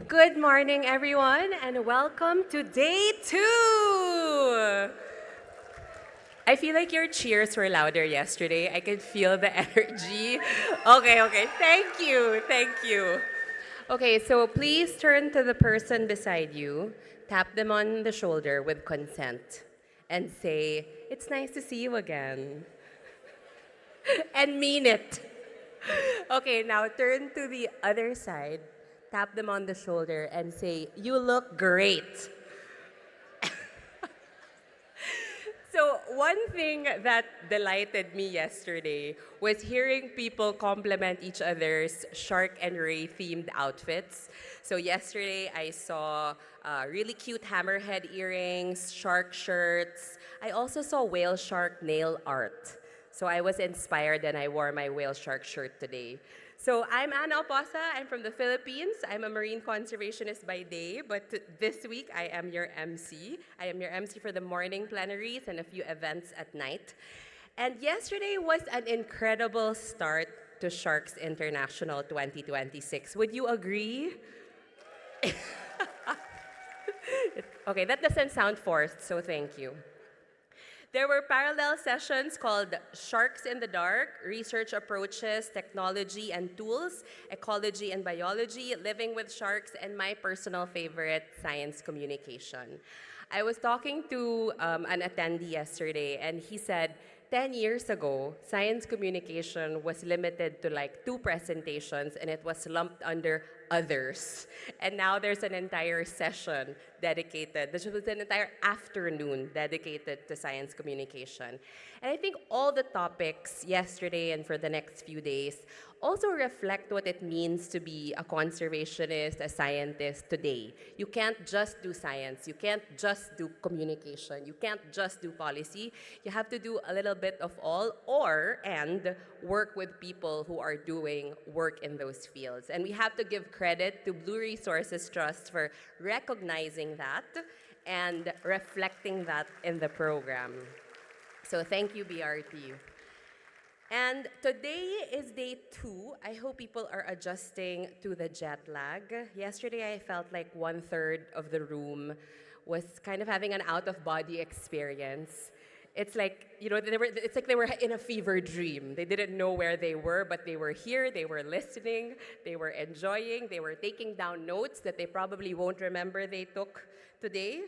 Good morning, everyone, and welcome to day 2. I feel like your cheers were louder yesterday. I could feel the energy. Okay, thank you. Okay, so please turn to the person beside you, tap them on the shoulder with consent, and say, "It's nice to see you again." And mean it. Okay, now turn to the other side, tap them on the shoulder, and say, "You look great." So one thing that delighted me yesterday was hearing people compliment each other's shark and ray themed outfits. So yesterday I saw really cute hammerhead earrings, shark shirts. I also saw whale shark nail art. So I was inspired and I wore my whale shark shirt today. So I'm Anna Opposa. I'm from the Philippines. I'm a marine conservationist by day, but this week I am your MC. I am your MC for the morning plenaries and a few events at night. And yesterday was an incredible start to Sharks International 2026. Would you agree? Okay, that doesn't sound forced, so thank you. There were parallel sessions called Sharks in the Dark, Research Approaches, Technology and Tools, Ecology and Biology, Living with Sharks, and my personal favorite, Science Communication. I was talking to an attendee yesterday, and he said, 10 years ago, science communication was limited to like 2 presentations and it was lumped under others. And now there's an entire session dedicated, this was an entire afternoon dedicated to science communication. And I think all the topics yesterday and for the next few days also reflect what it means to be a conservationist, a scientist today. You can't just do science, you can't just do communication, you can't just do policy. You have to do a little bit of all and work with people who are doing work in those fields. And we have to give credit to Blue Resources Trust for recognizing that and reflecting that in the program. So thank you, BRT. And today is day 2. I hope people are adjusting to the jet lag. Yesterday, I felt like 1/3 of the room was kind of having an out-of-body experience. It's like, it's like they were in a fever dream. They didn't know where they were, but they were here, they were listening, they were enjoying, they were taking down notes that they probably won't remember they took today.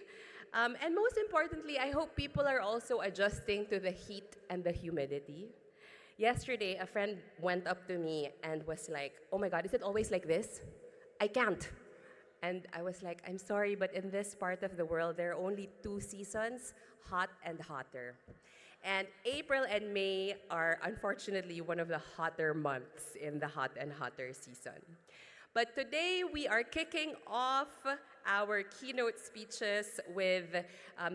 And most importantly, I hope people are also adjusting to the heat and the humidity. Yesterday, a friend went up to me and was like, "Oh my God, is it always like this? I can't." And I was like, "I'm sorry, but in this part of the world, there are only 2 seasons, hot and hotter." And April and May are unfortunately one of the hotter months in the hot and hotter season. But today we are kicking off our keynote speeches with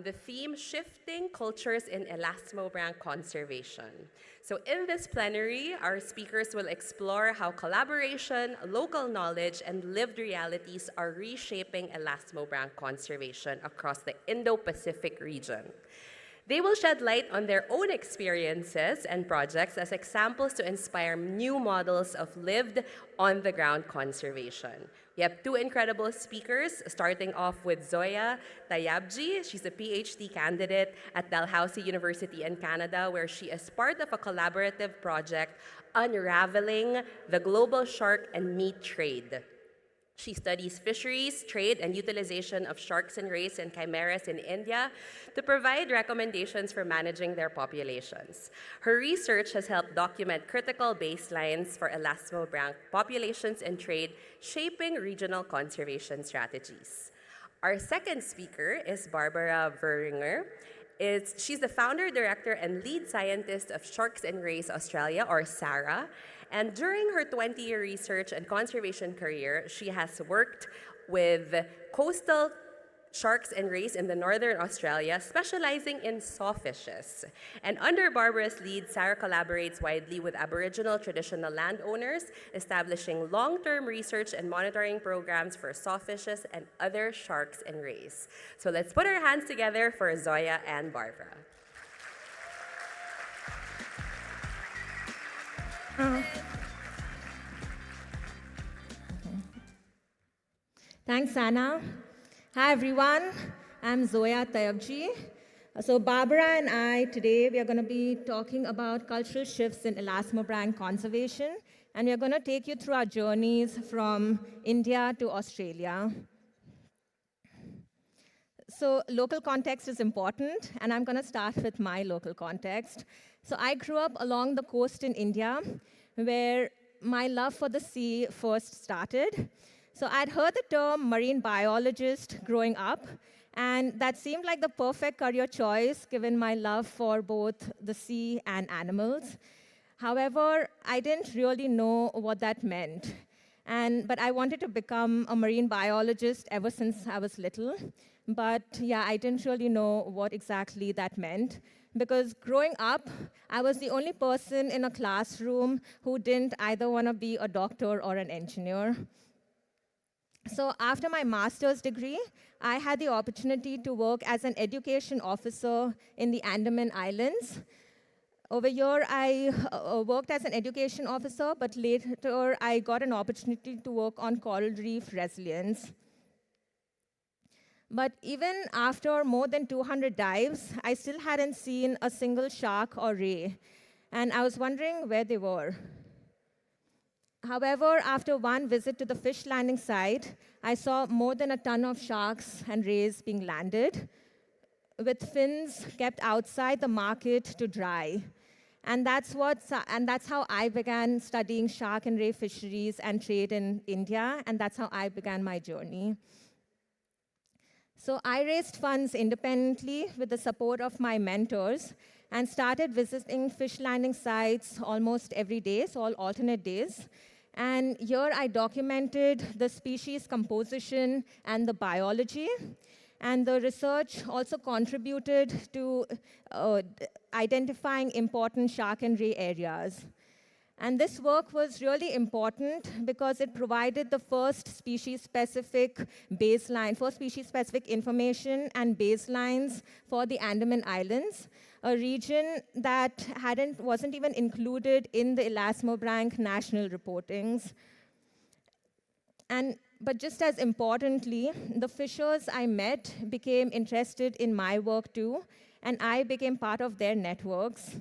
the theme Shifting Cultures in Elasmobranch Conservation. So in this plenary, our speakers will explore how collaboration, local knowledge, and lived realities are reshaping Elasmobranch conservation across the Indo-Pacific region. They will shed light on their own experiences and projects as examples to inspire new models of lived, on-the-ground conservation. We have 2 incredible speakers, starting off with Zoya Tyabji. She's a PhD candidate at Dalhousie University in Canada, where she is part of a collaborative project unraveling the global shark and meat trade. She studies fisheries, trade, and utilization of sharks and rays and chimeras in India to provide recommendations for managing their populations. Her research has helped document critical baselines for elasmobranch populations and trade, shaping regional conservation strategies. Our second speaker is Barbara Wueringer. She's the founder, director, and lead scientist of Sharks and Rays Australia, or SARA. And during her 20-year research and conservation career, she has worked with coastal sharks and rays in the northern Australia, specializing in sawfishes. And under Barbara's lead, Sarah collaborates widely with Aboriginal traditional landowners, establishing long-term research and monitoring programs for sawfishes and other sharks and rays. So let's put our hands together for Zoya and Barbara. Thanks, Anna. Hi, everyone. I'm Zoya Tyabji. So Barbara and I, today, we are going to be talking about cultural shifts in Elasmobranch Conservation, and we are going to take you through our journeys from India to Australia. So local context is important, and I'm going to start with my local context. So I grew up along the coast in India, where my love for the sea first started. So I'd heard the term marine biologist growing up, and that seemed like the perfect career choice given my love for both the sea and animals. However, I didn't really know what that meant. But I wanted to become a marine biologist ever since I was little. But yeah, I didn't really know what exactly that meant. Because growing up, I was the only person in a classroom who didn't either want to be a doctor or an engineer. So after my master's degree, I had the opportunity to work as an education officer in the Andaman Islands. Over here, I worked as an education officer, but later I got an opportunity to work on coral reef resilience. But even after more than 200 dives, I still hadn't seen a single shark or ray, and I was wondering where they were. However, after one visit to the fish landing site, I saw more than a ton of sharks and rays being landed, with fins kept outside the market to dry. And that's how I began studying shark and ray fisheries and trade in India, and that's how I began my journey. So I raised funds independently with the support of my mentors and started visiting fish landing sites almost every day, so all alternate days. And here I documented the species composition and the biology. And the research also contributed to identifying important shark and ray areas. And this work was really important because it provided the first species-specific information and baselines for the Andaman Islands, a region that wasn't even included in the Elasmobranch national reportings. But just as importantly, the fishers I met became interested in my work too, and I became part of their networks.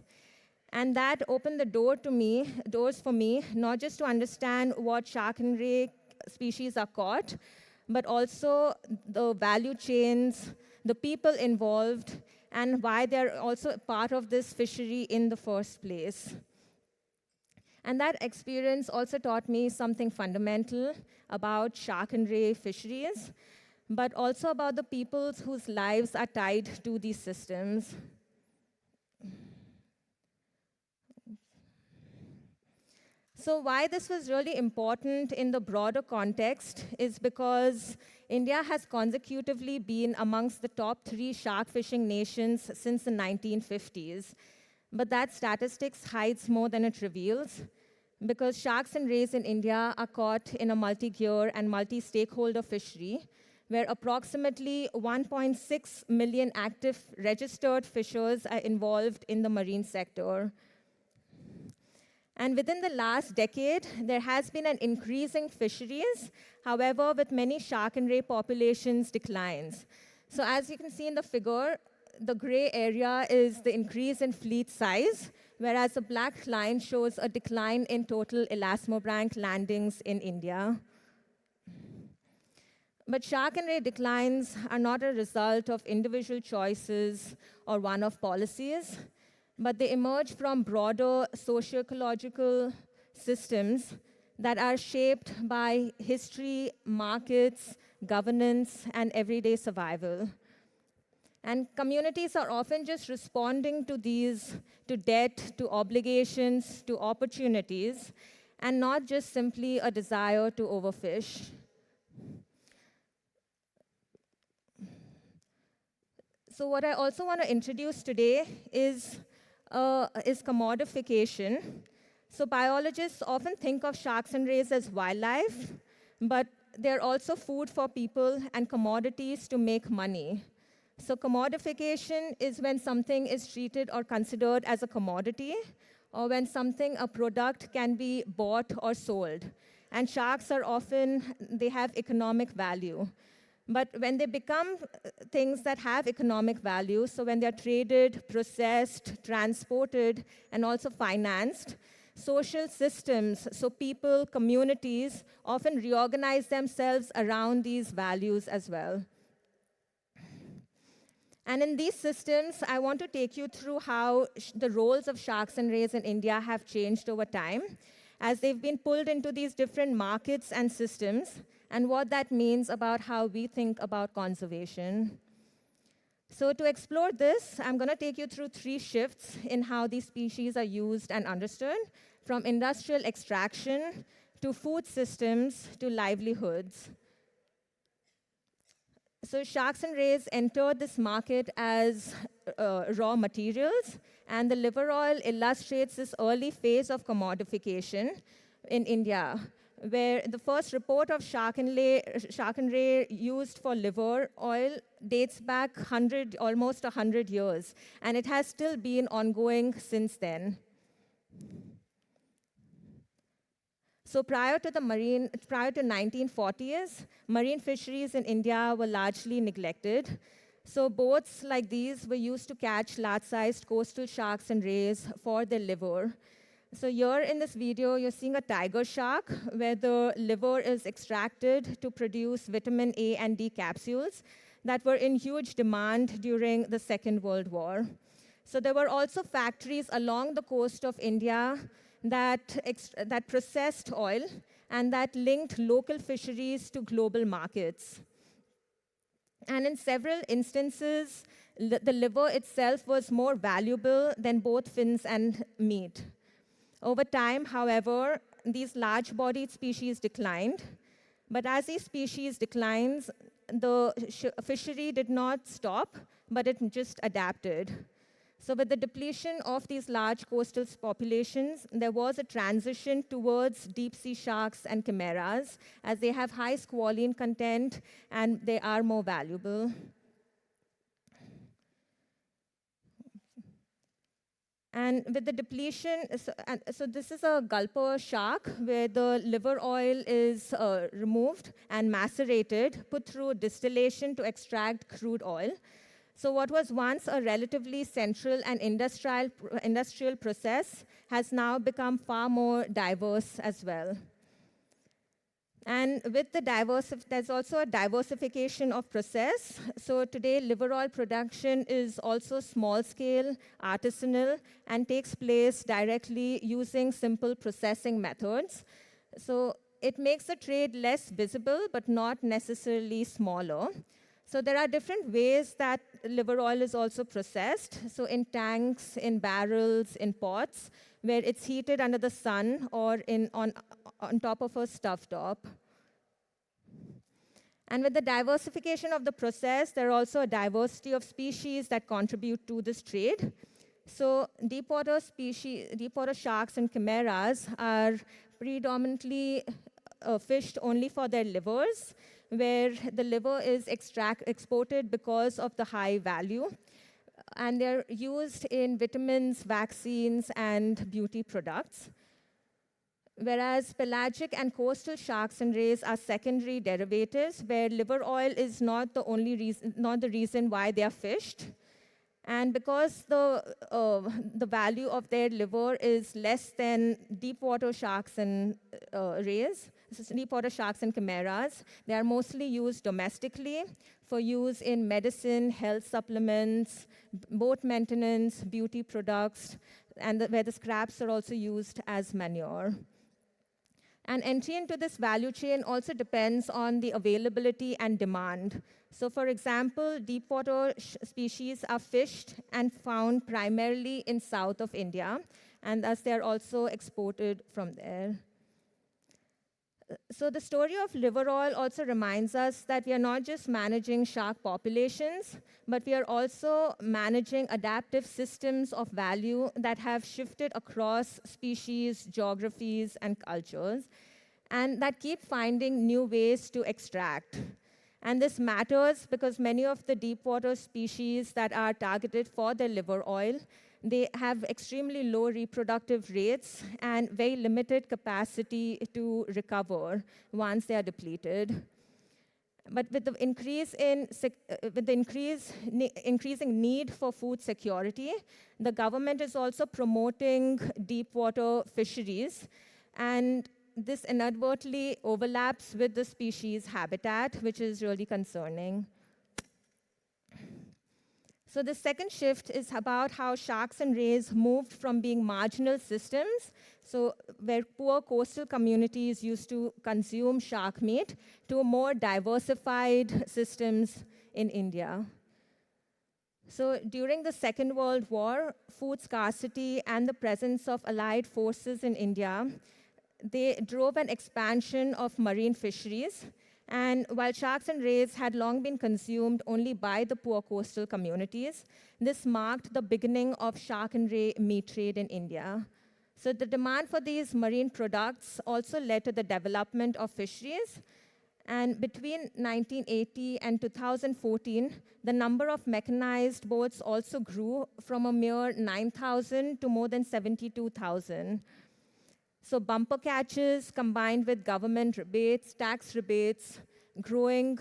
And that opened the doors for me, not just to understand what shark and ray species are caught, but also the value chains, the people involved, and why they're also part of this fishery in the first place. And that experience also taught me something fundamental about shark and ray fisheries, but also about the peoples whose lives are tied to these systems. So why this was really important in the broader context is because India has consecutively been amongst the top 3 shark fishing nations since the 1950s. But that statistics hides more than it reveals, because sharks and rays in India are caught in a multi-gear and multi-stakeholder fishery, where approximately 1.6 million active registered fishers are involved in the marine sector. And within the last decade, there has been an increase in fisheries, however, with many shark and ray populations declines. So as you can see in the figure, the gray area is the increase in fleet size, whereas the black line shows a decline in total Elasmobranch landings in India. But shark and ray declines are not a result of individual choices or one-off policies, but they emerge from broader socio-ecological systems that are shaped by history, markets, governance, and everyday survival. And communities are often just responding to these, to debt, to obligations, to opportunities, and not just simply a desire to overfish. So what I also want to introduce today is commodification. So biologists often think of sharks and rays as wildlife, but they're also food for people and commodities to make money. So commodification is when something is treated or considered as a commodity, or when a product can be bought or sold. And sharks are often, they have economic value. But when they become things that have economic value, so when they're traded, processed, transported, and also financed, social systems, so people, communities, often reorganize themselves around these values as well. And in these systems, I want to take you through how the roles of sharks and rays in India have changed over time, as they've been pulled into these different markets and systems, and what that means about how we think about conservation. So to explore this, I'm going to take you through 3 shifts in how these species are used and understood, from industrial extraction to food systems to livelihoods. So sharks and rays entered this market as raw materials, and the liver oil illustrates this early phase of commodification in India, where the first report of shark and ray used for liver oil dates back almost 100 years, and it has still been ongoing since then. So prior to 1940s, marine fisheries in India were largely neglected. So boats like these were used to catch large-sized coastal sharks and rays for their liver. So here in this video, you're seeing a tiger shark where the liver is extracted to produce vitamin A and D capsules that were in huge demand during the Second World War. So there were also factories along the coast of India that processed oil and that linked local fisheries to global markets. And in several instances, the liver itself was more valuable than both fins and meat. Over time, however, these large-bodied species declined. But as these species declines, the fishery did not stop, but it just adapted. So with the depletion of these large coastal populations, there was a transition towards deep-sea sharks and chimeras, as they have high squalene content and they are more valuable. And with the depletion, so this is a gulper shark where the liver oil is removed and macerated, put through distillation to extract crude oil. So what was once a relatively central and industrial process has now become far more diverse as well. And with the there's also a diversification of process. So today, liver oil production is also small-scale, artisanal, and takes place directly using simple processing methods. So it makes the trade less visible, but not necessarily smaller. So there are different ways that liver oil is also processed. So in tanks, in barrels, in pots, where it's heated under the sun or on top of a stove top. And with the diversification of the process, there are also a diversity of species that contribute to this trade. So deepwater sharks and chimeras are predominantly fished only for their livers, where the liver is exported because of the high value. And they're used in vitamins, vaccines, and beauty products. Whereas pelagic and coastal sharks and rays are secondary derivatives, where liver oil is not the reason why they are fished. And because the value of their liver is less than deepwater sharks and rays, deepwater sharks and chimeras, they are mostly used domestically for use in medicine, health supplements, boat maintenance, beauty products, and where the scraps are also used as manure. And entry into this value chain also depends on the availability and demand. So for example, deepwater species are fished and found primarily in south of India, and thus they're also exported from there. So the story of liver oil also reminds us that we are not just managing shark populations, but we are also managing adaptive systems of value that have shifted across species, geographies, and cultures, and that keep finding new ways to extract. And this matters because many of the deep water species that are targeted for their liver oil They have extremely low reproductive rates and very limited capacity to recover once they are depleted. But with the increasing need for food security, the government is also promoting deep water fisheries, and this inadvertently overlaps with the species habitat, which is really concerning. So the second shift is about how sharks and rays moved from being marginal systems, so where poor coastal communities used to consume shark meat, to more diversified systems in India. So during the Second World War, food scarcity and the presence of Allied forces in India, they drove an expansion of marine fisheries. And while sharks and rays had long been consumed only by the poor coastal communities, this marked the beginning of shark and ray meat trade in India. So the demand for these marine products also led to the development of fisheries. And between 1980 and 2014, the number of mechanized boats also grew from a mere 9,000 to more than 72,000. So bumper catches combined with government rebates, tax rebates, growing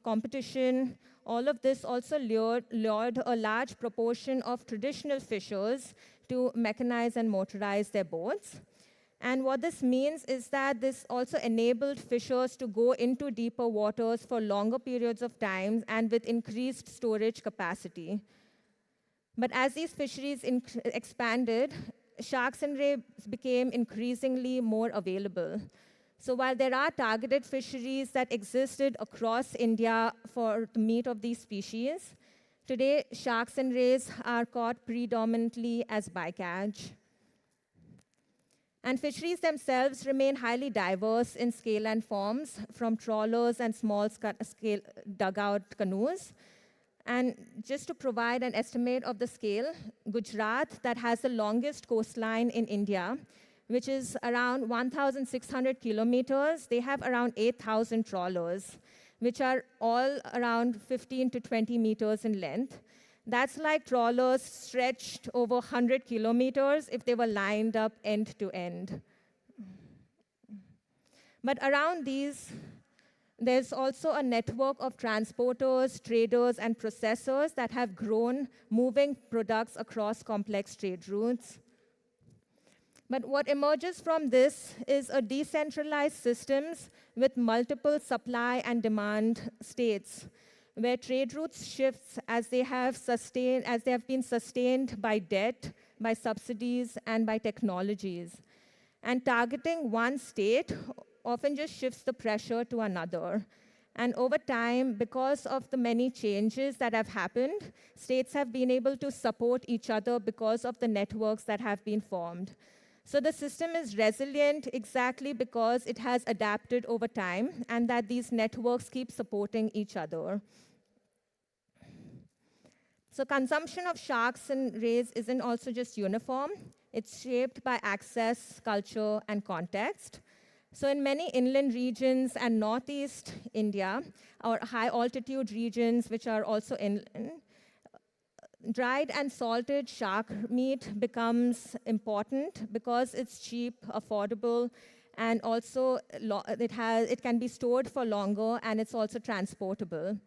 competition, all of this also lured a large proportion of traditional fishers to mechanize and motorize their boats. And what this means is that this also enabled fishers to go into deeper waters for longer periods of time and with increased storage capacity. But as these fisheries expanded, sharks and rays became increasingly more available. So while there are targeted fisheries that existed across India for the meat of these species, today sharks and rays are caught predominantly as bycatch. And fisheries themselves remain highly diverse in scale and forms, from trawlers and small-scale dugout canoes. And just to provide an estimate of the scale, Gujarat, that has the longest coastline in India, which is around 1,600 kilometers, they have around 8,000 trawlers, which are all around 15 to 20 meters in length. That's like trawlers stretched over 100 kilometers if they were lined up end to end. But around these, there's also a network of transporters, traders, and processors that have grown, moving products across complex trade routes. But what emerges from this is a decentralized systems with multiple supply and demand states, where trade routes shifts as they have been sustained by debt, by subsidies, and by technologies. And targeting one state often just shifts the pressure to another. And over time, because of the many changes that have happened, states have been able to support each other because of the networks that have been formed. So the system is resilient exactly because it has adapted over time and that these networks keep supporting each other. So consumption of sharks and rays isn't also just uniform. It's shaped by access, culture, and context. So in many inland regions and northeast India, or high-altitude regions which are also inland, dried and salted shark meat becomes important because it's cheap, affordable, and also it can be stored for longer, and it's also transportable.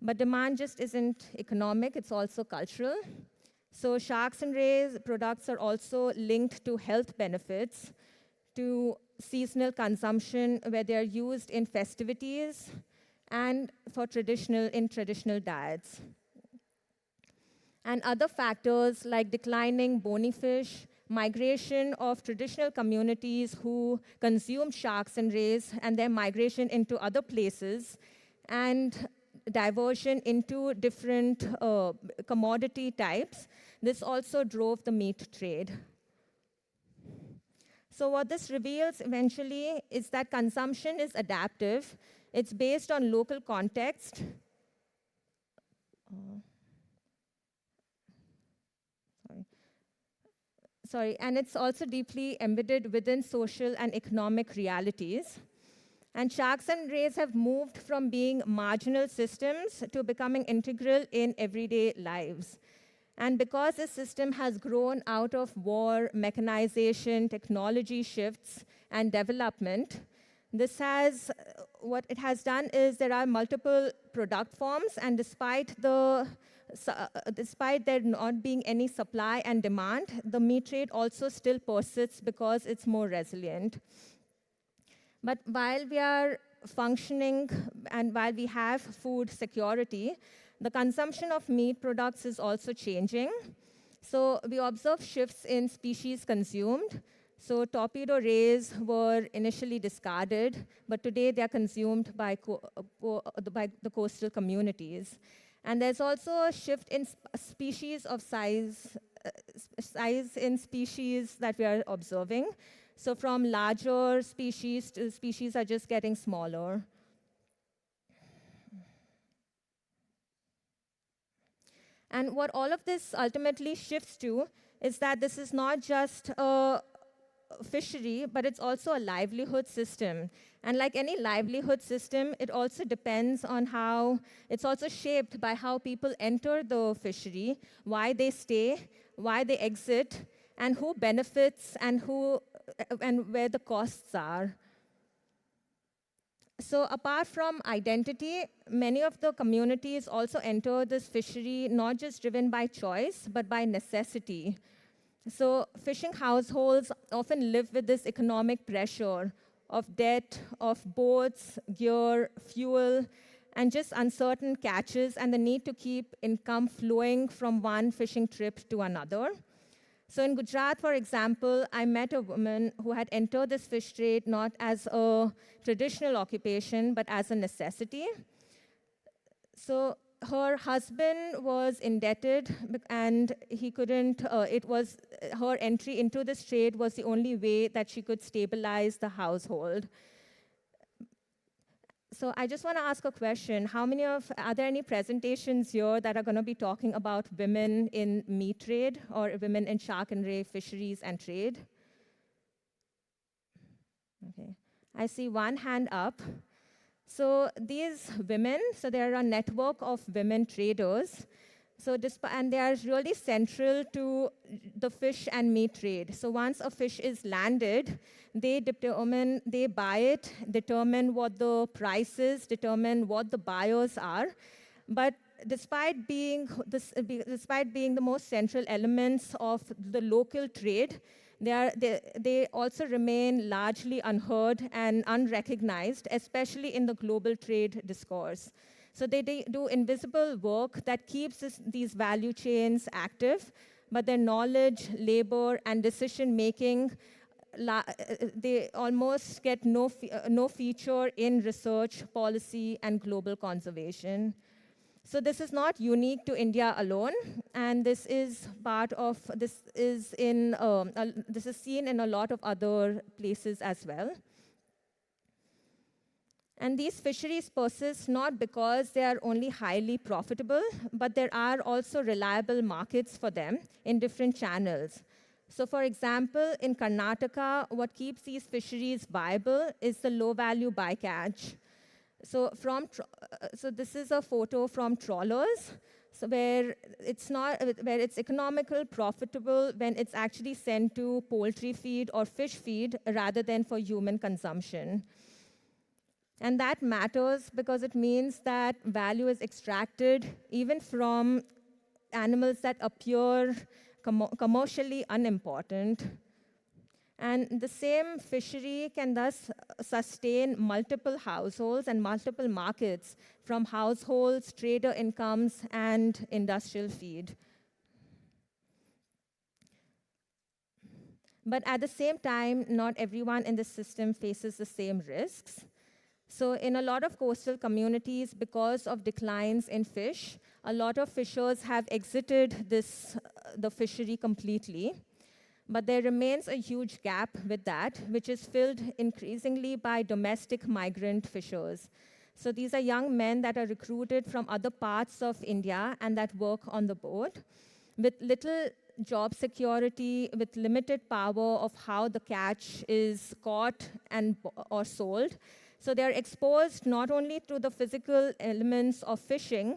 But demand just isn't economic, it's also cultural. So sharks and rays products are also linked to health benefits, to seasonal consumption where they're used in festivities and for traditional diets. And other factors like declining bony fish, migration of traditional communities who consume sharks and rays and their migration into other places, and diversion into different commodity types. This also drove the meat trade. So what this reveals eventually is that consumption is adaptive. It's based on local context. And it's also deeply embedded within social and economic realities. And sharks and rays have moved from being marginal systems to becoming integral in everyday lives. And because this system has grown out of war, mechanization, technology shifts, and development, what it has done is there are multiple product forms, and despite there not being any supply and demand, the meat trade also still persists because it's more resilient. But while we are functioning and while we have food security, the consumption of meat products is also changing. So we observe shifts in species consumed. So torpedo rays were initially discarded, but today they are consumed by the coastal communities. And there's also a shift in species of size in species that we are observing. So from larger species to species are just getting smaller. And what all of this ultimately shifts to is that this is not just a fishery, but it's also a livelihood system. And like any livelihood system, it also depends on it's also shaped by how people enter the fishery, why they stay, why they exit, and who benefits and where the costs are. So apart from identity, many of the communities also enter this fishery not just driven by choice, but by necessity. So fishing households often live with this economic pressure of debt, of boats, gear, fuel, and just uncertain catches, and the need to keep income flowing from one fishing trip to another. So in Gujarat, for example, I met a woman who had entered this fish trade not as a traditional occupation, but as a necessity. So her husband was indebted, and he couldn't, her entry into this trade was the only way that she could stabilize the household. So I just want to ask a question. Are there any presentations here that are going to be talking about women in meat trade or women in shark and ray fisheries and trade? Okay, I see one hand up. So these women, so there are a network of women traders. And they are really central to the fish and meat trade. So once a fish is landed, they buy it, determine what the price is, determine what the buyers are. But despite being the most central elements of the local trade, they also remain largely unheard and unrecognized, especially in the global trade discourse. So they do invisible work that keeps these value chains active, but their knowledge, labor, and decision-making, they almost get no feature in research, policy, and global conservation. So this is not unique to India alone, and this is seen in a lot of other places as well. And these fisheries persist not because they are only highly profitable, but there are also reliable markets for them in different channels. So for example, in Karnataka, what keeps these fisheries viable is the low-value bycatch. So this is a photo from trawlers, where it's economical, profitable when it's actually sent to poultry feed or fish feed rather than for human consumption. And that matters because it means that value is extracted even from animals that appear commercially unimportant. And the same fishery can thus sustain multiple households and multiple markets from households, trader incomes, and industrial feed. But at the same time, not everyone in the system faces the same risks. So in a lot of coastal communities, because of declines in fish, a lot of fishers have exited the fishery completely. But there remains a huge gap with that, which is filled increasingly by domestic migrant fishers. So these are young men that are recruited from other parts of India and that work on the boat with little job security, with limited power of how the catch is caught or sold. So they're exposed not only to the physical elements of fishing,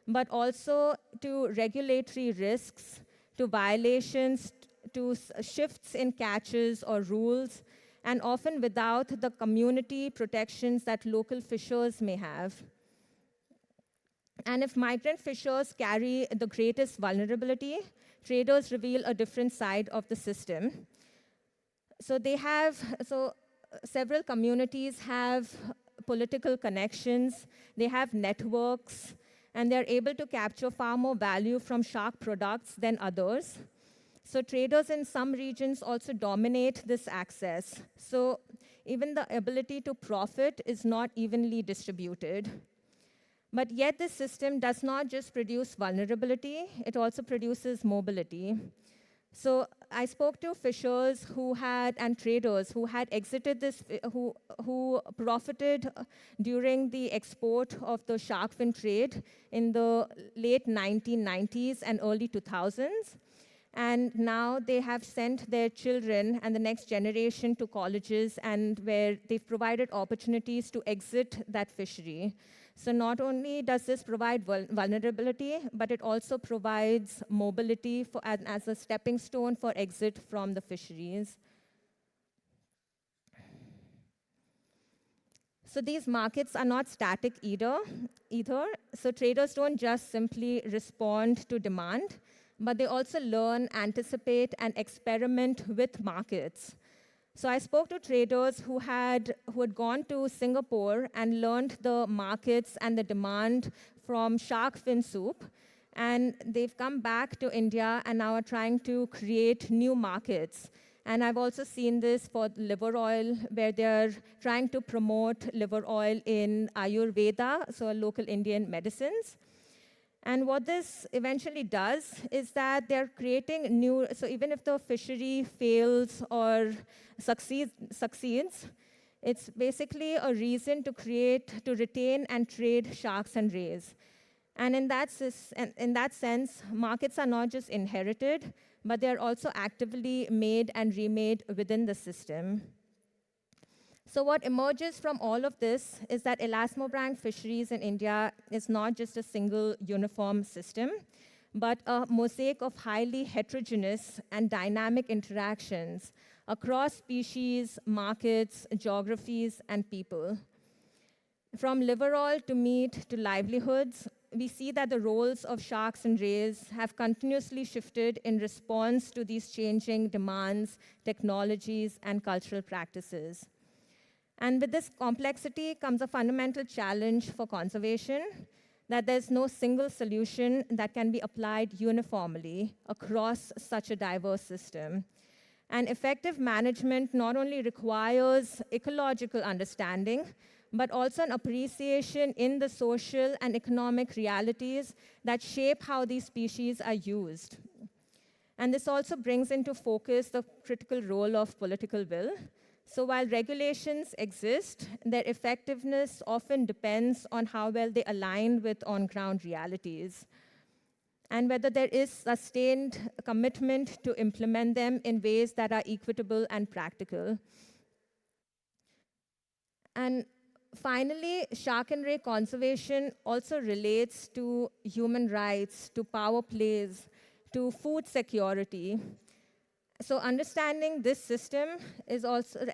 but also to regulatory risks, to violations, to shifts in catches or rules, and often without the community protections that local fishers may have. And if migrant fishers carry the greatest vulnerability, traders reveal a different side of the system. So several communities have political connections, they have networks, and they're able to capture far more value from shark products than others. So traders in some regions also dominate this access. So even the ability to profit is not evenly distributed. But yet this system does not just produce vulnerability, it also produces mobility. So I spoke to fishers and traders who had exited this, who profited during the export of the shark fin trade in the late 1990s and early 2000s. And now they have sent their children and the next generation to colleges, and where they've provided opportunities to exit that fishery. So not only does this provide vulnerability, but it also provides mobility as a stepping stone for exit from the fisheries. So these markets are not static either. So traders don't just simply respond to demand, but they also learn, anticipate, and experiment with markets. So I spoke to traders who had gone to Singapore and learned the markets and the demand from shark fin soup. And they've come back to India and now are trying to create new markets. And I've also seen this for liver oil, where they're trying to promote liver oil in Ayurveda, so local Indian medicines. And what this eventually does is that they're creating new, so even if the fishery fails or succeeds, it's basically a reason to retain and trade sharks and rays. And in that sense, markets are not just inherited, but they're also actively made and remade within the system. So what emerges from all of this is that Elasmobranch fisheries in India is not just a single uniform system, but a mosaic of highly heterogeneous and dynamic interactions across species, markets, geographies, and people. From liver oil to meat to livelihoods, we see that the roles of sharks and rays have continuously shifted in response to these changing demands, technologies, and cultural practices. And with this complexity comes a fundamental challenge for conservation, that there's no single solution that can be applied uniformly across such a diverse system. And effective management not only requires ecological understanding, but also an appreciation in the social and economic realities that shape how these species are used. And this also brings into focus the critical role of political will. So while regulations exist, their effectiveness often depends on how well they align with on-ground realities, and whether there is sustained commitment to implement them in ways that are equitable and practical. And finally, shark and ray conservation also relates to human rights, to power plays, to food security. So understanding this system is also,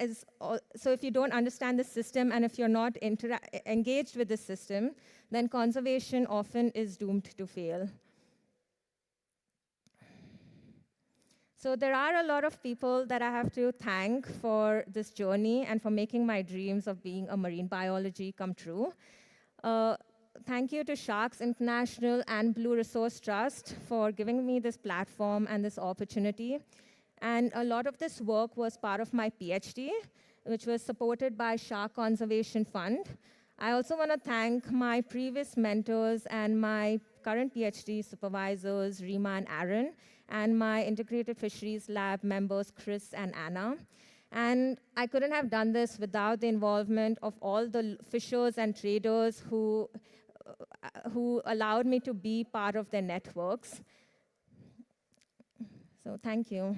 so if you don't understand the system and if you're not engaged with the system, then conservation often is doomed to fail. So there are a lot of people that I have to thank for this journey and for making my dreams of being a marine biology come true. Thank you to Sharks International and Blue Resource Trust for giving me this platform and this opportunity. And a lot of this work was part of my PhD, which was supported by Shark Conservation Fund. I also want to thank my previous mentors and my current PhD supervisors, Rima and Aaron, and my Integrated Fisheries Lab members, Chris and Anna. And I couldn't have done this without the involvement of all the fishers and traders who allowed me to be part of their networks. So thank you.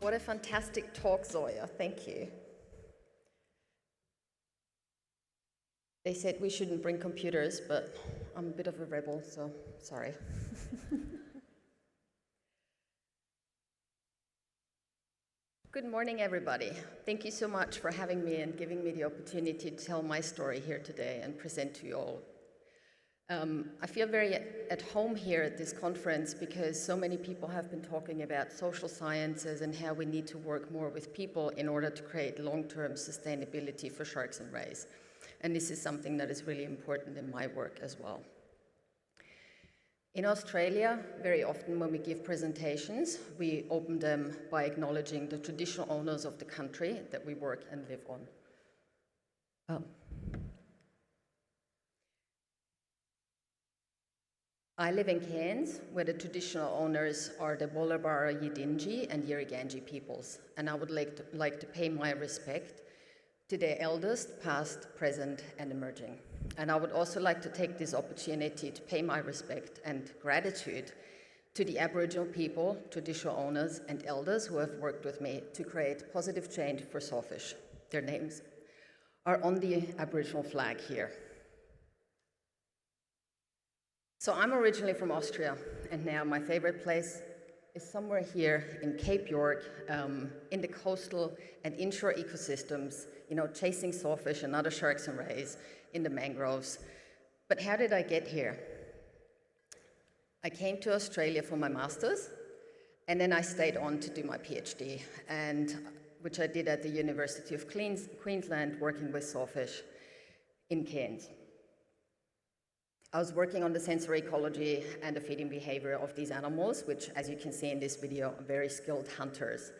What a fantastic talk, Zoya. Thank you. They said we shouldn't bring computers, but I'm a bit of a rebel, so sorry. Good morning, everybody. Thank you so much for having me and giving me the opportunity to tell my story here today and present to you all. I feel very at home here at this conference because so many people have been talking about social sciences and how we need to work more with people in order to create long-term sustainability for sharks and rays. And this is something that is really important in my work as well. In Australia, very often when we give presentations, we open them by acknowledging the traditional owners of the country that we work and live on. I live in Cairns, where the traditional owners are the Wollabara Yidinji and Yiriganji peoples, and I would like to pay my respect to their elders, past, present, and emerging. And I would also like to take this opportunity to pay my respect and gratitude to the Aboriginal people, traditional owners, and elders who have worked with me to create positive change for sawfish. Their names are on the Aboriginal flag here. So I'm originally from Austria, and now my favorite place is somewhere here in Cape York, in the coastal and inshore ecosystems, you know, chasing sawfish and other sharks and rays in the mangroves. But how did I get here? I came to Australia for my master's, and then I stayed on to do my PhD, which I did at the University of Queensland, working with sawfish in Cairns. I was working on the sensory ecology and the feeding behavior of these animals, which, as you can see in this video, are very skilled hunters,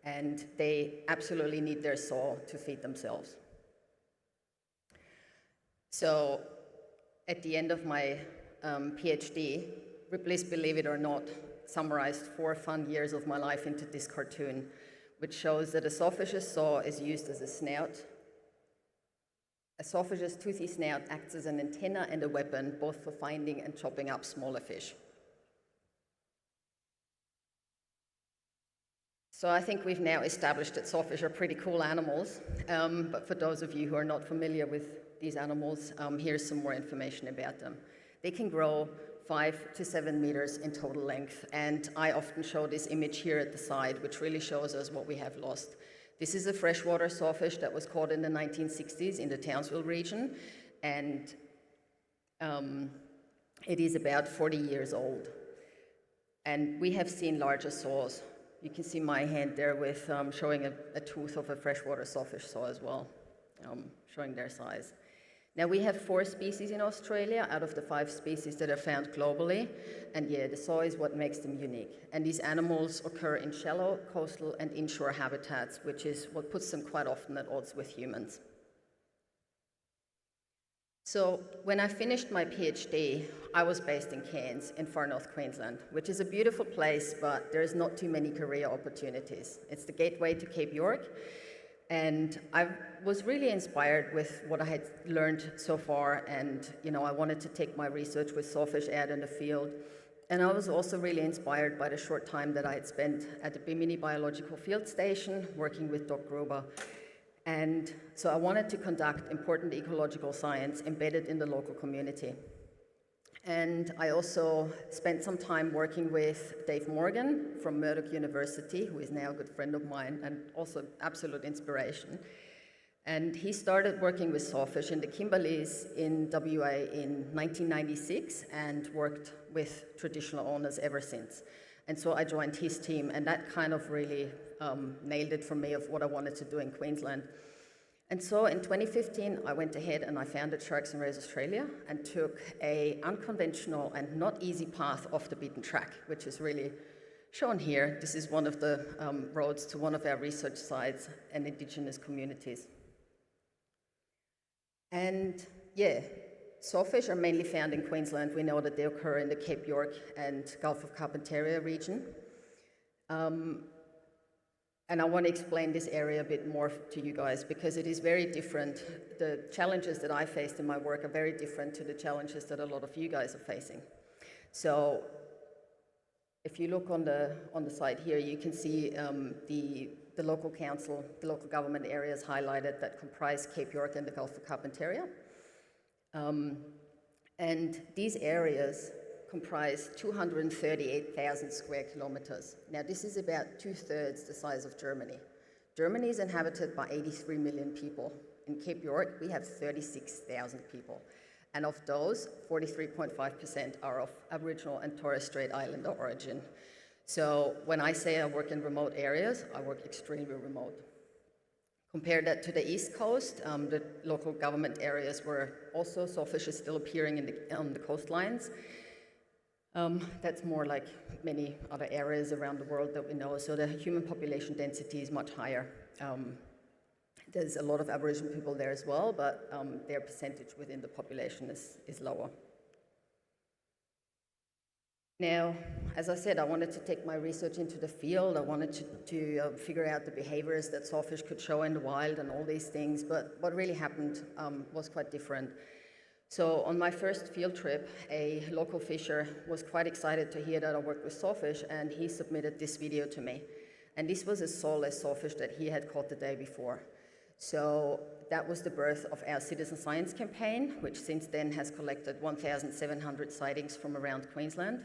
and they absolutely need their saw to feed themselves. So at the end of my PhD, Ripley's Believe It or Not summarized 4 fun years of my life into this cartoon, which shows that a sawfish's saw is used as a snout. A sawfish's toothy snout acts as an antenna and a weapon, both for finding and chopping up smaller fish. So I think we've now established that sawfish are pretty cool animals, but for those of you who are not familiar with these animals, here's some more information about them. They can grow 5 to 7 meters in total length, and I often show this image here at the side, which really shows us what we have lost. This is a freshwater sawfish that was caught in the 1960s in the Townsville region, and it is about 40 years old. And we have seen larger saws. You can see my hand there with showing a tooth of a freshwater sawfish saw as well, showing their size. Now, we have 4 species in Australia out of the 5 species that are found globally, and yeah, the saw is what makes them unique. And these animals occur in shallow, coastal, and inshore habitats, which is what puts them quite often at odds with humans. So when I finished my PhD, I was based in Cairns in far north Queensland, which is a beautiful place, but there's not too many career opportunities. It's the gateway to Cape York, and I was really inspired with what I had learned so far, and I wanted to take my research with sawfish out in the field. And I was also really inspired by the short time that I had spent at the Bimini Biological Field Station working with Doc Gruber. And so I wanted to conduct important ecological science embedded in the local community. And I also spent some time working with Dave Morgan from Murdoch University, who is now a good friend of mine and also absolute inspiration. And he started working with sawfish in the Kimberleys in WA in 1996 and worked with traditional owners ever since. And so I joined his team, and that kind of really nailed it for me of what I wanted to do in Queensland. And so in 2015, I went ahead and I founded Sharks and Rays Australia and took an unconventional and not easy path off the beaten track, which is really shown here. This is one of the roads to one of our research sites and Indigenous communities. And yeah, sawfish are mainly found in Queensland. We know that they occur in the Cape York and Gulf of Carpentaria region. And I want to explain this area a bit more to you guys because it is very different. The challenges that I faced in my work are very different to the challenges that a lot of you guys are facing. So if you look on the side here, you can see the local council, the local government areas highlighted that comprise Cape York and the Gulf of Carpentaria. And these areas comprise 238,000 square kilometers. Now, this is about 2/3 the size of Germany. Germany is inhabited by 83 million people. In Cape York, we have 36,000 people. And of those, 43.5% are of Aboriginal and Torres Strait Islander origin. So when I say I work in remote areas, I work extremely remote. Compare that to the East Coast, the local government areas where also sawfish is still appearing on the coastlines. That's more like many other areas around the world that we know. So the human population density is much higher. There's a lot of Aboriginal people there as well, but their percentage within the population is lower. Now, as I said, I wanted to take my research into the field. I wanted to figure out the behaviors that sawfish could show in the wild and all these things, but what really happened was quite different. So on my first field trip, a local fisher was quite excited to hear that I worked with sawfish, and he submitted this video to me. And this was a sawless sawfish that he had caught the day before. So that was the birth of our citizen science campaign, which since then has collected 1,700 sightings from around Queensland.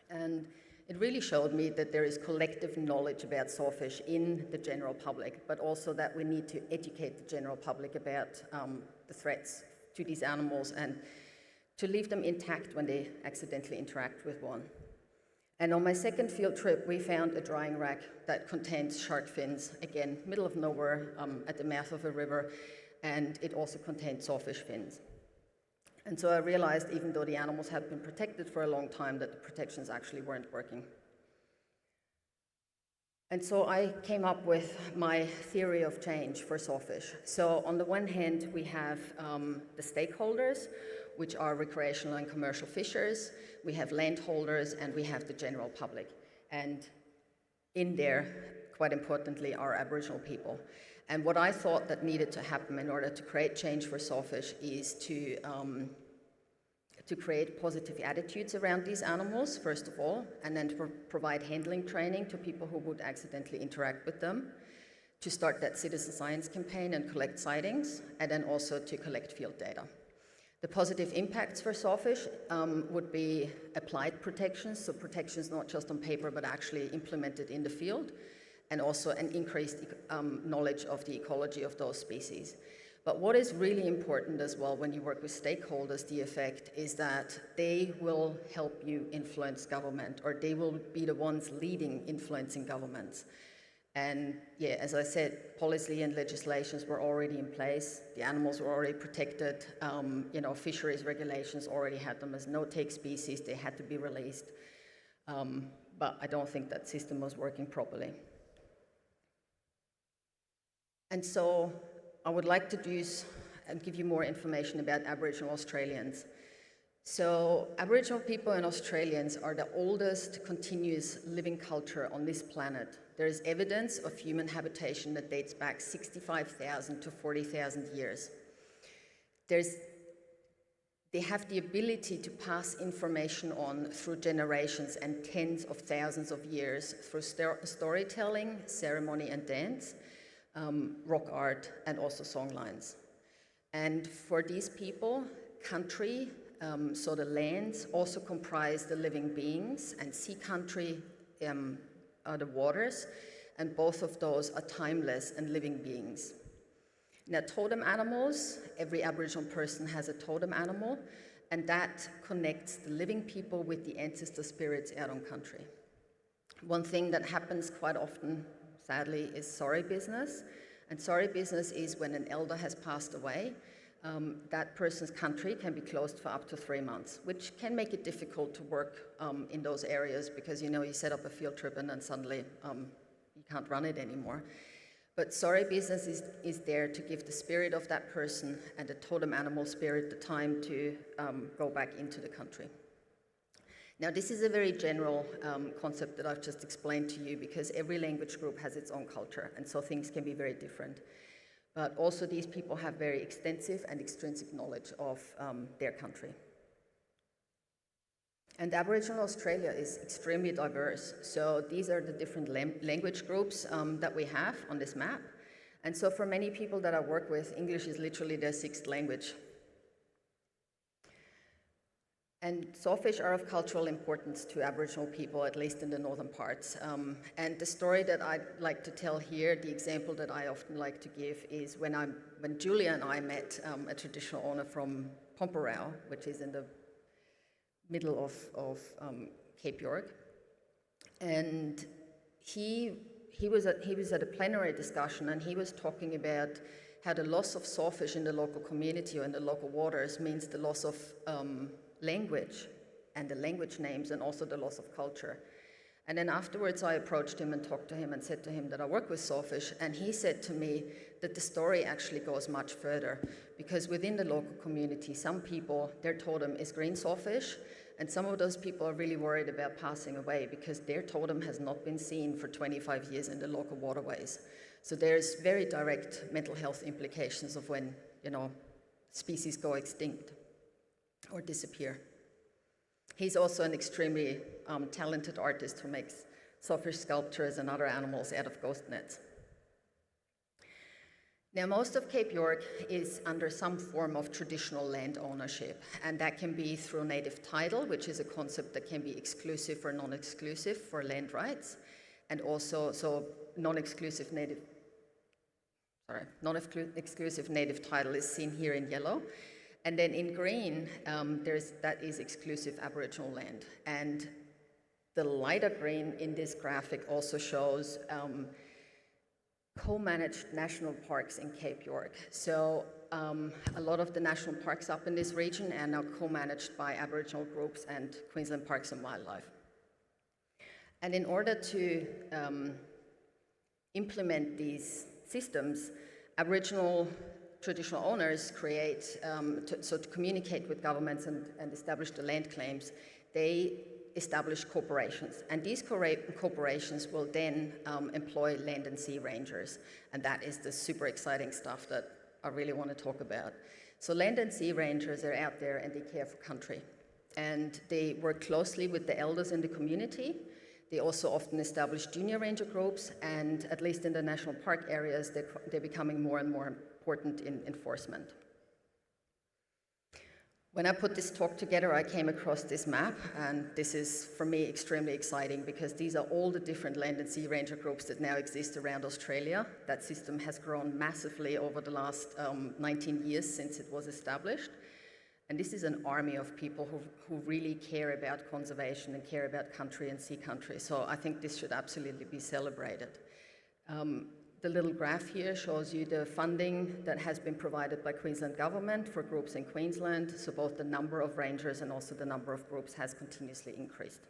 And it really showed me that there is collective knowledge about sawfish in the general public, but also that we need to educate the general public about the threats to these animals and to leave them intact when they accidentally interact with one. And on my second field trip, we found a drying rack that contains shark fins, again, middle of nowhere at the mouth of a river, and it also contained sawfish fins. And so I realized, even though the animals had been protected for a long time, that the protections actually weren't working. And so I came up with my theory of change for sawfish. So on the one hand, we have the stakeholders, which are recreational and commercial fishers. We have landholders, and we have the general public. And in there, quite importantly, are Aboriginal people. And what I thought that needed to happen in order to create change for sawfish is to create positive attitudes around these animals, first of all, and then to provide handling training to people who would accidentally interact with them, to start that citizen science campaign and collect sightings, and then also to collect field data. The positive impacts for sawfish would be applied protections, so protections not just on paper, but actually implemented in the field, and also an increased knowledge of the ecology of those species. But what is really important as well when you work with stakeholders, the effect is that they will help you influence government, or they will be the ones leading influencing governments. And yeah, as I said, policy and legislations were already in place. The animals were already protected. Fisheries regulations already had them as no-take species. They had to be released. But I don't think that system was working properly. And so I would like to give you more information about Aboriginal Australians. So Aboriginal people and Australians are the oldest continuous living culture on this planet. There is evidence of human habitation that dates back 65,000 to 40,000 years. They have the ability to pass information on through generations and tens of thousands of years through storytelling, ceremony and dance, rock art, and also songlines. And for these people, country, so the lands, also comprise the living beings, and sea country are the waters, and both of those are timeless and living beings. Now, totem animals, every Aboriginal person has a totem animal, and that connects the living people with the ancestor spirits out on country. One thing that happens quite often, sadly, is sorry business. And sorry business is when an elder has passed away, that person's country can be closed for up to 3 months, which can make it difficult to work in those areas because, you set up a field trip and then suddenly you can't run it anymore. But sorry business is there to give the spirit of that person and the totem animal spirit the time to go back into the country. Now, this is a very general concept that I've just explained to you because every language group has its own culture, and so things can be very different. But also these people have very extensive and extrinsic knowledge of their country. And Aboriginal Australia is extremely diverse. So these are the different language groups that we have on this map. And so for many people that I work with, English is literally their sixth language. And sawfish are of cultural importance to Aboriginal people, at least in the northern parts. And the story that I'd like to tell here, the example that I often like to give, is when Julia and I met a traditional owner from Pomperau, which is in the middle of Cape York, and he was at a plenary discussion, and he was talking about how the loss of sawfish in the local community or in the local waters means the loss of language and the language names, and also the loss of culture. And then afterwards I approached him and talked to him and said to him that I work with sawfish, and he said to me that the story actually goes much further, because within the local community, some people, their totem is green sawfish, and some of those people are really worried about passing away because their totem has not been seen for 25 years in the local waterways. So there's very direct mental health implications of when, species go extinct or disappear. He's also an extremely talented artist who makes sawfish sculptures and other animals out of ghost nets. Now, most of Cape York is under some form of traditional land ownership, and that can be through native title, which is a concept that can be exclusive or non-exclusive for land rights, and also non-exclusive native title is seen here in yellow. And then in green, that is exclusive Aboriginal land. And the lighter green in this graphic also shows co-managed national parks in Cape York. So a lot of the national parks up in this region are now co-managed by Aboriginal groups and Queensland Parks and Wildlife. And in order to implement these systems, Aboriginal traditional owners to communicate with governments and establish the land claims, they establish corporations. And these corporations will then employ land and sea rangers. And that is the super exciting stuff that I really want to talk about. So land and sea rangers are out there and they care for country. And they work closely with the elders in the community. They also often establish junior ranger groups, and at least in the national park areas, they're becoming more and more important in enforcement. When I put this talk together, I came across this map, and this is, for me, extremely exciting because these are all the different land and sea ranger groups that now exist around Australia. That system has grown massively over the last 19 years since it was established. And this is an army of people who really care about conservation and care about country and sea country. So I think this should absolutely be celebrated. The little graph here shows you the funding that has been provided by Queensland Government for groups in Queensland. So both the number of rangers and also the number of groups has continuously increased.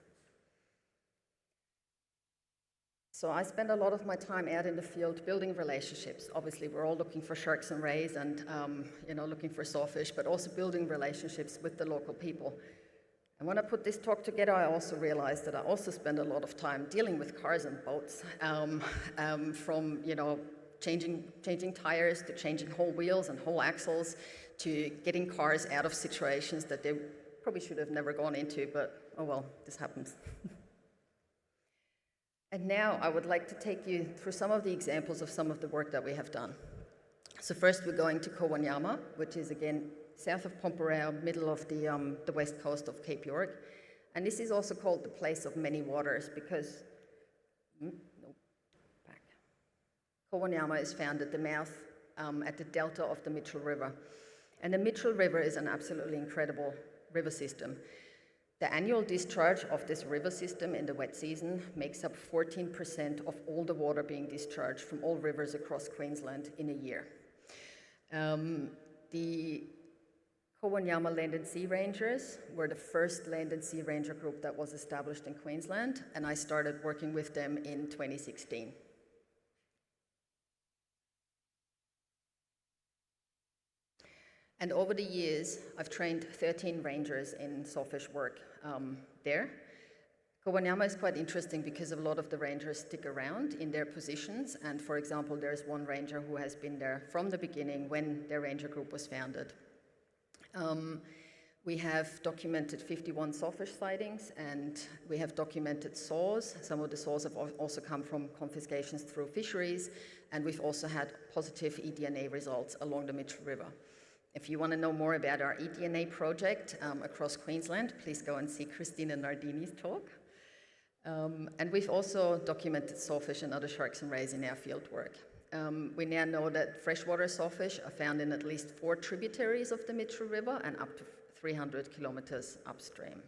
So I spend a lot of my time out in the field building relationships. Obviously, we're all looking for sharks and rays and looking for sawfish, but also building relationships with the local people. And when I put this talk together, I also realized that I also spend a lot of time dealing with cars and boats, from changing tires to changing whole wheels and whole axles to getting cars out of situations that they probably should have never gone into, but oh well, this happens. And now I would like to take you through some of the examples of some of the work that we have done. So first we're going to Kowanyama, which is again south of Pomperau, middle of the west coast of Cape York. And this is also called the place of many waters because Kowanyama is found at the mouth, at the delta of the Mitchell River. And the Mitchell River is an absolutely incredible river system. The annual discharge of this river system in the wet season makes up 14% of all the water being discharged from all rivers across Queensland in a year. The Kowanyama Land and Sea Rangers were the first land and sea ranger group that was established in Queensland, and I started working with them in 2016. And over the years, I've trained 13 rangers in sawfish work there. Kowanyama is quite interesting because a lot of the rangers stick around in their positions. And for example, there's one ranger who has been there from the beginning when their ranger group was founded. We have documented 51 sawfish sightings, and we have documented saws. Some of the saws have also come from confiscations through fisheries, and we've also had positive eDNA results along the Mitchell River. If you want to know more about our eDNA project across Queensland, please go and see Christina Nardini's talk. And we've also documented sawfish and other sharks and rays in our fieldwork. We now know that freshwater sawfish are found in at least 4 tributaries of the Mitchell River and up to 300 kilometers upstream.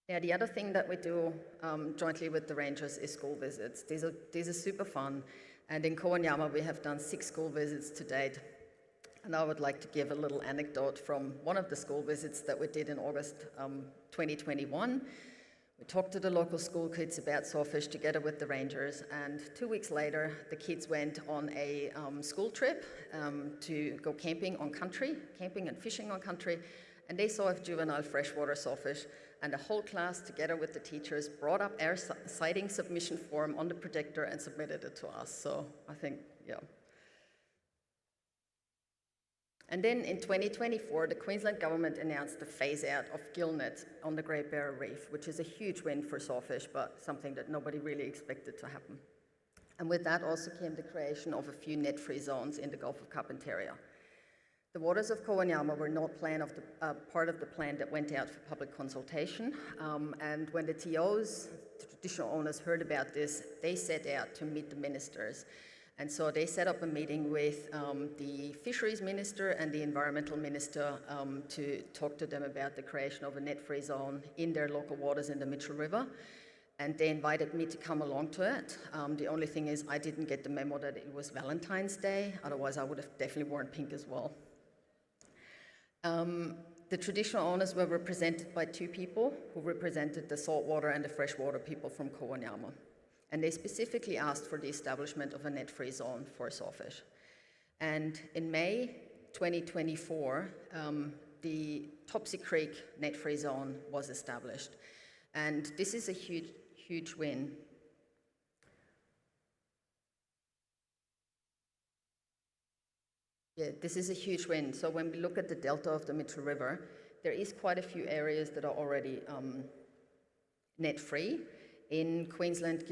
Now, the other thing that we do jointly with the rangers is school visits. These are super fun. And in Kowanyama, we have done 6 school visits to date. And I would like to give a little anecdote from one of the school visits that we did in August 2021. We talked to the local school kids about sawfish together with the rangers, and 2 weeks later, the kids went on a school trip to go camping and fishing on country, and they saw a juvenile freshwater sawfish, and the whole class, together with the teachers, brought up our sighting submission form on the projector and submitted it to us. So I think, yeah. And then in 2024, the Queensland government announced the phase-out of gill nets on the Great Barrier Reef, which is a huge win for sawfish, but something that nobody really expected to happen. And with that also came the creation of a few net-free zones in the Gulf of Carpentaria. The waters of Kowanyama were not part of the plan that went out for public consultation, and when the TOs, the traditional owners, heard about this, they set out to meet the ministers. And so they set up a meeting with the fisheries minister and the environmental minister to talk to them about the creation of a net-free zone in their local waters in the Mitchell River. And they invited me to come along to it. The only thing is I didn't get the memo that it was Valentine's Day, otherwise I would have definitely worn pink as well. The traditional owners were represented by 2 people who represented the saltwater and the freshwater people from Kowanyama. And they specifically asked for the establishment of a net-free zone for sawfish. And in May 2024, the Topsy Creek net-free zone was established. And this is a huge, huge win. Yeah, this is a huge win. So when we look at the delta of the Mitchell River, there is quite a few areas that are already net-free. In Queensland,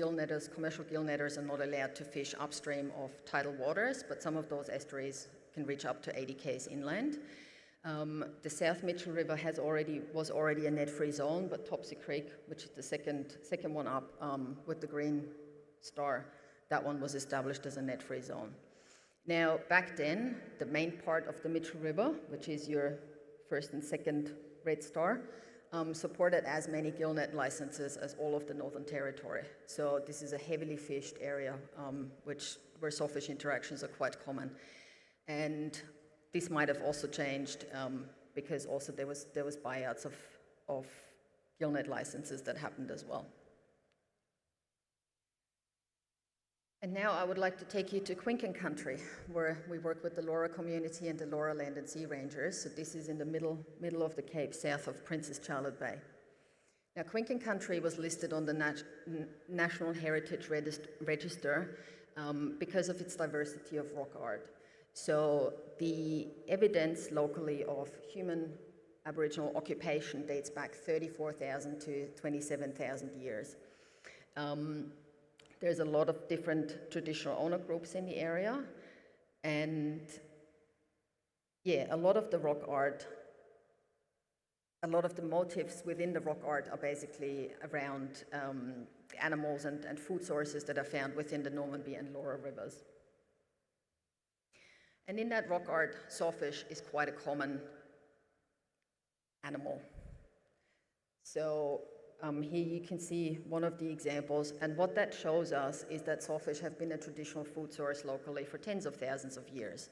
commercial gill netters are not allowed to fish upstream of tidal waters, but some of those estuaries can reach up to 80 k's inland. The South Mitchell River was already a net-free zone, but Topsy Creek, which is the second one up with the green star, that one was established as a net-free zone. Now, back then, the main part of the Mitchell River, which is your first and second red star, supported as many gillnet licenses as all of the Northern Territory. So this is a heavily fished area where sawfish interactions are quite common. And this might have also changed because also there was buyouts of gillnet licenses that happened as well. And now I would like to take you to Quincan country, where we work with the Laura community and the Laura Land and Sea Rangers. So this is in the middle of the Cape, south of Princess Charlotte Bay. Now, Quincan country was listed on the National Heritage Register because of its diversity of rock art. So the evidence locally of human Aboriginal occupation dates back 34,000 to 27,000 years. There's a lot of different traditional owner groups in the area, and yeah, a lot of the rock art, a lot of the motifs within the rock art are basically around animals and food sources that are found within the Normanby and Laura rivers. And in that rock art, sawfish is quite a common animal. So here you can see one of the examples, and what that shows us is that sawfish have been a traditional food source locally for tens of thousands of years.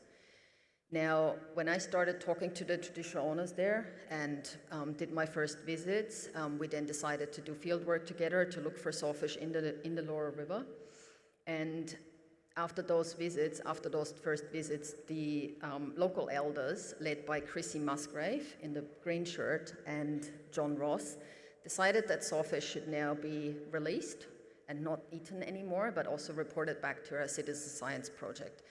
Now, when I started talking to the traditional owners there and did my first visits, we then decided to do field work together to look for sawfish in the Laura River. And after those first visits, the local elders, led by Chrissy Musgrave in the green shirt and John Ross, decided that sawfish should now be released and not eaten anymore, but also reported back to our citizen science project.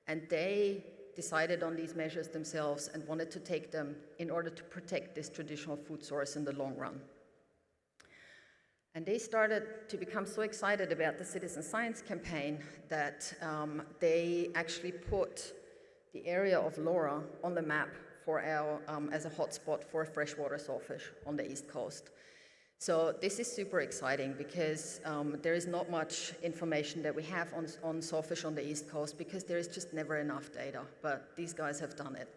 And they decided on these measures themselves and wanted to take them in order to protect this traditional food source in the long run. And they started to become so excited about the citizen science campaign that they actually put the area of Laura on the map for our, as a hotspot for freshwater sawfish on the East Coast. So this is super exciting because there is not much information that we have on sawfish on the East Coast because there is just never enough data, but these guys have done it.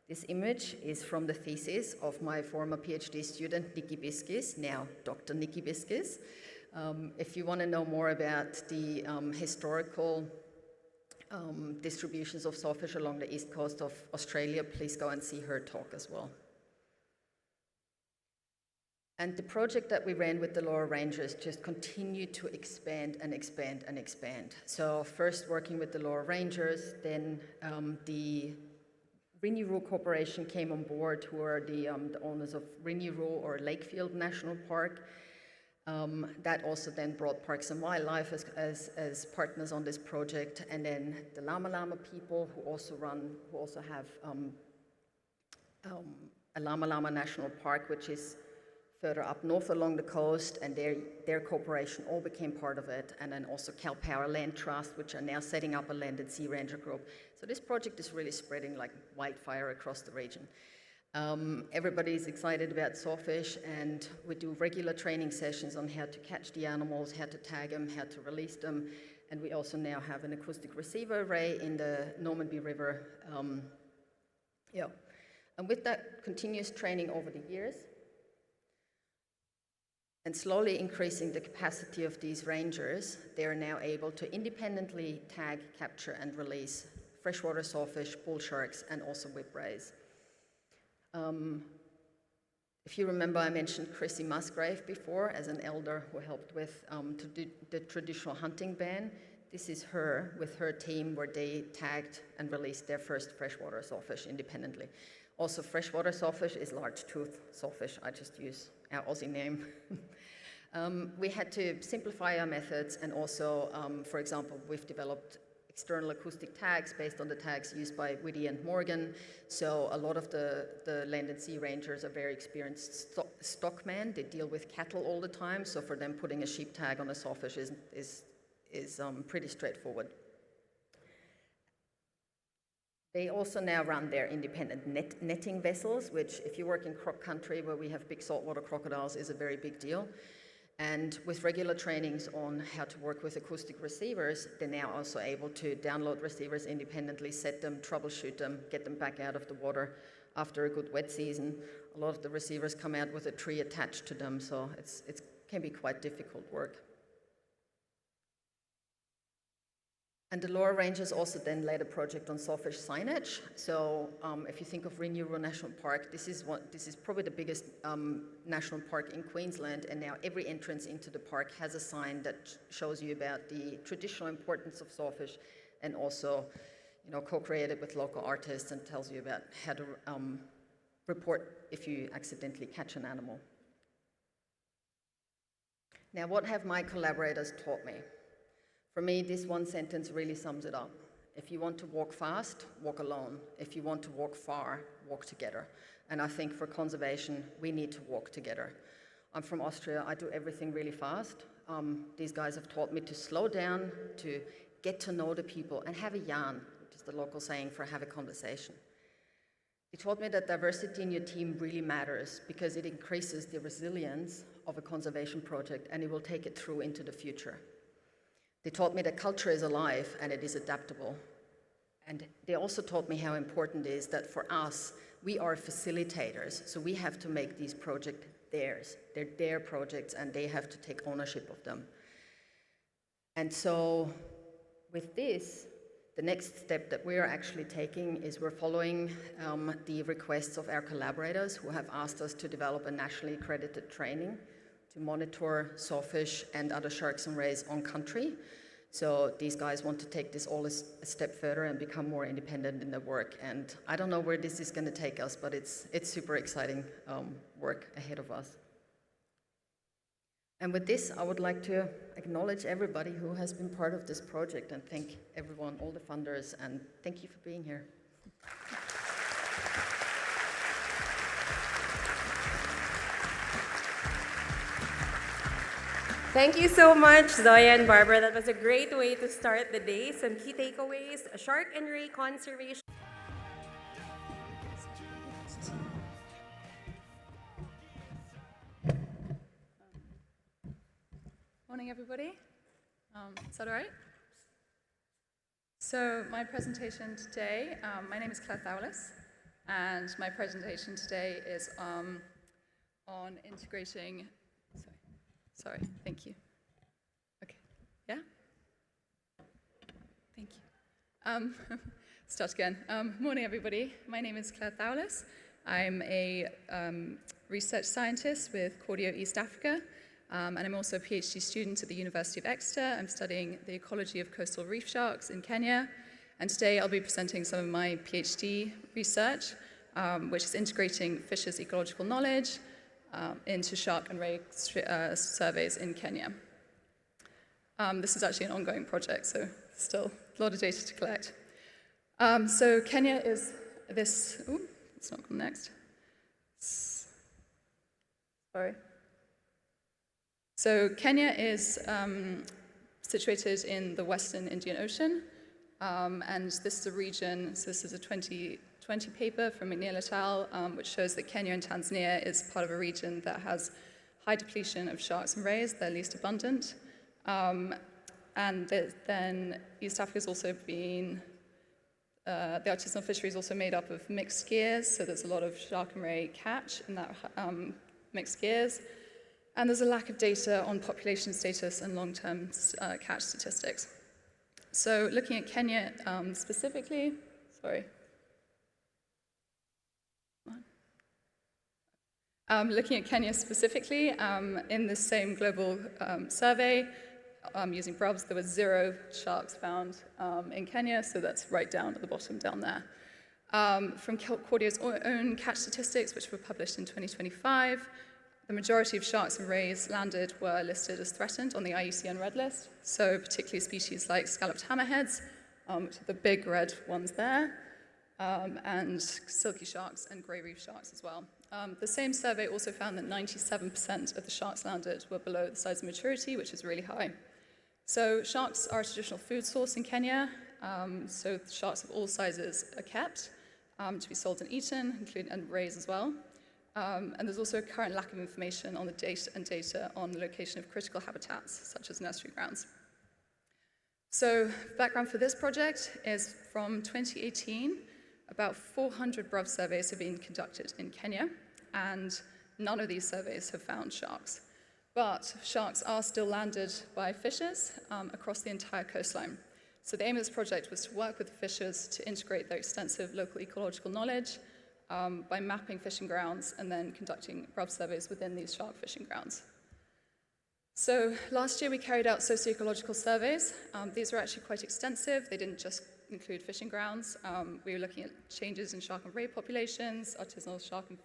This image is from the thesis of my former PhD student, Nikki Biskis, now Dr. Nikki Biskis. If you want to know more about the historical distributions of sawfish along the east coast of Australia, please go and see her talk as well. And the project that we ran with the Lower Rangers just continued to expand and expand and expand. So first working with the Lower Rangers, then the Rinuru Corporation came on board, who are the owners of Rinuru or Lakefield National Park. That also then brought Parks and Wildlife as partners on this project, and then the Lama Lama people who also have a Lama Lama National Park, which is further up north along the coast, and their corporation all became part of it, and then also Cal Power Land Trust, which are now setting up a land and sea ranger group. So this project is really spreading like wildfire across the region. Everybody's excited about sawfish, and we do regular training sessions on how to catch the animals, how to tag them, how to release them, and we also now have an acoustic receiver array in the Normanby River. And with that continuous training over the years, and slowly increasing the capacity of these rangers, they are now able to independently tag, capture, and release freshwater sawfish, bull sharks, and also whiprays. If you remember, I mentioned Chrissy Musgrave before as an elder who helped with the traditional hunting ban. This is her with her team where they tagged and released their first freshwater sawfish independently. Also, freshwater sawfish is large-tooth sawfish. I just use our Aussie name. We had to simplify our methods, and also, for example, we've developed external acoustic tags based on the tags used by Whitty and Morgan. So a lot of the land and sea rangers are very experienced stockmen. They deal with cattle all the time, so for them putting a sheep tag on a sawfish is pretty straightforward. They also now run their independent netting vessels, which if you work in croc country where we have big saltwater crocodiles is a very big deal. And with regular trainings on how to work with acoustic receivers, they're now also able to download receivers independently, set them, troubleshoot them, get them back out of the water after a good wet season. A lot of the receivers come out with a tree attached to them, so it can be quite difficult work. And the Lower Rangers also then led a project on sawfish signage. So if you think of Rinuru National Park, this is probably the biggest national park in Queensland, and now every entrance into the park has a sign that shows you about the traditional importance of sawfish, and also, co-created with local artists, and tells you about how to report if you accidentally catch an animal. Now, what have my collaborators taught me? For me, this one sentence really sums it up. If you want to walk fast, walk alone. If you want to walk far, walk together. And I think for conservation, we need to walk together. I'm from Austria. I do everything really fast. These guys have taught me to slow down, to get to know the people, and have a yarn, which is the local saying for have a conversation. They taught me that diversity in your team really matters because it increases the resilience of a conservation project, and it will take it through into the future. They taught me that culture is alive and it is adaptable. And they also taught me how important it is that for us, we are facilitators, so we have to make these projects theirs. They're their projects and they have to take ownership of them. And so with this, the next step that we are actually taking is we're following the requests of our collaborators who have asked us to develop a nationally accredited training to monitor sawfish and other sharks and rays on country. So these guys want to take this all a step further and become more independent in their work. And I don't know where this is going to take us, but it's super exciting work ahead of us. And with this, I would like to acknowledge everybody who has been part of this project and thank everyone, all the funders, and thank you for being here. Thank you so much, Zoya and Barbara. That was a great way to start the day. Some key takeaways: shark and ray conservation. Morning, everybody. Is that all right? So my presentation today, my name is Clare Thouless, and my presentation today is on integrating, sorry, thank you. Okay, yeah? Thank you. Start again. Morning, everybody. My name is Clare Thouless. I'm a research scientist with Cordio East Africa, and I'm also a PhD student at the University of Exeter. I'm studying the ecology of coastal reef sharks in Kenya, and today I'll be presenting some of my PhD research, which is integrating fishers' ecological knowledge into shark and ray surveys in Kenya. This is actually an ongoing project, so still a lot of data to collect. So Kenya is this, it's not gone next. Sorry. So Kenya is situated in the Western Indian Ocean, and this is a region, so this is a 2020 paper from McNeil et al., which shows that Kenya and Tanzania is part of a region that has high depletion of sharks and rays. They're least abundant. And then East Africa has also been, the artisanal fishery is also made up of mixed gears, so there's a lot of shark and ray catch in that mixed gears. And there's a lack of data on population status and long-term catch statistics. So looking at Kenya specifically, looking at Kenya specifically, in this same global survey, using BRUBS, there were 0 sharks found in Kenya, so that's right down at the bottom down there. From Cordio's own catch statistics, which were published in 2025, the majority of sharks and rays landed were listed as threatened on the IUCN Red List, so particularly species like scalloped hammerheads, which are the big red ones there, and silky sharks and grey reef sharks as well. The same survey also found that 97% of the sharks landed were below the size of maturity, which is really high. So sharks are a traditional food source in Kenya, so sharks of all sizes are kept to be sold and eaten, including and rays as well. And there's also a current lack of information on the data on the location of critical habitats, such as nursery grounds. So background for this project is from 2018, about 400 BRUV surveys have been conducted in Kenya, and none of these surveys have found sharks. But sharks are still landed by fishers across the entire coastline. So the aim of this project was to work with the fishers to integrate their extensive local ecological knowledge by mapping fishing grounds and then conducting BRUV surveys within these shark fishing grounds. So last year we carried out socio-ecological surveys. These were actually quite extensive. They didn't just include fishing grounds. We were looking at changes in shark and ray populations, artisanal shark and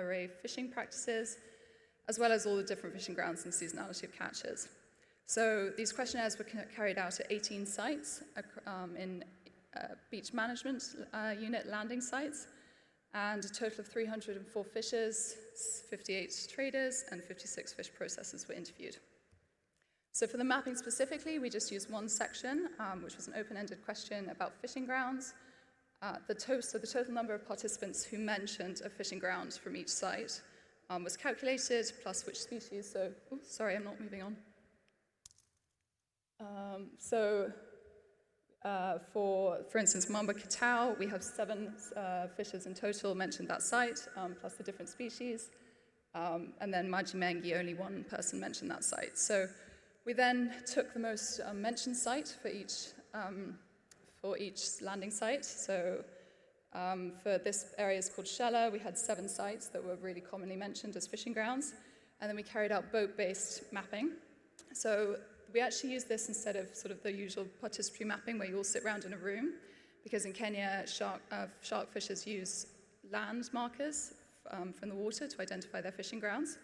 ray fishing practices, as well as all the different fishing grounds and seasonality of catches. So these questionnaires were carried out at 18 sites in beach management unit landing sites, and a total of 304 fishers, 58 traders, and 56 fish processors were interviewed. So for the mapping specifically, we just used one section, which was an open-ended question about fishing grounds. The total number of participants who mentioned a fishing ground from each site was calculated, plus which species. So, sorry, I'm not moving on. For instance, Mamba Katao, we have 7 fishers in total mentioned that site, plus the different species. And then Maji Mengi, only 1 person mentioned that site. So we then took the most mentioned site for each landing site. So for this area is called Shella, we had 7 sites that were really commonly mentioned as fishing grounds. And then we carried out boat-based mapping. So we actually used this instead of sort of the usual participatory mapping where you all sit around in a room, because in Kenya, shark fishers use land markers from the water to identify their fishing grounds.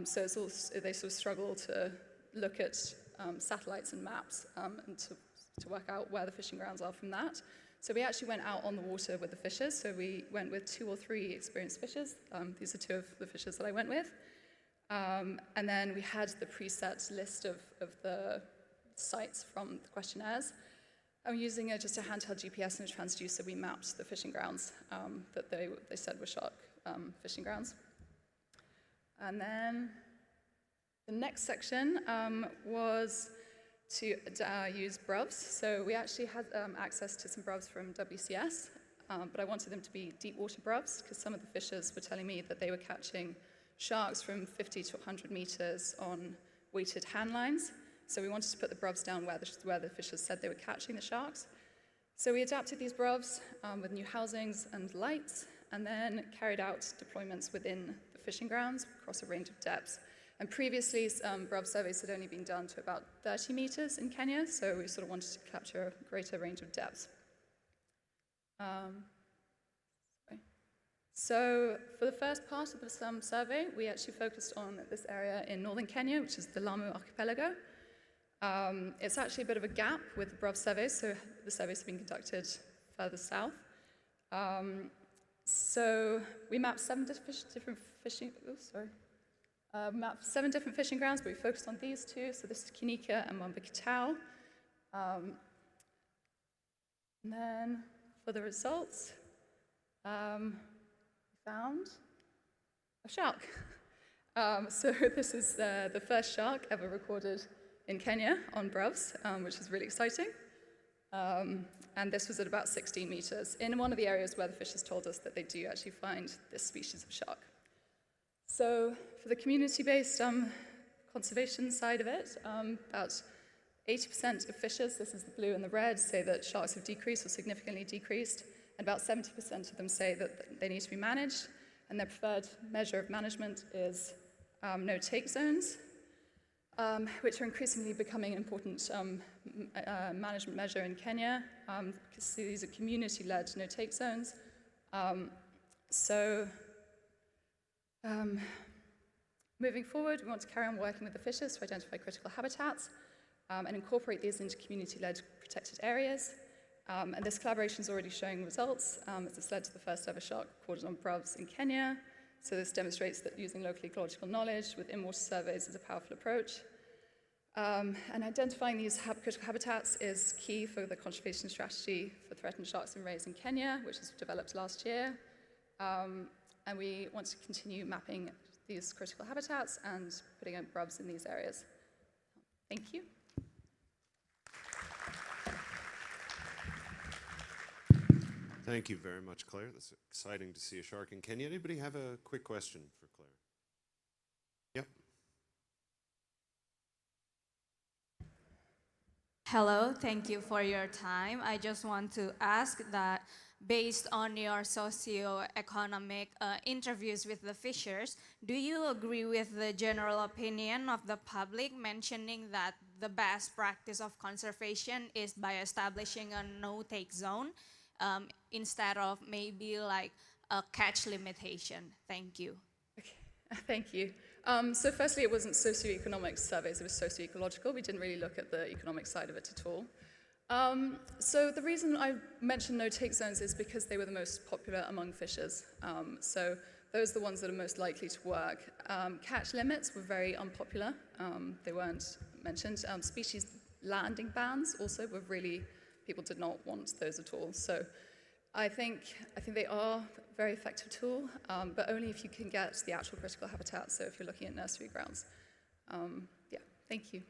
So it's also, they sort of struggle to look at satellites and maps and to work out where the fishing grounds are from that. So we actually went out on the water with the fishers. So we went with 2 or 3 experienced fishers. These are 2 of the fishers that I went with. And then we had the preset list of the sites from the questionnaires. And using just a handheld GPS and a transducer, we mapped the fishing grounds that they said were shark fishing grounds. And then the next section was to use bruvs. So we actually had access to some bruvs from WCS, but I wanted them to be deep water bruvs because some of the fishers were telling me that they were catching sharks from 50 to 100 meters on weighted hand lines. So we wanted to put the bruvs down where the fishers said they were catching the sharks. So we adapted these bruvs with new housings and lights, and then carried out deployments within the fishing grounds across a range of depths. And previously, bruv surveys had only been done to about 30 meters in Kenya, so we sort of wanted to capture a greater range of depths. So for the first part of the survey, we actually focused on this area in northern Kenya, which is the Lamu archipelago. It's actually a bit of a gap with the bruv surveys, so the surveys have been conducted further south. So we mapped 7 different fishing, mapped 7 different fishing grounds, but we focused on these 2. So this is Kinika and Mwambikitau. And then for the results, we found a shark. So this is the first shark ever recorded in Kenya on bruvs, which is really exciting. And this was at about 16 meters in one of the areas where the fishers told us that they do actually find this species of shark. So for the community-based conservation side of it, about 80% of fishers, this is the blue and the red, say that sharks have decreased or significantly decreased, and about 70% of them say that they need to be managed, and their preferred measure of management is no-take zones, which are increasingly becoming an important management measure in Kenya, because these are community-led no-take zones. Moving forward, we want to carry on working with the fishers to identify critical habitats and incorporate these into community-led protected areas. And this collaboration is already showing results, as it's led to the first ever shark recorded on bruvs in Kenya. So this demonstrates that using local ecological knowledge with in-water surveys is a powerful approach. And identifying these critical habitats is key for the conservation strategy for threatened sharks and rays in Kenya, which was developed last year. And we want to continue mapping these critical habitats and putting in bruvs in these areas. Thank you. Thank you very much, Claire. That's exciting to see a shark in Kenya. Anybody have a quick question for Claire? Yep. Hello, thank you for your time. I just want to ask that based on your socio-economic interviews with the fishers, do you agree with the general opinion of the public mentioning that the best practice of conservation is by establishing a no-take zone instead of maybe like a catch limitation? Thank you. Okay. Thank you. So firstly, it wasn't socioeconomic surveys, it was socio-ecological. We didn't really look at the economic side of it at all. So the reason I mentioned no-take zones is because they were the most popular among fishers. So those are the ones that are most likely to work. Catch limits were very unpopular. They weren't mentioned. Species landing bans also were really, people did not want those at all. So I think they are a very effective tool, but only if you can get the actual critical habitat. So if you're looking at nursery grounds. Yeah, thank you.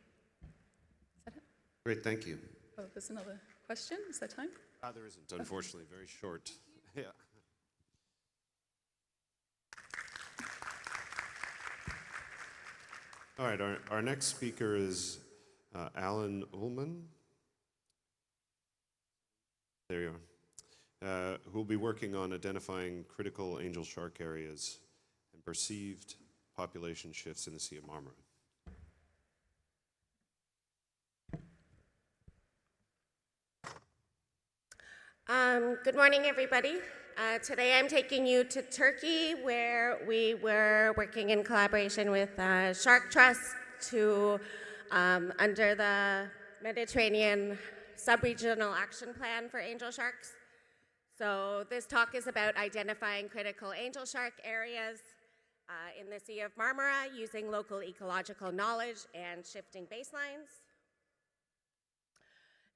Is that it? Great, thank you. Oh, there's another question. Is there time? There isn't, unfortunately, very short. Yeah. All right, our next speaker is Aylin Ulman. There you are. Who will be working on identifying critical angel shark areas and perceived population shifts in the Sea of Marmara. Good morning, everybody. Today I'm taking you to Turkey, where we were working in collaboration with Shark Trust to, under the Mediterranean Sub-Regional Action Plan for Angel Sharks. So this talk is about identifying critical angel shark areas in the Sea of Marmara using local ecological knowledge and shifting baselines.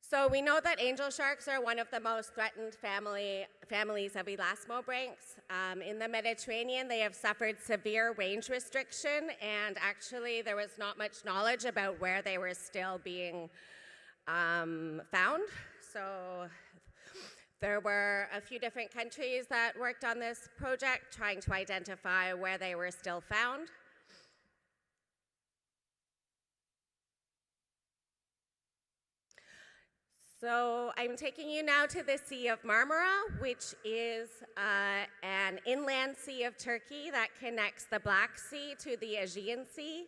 So we know that angel sharks are one of the most threatened families of Elasmobranchs. In the Mediterranean, they have suffered severe range restriction, and actually there was not much knowledge about where they were still being found. So there were a few different countries that worked on this project trying to identify where they were still found. So I'm taking you now to the Sea of Marmara, which is an inland sea of Turkey that connects the Black Sea to the Aegean Sea.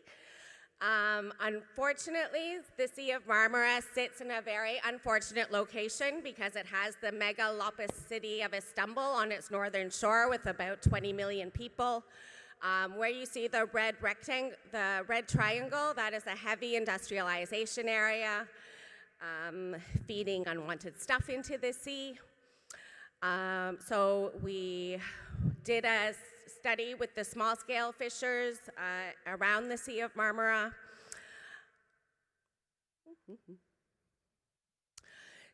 Unfortunately, the Sea of Marmara sits in a very unfortunate location because it has the megalopous city of Istanbul on its northern shore with about 20 million people. Where you see the red triangle, that is a heavy industrialization area. Feeding unwanted stuff into the sea. So we did a study with the small-scale fishers around the Sea of Marmara.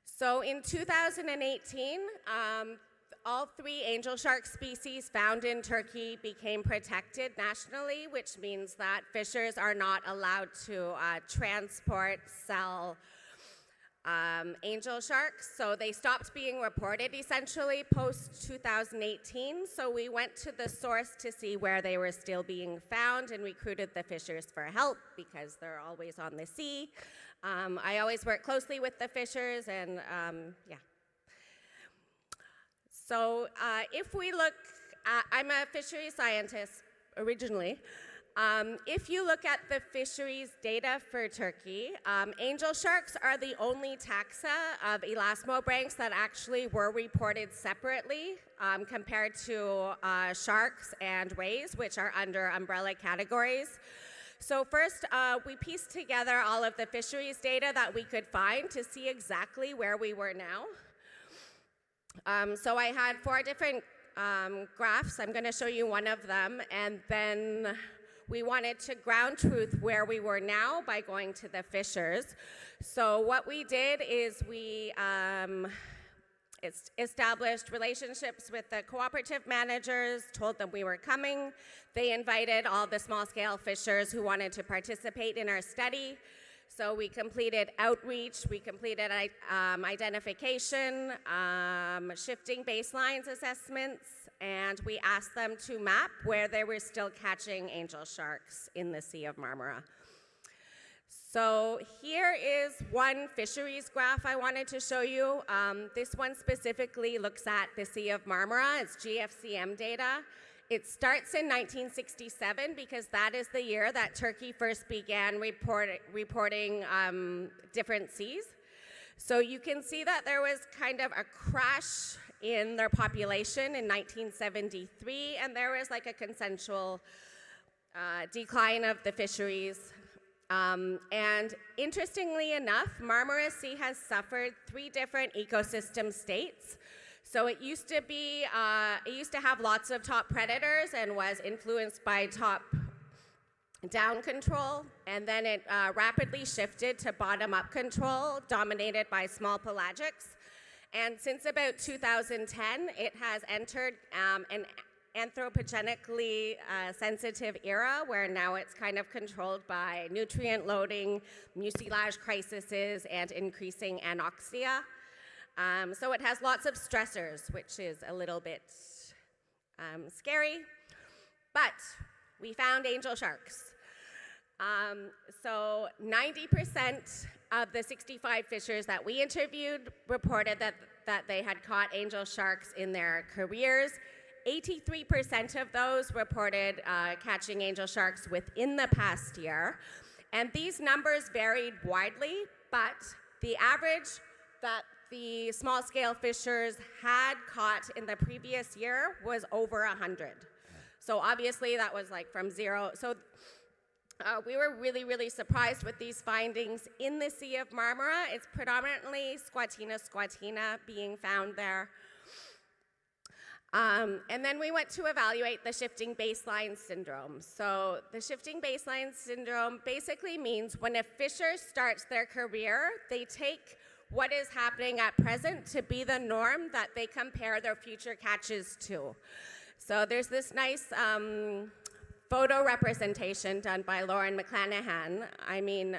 So in 2018, all 3 angel shark species found in Turkey became protected nationally, which means that fishers are not allowed to transport, sell, angel sharks, so they stopped being reported essentially post-2018. So we went to the source to see where they were still being found and recruited the fishers for help because they're always on the sea. I always work closely with the fishers and yeah. So if we look at, I'm a fisheries scientist originally. If you look at the fisheries data for Turkey, angel sharks are the only taxa of elasmobranchs that actually were reported separately compared to sharks and rays, which are under umbrella categories. So first, we pieced together all of the fisheries data that we could find to see exactly where we were now. So I had 4 different graphs. I'm going to show you one of them, and then we wanted to ground truth where we were now by going to the fishers. So what we did is we established relationships with the cooperative managers, told them we were coming. They invited all the small-scale fishers who wanted to participate in our study. So we completed outreach, we completed identification, shifting baselines assessments, and we asked them to map where they were still catching angel sharks in the Sea of Marmara. So here is one fisheries graph I wanted to show you. This one specifically looks at the Sea of Marmara. It's GFCM data. It starts in 1967 because that is the year that Turkey first began reporting different seas. So you can see that there was kind of a crash in their population in 1973, and there was like a consensual decline of the fisheries. And interestingly enough, Marmara Sea has suffered 3 different ecosystem states. So it used to have lots of top predators and was influenced by top down control, and then it rapidly shifted to bottom-up control, dominated by small pelagics. And since about 2010, it has entered an anthropogenically sensitive era where now it's kind of controlled by nutrient loading, mucilage crises, and increasing anoxia. So it has lots of stressors, which is a little bit scary, but we found angel sharks. So 90% of the 65 fishers that we interviewed reported that they had caught angel sharks in their careers. 83% of those reported catching angel sharks within the past year. And these numbers varied widely, but the average that the small-scale fishers had caught in the previous year was over 100. So obviously that was like from 0. So we were really, really surprised with these findings in the Sea of Marmara. It's predominantly squatina being found there. And then we went to evaluate the shifting baseline syndrome. So the shifting baseline syndrome basically means when a fisher starts their career, they take what is happening at present to be the norm that they compare their future catches to. So there's this nice photo representation done by Lauren McClanahan. I mean,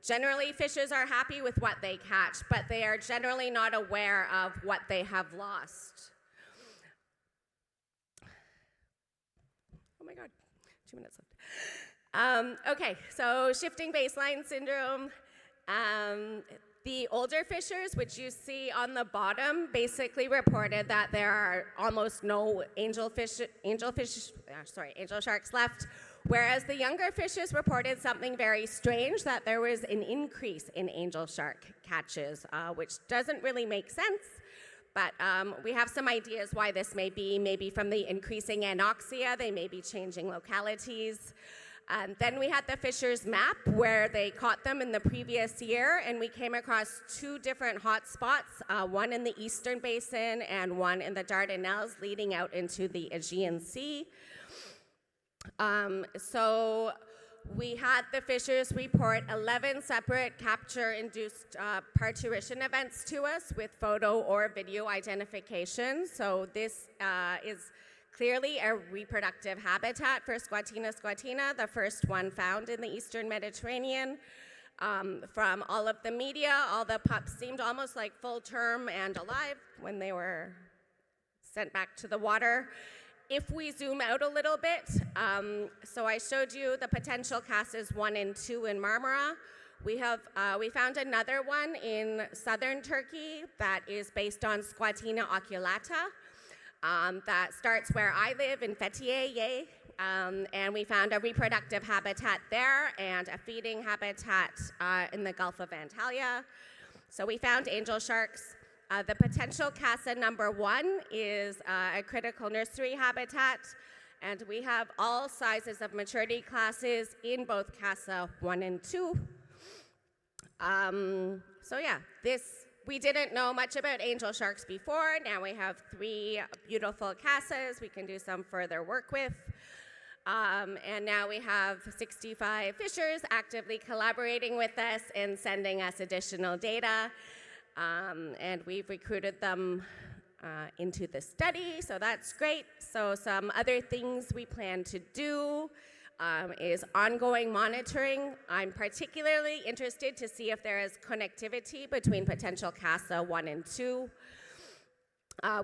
generally fishers are happy with what they catch, but they are generally not aware of what they have lost. Oh my God, 2 minutes left. Okay, so shifting baseline syndrome. The older fishers, which you see on the bottom, basically reported that there are almost no angel sharks left, whereas the younger fishers reported something very strange, that there was an increase in angel shark catches, which doesn't really make sense. But we have some ideas why this may be, maybe from the increasing anoxia, they may be changing localities. Then we had the fishers map where they caught them in the previous year, and we came across 2 different hot spots, one in the Eastern Basin and one in the Dardanelles leading out into the Aegean Sea. So we had the fishers report 11 separate capture-induced parturition events to us with photo or video identification. So this is clearly a reproductive habitat for Squatina squatina, the first one found in the Eastern Mediterranean. From all of the media, all the pups seemed almost like full term and alive when they were sent back to the water. If we zoom out a little bit, so I showed you the potential cases 1 and 2 in Marmara. We found another one in southern Turkey that is based on Squatina oculata. That starts where I live in Fethiye, and we found a reproductive habitat there and a feeding habitat in the Gulf of Antalya. So we found angel sharks. The potential CASA number 1 is a critical nursery habitat, and we have all sizes of maturity classes in both CASA 1 and 2. So yeah, we didn't know much about angel sharks before. Now we have 3 beautiful CASAs we can do some further work with. And now we have 65 fishers actively collaborating with us and sending us additional data. And we've recruited them into the study, so that's great. So some other things we plan to do is ongoing monitoring. I'm particularly interested to see if there is connectivity between potential CASA 1 and 2.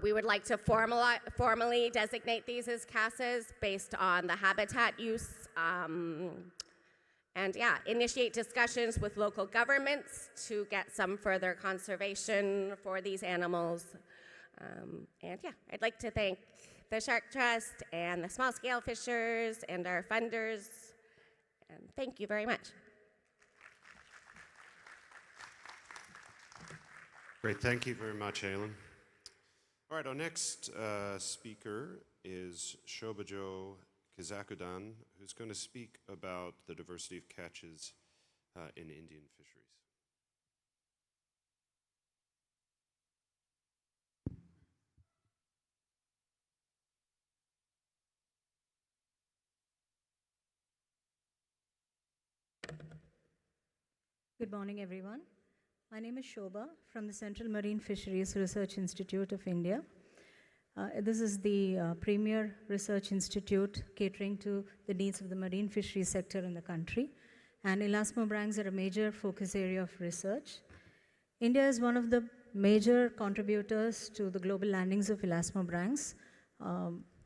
We would like to formally designate these as CASAs based on the habitat use. And yeah, initiate discussions with local governments to get some further conservation for these animals. And yeah, I'd like to thank the Shark Trust and the small scale fishers and our funders. And thank you very much. Great, thank you very much, Aylin. All right, our next speaker is Shoba Joe Kizhakudan, who's going to speak about the diversity of catches in Indian fisheries. Good morning, everyone. My name is Shoba from the Central Marine Fisheries Research Institute of India. This is the premier research institute catering to the needs of the marine fisheries sector in the country. And elasmobranchs are a major focus area of research. India is one of the major contributors to the global landings of elasmobranchs,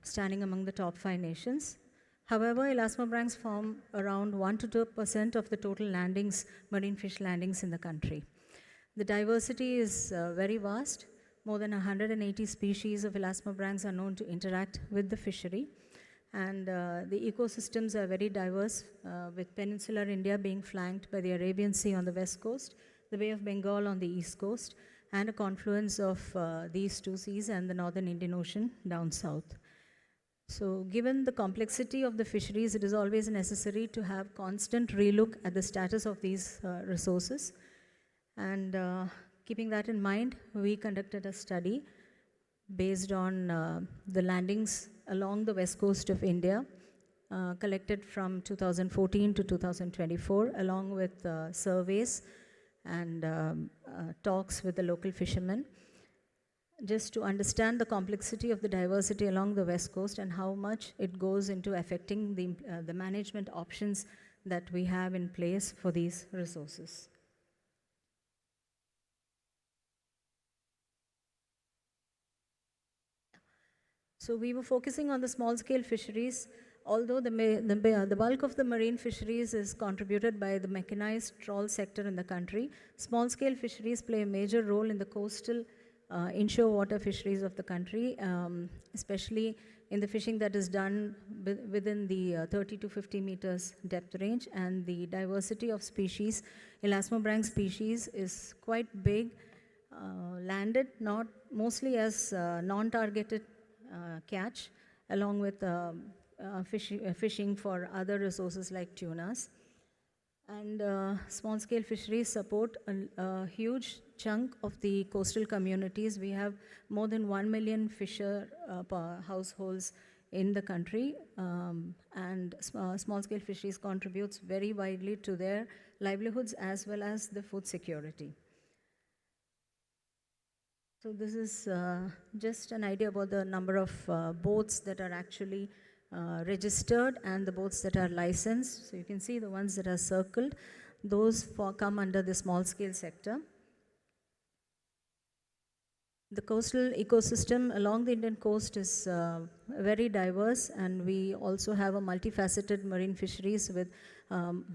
standing among the top 5 nations. However, elasmobranchs form around 1 to 2% of the total landings, marine fish landings in the country. The diversity is very vast. More than 180 species of elasmobranchs are known to interact with the fishery. And the ecosystems are very diverse, with peninsular India being flanked by the Arabian Sea on the west coast, the Bay of Bengal on the east coast, and a confluence of these 2 seas and the northern Indian Ocean down south. So given the complexity of the fisheries, it is always necessary to have constant relook at the status of these resources. And keeping that in mind, we conducted a study based on the landings along the west coast of India, collected from 2014 to 2024, along with surveys and talks with the local fishermen, just to understand the complexity of the diversity along the west coast and how much it goes into affecting the management options that we have in place for these resources. So we were focusing on the small-scale fisheries, although the bulk of the marine fisheries is contributed by the mechanized trawl sector in the country. Small-scale fisheries play a major role in the coastal inshore water fisheries of the country, especially in the fishing that is done within the 30 to 50 meters depth range, and the diversity of species, Elasmobranch species, is quite big, landed not mostly as non-targeted catch, along with fishing for other resources like tunas. And small-scale fisheries support a huge chunk of the coastal communities. We have more than 1 million fisher households in the country, and small-scale fisheries contributes very widely to their livelihoods as well as the food security. So this is just an idea about the number of boats that are actually registered and the boats that are licensed. So you can see the ones that are circled, those come under the small-scale sector. The coastal ecosystem along the Indian coast is very diverse, and we also have a multifaceted marine fisheries with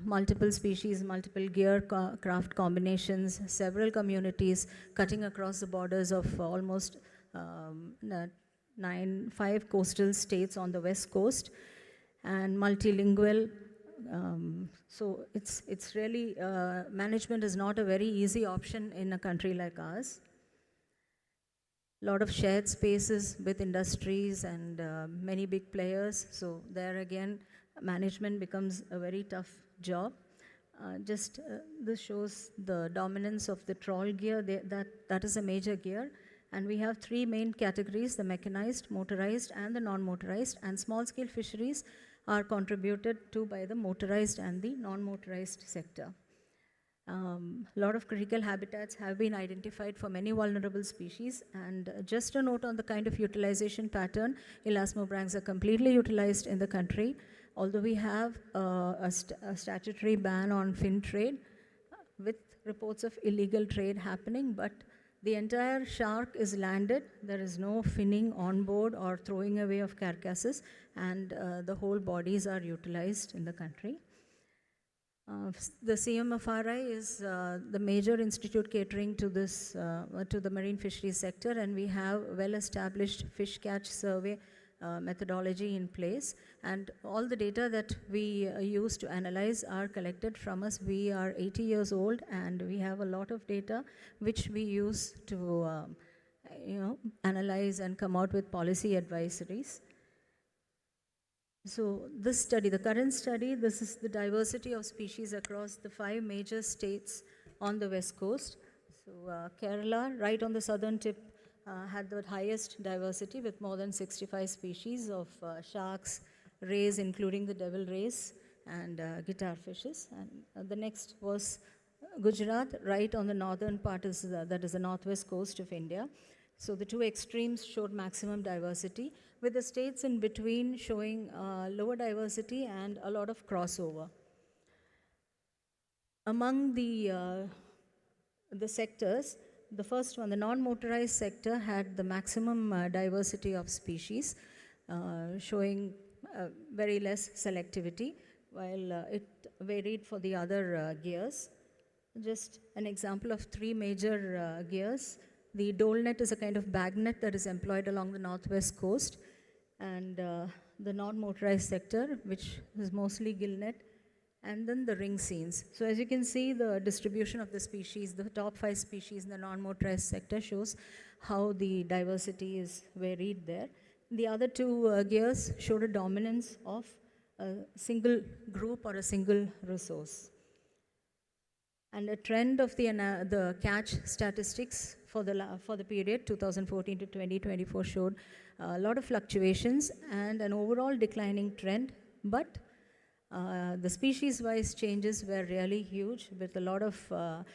multiple species, multiple gear craft combinations, several communities cutting across the borders of almost 5 coastal states on the west coast, and multilingual. So it's really, management is not a very easy option in a country like ours. A lot of shared spaces with industries and many big players. So there again, management becomes a very tough job. This shows the dominance of the trawl gear. That is a major gear. And we have 3 main categories: the mechanized, motorized, and the non-motorized. And small-scale fisheries are contributed to by the motorized and the non-motorized sector. A lot of critical habitats have been identified for many vulnerable species, and just a note on the kind of utilization pattern, elasmobranchs are completely utilized in the country, although we have a statutory ban on fin trade with reports of illegal trade happening, but the entire shark is landed. There is no finning on board or throwing away of carcasses, and the whole bodies are utilized in the country. The CMFRI is the major institute catering to this, to the marine fisheries sector, and we have well-established fish catch survey methodology in place, and all the data that we use to analyze are collected from us. We are 80 years old, and we have a lot of data which we use to analyze and come out with policy advisories. So this study, the current study, this is the diversity of species across the 5 major states on the west coast. So Kerala, right on the southern tip, had the highest diversity with more than 65 species of sharks, rays, including the devil rays, and guitar fishes. And the next was Gujarat, right on the northern part, that is the northwest coast of India. So the 2 extremes showed maximum diversity, with the states in between showing lower diversity and a lot of crossover. Among the sectors, the first one, the non-motorized sector, had the maximum diversity of species, showing very less selectivity, while it varied for the other gears. Just an example of 3 major gears. The dole net is a kind of bag net that is employed along the northwest coast, and the non-motorized sector, which is mostly gill net, and then the ring scenes. So as you can see, the distribution of the species, the top 5 species in the non-motorized sector shows how the diversity is varied there. The other 2 gears showed a dominance of a single group or a single resource. And a trend of the catch statistics for the period 2014 to 2024 showed a lot of fluctuations and an overall declining trend, but the species-wise changes were really huge, with a lot of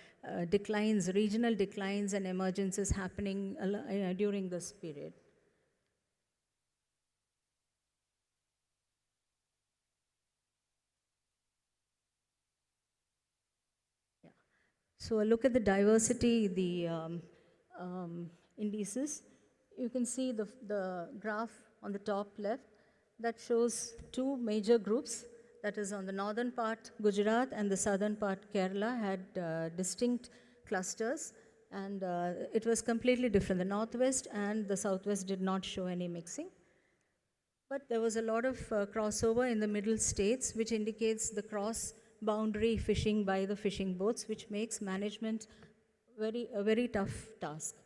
declines, regional declines and emergences happening during this period. Yeah. So a look at the diversity, the indices. You can see the graph on the top left that shows two major groups. That is, on the northern part, Gujarat, and the southern part, Kerala, had distinct clusters, and it was completely different. The northwest and the southwest did not show any mixing. But there was a lot of crossover in the middle states, which indicates the cross-boundary fishing by the fishing boats, which makes management a very tough task.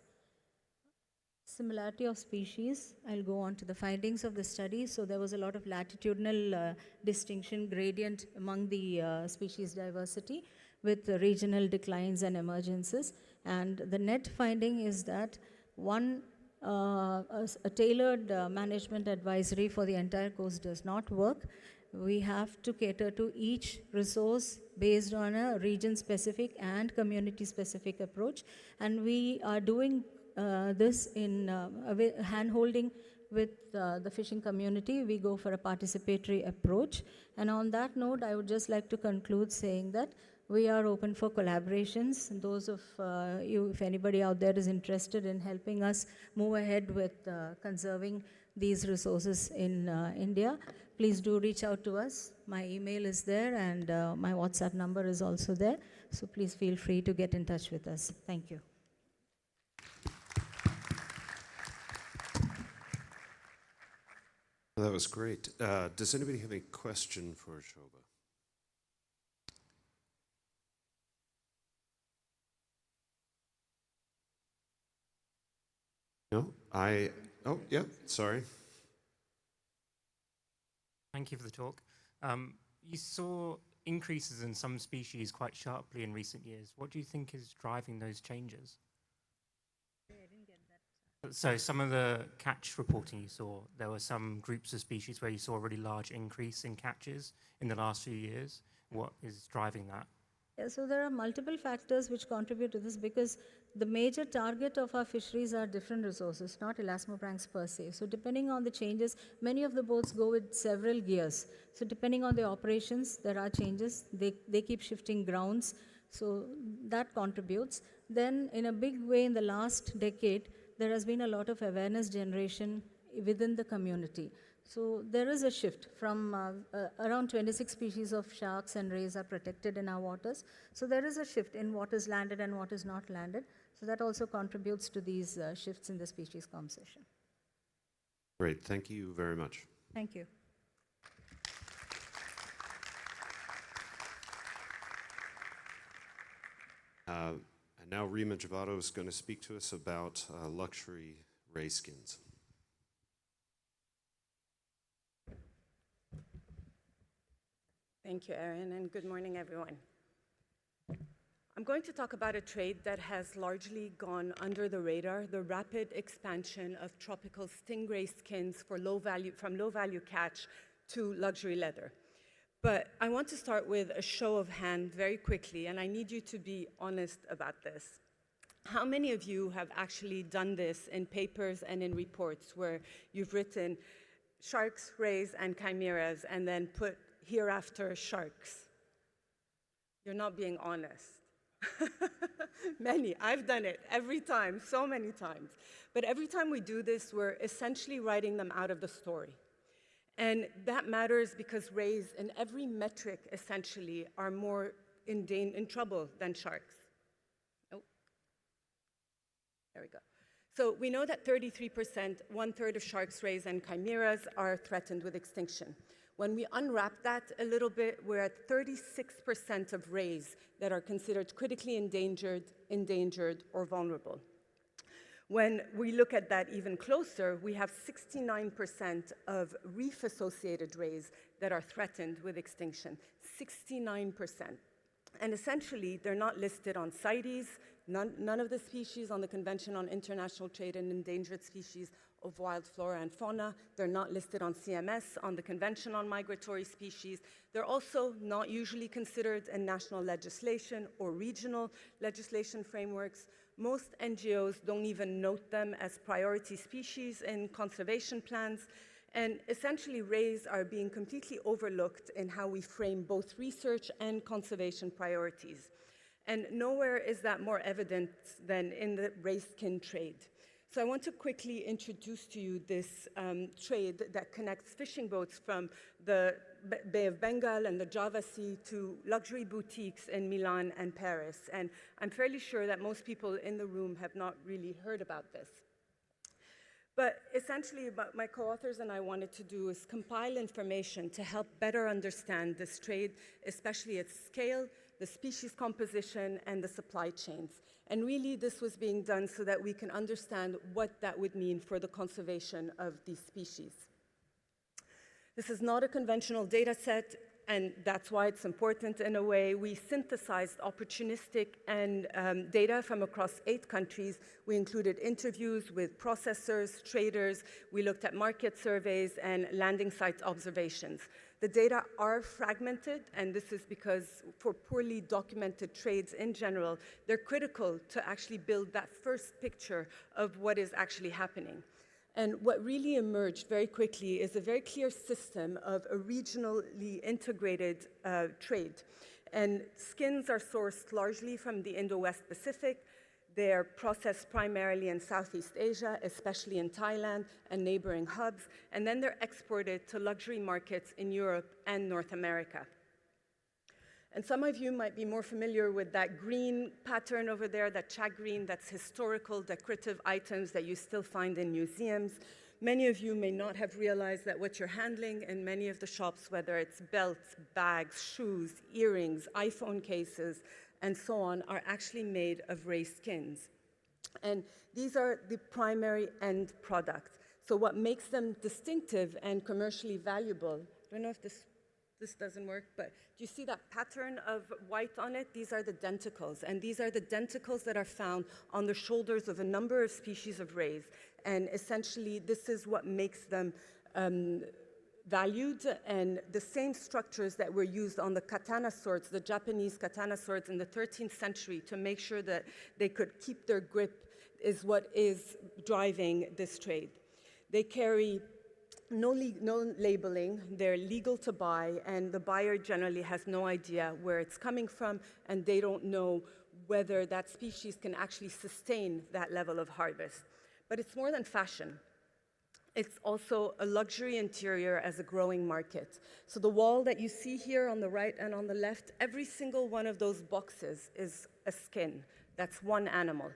Similarity of species, I'll go on to the findings of the study. So there was a lot of latitudinal distinction gradient among the species diversity with regional declines and emergences. And the net finding is that a tailored management advisory for the entire coast does not work. We have to cater to each resource based on a region-specific and community-specific approach. And we are doing this in hand-holding with the fishing community. We go for a participatory approach. And on that note, I would just like to conclude saying that we are open for collaborations. And those of you, if anybody out there is interested in helping us move ahead with conserving these resources in India, please do reach out to us. My email is there, and my WhatsApp number is also there. So please feel free to get in touch with us. Thank you. Well, that was great. Does anybody have any question for Shoba? No? Oh, yeah, sorry. Thank you for the talk. You saw increases in some species quite sharply in recent years. What do you think is driving those changes? So some of the catch reporting you saw, there were some groups of species where you saw a really large increase in catches in the last few years. What is driving that? Yeah, so there are multiple factors which contribute to this, because the major target of our fisheries are different resources, not elasmobranchs per se. So depending on the changes, many of the boats go with several gears. So depending on the operations, there are changes. They keep shifting grounds, so that contributes. Then in a big way in the last decade, there has been a lot of awareness generation within the community. So there is a shift from around 26 species of sharks and rays are protected in our waters. So there is a shift in what is landed and what is not landed. So that also contributes to these shifts in the species composition. Great, thank you very much. Thank you. And now Rima W is going to speak to us about luxury ray skins. Thank you, Erin, and good morning, everyone. I'm going to talk about a trade that has largely gone under the radar, the rapid expansion of tropical stingray skins from low-value catch to luxury leather. But I want to start with a show of hand very quickly, and I need you to be honest about this. How many of you have actually done this in papers and in reports where you've written sharks, rays, and chimeras, and then put hereafter sharks? You're not being honest. Many. I've done it every time, so many times. But every time we do this, we're essentially writing them out of the story. And that matters because rays, in every metric, essentially, are more in trouble than sharks. Oh, there we go. So we know that 33%, 1/3 of sharks, rays, and chimeras are threatened with extinction. When we unwrap that a little bit, we're at 36% of rays that are considered critically endangered, or vulnerable. When we look at that even closer, we have 69% of reef-associated rays that are threatened with extinction, 69%. And essentially, they're not listed on CITES, None of the species on the Convention on International Trade in Endangered Species of Wild Flora and Fauna. They're not listed on CMS, on the Convention on Migratory Species. They're also not usually considered in national legislation or regional legislation frameworks. Most NGOs don't even note them as priority species in conservation plans. And essentially, rays are being completely overlooked in how we frame both research and conservation priorities. And nowhere is that more evident than in the ray skin trade. So I want to quickly introduce to you this trade that connects fishing boats from the Bay of Bengal and the Java Sea to luxury boutiques in Milan and Paris. And I'm fairly sure that most people in the room have not really heard about this. But essentially, what my co-authors and I wanted to do is compile information to help better understand this trade, especially its scale, the species composition, and the supply chains. And really, this was being done so that we can understand what that would mean for the conservation of these species. This is not a conventional data set, and that's why it's important in a way. We synthesized opportunistic and data from across 8 countries. We included interviews with processors, traders. We looked at market surveys and landing site observations. The data are fragmented, and this is because for poorly documented trades in general, they're critical to actually build that first picture of what is actually happening. And what really emerged very quickly is a very clear system of a regionally integrated trade. And skins are sourced largely from the Indo-West Pacific. They're processed primarily in Southeast Asia, especially in Thailand and neighboring hubs, and then they're exported to luxury markets in Europe and North America. And some of you might be more familiar with that green pattern over there, that chat green, that's historical decorative items that you still find in museums. Many of you may not have realized that what you're handling in many of the shops, whether it's belts, bags, shoes, earrings, iPhone cases, and so on, are actually made of ray skins. And these are the primary end product. So what makes them distinctive and commercially valuable, I don't know if this doesn't work, but do you see that pattern of white on it? These are the denticles, and these are the denticles that are found on the shoulders of a number of species of rays. And essentially, this is what makes them valued, and the same structures that were used on the katana swords, the Japanese katana swords in the 13th century to make sure that they could keep their grip is what is driving this trade. They carry no labeling, they're legal to buy, and the buyer generally has no idea where it's coming from, and they don't know whether that species can actually sustain that level of harvest. But it's more than fashion. It's also a luxury interior as a growing market. So the wall that you see here on the right and on the left, every single one of those boxes is a skin. That's one animal.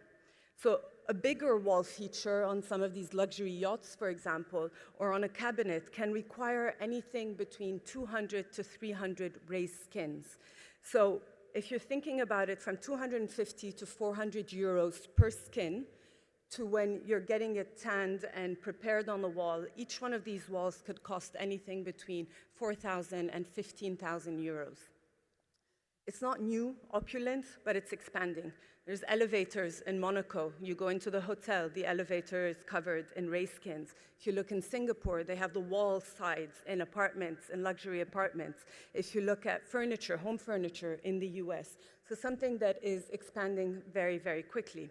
So a bigger wall feature on some of these luxury yachts, for example, or on a cabinet can require anything between 200 to 300 raised skins. So if you're thinking about it, from 250 to 400 euros per skin, to when you're getting it tanned and prepared on the wall, each one of these walls could cost anything between 4,000 and 15,000 euros. It's not new, opulent, but it's expanding. There's elevators in Monaco. You go into the hotel, the elevator is covered in ray skins. If you look in Singapore, they have the wall sides in apartments, in luxury apartments. If you look at furniture, home furniture in the US. So something that is expanding very, very quickly.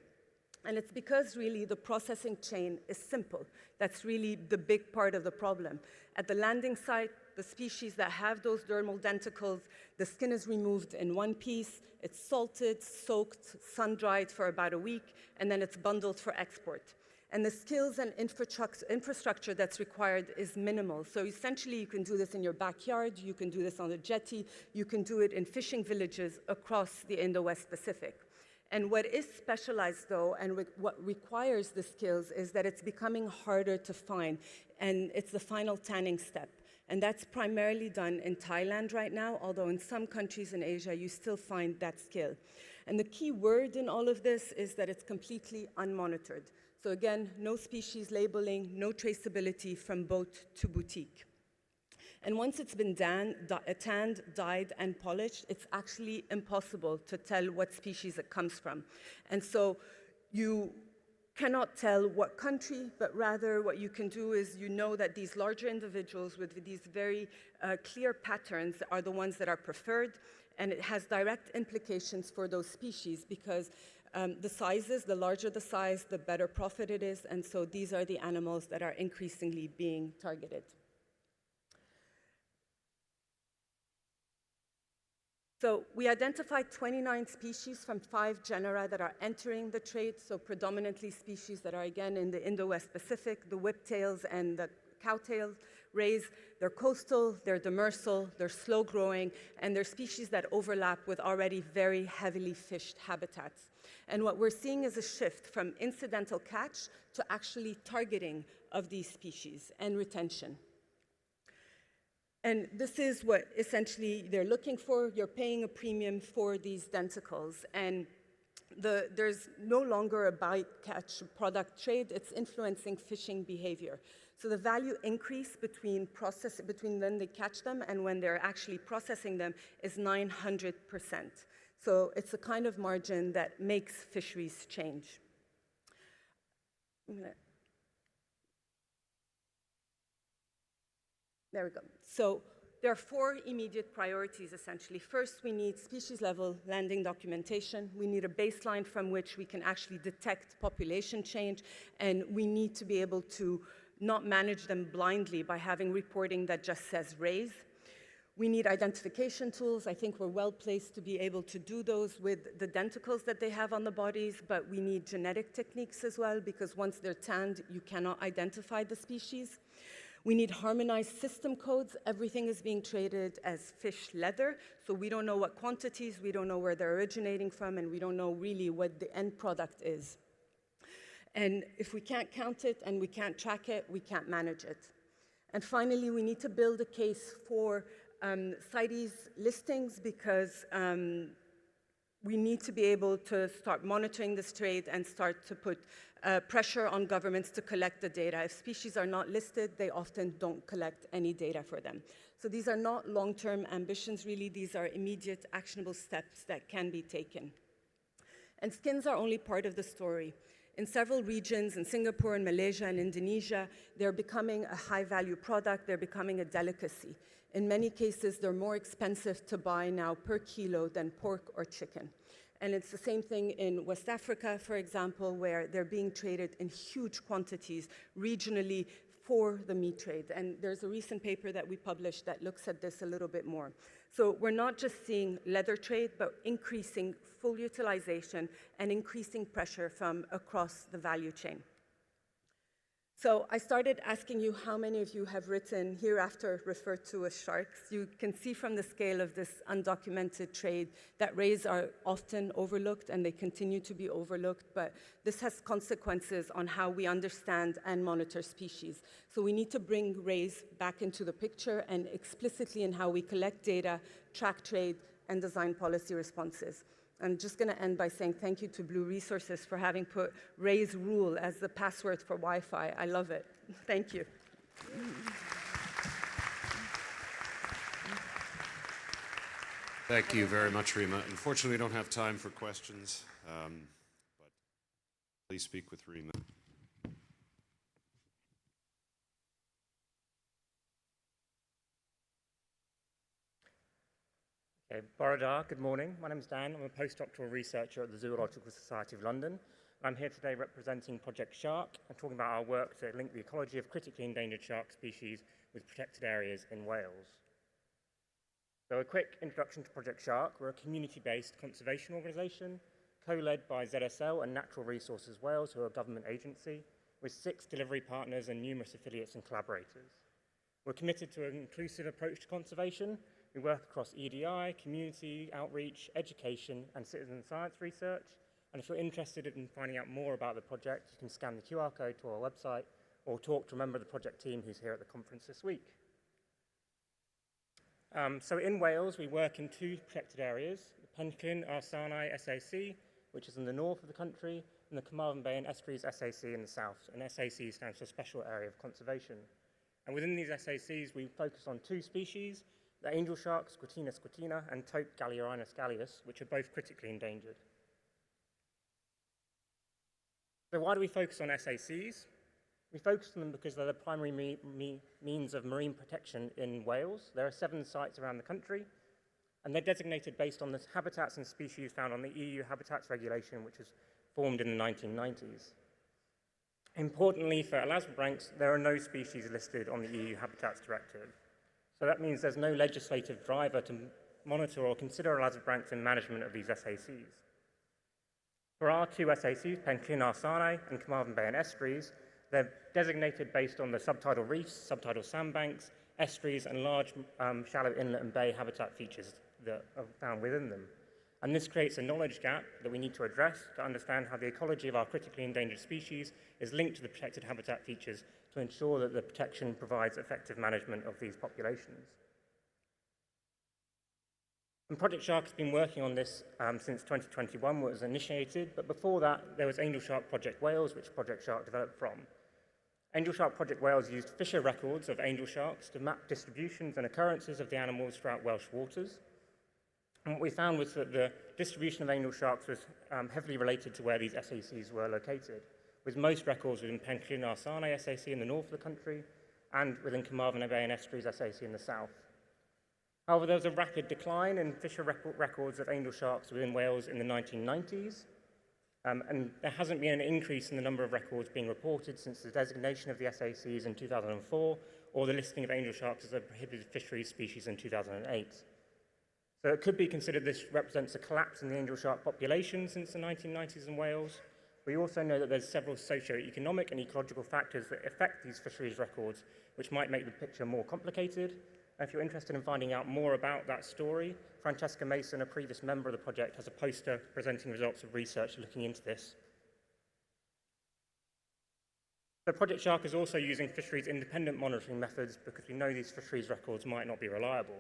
And it's because really the processing chain is simple. That's really the big part of the problem. At the landing site, the species that have those dermal denticles, the skin is removed in one piece, it's salted, soaked, sun-dried for about a week, and then it's bundled for export. And the skills and infrastructure that's required is minimal. So essentially, you can do this in your backyard, you can do this on a jetty, you can do it in fishing villages across the Indo-West Pacific. And what is specialized, though, and what requires the skills is that it's becoming harder to find, and it's the final tanning step. And that's primarily done in Thailand right now, although in some countries in Asia, you still find that skill. And the key word in all of this is that it's completely unmonitored. So again, no species labeling, no traceability from boat to boutique. And once it's been tanned, dyed, and polished, it's actually impossible to tell what species it comes from. And so you cannot tell what country, but rather what you can do is you know that these larger individuals with these very clear patterns are the ones that are preferred, and it has direct implications for those species because the larger the size, the better profit it is, and so these are the animals that are increasingly being targeted. So we identified 29 species from 5 genera that are entering the trade, so predominantly species that are again in the Indo-West Pacific, the whiptails and the cowtail rays. They're coastal, they're demersal, they're slow growing, and they're species that overlap with already very heavily fished habitats. And what we're seeing is a shift from incidental catch to actually targeting of these species and retention. And this is what essentially they're looking for. You're paying a premium for these denticles. And there's no longer a bycatch product trade. It's influencing fishing behavior. So the value increase between when they catch them and when they're actually processing them is 900%. So it's a kind of margin that makes fisheries change. There we go. So there are 4 immediate priorities, essentially. First, we need species-level landing documentation. We need a baseline from which we can actually detect population change, and we need to be able to not manage them blindly by having reporting that just says raise. We need identification tools. I think we're well placed to be able to do those with the denticles that they have on the bodies, but we need genetic techniques as well, because once they're tanned, you cannot identify the species. We need harmonized system codes. Everything is being traded as fish leather, so we don't know what quantities, we don't know where they're originating from, and we don't know really what the end product is. And if we can't count it and we can't track it, we can't manage it. And finally, we need to build a case for CITES listings because we need to be able to start monitoring this trade and start to put pressure on governments to collect the data. If species are not listed, they often don't collect any data for them. So these are not long-term ambitions, really. These are immediate, actionable steps that can be taken. And skins are only part of the story. In several regions, in Singapore and Malaysia and Indonesia, they're becoming a high-value product. They're becoming a delicacy. In many cases, they're more expensive to buy now per kilo than pork or chicken. And it's the same thing in West Africa, for example, where they're being traded in huge quantities regionally for the meat trade. And there's a recent paper that we published that looks at this a little bit more. So we're not just seeing leather trade, but increasing full utilization and increasing pressure from across the value chain. So I started asking you how many of you have written hereafter referred to as sharks. You can see from the scale of this undocumented trade that rays are often overlooked and they continue to be overlooked, but this has consequences on how we understand and monitor species. So we need to bring rays back into the picture and explicitly in how we collect data, track trade, and design policy responses. I'm just going to end by saying thank you to Blue Resources for having put Ray's rule as the password for Wi-Fi. I love it. Thank you. Thank you very much, Rima. Unfortunately, we don't have time for questions, but please speak with Rima. Okay, Borodar, good morning. My name is Dan. I'm a postdoctoral researcher at the Zoological Society of London. I'm here today representing Project Shark and talking about our work to link the ecology of critically endangered shark species with protected areas in Wales. So a quick introduction to Project Shark. We're a community-based conservation organisation co-led by ZSL and Natural Resources Wales, who are a government agency, with 6 delivery partners and numerous affiliates and collaborators. We're committed to an inclusive approach to conservation. We work across EDI, community outreach, education, and citizen science research. And if you're interested in finding out more about the project, you can scan the QR code to our website or talk to a member of the project team who's here at the conference this week. So in Wales, we work in 2 protected areas, the Penllyn Arsynau SAC, which is in the north of the country, and the Carmarthen Bay and Estuaries SAC in the south. And SAC stands for Special Area of Conservation. And within these SACs, we focus on two species, the angel sharks, Squatina squatina, and taupe Galliorinus gallius, which are both critically endangered. So why do we focus on SACs? We focus on them because they're the primary means of marine protection in Wales. There are 7 sites around the country, and they're designated based on the habitats and species found on the EU Habitats Regulation, which was formed in the 1990s. Importantly, for Elasmobranchs, there are no species listed on the EU Habitats Directive. So that means there's no legislative driver to monitor or consider Elasmobranchs in management of these SACs. For our 2 SACs, Penllyn-Arsanae and Carmarthen Bay and Estuaries, they're designated based on the subtidal reefs, subtidal sandbanks, estuaries, and large shallow inlet and bay habitat features that are found within them. And this creates a knowledge gap that we need to address to understand how the ecology of our critically endangered species is linked to the protected habitat features to ensure that the protection provides effective management of these populations. And Project Shark has been working on this since 2021, when it was initiated, but before that, there was Angel Shark Project Wales, which Project Shark developed from. Angel Shark Project Wales used fisher records of angel sharks to map distributions and occurrences of the animals throughout Welsh waters. And what we found was that the distribution of angel sharks was heavily related to where these SACs were located, with most records within Penllyn-Arsanae SAC in the north of the country and within Carmarthen Bay and Estuaries SAC in the south. However, there was a rapid decline in fisher records of angel sharks within Wales in the 1990s, and there hasn't been an increase in the number of records being reported since the designation of the SACs in 2004 or the listing of angel sharks as a prohibited fisheries species in 2008. So it could be considered this represents a collapse in the angel shark population since the 1990s in Wales. We also know that there's several socio-economic and ecological factors that affect these fisheries records, which might make the picture more complicated. And if you're interested in finding out more about that story, Francesca Mason, a previous member of the project, has a poster presenting results of research looking into this. So Project Shark is also using fisheries independent monitoring methods because we know these fisheries records might not be reliable.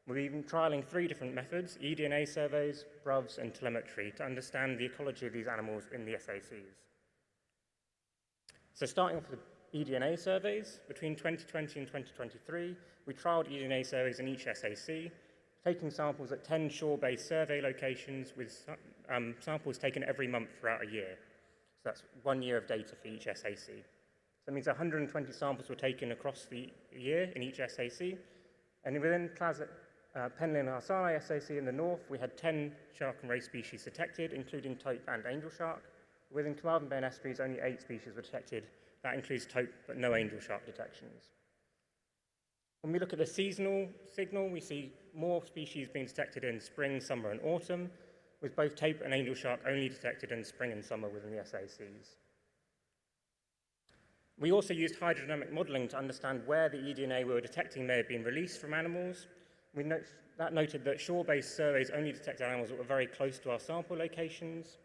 We're even trialling 3 different methods, eDNA surveys, BRUVs, and telemetry, to understand the ecology of these animals in the SACs. So starting off with eDNA surveys, between 2020 and 2023, we trialled eDNA surveys in each SAC, taking samples at 10 shore-based survey locations with samples taken every month throughout a year. So that's 1 year of data for each SAC. So that means 120 samples were taken across the year in each SAC, and within Penllyn-Arsanae SAC in the north, we had 10 shark and ray species detected, including taupe and angel shark. Within Carmarthen Bay and Estuaries, only 8 species were detected. That includes taupe, but no angel shark detections. When we look at the seasonal signal, we see more species being detected in spring, summer, and autumn, with both taupe and angel shark only detected in spring and summer within the SACs. We also used hydrodynamic modelling to understand where the eDNA we were detecting may have been released from animals. That noted that shore-based surveys only detected animals that were very close to our sample locations.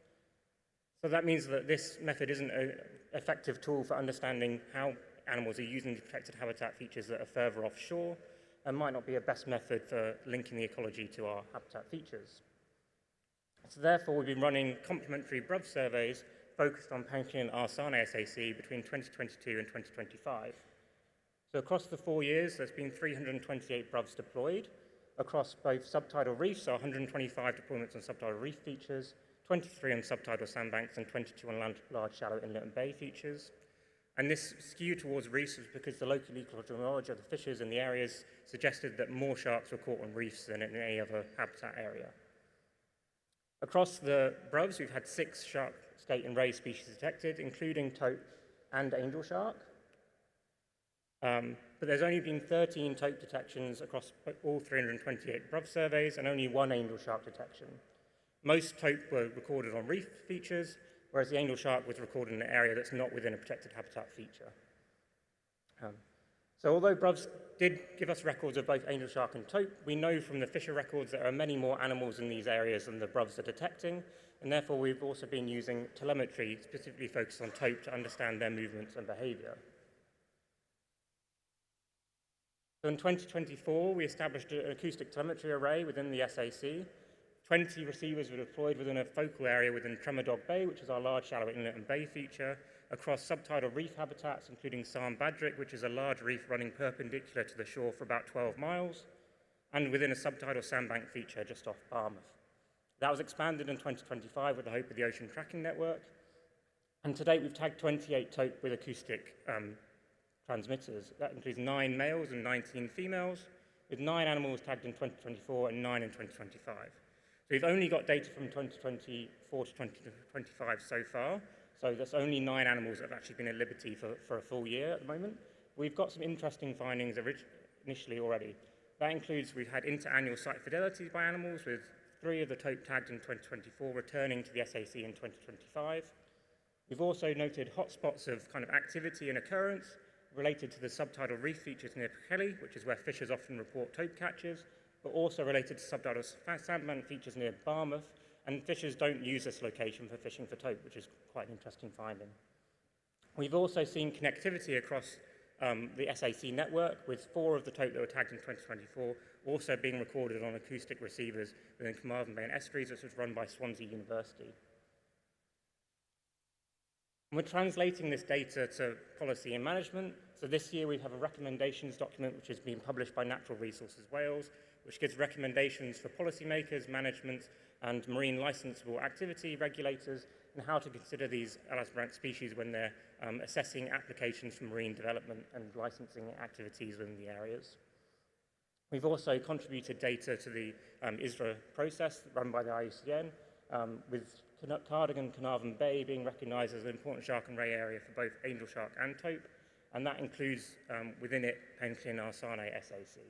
So that means that this method isn't an effective tool for understanding how animals are using the protected habitat features that are further offshore, and might not be a best method for linking the ecology to our habitat features. So therefore, we've been running complementary BRUV surveys focused on Penllyn-Arsanae SAC between 2022 and 2025. So across the 4 years, there's been 328 BRUVs deployed across both subtidal reefs, so 125 deployments on subtidal reef features, 23 on subtidal sandbanks, and 22 on large shallow inlet and bay features. And this skew towards reefs was because the local ecological knowledge of the fishes in the areas suggested that more sharks were caught on reefs than in any other habitat area. Across the BRUVs, we've had 6 shark, skate, and ray species detected, including taupe and angel shark. But there's only been 13 taupe detections across all 328 BRUV surveys and only 1 angel shark detection. Most taupe were recorded on reef features, whereas the angel shark was recorded in an area that's not within a protected habitat feature. So although BRUVs did give us records of both angel shark and taupe, we know from the fisher records there are many more animals in these areas than the BRUVs are detecting, and therefore we've also been using telemetry specifically focused on taupe to understand their movements and behavior. So in 2024, we established an acoustic telemetry array within the SAC. 20 receivers were deployed within a focal area within Palk Bay, which is our large shallow inlet and bay feature, across subtidal reef habitats, including Sarm Badrick, which is a large reef running perpendicular to the shore for about 12 miles, and within a subtidal sandbank feature just off Barmouth. That was expanded in 2025 with the Hope of the Ocean tracking network, and to date we've tagged 28 tope with acoustic transmitters. That includes 9 males and 19 females, with 9 animals tagged in 2024 and 9 in 2025. So we've only got data from 2024 to 2025 so far, so that's only 9 animals that have actually been at liberty for a full year at the moment. We've got some interesting findings initially already. That includes we've had interannual site fidelities by animals, with 3 of the tope tagged in 2024 returning to the SAC in 2025. We've also noted hotspots of kind of activity and occurrence related to the subtidal reef features near Pwllheli, which is where fishers often report tope catches, but also related to subtidal sandbank features near Barmouth, and fishers don't use this location for fishing for tope, which is quite an interesting finding. We've also seen connectivity across the SAC network, with 4 of the tope that were tagged in 2024 also being recorded on acoustic receivers within Carmarthen Bay and Estuaries, which was run by Swansea University. And we're translating this data to policy and management. So this year we have a recommendations document which is being published by Natural Resources Wales, which gives recommendations for policymakers, management, and marine licensable activity regulators, and how to consider these Elasmobranch species when they're assessing applications for marine development and licensing activities within the areas. We've also contributed data to the ISRA process run by the IUCN, with Cardigan, Carnarvon Bay being recognised as an important shark and ray area for both angel shark and tope, and that includes within it Penllyn-ar-Sarnau SAC.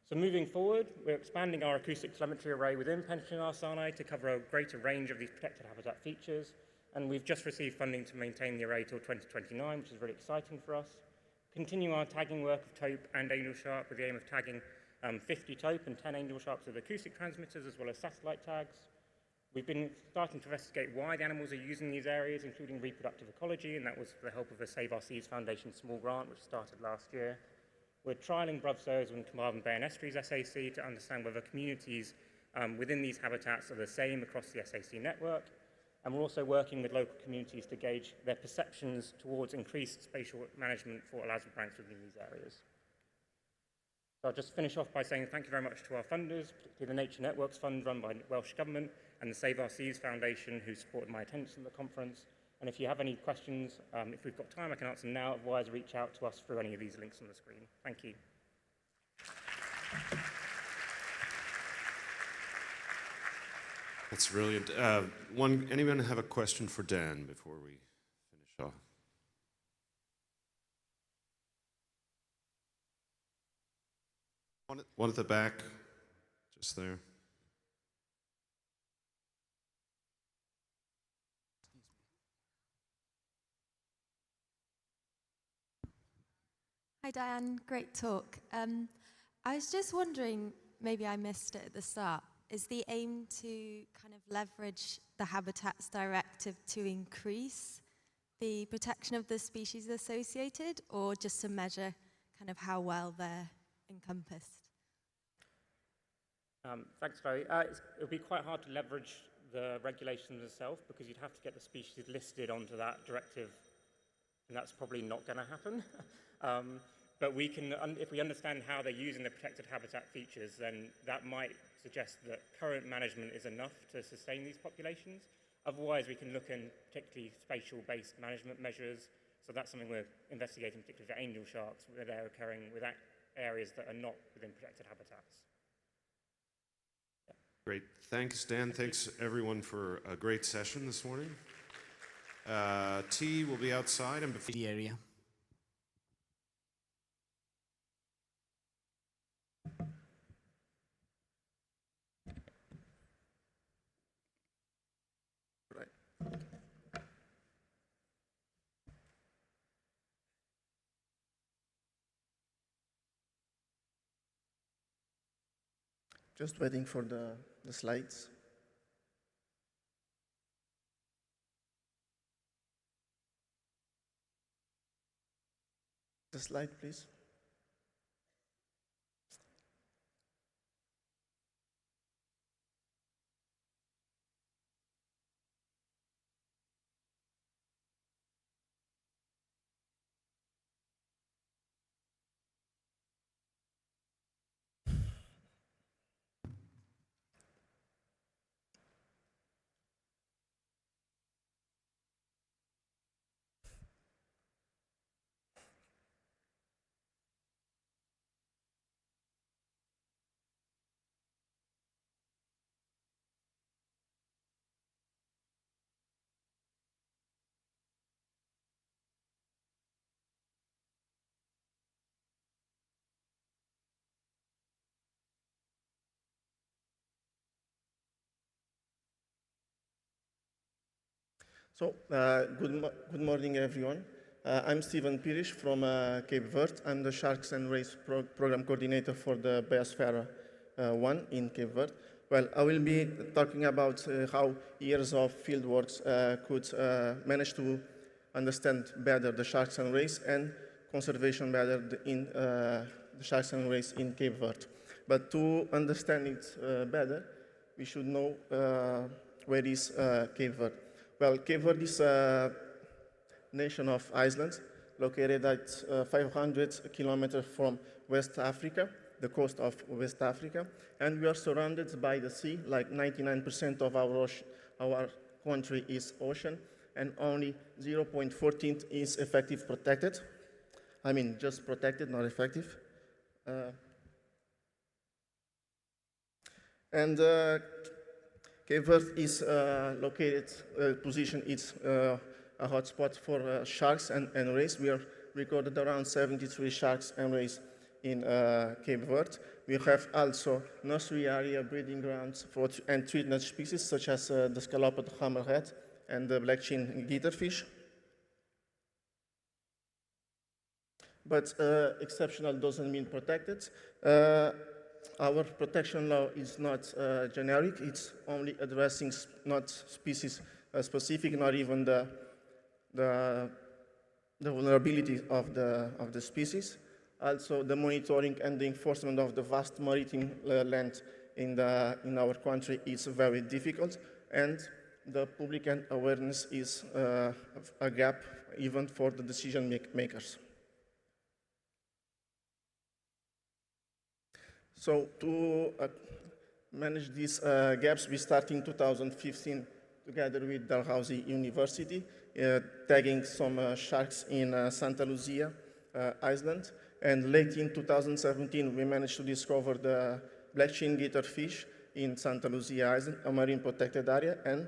So moving forward, we're expanding our acoustic telemetry array within Penllyn-ar-Sarnau to cover a greater range of these protected habitat features, and we've just received funding to maintain the array till 2029, which is really exciting for us. Continue our tagging work of tope and angel shark with the aim of tagging 50 tope and 10 angel sharks with acoustic transmitters, as well as satellite tags. We've been starting to investigate why the animals are using these areas, including reproductive ecology, and that was with the help of the Save Our Seas Foundation small grant, which started last year. We're trialling bruvzoas in Carmarthen Bay and Estuaries SAC to understand whether communities within these habitats are the same across the SAC network. And we're also working with local communities to gauge their perceptions towards increased spatial management for elasmobranchs within these areas. So I'll just finish off by saying thank you very much to our funders, particularly the Nature Networks Fund run by Welsh Government and the Save Our Seas Foundation, who supported my attendance at the conference. And if you have any questions, if we've got time, I can answer them now. Otherwise, reach out to us through any of these links on the screen. Thank you. That's brilliant. Anyone have a question for Dan before we finish off? One at the back, just there. Hi Diane, great talk. I was just wondering, maybe I missed it at the start, is the aim to kind of leverage the Habitats Directive to increase the protection of the species associated, or just to measure kind of how well they're encompassed? Thanks, Chloe. It would be quite hard to leverage the regulations itself because you'd have to get the species listed onto that directive, and that's probably not going to happen. But we can, if we understand how they're using the protected habitat features, then that might suggest that current management is enough to sustain these populations. Otherwise, we can look in particularly spatial-based management measures. So that's something we're investigating, particularly for angel sharks, where they're occurring within areas that are not within protected habitats. Yeah. Great. Thanks, Dan. Thanks, everyone, for a great session this morning. Tea will be outside and before the area. Just waiting for the slides. The slide, please. So, good morning, everyone. I'm Steven Pirish from Cape Verde. I'm the Sharks and Rays Program Coordinator for the Biosphere 1 in Cape Verde. Well, I will be talking about how years of fieldworks could manage to understand better the sharks and rays and conservation better in the sharks and rays in Cape Verde. But to understand it better, we should know where is Cape Verde. Well, Cape Verde is a nation of islands located at 500 kilometers from West Africa, the coast of West Africa, and we are surrounded by the sea. Like 99% of our country is ocean, and only 0.14 is effective protected. I mean, just protected, not effective. Cape Verde is located, position it's a hotspot for sharks and rays. We are recorded around 73 sharks and rays in Cape Verde. We have also nursery area, breeding grounds for and threatened species such as the scalloped hammerhead and the black-chin guitarfish. But exceptional doesn't mean protected. Our protection law is not generic. It's only addressing not species specific, not even the vulnerability of the species. Also, the monitoring and the enforcement of the vast maritime land in our country is very difficult, and the public awareness is a gap even for the decision makers. So to manage these gaps, we started in 2015 together with Dalhousie University, tagging some sharks in Santa Lucia Island. And late in 2017, we managed to discover the black-chin guitarfish in Santa Lucia Island, a marine protected area. And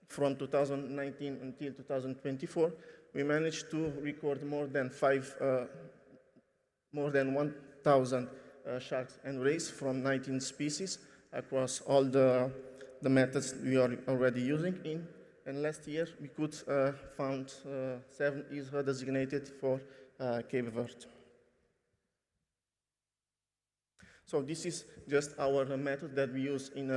from 2019 until 2024, we managed to record more than 1,000 sharks and rays from 19 species across all the methods we are already using. And last year, we could found 7 ISRA designated for Cape Verde. So this is just our method that we use in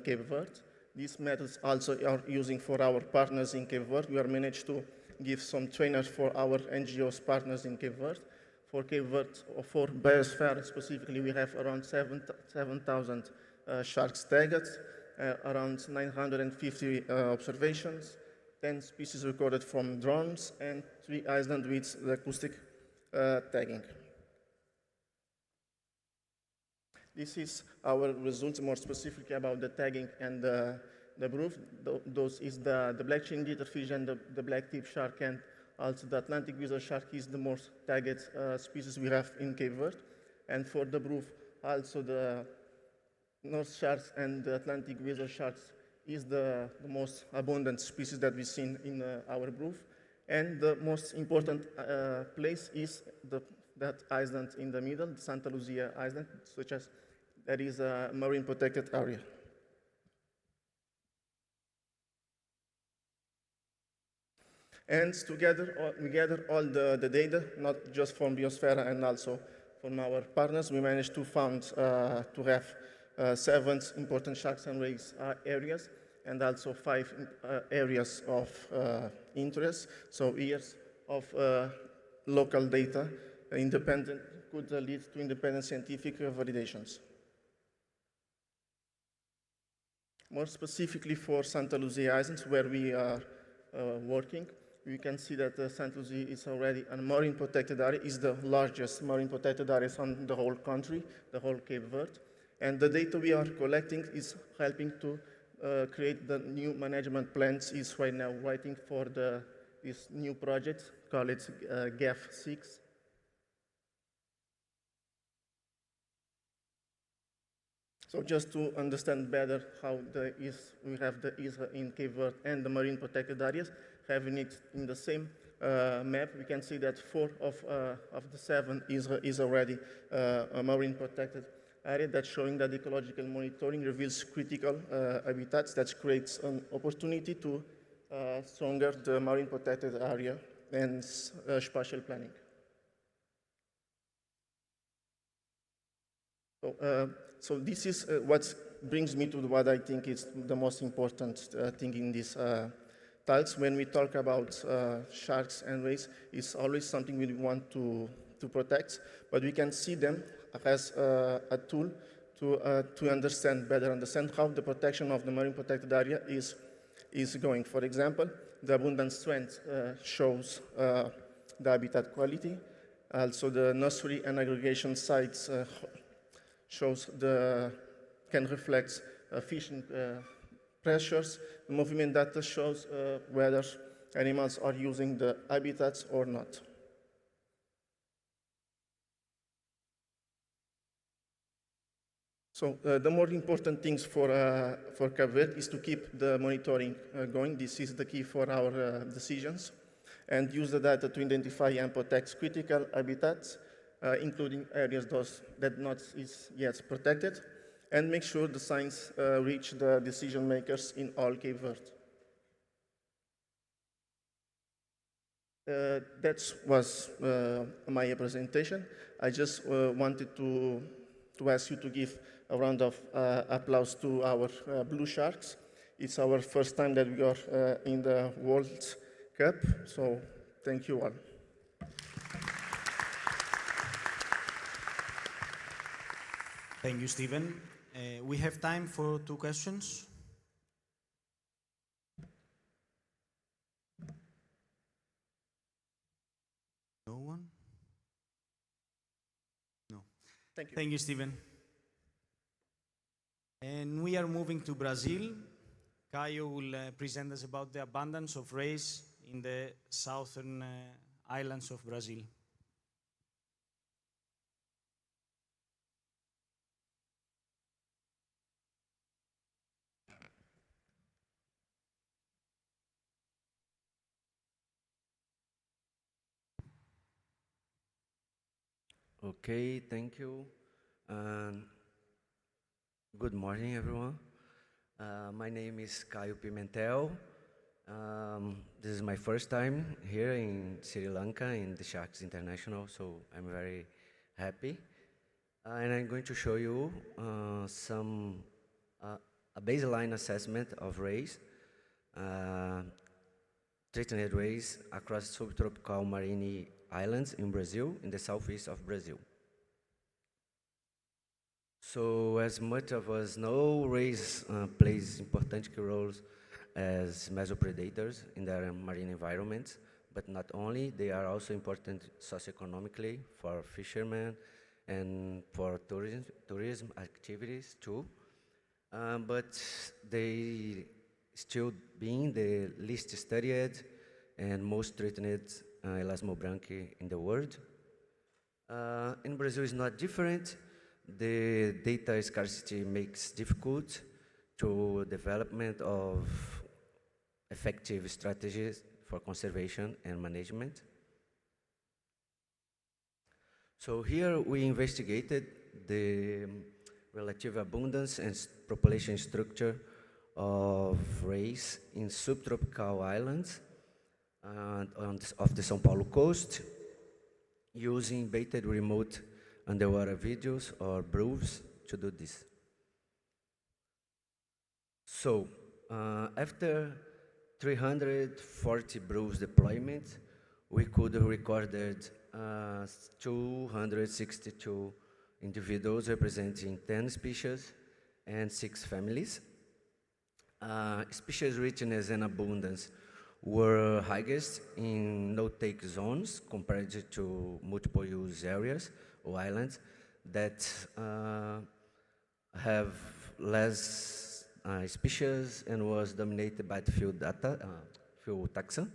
Cape Verde. These methods also are using for our partners in Cape Verde. We are managed to give some trainers for our NGOs partners in Cape Verde. For Cape Verde, for Biosphere specifically, we have around 7,000 sharks tagged, around 950 observations, 10 species recorded from drones, and 3 islands with the acoustic tagging. This is our results, more specifically about the tagging and the proof. Those is the black-chin guitarfish and the black-tip shark, and also the Atlantic wizard shark is the most tagged species we have in Cape Verde. And for the proof, also the North sharks and the Atlantic wizard sharks is the most abundant species that we've seen in our proof. And the most important place is that island in the middle, the Santa Lucia Island, such as that is a marine protected area. And together, we gather all the data, not just from Biosphere and also from our partners. We managed to find, to have 7 important sharks and rays areas, and also 5 areas of interest. So years of local data, independent, could lead to independent scientific validations. More specifically for Santa Lucia Islands, where we are working, we can see that Santa Lucia is already a marine protected area, is the largest marine protected area on the whole country, the whole Cape Verde. And the data we are collecting is helping to create the new management plans. Is right now writing for this new project, call it GAF6. So just to understand better how we have the ISRA in Cape Verde and the marine protected areas, having it in the same map, we can see that 4 of the 7 ISRA is already a marine protected area. That's showing that ecological monitoring reveals critical habitats that creates an opportunity to stronger the marine protected area and spatial planning. So this is what brings me to what I think is the most important thing in this talks. When we talk about sharks and rays, it's always something we want to protect, but we can see them as a tool to understand how the protection of the marine protected area is going. For example, the abundant strength shows the habitat quality. Also, the nursery and aggregation sites can reflect fishing pressures. The movement data shows whether animals are using the habitats or not. So the more important things for Cape Verde is to keep the monitoring going. This is the key for our decisions, and use the data to identify and protect critical habitats, including areas that not is yet protected, and make sure the science reach the decision makers in all Cape Verde. That was my presentation. I just wanted to ask you to give a round of applause to our blue sharks. It's our first time that we are in the World Cup, so thank you all. Thank you, Stephen. We have time for 2 questions. No one? No. Thank you. Thank you, Stephen. And we are moving to Brazil. Caio will present us about the abundance of rays in the southern islands of Brazil. Okay, thank you. Good morning, everyone. My name is Caio Pimentel. This is my first time here in Sri Lanka in the Sharks International, so I'm very happy. And I'm going to show you a baseline assessment of rays, threatened rays across subtropical marine islands in Brazil, in the southeast of Brazil. So, as much of us know, rays plays important roles as mesopredators in their marine environments, but not only, they are also important socioeconomically for fishermen and for tourism activities too. But they still being the least studied and most threatened Elasmobranch in the world. In Brazil is not different. The data scarcity makes difficult to development of effective strategies for conservation and management. So here we investigated the relative abundance and population structure of rays in subtropical islands of the São Paulo coast using baited remote underwater videos or proofs to do this. So after 340 proofs deployment, we could have recorded 262 individuals representing 10 species and 6 families. Species richness and abundance were highest in no-take zones compared to multiple use areas or islands that have less species and was dominated by the field taxa.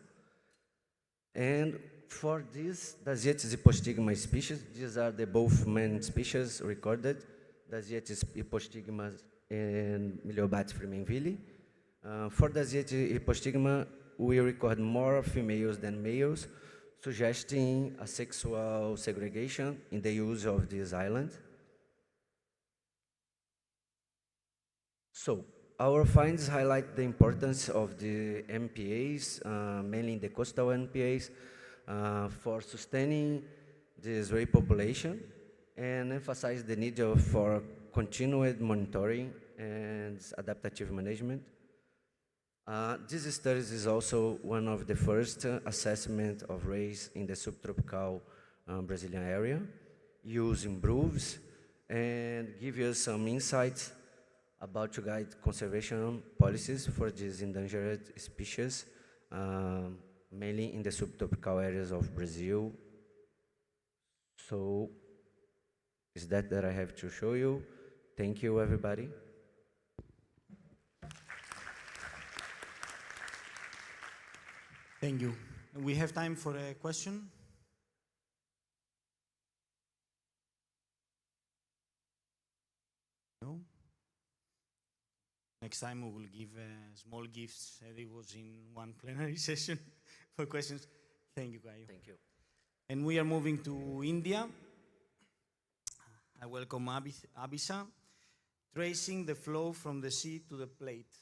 And for this, Dasietes hypostigma species, these are the both main species recorded, Dasietes hypostigma and Miliobates freemanville. For Dasietes hypostigma, we record more females than males, suggesting a sexual segregation in the use of this island. So, Our finds highlight the importance of the MPAs, mainly the coastal MPAs, for sustaining this ray population and emphasize the need for continued monitoring and adaptive management. This study is also one of the first assessment of rays in the subtropical Brazilian area, using improves and give us some insights about to guide conservation policies for these endangered species, mainly in the subtropical areas of Brazil. So, is that I have to show you. Thank you, everybody. Thank you. We have time for a question. No? Next time we will give small gifts. It was in one plenary session for questions. Thank you, Caio. Thank you. And we are moving to India. I welcome Abisha, tracing the flow from the sea to the plate.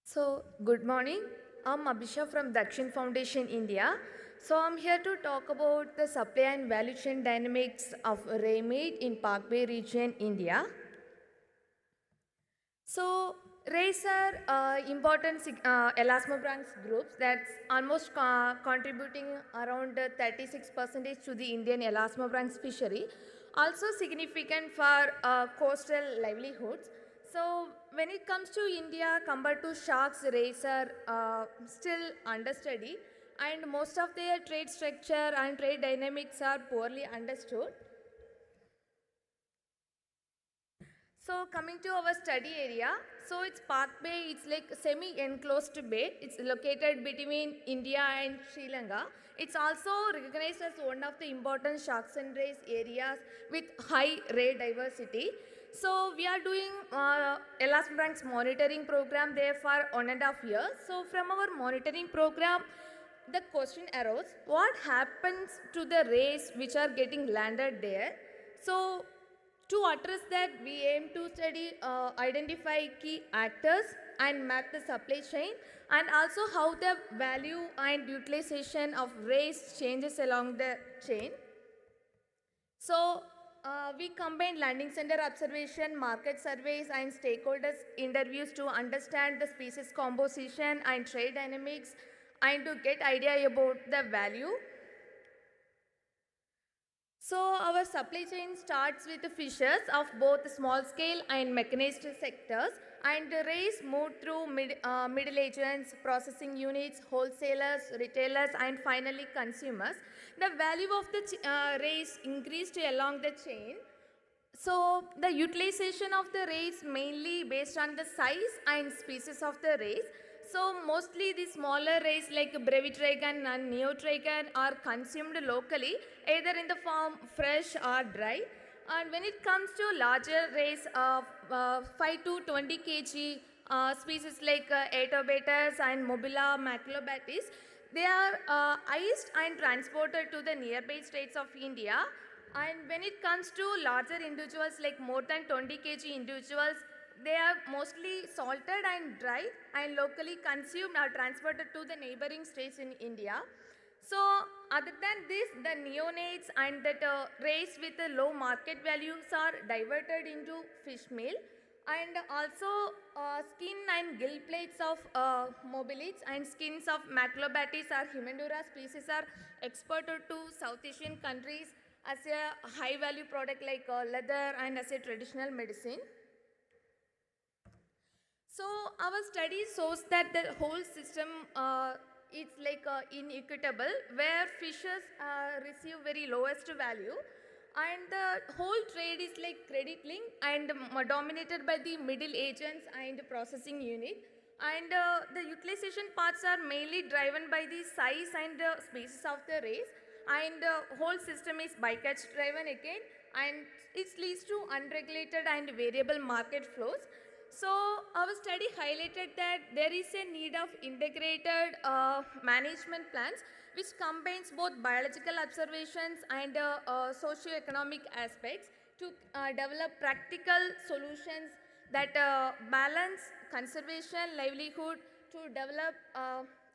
So, good morning. I'm Abisha from Dakshin Foundation, India. So, I'm here to talk about the supply and value chain dynamics of ray meat in Palk Bay region, India. So, rays are important Elasmobranch groups that's almost contributing around 36% to the Indian Elasmobranch fishery. Also significant for coastal livelihoods. So, when it comes to India, compared to sharks, rays are still understudy, and most of their trade structure and trade dynamics are poorly understood. So, coming to our study area, so it's Palk Bay, it's like semi-enclosed bay. It's located between India and Sri Lanka. It's also recognized as one of the important sharks and rays areas with high ray diversity. So, we are doing Elasmobranch monitoring program there for 1.5 years. So, from our monitoring program, the question arose, what happens to the rays which are getting landed there? So, to address that, we aim to study, identify key actors and map the supply chain, and also how the value and utilization of rays changes along the chain. So, we combine landing center observation, market surveys, and stakeholders interviews to understand the species composition and trade dynamics, and to get idea about the value. So, our supply chain starts with the fishers of both small scale and mechanized sectors, and the rays move through middle agents, processing units, wholesalers, retailers, and finally consumers. The value of the rays increased along the chain. So, the utilization of the rays mainly based on the size and species of the rays. So, mostly the smaller rays like brevitragon and neotragon are consumed locally, either in the form fresh or dry. And when it comes to larger rays of 5 to 20 kg species like Atobatus and Mobila maculobatis, they are iced and transported to the nearby states of India. And when it comes to larger individuals like more than 20 kg individuals, they are mostly salted and dried and locally consumed or transported to the neighboring states in India. So, other than this, the neonates and that rays with low market values are diverted into fish meal, and also skin and gill plates of mobilids and skins of maculobatis or Hemendura species are exported to South Asian countries as a high value product like leather and as a traditional medicine. So, our study shows that the whole system is like inequitable, where fishes receive very lowest value, and the whole trade is like credit link and dominated by the middle agents and processing unit. And the utilization parts are mainly driven by the size and species of the rays, and the whole system is bycatch driven again, and it leads to unregulated and variable market flows. So our study highlighted that there is a need of integrated management plans which combines both biological observations and socio-economic aspects to develop practical solutions that balance conservation, livelihood, to develop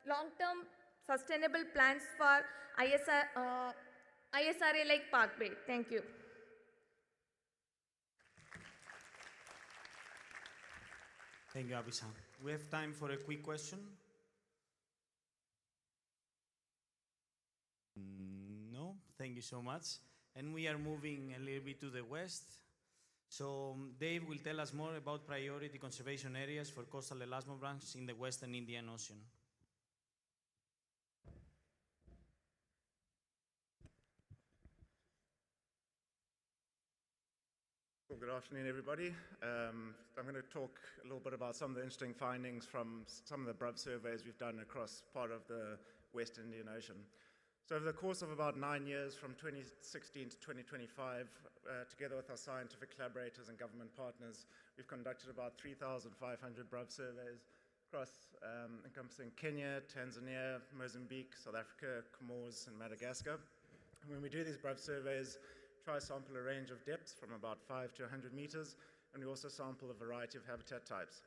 long-term sustainable plans for ISRA like Palk Bay. Thank you. Thank you, Abisha. We have time for a quick question. No, thank you so much. And we are moving a little bit to the west. So Dave will tell us more about priority conservation areas for coastal elasmobranchs in the Western Indian Ocean. Well, good afternoon, everybody. I'm going to talk a little bit about some of the interesting findings from some of the BRUB surveys we've done across part of the West Indian Ocean. So over the course of about 9 years, from 2016 to 2025, together with our scientific collaborators and government partners, we've conducted about 3,500 BRUB surveys across encompassing Kenya, Tanzania, Mozambique, South Africa, Comores, and Madagascar. And when we do these BRUB surveys, try sample a range of depths from about 5 to 100 meters, and we also sample a variety of habitat types.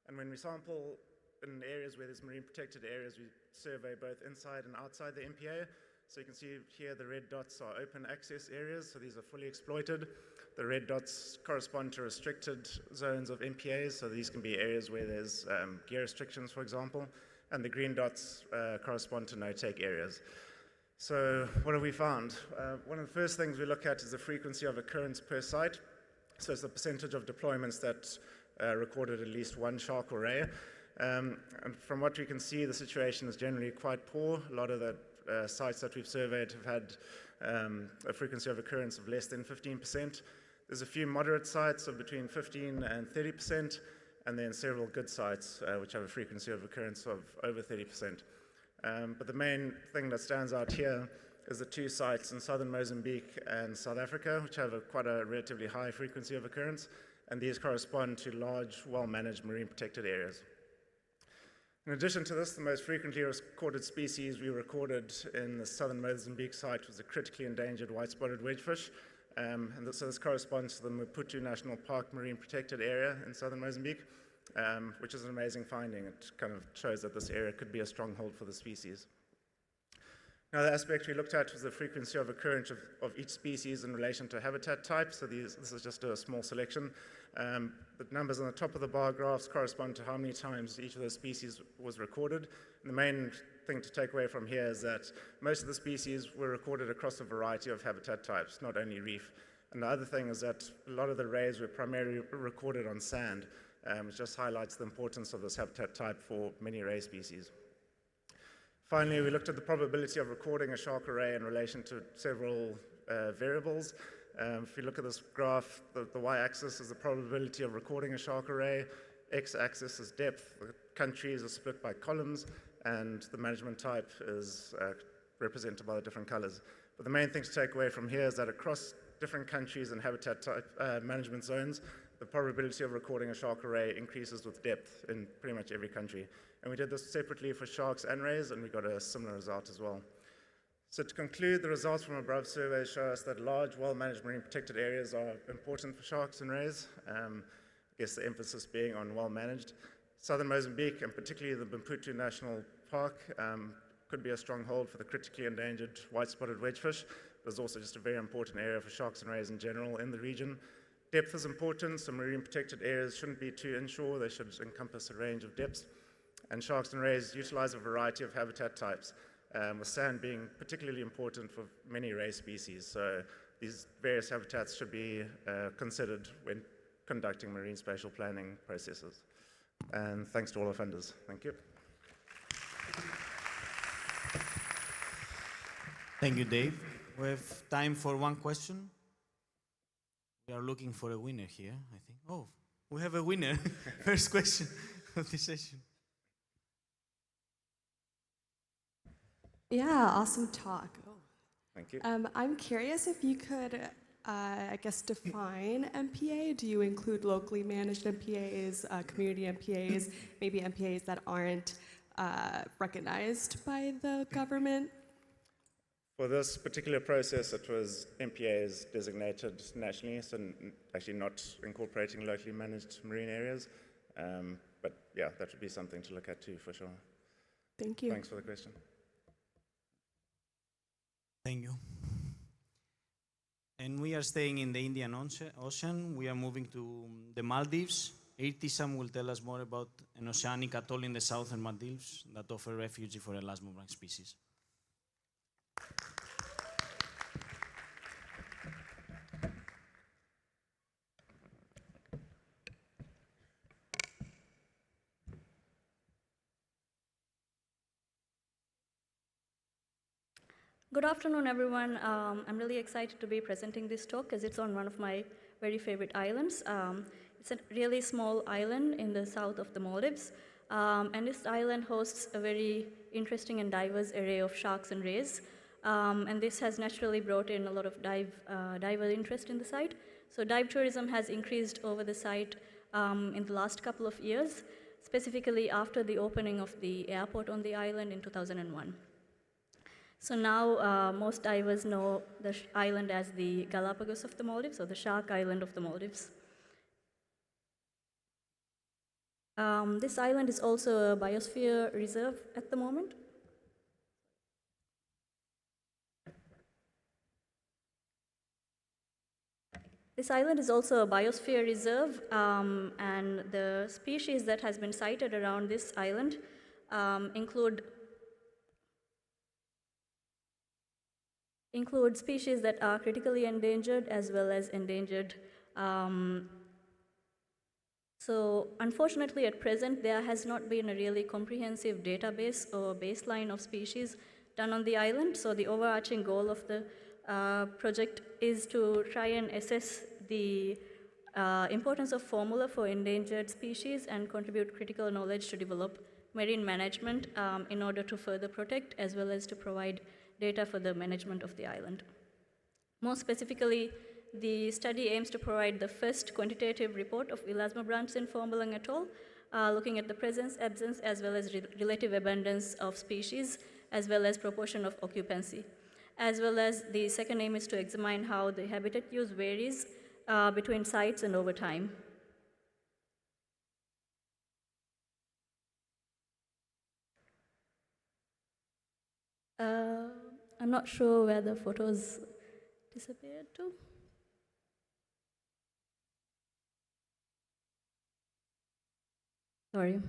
And when we sample in areas where there's marine protected areas, we survey both inside and outside the MPA. So you can see here the red dots are open access areas, so these are fully exploited. The red dots correspond to restricted zones of MPAs, so these can be areas where there's gear restrictions, for example, and the green dots correspond to no-take areas. So what have we found? One of the first things we look at is the frequency of occurrence per site. So it's the percentage of deployments that recorded at least one shark array. And from what we can see, the situation is generally quite poor. A lot of the sites that we've surveyed have had a frequency of occurrence of less than 15%. There's a few moderate sites of between 15 and 30%, and then several good sites which have a frequency of occurrence of over 30%. But the main thing that stands out here is the two sites in southern Mozambique and South Africa, which have quite a relatively high frequency of occurrence, and these correspond to large, well-managed marine protected areas. In addition to this, the most frequently recorded species we recorded in the southern Mozambique site was the critically endangered white-spotted wedgefish, so this corresponds to the Maputo National Park marine protected area in southern Mozambique, which is an amazing finding. It kind of shows that this area could be a stronghold for the species. Now, the aspect we looked at was the frequency of occurrence of each species in relation to habitat type. So this is just a small selection. The numbers on the top of the bar graphs correspond to how many times each of those species was recorded. And the main thing to take away from here is that most of the species were recorded across a variety of habitat types, not only reef. And the other thing is that a lot of the rays were primarily recorded on sand, which just highlights the importance of this habitat type for many ray species. Finally, we looked at the probability of recording a shark array in relation to several variables. If you look at this graph, the y-axis is the probability of recording a shark array, x-axis is depth, the countries are split by columns, and the management type is represented by the different colors. But the main thing to take away from here is that across different countries and habitat type management zones, the probability of recording a shark array increases with depth in pretty much every country. And we did this separately for sharks and rays, and we got a similar result as well. So to conclude, the results from our BRUB survey show us that large, well-managed marine protected areas are important for sharks and rays. I guess the emphasis being on well-managed. Southern Mozambique, and particularly the Maputo National Park, could be a stronghold for the critically endangered white-spotted wedgefish, but it's also just a very important area for sharks and rays in general in the region. Depth is important, so marine protected areas shouldn't be too inshore, they should encompass a range of depths. And sharks and rays utilize a variety of habitat types, with sand being particularly important for many ray species. So these various habitats should be considered when conducting marine spatial planning processes. And thanks to all our funders. Thank you. Thank you, Dave. We have time for one question. We are looking for a winner here, I think. Oh, we have a winner. First question of the session. Yeah, awesome talk. Thank you. I'm curious if you could I guess, define MPA? Do you include locally managed MPAs, community MPAs, maybe MPAs that aren't recognized by the government? For this particular process, it was MPAs designated nationally, so actually not incorporating locally managed marine areas. But yeah, that would be something to look at too, for sure. Thank you. Thanks for the question. Thank you. And we are staying in the Indian Ocean. We are moving to the Maldives. Irthisham will tell us more about an oceanic atoll in the southern Maldives that offer refuge for Elasmobranch species. Good afternoon, everyone. I'm really excited to be presenting this talk because it's on one of my very favorite islands. It's a really small island in the south of the Maldives. And this island hosts a very interesting and diverse array of sharks and rays. And this has naturally brought in a lot of diver interest in the site. So dive tourism has increased over the site in the last couple of years, specifically after the opening of the airport on the island in 2001. So now most divers know the island as the Galapagos of the Maldives, or the Shark Island of the Maldives. This island is also a biosphere reserve at the moment. This island is also a biosphere reserve, and the species that has been sighted around this island include species that are critically endangered as well as endangered. So unfortunately at present there has not been a really comprehensive database or baseline of species done on the island. So the overarching goal of the project is to try and assess the importance of formula for endangered species and contribute critical knowledge to develop marine management in order to further protect as well as to provide data for the management of the island. More specifically, the study aims to provide the first quantitative report of Elasmobranch in Formalung Atoll, looking at the presence, absence, as well as relative abundance of species, as well as proportion of occupancy. As well as the second aim is to examine how the habitat use varies between sites and over time. I'm not sure where the photos disappeared to. Sorry.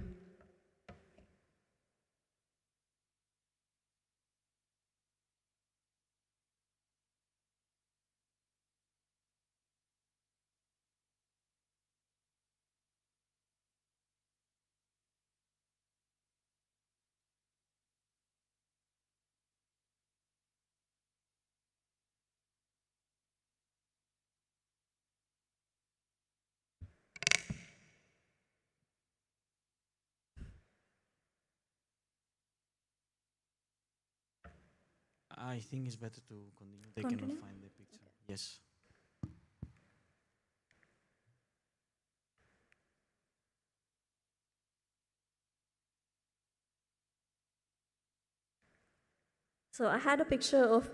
I think it's better to continue. They Continue? cannot find the picture. Okay. Yes. So I had a picture of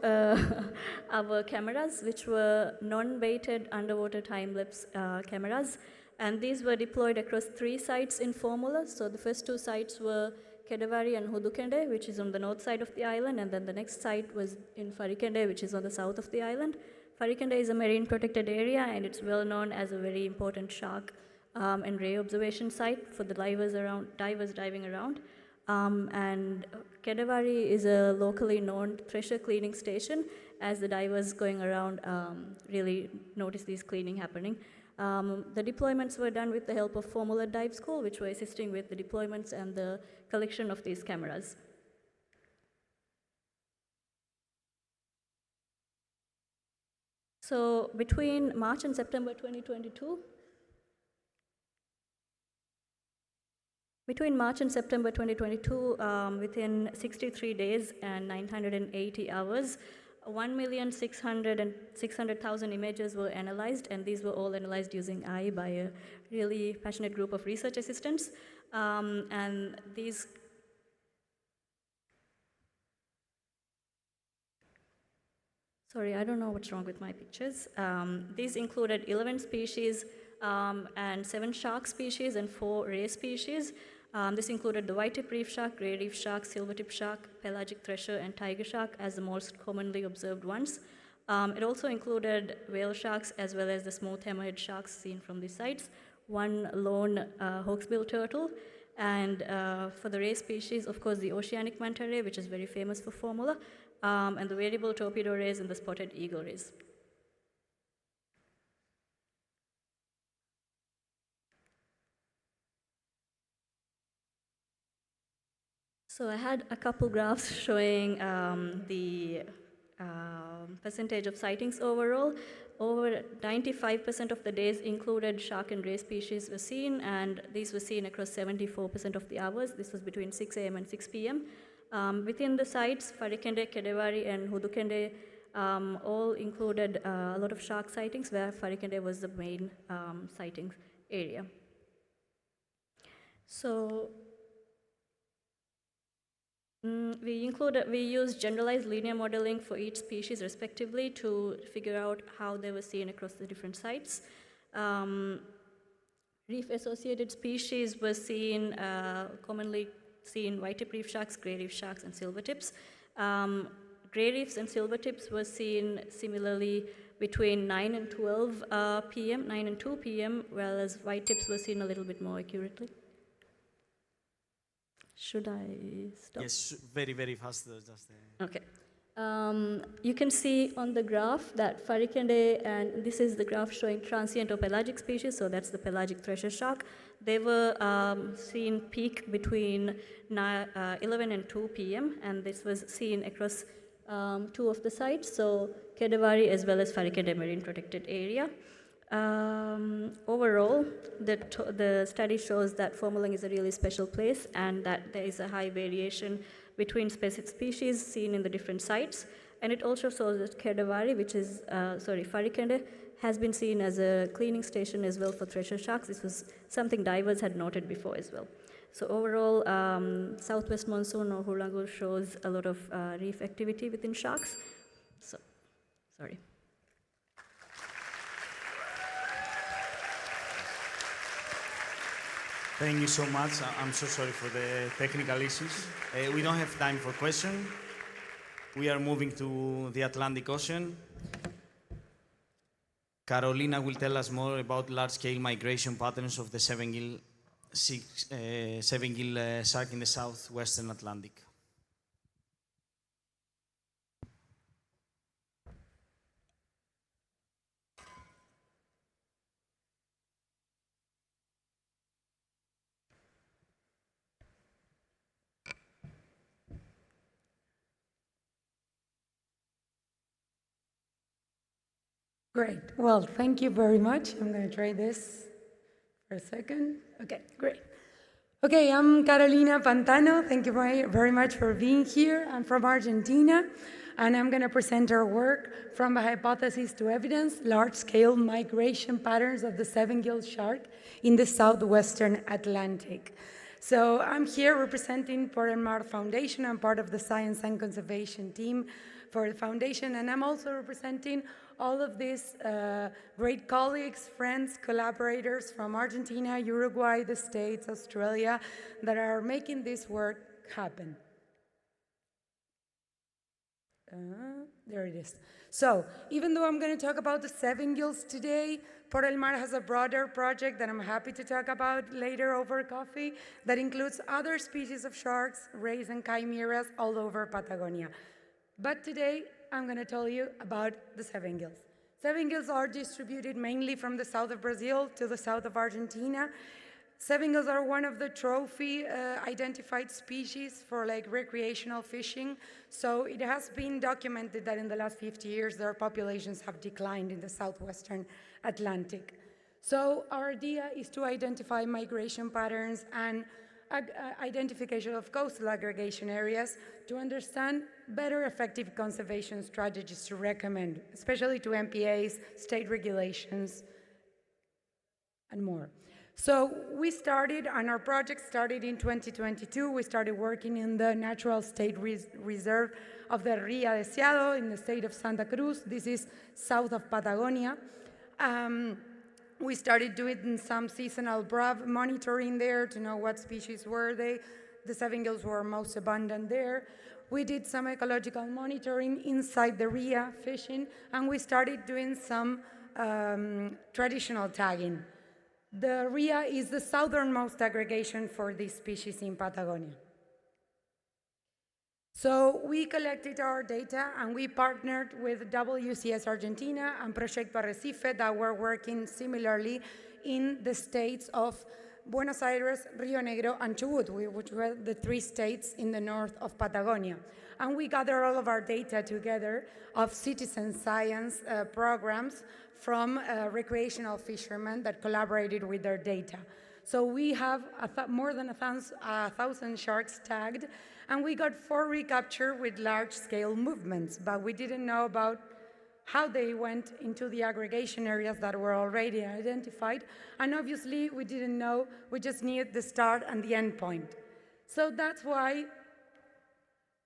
our cameras, which were non-weighted underwater time-lapse cameras. And these were deployed across 3 sites in Formula. So the first 2 sites were Kedavari and Hudukende, which is on the north side of the island, and then the next site was in Farikende, which is on the south of the island. Farikende is a marine protected area, and it's well known as a very important shark and ray observation site for the divers diving around. And Kedavari is a locally known treasure cleaning station, as the divers going around really notice these cleaning happening. The deployments were done with the help of Formula Dive School, which were assisting with the deployments and the collection of these cameras. So between March and September 2022, within 63 days and 980 hours, 1,600,000 images were analyzed, and these were all analyzed using AI by a really passionate group of research assistants. And these Sorry, I don't know what's wrong with my pictures. These included 11 species and 7 shark species and 4 ray species. This included the white-tip reef shark, grey reef shark, silver-tip shark, pelagic thresher, and tiger shark as the most commonly observed ones. It also included whale sharks as well as the smooth hammerhead sharks seen from these sites, 1 lone hawksbill turtle, and for the ray species, of course, the oceanic manta ray, which is very famous for formula, and the variable torpedo rays and the spotted eagle rays. So I had a couple graphs showing the percentage of sightings overall. Over 95% of the days included shark and ray species were seen, and these were seen across 74% of the hours. This was between 6 a.m. and 6 p.m. Within the sites, Farikende, Kedewari, and Hudukende all included a lot of shark sightings, where Farikende was the main sightings area. So we used generalized linear modeling for each species respectively to figure out how they were seen across the different sites. Reef-associated species were seen, commonly seen white-tip reef sharks, grey reef sharks, and silver-tips. Grey reefs and silver-tips were seen similarly between 9 and 12 p.m., 9 and 2 p.m., whereas white-tips were seen a little bit more accurately. Should I stop? Yes, very, very fast. Just Okay. You can see on the graph that Farikende, and this is the graph showing transient or pelagic species, so that's the pelagic thresher shark. They were seen peak between 11 and 2 p.m., and this was seen across 2 of the sites, so Kedewari as well as Farikende Marine Protected Area. Overall, the study shows that Formalung is a really special place and that there is a high variation between specific species seen in the different sites. And it also shows that Kedewari, which is, Farikende, has been seen as a cleaning station as well for thresher sharks. This was something divers had noted before as well. So overall, southwest monsoon or Hurangur shows a lot of reef activity within sharks. So, sorry. Thank you so much. I'm so sorry for the technical issues. We don't have time for questions. We are moving to the Atlantic Ocean. Carolina will tell us more about large-scale migration patterns of the seven-gill shark in the southwestern Atlantic. Great. Well, thank you very much. I'm going to try this for a second. Okay, great. Okay, I'm Carolina Pantano. Thank you very much for being here. I'm from Argentina, and I'm going to present our work from the hypothesis to evidence, large-scale migration patterns of the seven-gill shark in the southwestern Atlantic. So I'm here representing Port El Mar Foundation. I'm part of the Science and Conservation team for the foundation, and I'm also representing all of these great colleagues, friends, collaborators from Argentina, Uruguay, the States, Australia, that are making this work happen. There it is. So, even though I'm going to talk about the seven gills today, Port El Mar has a broader project that I'm happy to talk about later over coffee that includes other species of sharks, rays, and chimeras all over Patagonia. But today, I'm going to tell you about the seven gills. Seven gills are distributed mainly from the south of Brazil to the south of Argentina. Seven gills are one of the trophy identified species for recreational fishing. So it has been documented that in the last 50 years, their populations have declined in the southwestern Atlantic. So our idea is to identify migration patterns and identification of coastal aggregation areas to understand better effective conservation strategies to recommend, especially to MPAs, state regulations, and more. So we started, and our project started in 2022. We started working in the natural state reserve of the Ría de Ciado in the state of Santa Cruz. This is south of Patagonia. We started doing some seasonal BRAV monitoring there to know what species were they. The seven gills were most abundant there. We did some ecological monitoring inside the Ria fishing, and we started doing some traditional tagging. The Ria is the southernmost aggregation for this species in Patagonia. So we collected our data and we partnered with WCS Argentina and Proyecto Arrecife that were working similarly in the states of Buenos Aires, Rio Negro, and Chubut, which were the three states in the north of Patagonia. And we gathered all of our data together of citizen science programs from recreational fishermen that collaborated with their data. So we have more than 1,000 sharks tagged, and we got 4 recapture with large-scale movements, but we didn't know about how they went into the aggregation areas that were already identified, and obviously we didn't know, we just needed the start and the end point. So that's why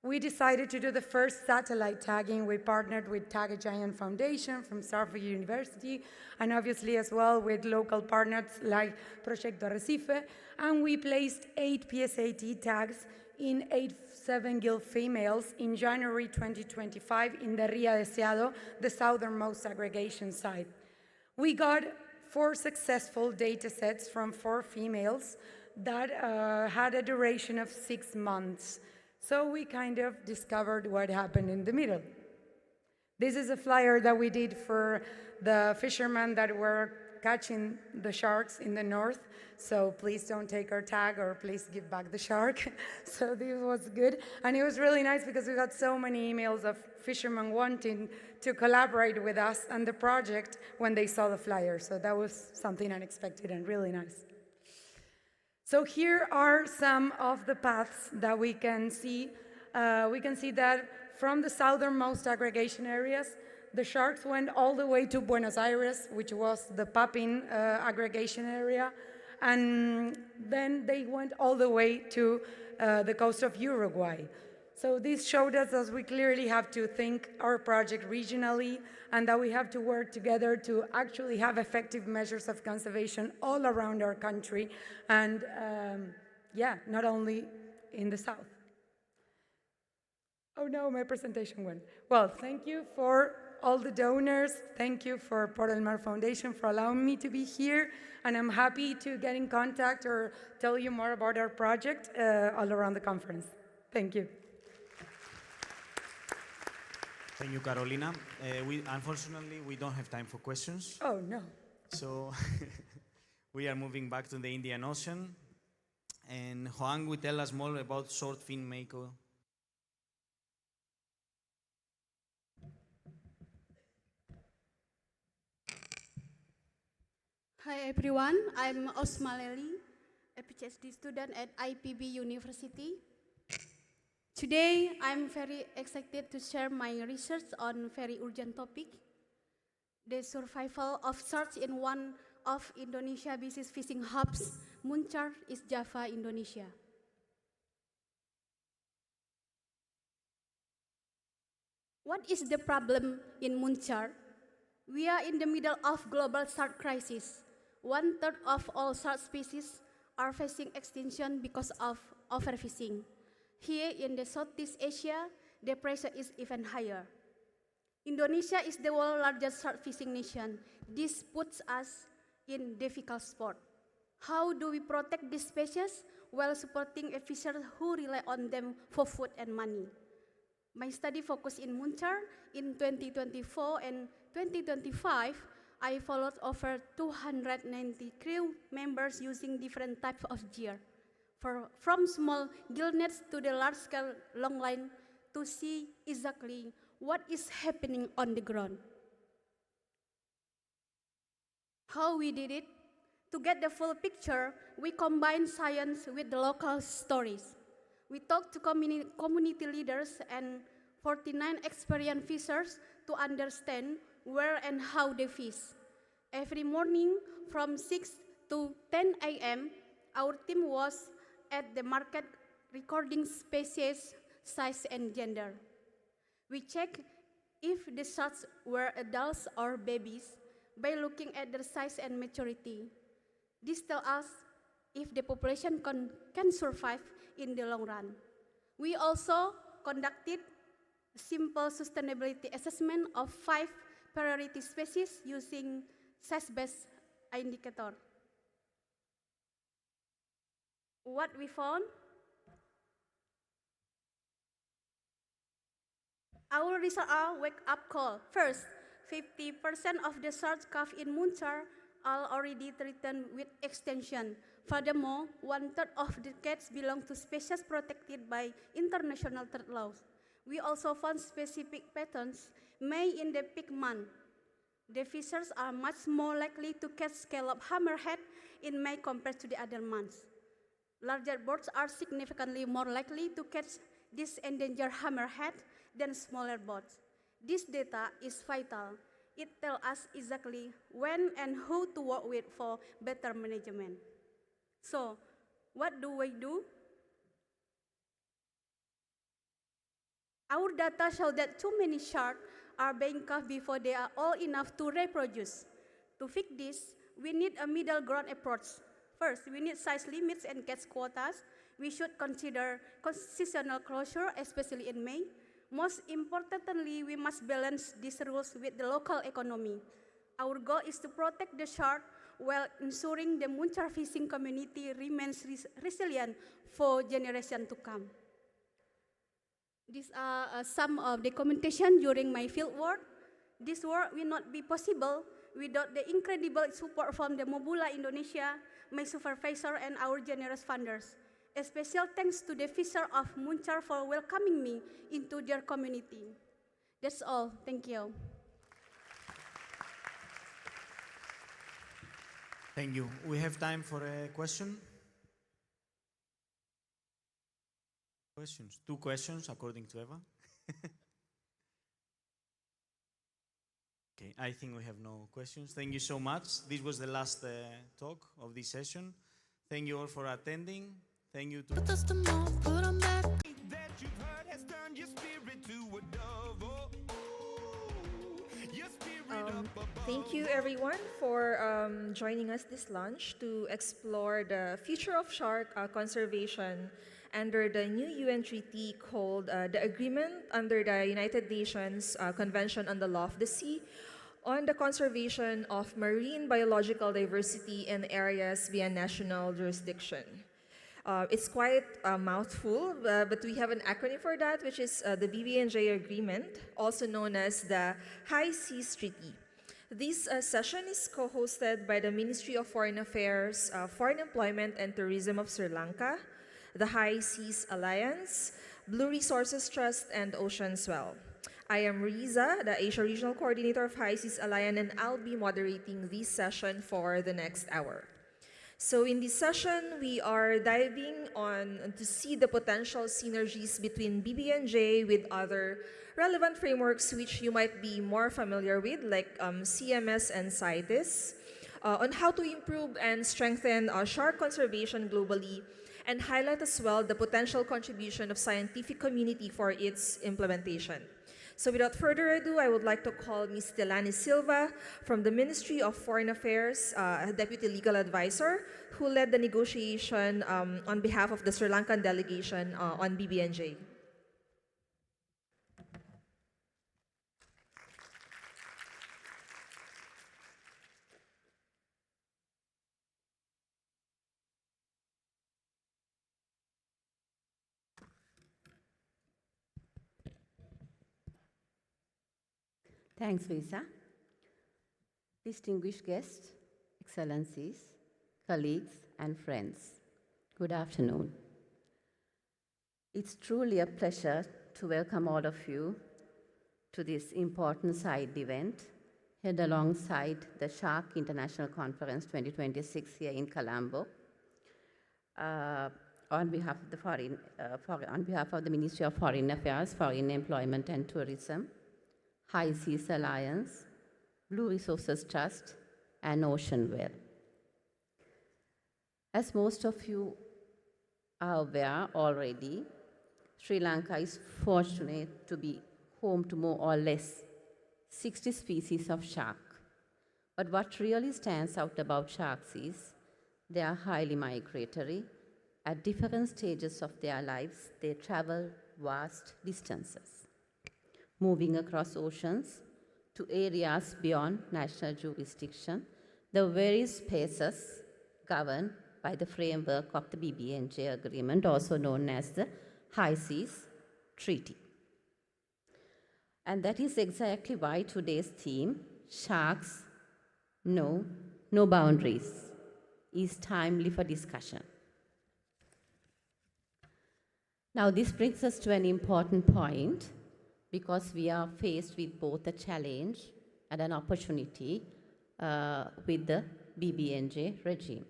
we decided to do the first satellite tagging. We partnered with Tag a Giant Foundation from Stanford University, and obviously as well with local partners like Proyecto Arrecife, and we placed 8 PSAT tags in 8 7-gill females in January 2025 in the Ría de Ciado, the southernmost aggregation site. We got 4 successful data sets from 4 females that had a duration of 6 months. So we kind of discovered what happened in the middle. This is a flyer that we did for the fishermen that were catching the sharks in the north. So please don't take our tag, or please give back the shark. So this was good. And it was really nice because we got so many emails of fishermen wanting to collaborate with us and the project when they saw the flyer. So that was something unexpected and really nice. So here are some of the paths that we can see. We can see that from the southernmost aggregation areas, the sharks went all the way to Buenos Aires, which was the Papin aggregation area, and then they went all the way to the coast of Uruguay. So this showed us that we clearly have to think our project regionally, and that we have to work together to actually have effective measures of conservation all around our country, and yeah, not only in the south. Oh no, my presentation went. Well, thank you for all the donors. Thank you for Por el Mar Foundation for allowing me to be here, and I'm happy to get in contact or tell you more about our project all around the conference. Thank you. Thank you, Carolina. Unfortunately, we don't have time for questions. Oh, no. So we are moving back to the Indian Ocean. And Juan will tell us more about short fin mako. Hi, everyone. I'm Osmaleli, a PhD student at IPB University. Today, I'm very excited to share my research on a very urgent topic, the survival of sharks in one of Indonesia's busiest fishing hubs, Muncar, East Java, Indonesia. What is the problem in Muncar? We are in the middle of global shark crisis. 1/3 of all shark species are facing extinction because of overfishing. Here in the Southeast Asia, the pressure is even higher. Indonesia is the world's largest shark fishing nation. This puts us in difficult spot. How do we protect these species while supporting a fisher who rely on them for food and money? My study focused in Muncar. In 2024 and 2025, I followed over 290 crew members using different types of gear, from small gill nets to the large-scale long line, to see exactly what is happening on the ground. How we did it? To get the full picture, we combine science with the local stories. We talked to community leaders and 49 experienced fishers to understand where and how they fish. Every morning from 6 to 10 a.m., our team was at the market recording species, size, and gender. We checked if the sharks were adults or babies by looking at their size and maturity. This tells us if the population can survive in the long run. We also conducted a simple sustainability assessment of 5 priority species using size-based indicator. What we found? Our results are wake-up call. First, 50% of the sharks caught in Muncar are already threatened with extinction. Furthermore, 1/3 of the cats belong to species protected by international threat laws. We also found specific patterns. May in the peak month, the fishers are much more likely to catch scallop hammerhead in May compared to the other months. Larger birds are significantly more likely to catch this endangered hammerhead than smaller birds. This data is vital. It tells us exactly when and who to work with for better management. So, what do we do? Our data show that too many sharks are being caught before they are old enough to reproduce. To fix this, we need a middle ground approach. First, we need size limits and catch quotas. We should consider seasonal closure, especially in May. Most importantly, we must balance these rules with the local economy. Our goal is to protect the shark while ensuring the Muncar fishing community remains resilient for generations to come. These are some of the documentation during my field work. This work will not be possible without the incredible support from the Mobula Indonesia, my supervisor, and our generous funders. A special thanks to the fisher of Muncar for welcoming me into their community. That's all. Thank you. Thank you. We have time for a question. Questions? 2 questions, according to Eva. Okay, I think we have no questions. Thank you so much. This was the last talk of this session. Thank you all for attending. Thank you to... Thank you everyone for joining us this lunch to explore the future of shark conservation under the new UN treaty called the Agreement under the United Nations Convention on the Law of the Sea on the conservation of marine biological diversity in areas beyond national jurisdiction. It's quite a mouthful, but we have an acronym for that, which is the BBNJ Agreement, also known as the High Seas Treaty. This session is co-hosted by the Ministry of Foreign Affairs, Foreign Employment and Tourism of Sri Lanka, the High Seas Alliance, Blue Resources Trust, and Ocean Swell. I am Riza, the Asia Regional Coordinator of High Seas Alliance, and I'll be moderating this session for the next hour. So in this session, we are diving on to see the potential synergies between BBNJ with other relevant frameworks which you might be more familiar with, like CMS and CITES, on how to improve and strengthen shark conservation globally, and highlight as well the potential contribution of scientific community for its implementation. So without further ado, I would like to call Ms. Delani Silva from the Ministry of Foreign Affairs, Deputy Legal Advisor, who led the negotiation on behalf of the Sri Lankan delegation on BBNJ. Thanks, Lisa. Distinguished guests, excellencies, colleagues, and friends, good afternoon. It's truly a pleasure to welcome all of you to this important side event held alongside the Shark International Conference 2026 here in Colombo. On behalf of the Ministry of Foreign Affairs, Foreign Employment and Tourism, High Seas Alliance, Blue Resources Trust, and Ocean Well. As most of you are aware already, Sri Lanka is fortunate to be home to more or less 60 species of shark. But what really stands out about sharks is they are highly migratory. At different stages of their lives, they travel vast distances, moving across oceans to areas beyond national jurisdiction, the very spaces governed by the framework of the BBNJ agreement, also known as the High Seas Treaty. And that is exactly why today's theme, Sharks Know No Boundaries, is timely for discussion. Now, this brings us to an important point because we are faced with both a challenge and an opportunity with the BBNJ regime.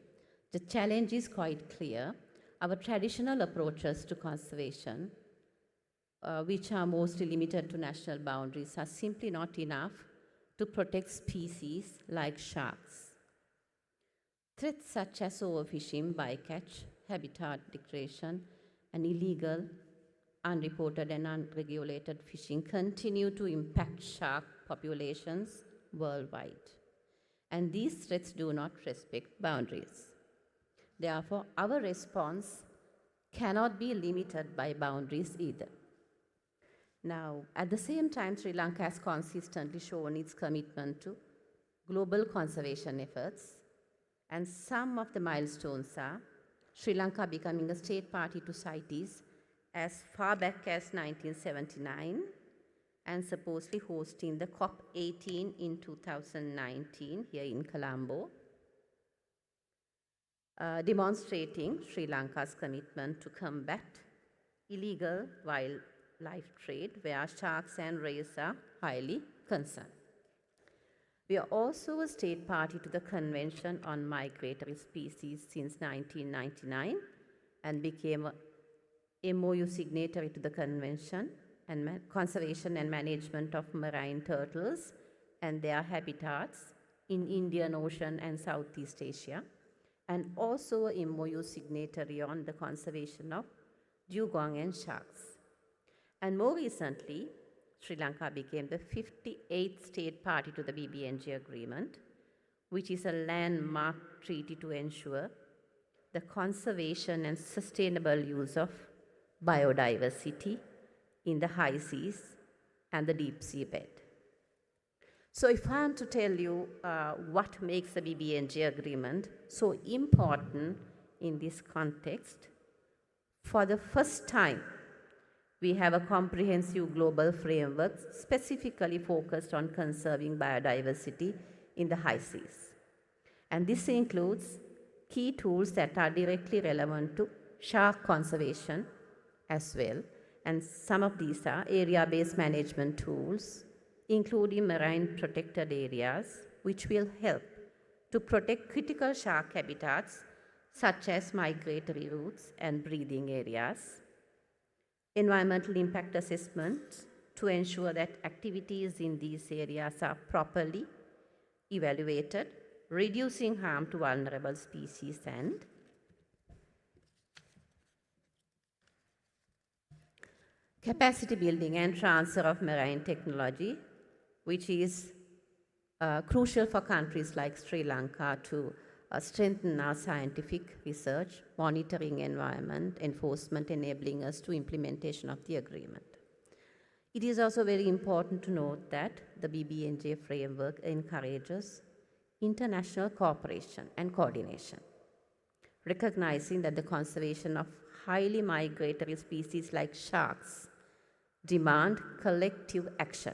The challenge is quite clear. Our traditional approaches to conservation, which are mostly limited to national boundaries, are simply not enough to protect species like sharks. Threats such as overfishing, bycatch, habitat degradation, and illegal, unreported and unregulated fishing continue to impact shark populations worldwide. And these threats do not respect boundaries. Therefore, our response cannot be limited by boundaries either. Now, at the same time, Sri Lanka has consistently shown its commitment to global conservation efforts, and some of the milestones are Sri Lanka becoming a state party to CITES as far back as 1979 and supposedly hosting the COP18 in 2019 here in Colombo, demonstrating Sri Lanka's commitment to combat illegal wildlife trade where sharks and rays are highly concerned. We are also a state party to the Convention on Migratory Species since 1999 and became a MOU signatory to the Convention and Conservation and Management of Marine Turtles and their habitats in Indian Ocean and Southeast Asia, and also a MOU signatory on the conservation of dugong and sharks. And more recently, Sri Lanka became the 58th state party to the BBNJ agreement, which is a landmark treaty to ensure the conservation and sustainable use of biodiversity in the high seas and the deep sea bed. So if I am to tell you what makes the BBNJ agreement so important in this context, for the first time, we have a comprehensive global framework specifically focused on conserving biodiversity in the high seas. And this includes key tools that are directly relevant to shark conservation as well. And some of these are area-based management tools, including marine protected areas, which will help to protect critical shark habitats such as migratory routes and breeding areas. Environmental impact assessment to ensure that activities in these areas are properly evaluated, reducing harm to vulnerable species, and capacity building and transfer of marine technology, which is crucial for countries like Sri Lanka to strengthen our scientific research, monitoring environment, enforcement, enabling us to implementation of the agreement. It is also very important to note that the BBNJ framework encourages international cooperation and coordination, recognizing that the conservation of highly migratory species like sharks demand collective action.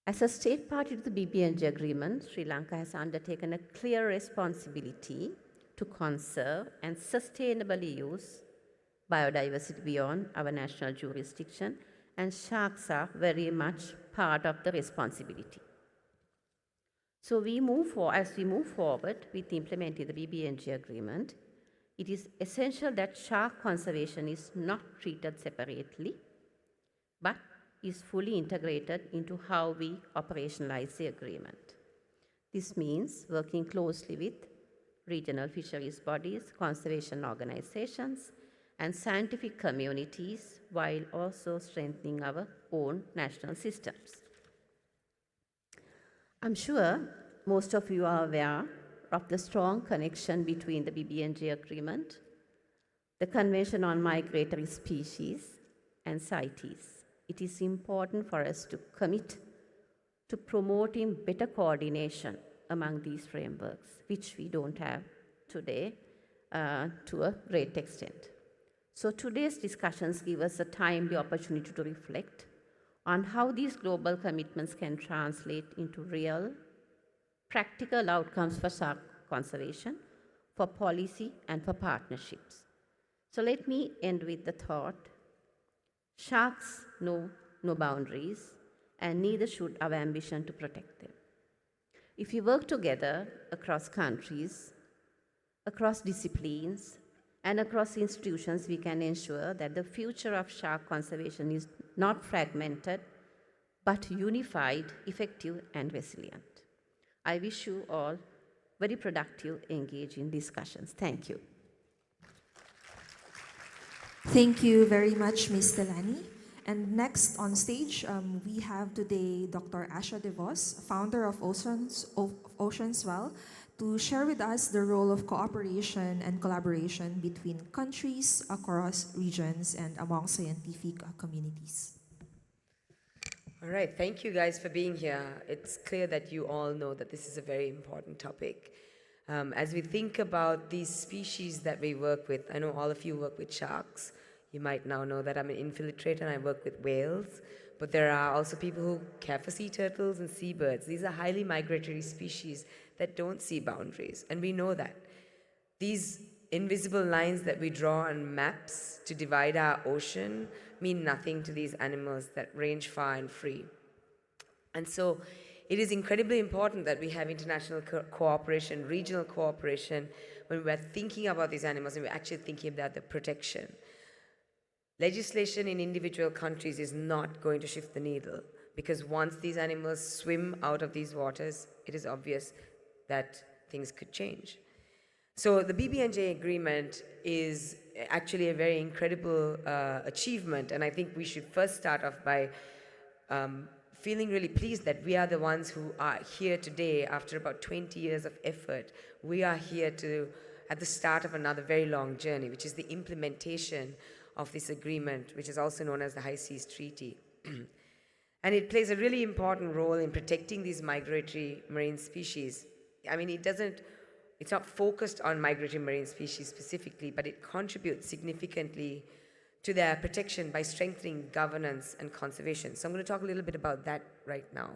As a state party to the BBNJ agreement, Sri Lanka has undertaken a clear responsibility to conserve and sustainably use biodiversity beyond our national jurisdiction and sharks are very much part of the responsibility. So as we move forward with implementing the BBNJ agreement, it is essential that shark conservation is not treated separately, but is fully integrated into how we operationalize the agreement. This means working closely with regional fisheries bodies, conservation organizations, and scientific communities, while also strengthening our own national systems. I'm sure most of you are aware of the strong connection between the BBNJ agreement, the Convention on Migratory Species, and CITES. It is important for us to commit to promoting better coordination among these frameworks, which we don't have today to a great extent. So today's discussions give us a timely opportunity to reflect on how these global commitments can translate into real, practical outcomes for shark conservation, for policy, and for partnerships. So let me end with the thought: sharks know no boundaries, and neither should our ambition to protect them. If we work together across countries, across disciplines, and across institutions, we can ensure that the future of shark conservation is not fragmented, but unified, effective, and resilient. I wish you all very productive, engaging discussions. Thank you. Thank you very much, Ms. Delany. And next on stage, we have today Dr. Asha DeVos, founder of Oceanswell, to share with us the role of cooperation and collaboration between countries, across regions, and among scientific communities. All right, thank you guys for being here. It's clear that you all know that this is a very important topic. As we think about these species that we work with, I know all of you work with sharks. You might now know that I'm an infiltrator and I work with whales, but there are also people who care for sea turtles and seabirds. These are highly migratory species that don't see boundaries, and we know that. These invisible lines that we draw on maps to divide our ocean mean nothing to these animals that range far and free. And so it is incredibly important that we have international cooperation, regional cooperation, when we're thinking about these animals and we're actually thinking about the protection. Legislation in individual countries is not going to shift the needle, because once these animals swim out of these waters, it is obvious that things could change. So the BBNJ agreement is actually a very incredible achievement, and I think we should first start off by feeling really pleased that we are the ones who are here today after about 20 years of effort. We are here at the start of another very long journey, which is the implementation of this agreement, which is also known as the High Seas Treaty. And it plays a really important role in protecting these migratory marine species. I mean, it's not focused on migratory marine species specifically, but it contributes significantly to their protection by strengthening governance and conservation. So I'm going to talk a little bit about that right now.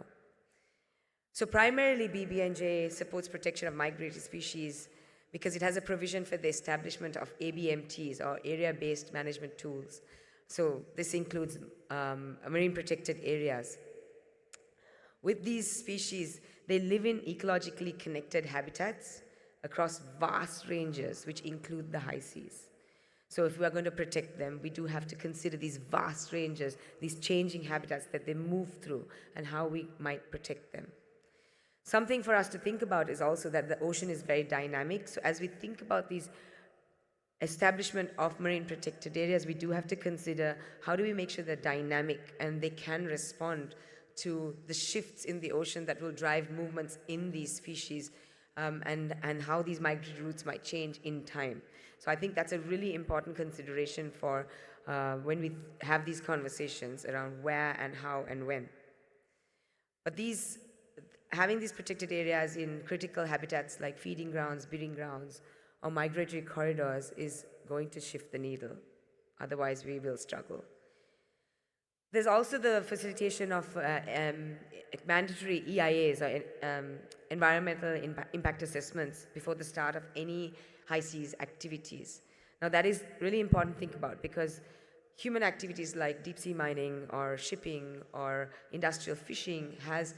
So primarily, BBNJ supports protection of migratory species because it has a provision for the establishment of ABMTs, or area-based management tools. So this includes marine protected areas. With these species, they live in ecologically connected habitats across vast ranges, which include the high seas. So if we are going to protect them, we do have to consider these vast ranges, these changing habitats that they move through, and how we might protect them. Something for us to think about is also that the ocean is very dynamic. So as we think about these establishment of marine protected areas, we do have to consider how do we make sure they're dynamic and they can respond to the shifts in the ocean that will drive movements in these species, and how these migratory routes might change in time. So I think that's a really important consideration for when we have these conversations around where and how and when. But having these protected areas in critical habitats like feeding grounds, breeding grounds, or migratory corridors is going to shift the needle. Otherwise, we will struggle. There's also the facilitation of mandatory EIAs, or environmental impact assessments, before the start of any high seas activities. Now, that is really important to think about, because human activities like deep sea mining or shipping or industrial fishing has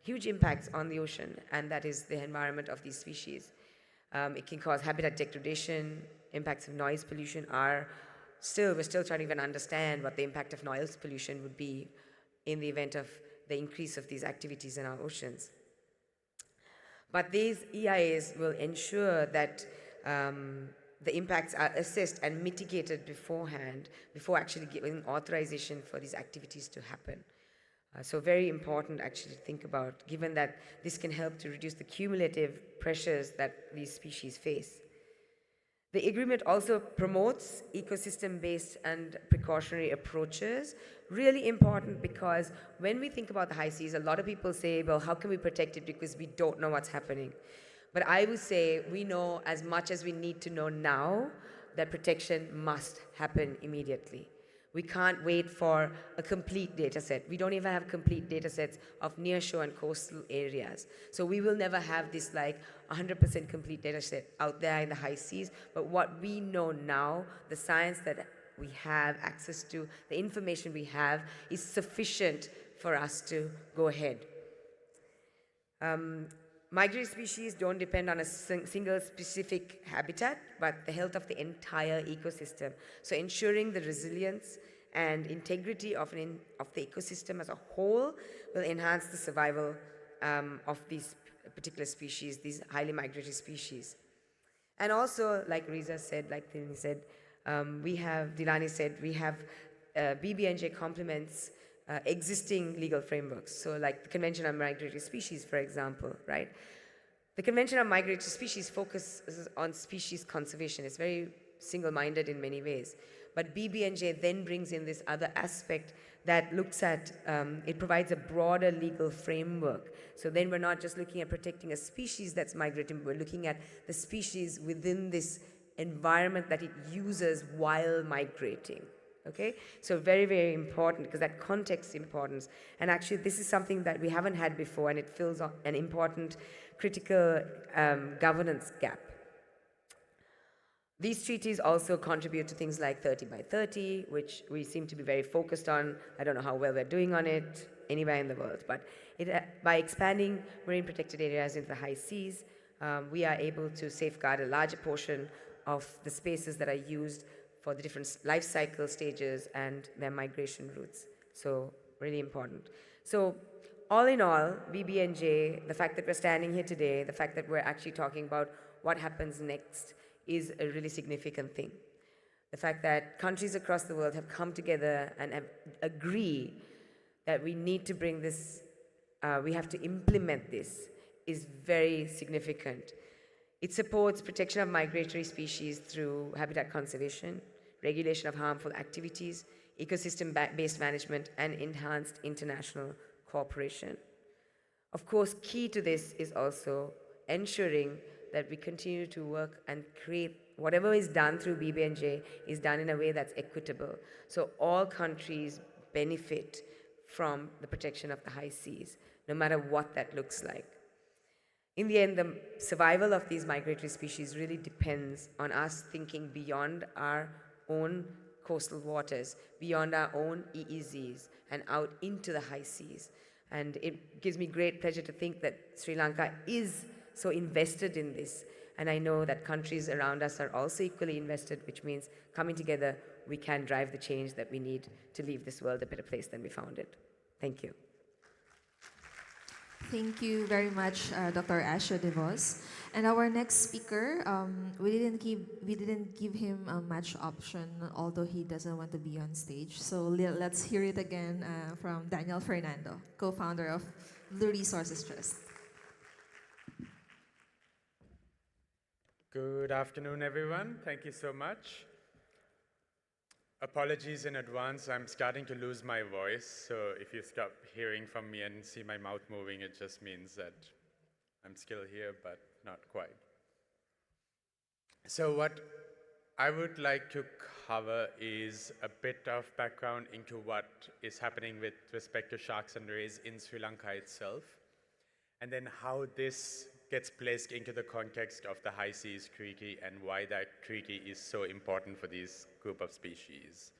huge impacts on the ocean, and that is the environment of these species. It can cause habitat degradation. Impacts of noise pollution we're still trying to even understand what the impact of noise pollution would be in the event of the increase of these activities in our oceans. But these EIAs will ensure that the impacts are assessed and mitigated beforehand, before actually giving authorization for these activities to happen. So very important actually to think about, given that this can help to reduce the cumulative pressures that these species face. The agreement also promotes ecosystem-based and precautionary approaches. Really important, because when we think about the high seas, a lot of people say, well, how can we protect it because we don't know what's happening? But I would say we know as much as we need to know now that protection must happen immediately. We can't wait for a complete data set. We don't even have complete data sets of nearshore and coastal areas. So we will never have this like 100% complete data set out there in the high seas. But what we know now, the science that we have access to, the information we have, is sufficient for us to go ahead. Migratory species don't depend on a single specific habitat, but the health of the entire ecosystem. So ensuring the resilience and integrity of the ecosystem as a whole will enhance the survival of these particular species, these highly migratory species. And also, like Riza said, like Dilani said, we have BBNJ complements existing legal frameworks. So like the Convention on Migratory Species, for example, right? The Convention on Migratory Species focuses on species conservation. It's very single-minded in many ways. But BBNJ then brings in this other aspect that looks at, it provides a broader legal framework. So then we're not just looking at protecting a species that's migrating, we're looking at the species within this environment that it uses while migrating. Okay, so very, very important, because that context importance. And actually, this is something that we haven't had before, and it fills an important critical governance gap. These treaties also contribute to things like 30 by 30, which we seem to be very focused on. I don't know how well we're doing on it anywhere in the world, but by expanding marine protected areas into the high seas, we are able to safeguard a larger portion of the spaces that are used for the different life cycle stages and their migration routes. So really important. So all in all, BBNJ, the fact that we're standing here today, the fact that we're actually talking about what happens next is a really significant thing. The fact that countries across the world have come together and have agreed that we need to bring this, we have to implement this, is very significant. It supports protection of migratory species through habitat conservation, regulation of harmful activities, ecosystem-based management, and enhanced international cooperation. Of course, key to this is also ensuring that we continue to work and create whatever is done through BBNJ is done in a way that's equitable. So all countries benefit from the protection of the high seas, no matter what that looks like. In the end, the survival of these migratory species really depends on us thinking beyond our own coastal waters, beyond our own EEZs, and out into the high seas. And it gives me great pleasure to think that Sri Lanka is so invested in this. And I know that countries around us are also equally invested, which means coming together, we can drive the change that we need to leave this world a better place than we found it. Thank you. Thank you very much, Dr. Asha De Vos. And our next speaker, we didn't give him much option, although he doesn't want to be on stage. So let's hear it again from Daniel Fernando, co-founder of Blue Resources Trust. Good afternoon, everyone. Thank you so much. Apologies in advance, I'm starting to lose my voice, so if you stop hearing from me and see my mouth moving, it just means that I'm still here, but not quite. So what I would like to cover is a bit of background into what is happening with respect to sharks and rays in Sri Lanka itself, and then how this gets placed into the context of the High Seas Treaty and why that treaty is so important for this group of species.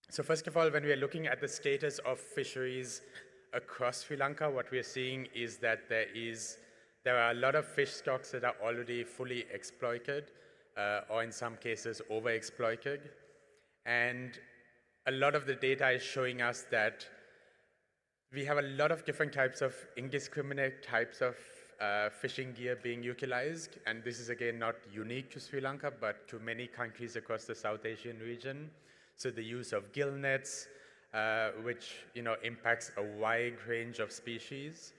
So first of all, when we are looking at the status of fisheries across Sri Lanka, what we are seeing is that there are a lot of fish stocks that are already fully exploited, or in some cases overexploited. And a lot of the data is showing us that we have a lot of different types of indiscriminate types of fishing gear being utilized. And this is again not unique to Sri Lanka, but to many countries across the South Asian region. So the use of gill nets, which impacts a wide range of species.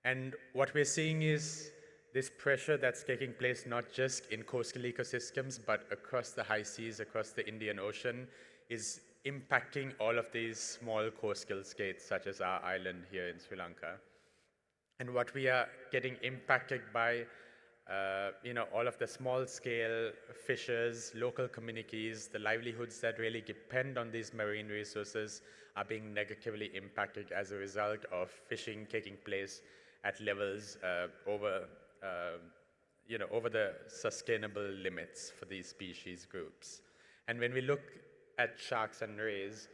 And what we're seeing is this pressure that's taking place not just in coastal ecosystems, but across the high seas, across the Indian Ocean, is impacting all of these small coastal states, such as our island here in Sri Lanka. And what we are getting impacted by, all of the small-scale fishers, local communities, the livelihoods that really depend on these marine resources are being negatively impacted as a result of fishing taking place at levels over the sustainable limits for these species groups. And when we look at sharks and rays,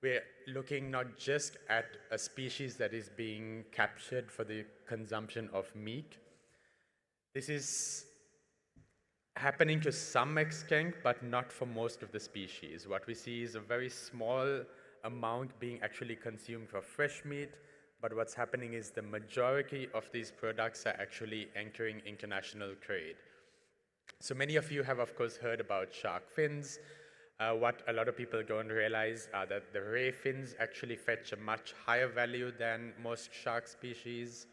we're looking not just at a species that is being captured for the consumption of meat. This is happening to some extent, but not for most of the species. What we see is a very small amount being actually consumed for fresh meat, but what's happening is the majority of these products are actually entering international trade. So many of you have, of course, heard about shark fins. What a lot of people don't realize are that the ray fins actually fetch a much higher value than most shark species.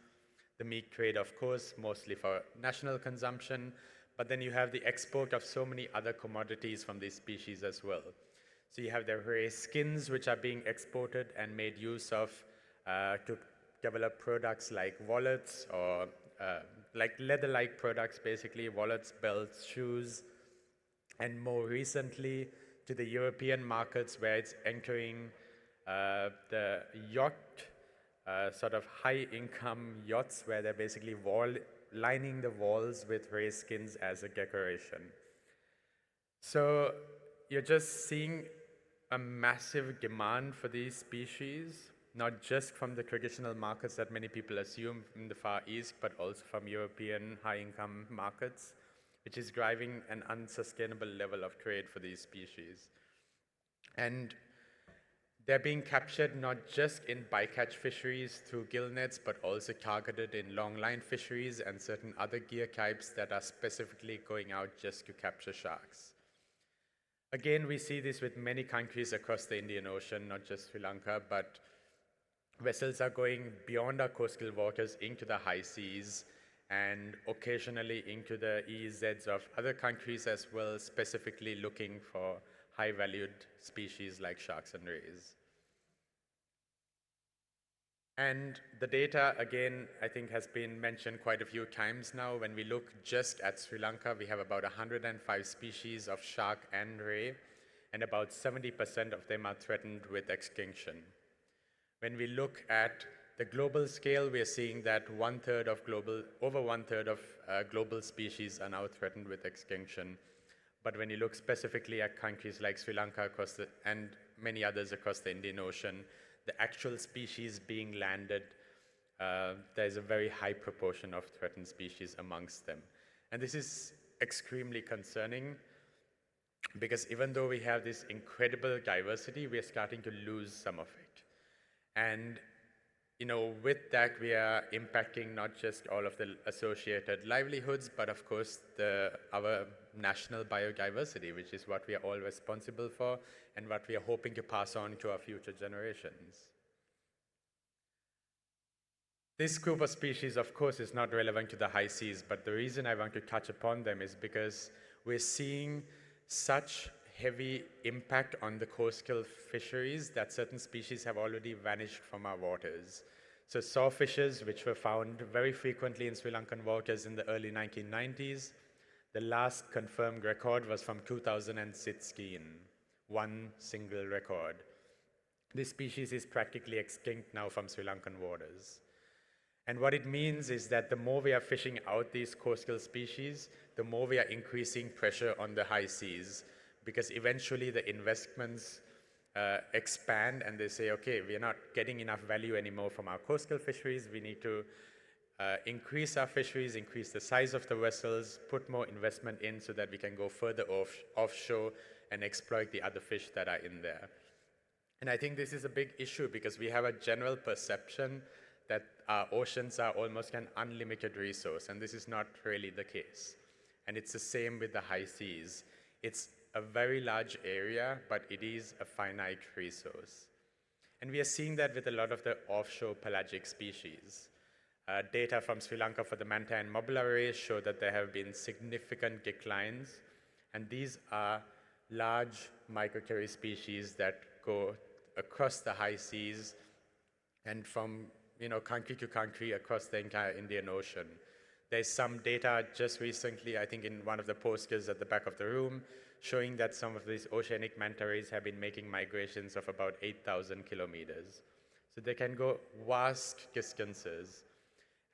The meat trade, of course, mostly for national consumption, but then you have the export of so many other commodities from these species as well. So you have the ray skins, which are being exported and made use of to develop products like wallets or like leather-like products, basically, wallets, belts, shoes, and more recently to the European markets where it's entering the yacht, sort of high-income yachts where they're basically lining the walls with ray skins as a decoration. So you're just seeing a massive demand for these species, not just from the traditional markets that many people assume from the Far East, but also from European high-income markets, which is driving an unsustainable level of trade for these species. And they're being captured not just in bycatch fisheries through gill nets, but also targeted in longline fisheries and certain other gear types that are specifically going out just to capture sharks. Again, we see this with many countries across the Indian Ocean, not just Sri Lanka, but vessels are going beyond our coastal waters into the high seas and occasionally into the EEZs of other countries as well, specifically looking for high-valued species like sharks and rays. And the data, again, I think has been mentioned quite a few times now. When we look just at Sri Lanka, we have about 105 species of shark and ray, and about 70% of them are threatened with extinction. When we look at the global scale, we are seeing that over one third of global species are now threatened with extinction. But when you look specifically at countries like Sri Lanka and many others across the Indian Ocean, the actual species being landed, there's a very high proportion of threatened species amongst them. And this is extremely concerning because even though we have this incredible diversity, we are starting to lose some of it. And with that, we are impacting not just all of the associated livelihoods, but of course our national biodiversity, which is what we are all responsible for and what we are hoping to pass on to our future generations. This group of species, of course, is not relevant to the high seas, but the reason I want to touch upon them is because we're seeing such heavy impact on the coastal fisheries that certain species have already vanished from our waters. So sawfishes, which were found very frequently in Sri Lankan waters in the early 1990s, the last confirmed record was from 2016, one single record. This species is practically extinct now from Sri Lankan waters. And what it means is that the more we are fishing out these coastal species, the more we are increasing pressure on the high seas, because eventually the investments expand and they say, okay, we're not getting enough value anymore from our coastal fisheries, we need to increase our fisheries, increase the size of the vessels, put more investment in so that we can go further offshore and exploit the other fish that are in there. And I think this is a big issue because we have a general perception that our oceans are almost an unlimited resource, and this is not really the case. And it's the same with the high seas. It's a very large area, but it is a finite resource. And we are seeing that with a lot of the offshore pelagic species. Data from Sri Lanka for the manta and mobula rays show that there have been significant declines, and these are large microcarry species that go across the high seas and from country to country across the entire Indian Ocean. There's some data just recently, I think in one of the posters at the back of the room, showing that some of these oceanic manta rays have been making migrations of about 8,000 kilometers. So they can go vast distances.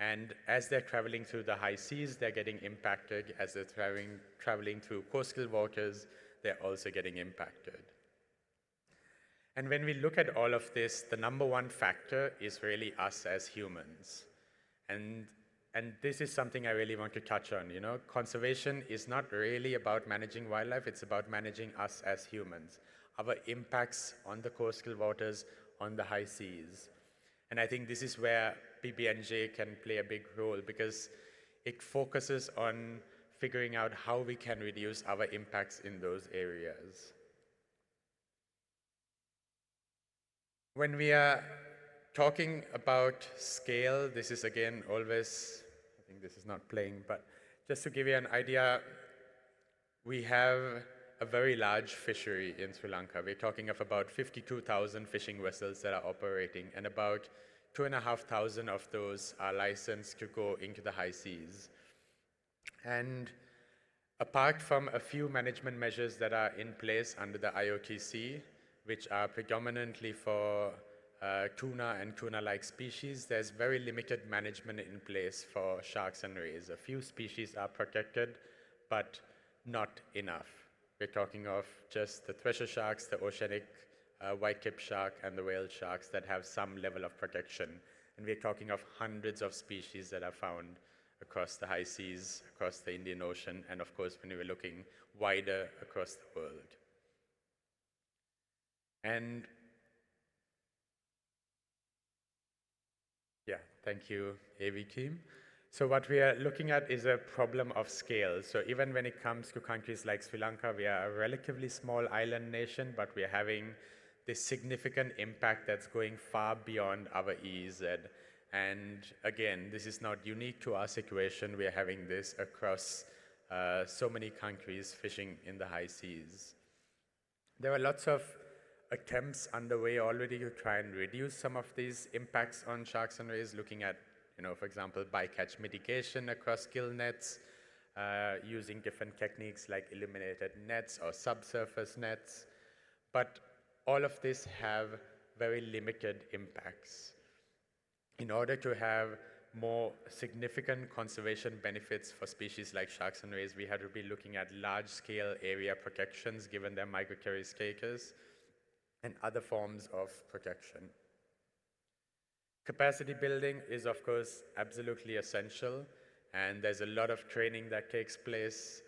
And as they're traveling through the high seas, they're getting impacted. As they're traveling through coastal waters, they're also getting impacted. And when we look at all of this, the number one factor is really us as humans. And this is something I really want to touch on. Conservation is not really about managing wildlife, it's about managing us as humans, our impacts on the coastal waters, on the high seas. And I think this is where BBNJ can play a big role because it focuses on figuring out how we can reduce our impacts in those areas. When we are talking about scale, this is again always, I think this is not playing, but just to give you an idea, we have a very large fishery in Sri Lanka. We're talking of about 52,000 fishing vessels that are operating, and about 2,500 of those are licensed to go into the high seas. And apart from a few management measures that are in place under the IOTC, which are predominantly for tuna and tuna-like species, there's very limited management in place for sharks and rays. A few species are protected, but not enough. We're talking of just the thresher sharks, the oceanic white-capped shark, and the whale sharks that have some level of protection. And we're talking of hundreds of species that are found across the high seas, across the Indian Ocean, and of course, when we're looking wider across the world. And yeah, thank you, AV team. So what we are looking at is a problem of scale. So even when it comes to countries like Sri Lanka, we are a relatively small island nation, but we are having this significant impact that's going far beyond our EEZ. And again, this is not unique to our situation. We are having this across so many countries fishing in the high seas. There are lots of attempts underway already to try and reduce some of these impacts on sharks and rays, looking at, for example, bycatch mitigation across gill nets, using different techniques like illuminated nets or subsurface nets. But all of this have very limited impacts. In order to have more significant conservation benefits for species like sharks and rays, we had to be looking at large-scale area protections given their migratory status and other forms of protection. Capacity building is, of course, absolutely essential, and there's a lot of training that takes place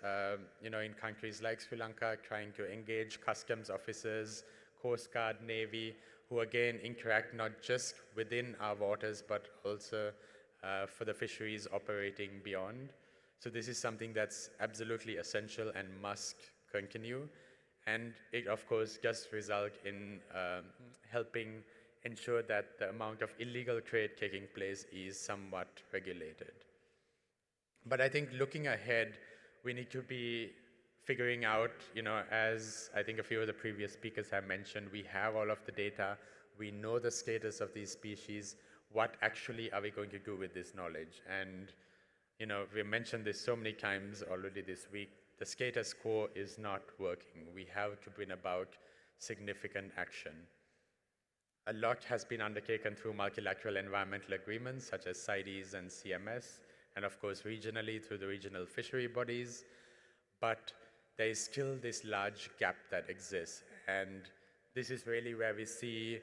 in countries like Sri Lanka, trying to engage customs officers, Coast Guard, Navy, who again interact not just within our waters, but also for the fisheries operating beyond. So this is something that's absolutely essential and must continue. And it, of course, does result in helping ensure that the amount of illegal trade taking place is somewhat regulated. But I think looking ahead, we need to be figuring out, as I think a few of the previous speakers have mentioned, we have all of the data, we know the status of these species, what actually are we going to do with this knowledge? And, we mentioned this so many times already this week, the status quo is not working. We have to bring about significant action. A lot has been undertaken through multilateral environmental agreements such as CITES and CMS, and of course regionally through the regional fishery bodies, but there is still this large gap that exists, and this is really where we see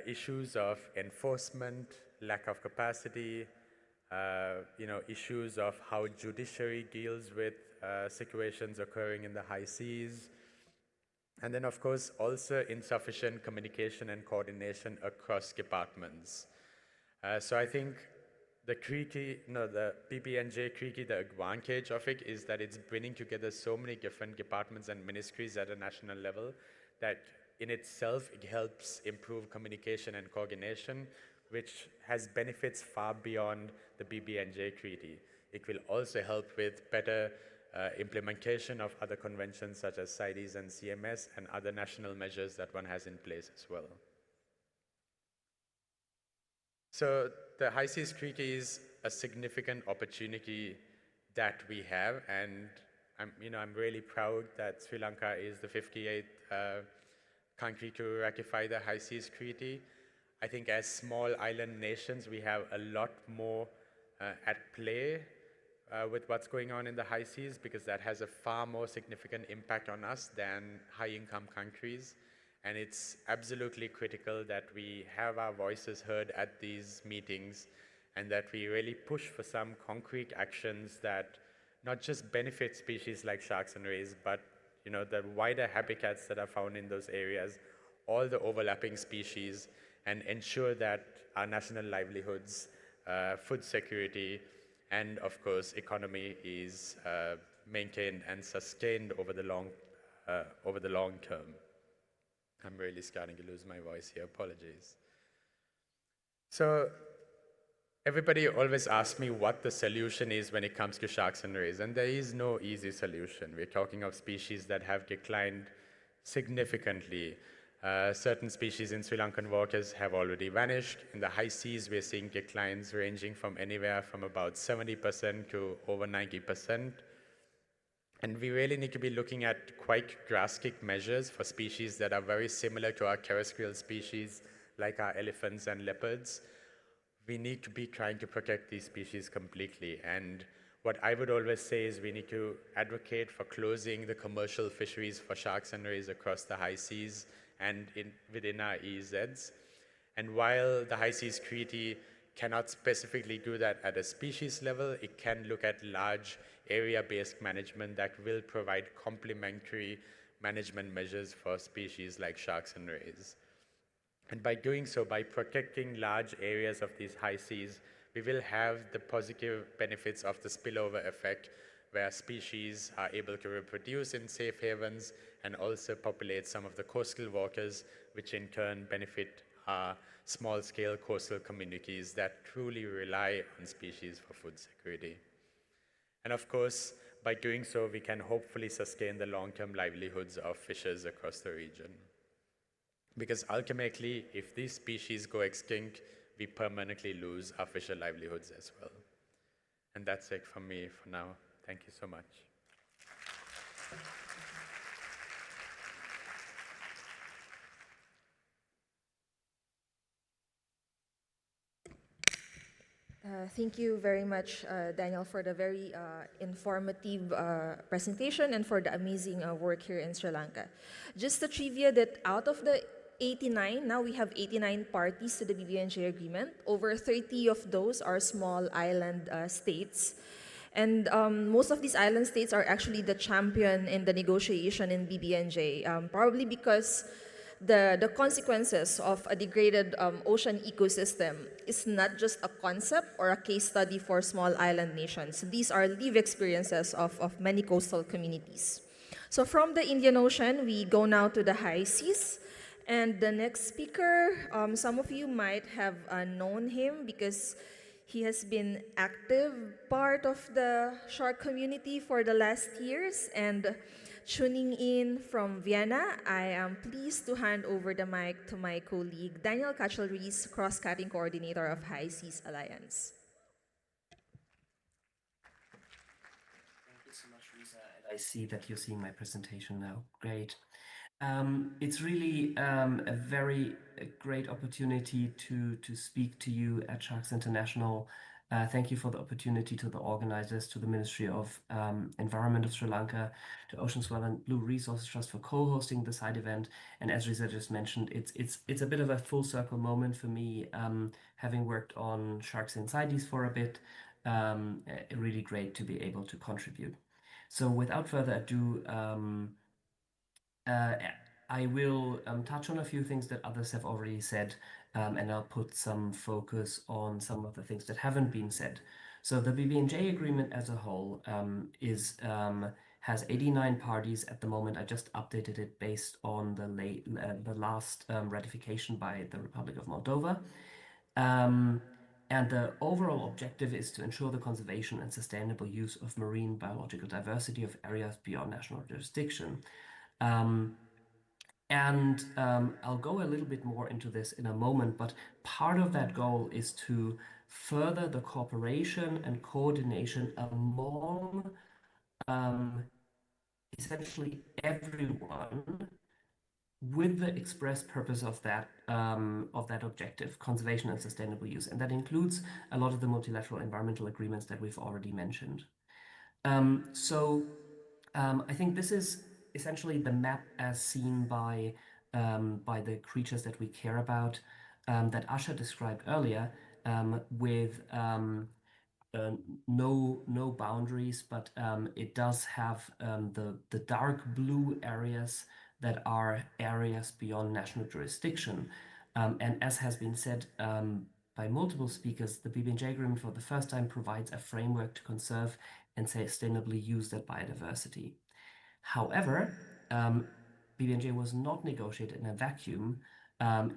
issues of enforcement, lack of capacity, issues of how judiciary deals with situations occurring in the high seas, and then of course also insufficient communication and coordination across departments. So I think the BBNJ Creaky, the advantage of it is that it's bringing together so many different departments and ministries at a national level that in itself it helps improve communication and coordination, which has benefits far beyond the BBNJ Treaty. It will also help with better implementation of other conventions such as CITES and CMS and other national measures that one has in place as well. So the High Seas Treaty is a significant opportunity that we have, and I'm really proud that Sri Lanka is the 58th country to ratify the High Seas Treaty. I think as small island nations, we have a lot more at play with what's going on in the high seas, because that has a far more significant impact on us than high-income countries. And it's absolutely critical that we have our voices heard at these meetings and that we really push for some concrete actions that not just benefit species like sharks and rays, but the wider habitats that are found in those areas, all the overlapping species, and ensure that our national livelihoods, food security, and of course economy is maintained and sustained over the long term. I'm really starting to lose my voice here, apologies. So everybody always asks me what the solution is when it comes to sharks and rays, and there is no easy solution. We're talking of species that have declined significantly. Certain species in Sri Lankan waters have already vanished. In the high seas, we're seeing declines ranging from anywhere from about 70% to over 90%. And we really need to be looking at quite drastic measures for species that are very similar to our terrestrial species, like our elephants and leopards. We need to be trying to protect these species completely. And what I would always say is we need to advocate for closing the commercial fisheries for sharks and rays across the high seas and within our EEZs. And while the High Seas Treaty cannot specifically do that at a species level, it can look at large area-based management that will provide complementary management measures for species like sharks and rays. And by doing so, by protecting large areas of these high seas, we will have the positive benefits of the spillover effect, where species are able to reproduce in safe havens and also populate some of the coastal waters, which in turn benefit our small-scale coastal communities that truly rely on species for food security. And of course, by doing so, we can hopefully sustain the long-term livelihoods of fishers across the region. Because ultimately, if these species go extinct, we permanently lose our fisher livelihoods as well. And that's it from me for now. Thank you so much. Thank you very much, Daniel, for the very informative presentation and for the amazing work here in Sri Lanka. Just a trivia that out of the 89, now we have 89 parties to the BBNJ agreement. Over 30 of those are small island states. And most of these island states are actually the champion in the negotiation in BBNJ, probably because the consequences of a degraded ocean ecosystem is not just a concept or a case study for small island nations. These are lived experiences of many coastal communities. So from the Indian Ocean, we go now to the high seas. And the next speaker, some of you might have known him because he has been active part of the shark community for the last years. And tuning in from Vienna, I am pleased to hand over the mic to my colleague, Daniel Kachelries, cross-cutting coordinator of High Seas Alliance. Thank you so much, Lisa. And I see that you're seeing my presentation now. Great. It's really a very great opportunity to speak to you at Sharks International Thank you for the opportunity to the organizers, to the Ministry of Environment of Sri Lanka, to Oceans Well and Blue Resources Trust for co-hosting the side event. And as Risa just mentioned, it's a bit of a full circle moment for me, having worked on sharks and CITES for a bit. Really great to be able to contribute. So without further ado, I will touch on a few things that others have already said, and I'll put some focus on some of the things that haven't been said. So the BBNJ agreement as a whole has 89 parties at the moment. I just updated it based on the last ratification by the Republic of Moldova. And the overall objective is to ensure the conservation and sustainable use of marine biological diversity of areas beyond national jurisdiction. I'll go a little bit more into this in a moment, but part of that goal is to further the cooperation and coordination among essentially everyone with the express purpose of that objective, conservation and sustainable use. And that includes a lot of the multilateral environmental agreements that we've already mentioned. I think this is essentially the map as seen by the creatures that we care about, that Asha described earlier, with no boundaries, but it does have the dark blue areas that are areas beyond national jurisdiction. And as has been said by multiple speakers, the BBNJ agreement for the first time provides a framework to conserve and sustainably use that biodiversity. However, BBNJ was not negotiated in a vacuum.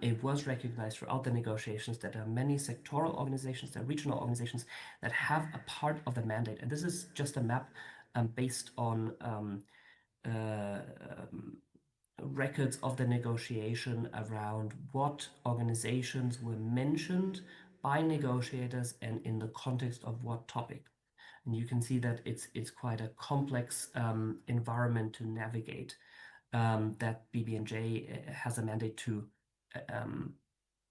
It was recognized throughout the negotiations that there are many sectoral organizations, there are regional organizations that have a part of the mandate. And this is just a map based on records of the negotiation around what organizations were mentioned by negotiators and in the context of what topic. And you can see that it's quite a complex environment to navigate, that BBNJ has a mandate to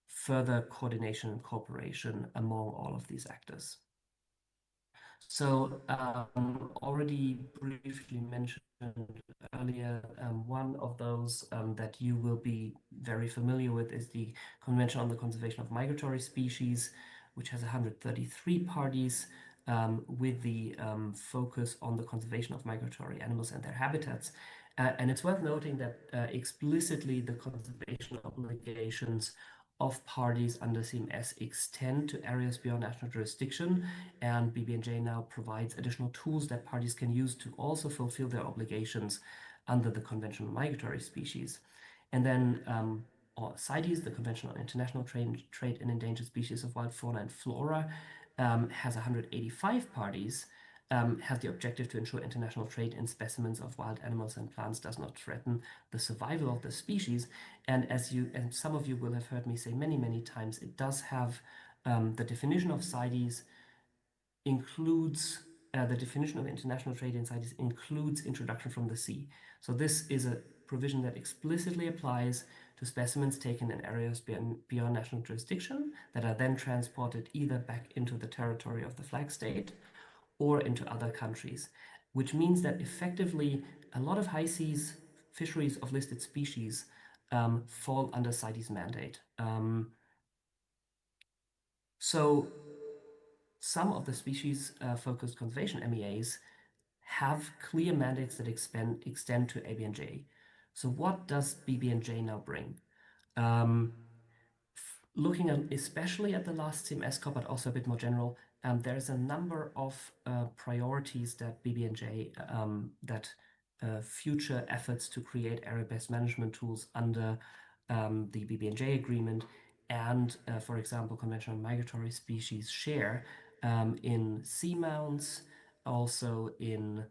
further coordination and cooperation among all of these actors. So already briefly mentioned earlier, one of those that you will be very familiar with is the Convention on the Conservation of Migratory Species, which has 133 parties, with the focus on the conservation of migratory animals and their habitats. And it's worth noting that explicitly the conservation obligations of parties under CMS extend to areas beyond national jurisdiction, and BBNJ now provides additional tools that parties can use to also fulfill their obligations under the Convention on Migratory Species. And then CITES, the Convention on International Trade in Endangered Species of Wild Fauna and Flora, has 185 parties, has the objective to ensure international trade in specimens of wild animals and plants does not threaten the survival of the species. And as some of you will have heard me say many, many times, it does have the definition of CITES includes the definition of international trade in CITES includes introduction from the sea. So this is a provision that explicitly applies to specimens taken in areas beyond national jurisdiction that are then transported either back into the territory of the flag state or into other countries, which means that effectively a lot of high seas fisheries of listed species fall under CITES mandate. So some of the species-focused conservation MEAs have clear mandates that extend to ABNJ. So what does BBNJ now bring? Looking especially at the last CMS COP, but also a bit more general, there's a number of priorities that BBNJ, future efforts to create area-based management tools under the BBNJ agreement and, for example, Convention on Migratory Species share in seamounts, also in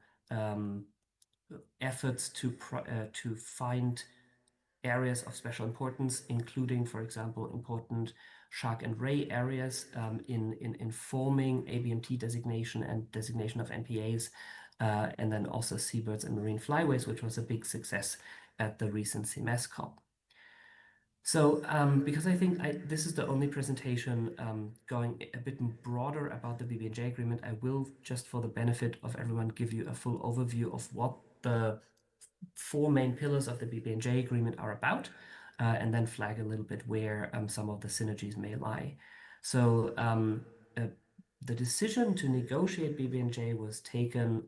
efforts to find areas of special importance, including, for example, important shark and ray areas in forming ABMT designation and designation of NPAs, and then also seabirds and marine flyways, which was a big success at the recent CMS COP. So, because I think this is the only presentation going a bit broader about the BBNJ agreement, I will, just for the benefit of everyone, give you a full overview of what the 4 main pillars of the BBNJ agreement are about, and then flag a little bit where some of the synergies may lie. So, the decision to negotiate BBNJ was taken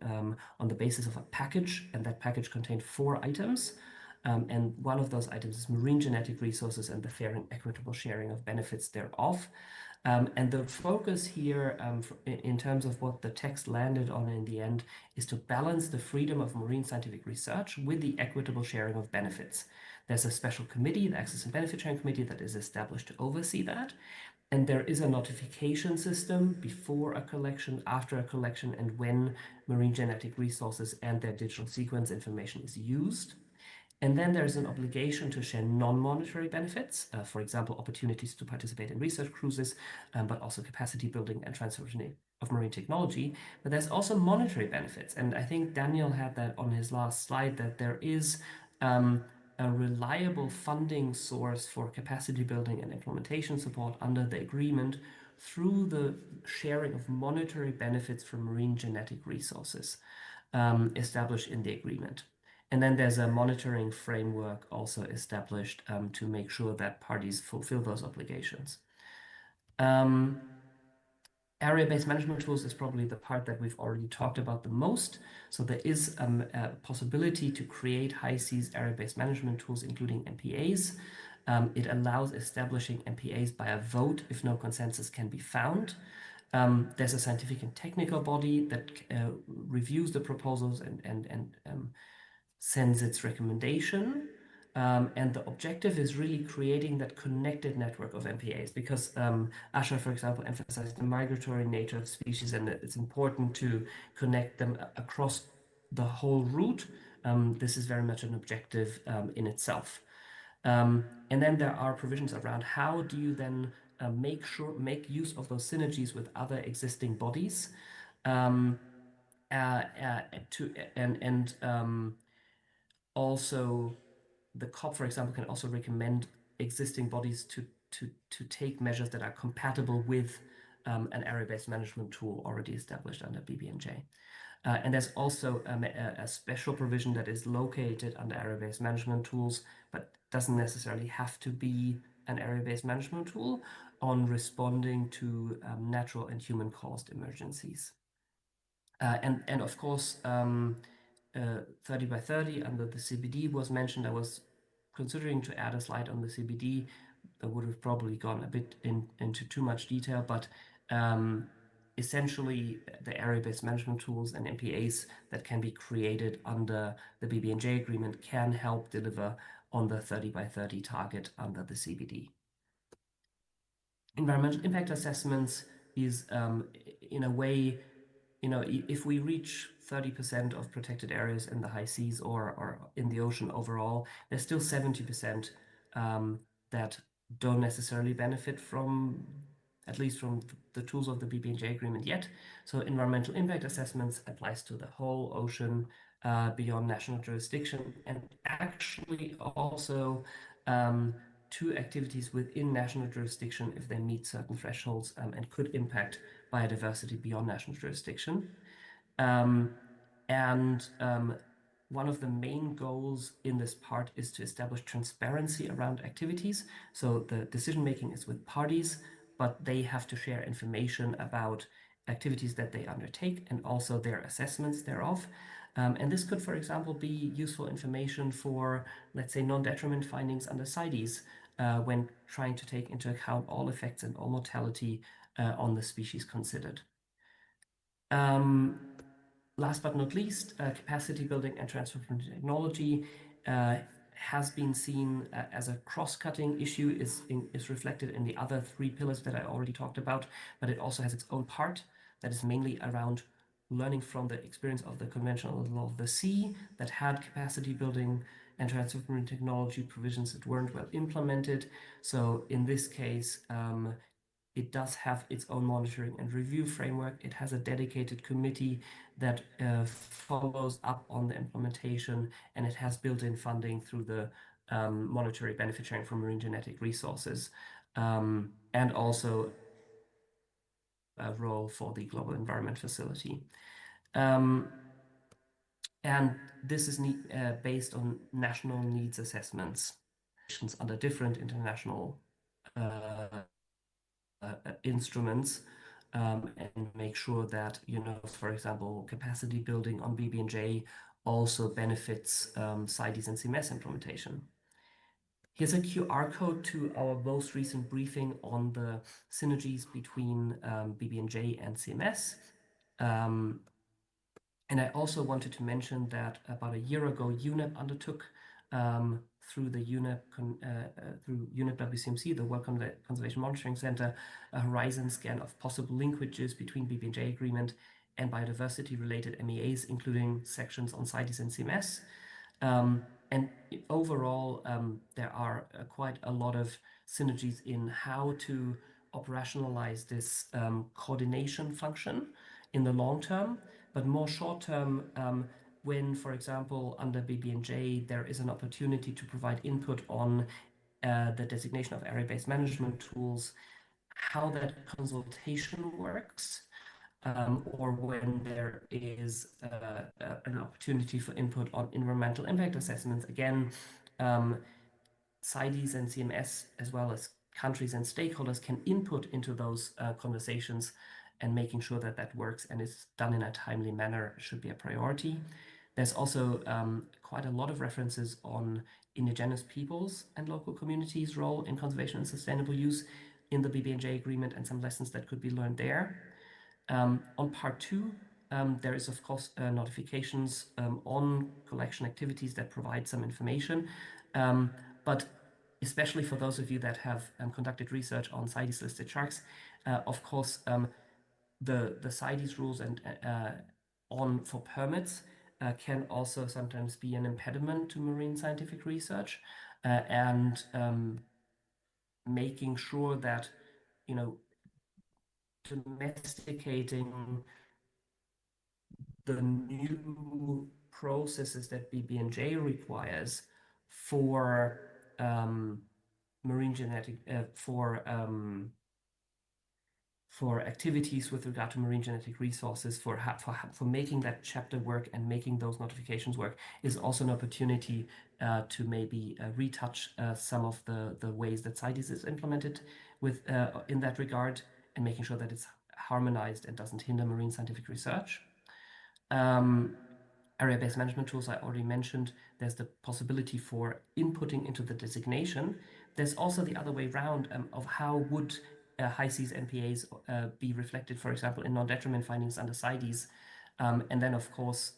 on the basis of a package, and that package contained 4 items. And one of those items is marine genetic resources and the fair and equitable sharing of benefits thereof. And the focus here, in terms of what the text landed on in the end, is to balance the freedom of marine scientific research with the equitable sharing of benefits. There's a special committee, the Access and Benefit Sharing Committee, that is established to oversee that. And there is a notification system before a collection, after a collection, and when marine genetic resources and their digital sequence information is used. And then there's an obligation to share non-monetary benefits, for example, opportunities to participate in research cruises, but also capacity building and transfer of marine technology. But there's also monetary benefits. And I think Daniel had that on his last slide, that there is a reliable funding source for capacity building and implementation support under the agreement through the sharing of monetary benefits from marine genetic resources established in the agreement. And then there's a monitoring framework also established to make sure that parties fulfill those obligations. Area-based management tools is probably the part that we've already talked about the most. So there is a possibility to create high seas area-based management tools, including MPAs. It allows establishing MPAs by a vote if no consensus can be found. There's a scientific and technical body that reviews the proposals and sends its recommendation. And the objective is really creating that connected network of MPAs, because Asha, for example, emphasized the migratory nature of species, and it's important to connect them across the whole route. This is very much an objective in itself. And then there are provisions around how do you then make use of those synergies with other existing bodies, also, the COP, for example, can also recommend existing bodies to take measures that are compatible with an area-based management tool already established under BBNJ. And there's also a special provision that is located under area-based management tools, but doesn't necessarily have to be an area-based management tool, on responding to natural and human-caused emergencies. And of course, 30 by 30 under the CBD was mentioned. I was considering to add a slide on the CBD. I would have probably gone a bit into too much detail, but essentially the area-based management tools and MPAs that can be created under the BBNJ agreement can help deliver on the 30 by 30 target under the CBD. Environmental impact assessments is, in a way, if we reach 30% of protected areas in the high seas or in the ocean overall, there's still 70% that don't necessarily benefit from, at least from the tools of the BBNJ agreement yet. So environmental impact assessments applies to the whole ocean beyond national jurisdiction, and actually also to activities within national jurisdiction if they meet certain thresholds and could impact biodiversity beyond national jurisdiction. One of the main goals in this part is to establish transparency around activities. So the decision-making is with parties, but they have to share information about activities that they undertake and also their assessments thereof. And this could, for example, be useful information for, let's say, non-detriment findings under CITES when trying to take into account all effects and all mortality on the species considered. Last but not least, capacity building and transfer of technology has been seen as a cross-cutting issue, is reflected in the other 3 pillars that I already talked about, but it also has its own part that is mainly around learning from the experience of the conventional law of the sea that had capacity building and transfer of technology provisions that weren't well implemented. So in this case, it does have its own monitoring and review framework. It has a dedicated committee that follows up on the implementation, and it has built-in funding through the monetary benefit sharing from marine genetic resources, and also a role for the Global Environment Facility. And this is based on national needs assessments under different international instruments, and make sure that, for example, capacity building on BBNJ also benefits CITES and CMS implementation. Here's a QR code to our most recent briefing on the synergies between BBNJ and CMS. And I also wanted to mention that about a year ago, UNEP undertook through the UNEP WCMC, the World Conservation Monitoring Center, a horizon scan of possible linkages between BBNJ agreement and biodiversity-related MEAs, including sections on CITES and CMS. And overall, there are quite a lot of synergies in how to operationalize this coordination function in the long term, but more short term, when, for example, under BBNJ, there is an opportunity to provide input on the designation of area-based management tools, how that consultation works, or when there is an opportunity for input on environmental impact assessments. Again, CITES and CMS, as well as countries and stakeholders, can input into those conversations, and making sure that that works and is done in a timely manner should be a priority. There's also quite a lot of references on indigenous peoples and local communities' role in conservation and sustainable use in the BBNJ agreement, and some lessons that could be learned there. On part 2, there is, of course, notifications on collection activities that provide some information. But especially for those of you that have conducted research on CITES-listed sharks, of course, the CITES rules and for permits can also sometimes be an impediment to marine scientific research, and making sure that, domesticating the new processes that BBNJ requires for marine genetic for activities with regard to marine genetic resources, for making that chapter work and making those notifications work, is also an opportunity to maybe retouch some of the ways that CITES is implemented with in that regard, and making sure that it's harmonized and doesn't hinder marine scientific research. Area-based management tools I already mentioned. There's the possibility for inputting into the designation. There's also the other way around of how would high seas NPAs be reflected, for example, in non-detriment findings under CITES. And then, of course,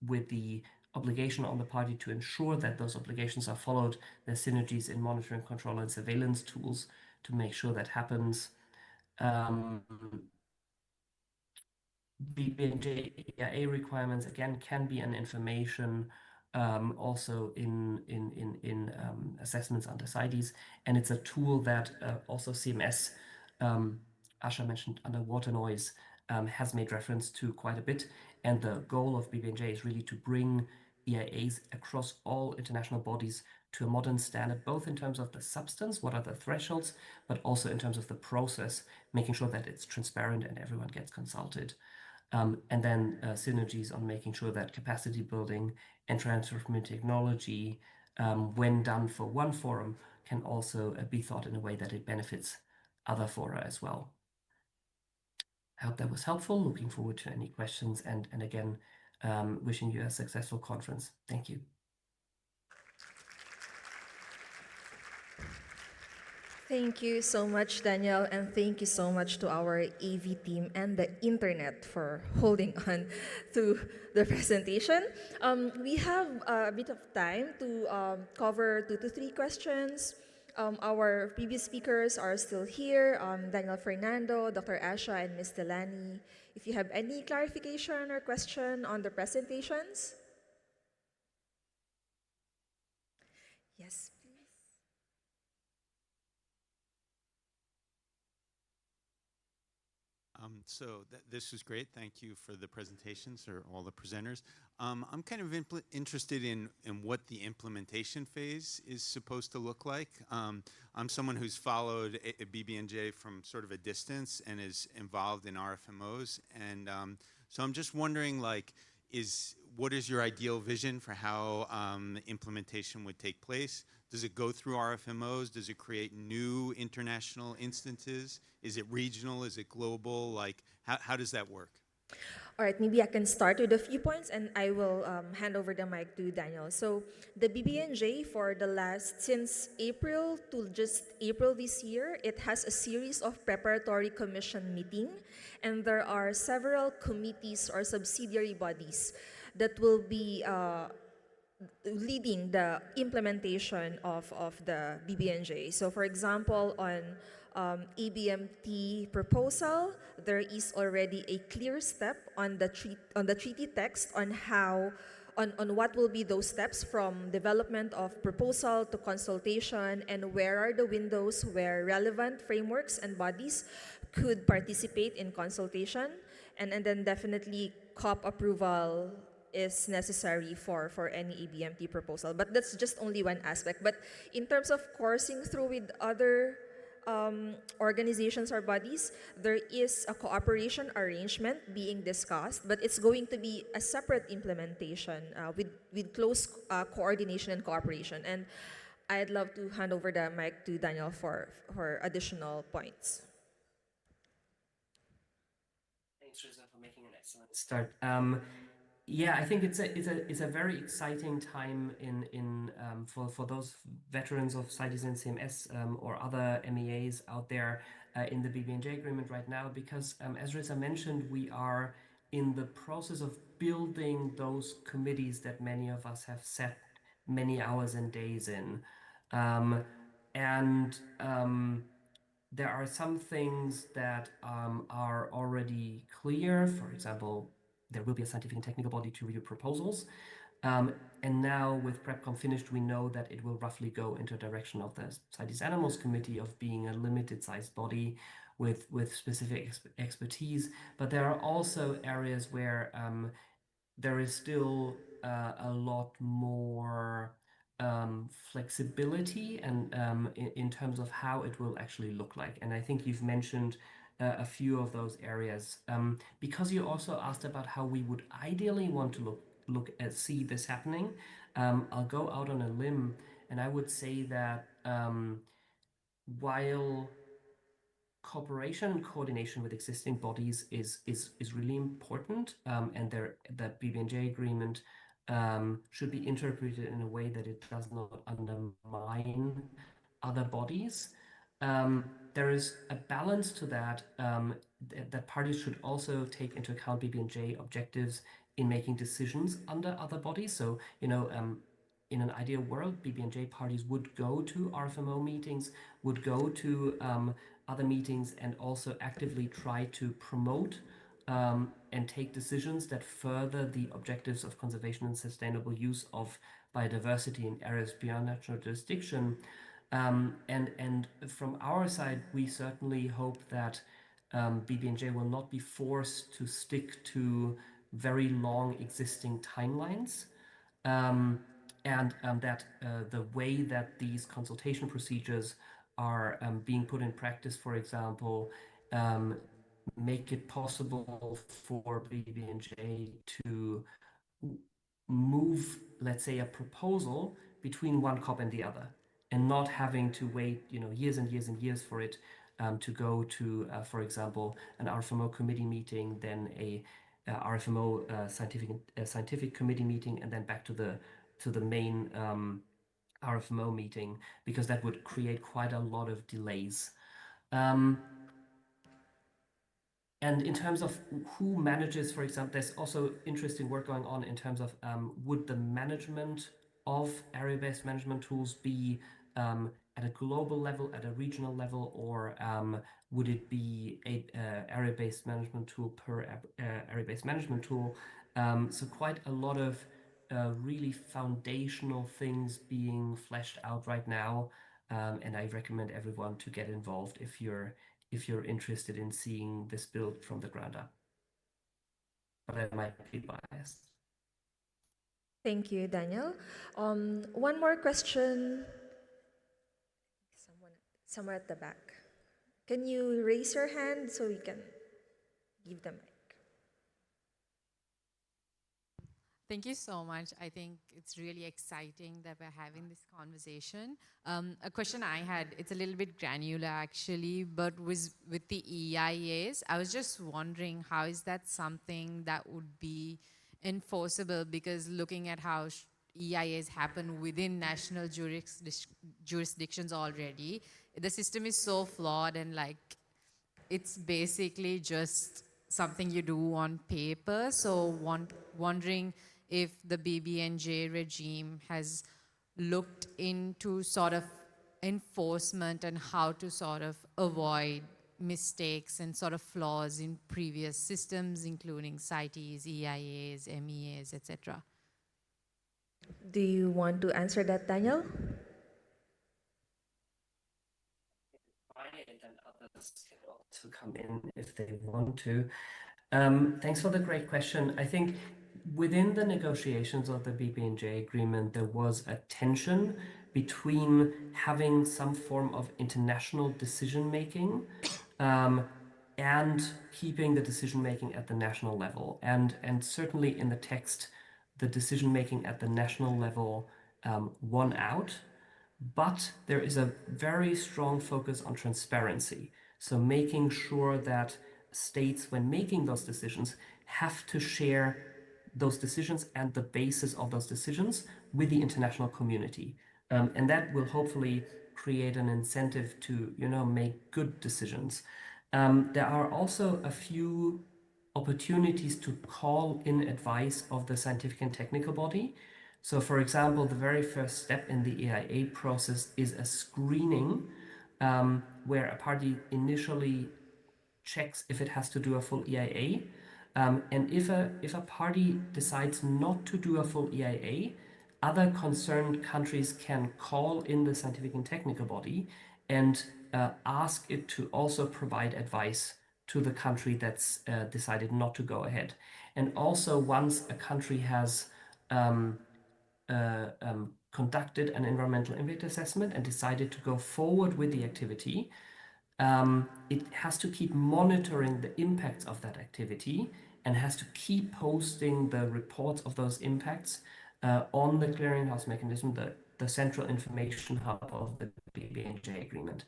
with the obligation on the party to ensure that those obligations are followed, there's synergies in monitoring, control, and surveillance tools to make sure that happens. BBNJ EIA requirements, again, can be an information also in assessments under CITES, and it's a tool that also CMS, Asha mentioned underwater noise, has made reference to quite a bit, and the goal of BBNJ is really to bring EIAs across all international bodies to a modern standard, both in terms of the substance, what are the thresholds, but also in terms of the process, making sure that it's transparent and everyone gets consulted. And then synergies on making sure that capacity building and transfer of technology, when done for one forum, can also be thought in a way that it benefits other fora as well. I hope that was helpful. Looking forward to any questions, and again, wishing you a successful conference. Thank you. Thank you so much, Daniel, and thank you so much to our AV team and the internet for holding on to the presentation. We have a bit of time to cover 2 to 3 questions. Our previous speakers are still here, Daniel Fernando, Dr. Asha, and Ms. Delani. If you have any clarification or question on the presentations. Yes. This was great. Thank you for the presentations, or all the presenters. I'm kind of interested in what the implementation phase is supposed to look like. I'm someone who's followed a BBNJ from sort of a distance and is involved in RFMOs. And so I'm just wondering, like, what is your ideal vision for how implementation would take place? Does it go through RFMOs? Does it create new international instances? Is it regional? Is it global? Like, how does that work? All right, maybe I can start with a few points and I will hand over the mic to Daniel. So the BBNJ since April to just April this year, it has a series of preparatory commission meeting, and there are several committees or subsidiary bodies that will be leading the implementation of the BBNJ. So for example, on ABMT proposal, there is already a clear step on the treaty text on what will be those steps from development of proposal to consultation, and where are the windows where relevant frameworks and bodies could participate in consultation, and then definitely COP approval is necessary for any ABMT proposal. But that's just only one aspect. But in terms of coursing through with other organizations or bodies, there is a cooperation arrangement being discussed, but it's going to be a separate implementation with close coordination and cooperation. And I'd love to hand over the mic to Daniel for additional points. Thanks, Reza, for making an excellent start. Yeah, I think it's a very exciting time for those veterans of CITES and CMS or other MEAs out there in the BBNJ agreement right now, because as Reza mentioned, we are in the process of building those committees that many of us have set many hours and days in, there are some things that are already clear. For example, there will be a scientific and technical body to review proposals. And now with PrepCom finished, we know that it will roughly go into a direction of the CITES Animals Committee of being a limited sized body with specific expertise. But there are also areas where there is still a lot more flexibility and in terms of how it will actually look like. And I think you've mentioned a few of those areas. Because you also asked about how we would ideally want to see this happening, I'll go out on a limb and I would say that while cooperation and coordination with existing bodies is really important, and the BBNJ agreement should be interpreted in a way that it does not undermine other bodies. There is a balance to that, that parties should also take into account BBNJ objectives in making decisions under other bodies. So, in an ideal world, BBNJ parties would go to RFMO meetings, would go to other meetings, and also actively try to promote and take decisions that further the objectives of conservation and sustainable use of biodiversity in areas beyond natural jurisdiction. And from our side, we certainly hope that BBNJ will not be forced to stick to very long existing timelines, and that the way that these consultation procedures are being put in practice, for example, make it possible for BBNJ to move, let's say, a proposal between one COP and the other, and not having to wait, years and years and years for it to go to, for example, an RFMO committee meeting, then a RFMO scientific committee meeting, and then back to the main RFMO meeting, because that would create quite a lot of delays. And in terms of who manages, for example, there's also interesting work going on in terms of would the management of area-based management tools be at a global level, at a regional level, or would it be a area-based management tool per area-based management tool? So quite a lot of really foundational things being fleshed out right now, and I recommend everyone to get involved if you're if you're interested in seeing this built from the ground up. But I might be biased. Thank you, Daniel. One more question. Somewhere at the back. Can you raise your hand so we can give the mic? Thank you so much. I think it's really exciting that we're having this conversation. A question I had, it's a little bit granular actually, but was with the EIAs. I was just wondering, how is that something that would be enforceable? Because looking at how EIAs happen within national jurisdictions already, the system is so flawed, and like it's basically just something you do on paper. So wondering if the BBNJ regime has looked into sort of enforcement and how to sort of avoid mistakes and sort of flaws in previous systems, including CITES, EIAs, MEAs, etc. Do you want to answer that, Daniel? And others can also come in if they want to. Thanks for the great question. I think within the negotiations of the BBNJ agreement, there was a tension between having some form of international decision-making and keeping the decision-making at the national level. And certainly in the text, the decision-making at the national level won out. But there is a very strong focus on transparency. So making sure that states, when making those decisions, have to share those decisions and the basis of those decisions with the international community. And that will hopefully create an incentive to, make good decisions. There are also a few opportunities to call in advice of the scientific and technical body. So for example, the very first step in the EIA process is a screening where a party initially checks if it has to do a full EIA. And if a party decides not to do a full EIA, other concerned countries can call in the scientific and technical body and ask it to also provide advice to the country that's decided not to go ahead. And also, once a country has conducted an environmental impact assessment and decided to go forward with the activity, it has to keep monitoring the impacts of that activity and has to keep posting the reports of those impacts on the clearinghouse mechanism, the central information hub of the BBNJ agreement.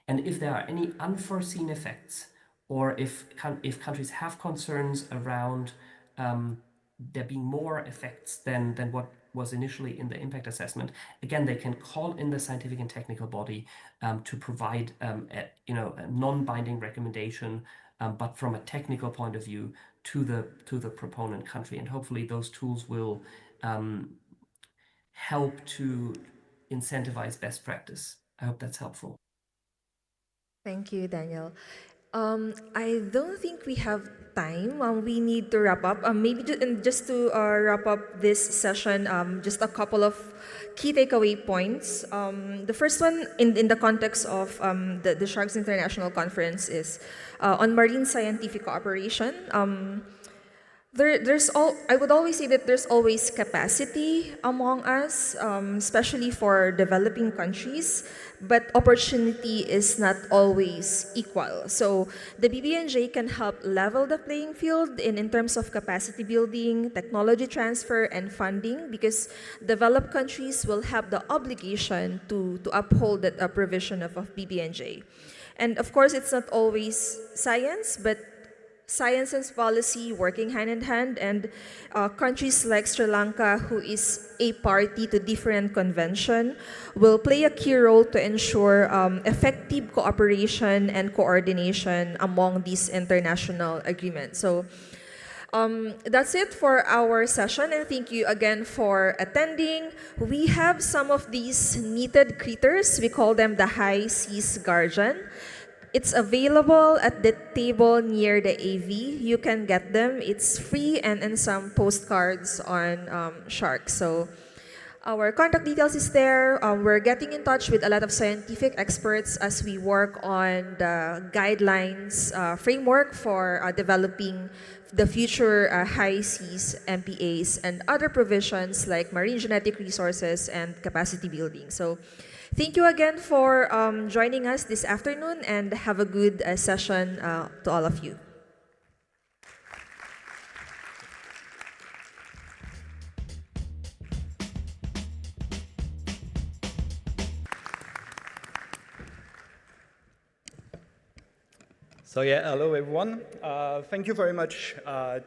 And if there are any unforeseen effects, or if countries have concerns around there being more effects than what was initially in the impact assessment, again, they can call in the scientific and technical body to provide a non-binding recommendation, but from a technical point of view to the proponent country. And hopefully those tools will help to incentivize best practice. I hope that's helpful. Thank you, Daniel. I don't think we have time. We need to wrap up. Maybe just to wrap up this session, just a couple of key takeaway points. The first one, in the context of the Sharks International Conference, is on marine scientific cooperation. I would always say that there's always capacity among us, especially for developing countries, but opportunity is not always equal. So the BBNJ can help level the playing field in terms of capacity building, technology transfer, and funding, because developed countries will have the obligation to uphold that provision of BBNJ. And of course, it's not always science, but science and policy working hand in hand, and countries like Sri Lanka, who is a party to different convention, will play a key role to ensure effective cooperation and coordination among these international agreements. So that's it for our session, and thank you again for attending. We have some of these knitted critters. We call them the high seas guardian. It's available at the table near the AV. You can get them. It's free, and some postcards on sharks. So Our contact details is there. We're getting in touch with a lot of scientific experts as we work on the guidelines framework for developing the future high seas MPAs and other provisions like marine genetic resources and capacity building. So thank you again for joining us this afternoon, and have a good session to all of you. So yeah, hello everyone. Thank you very much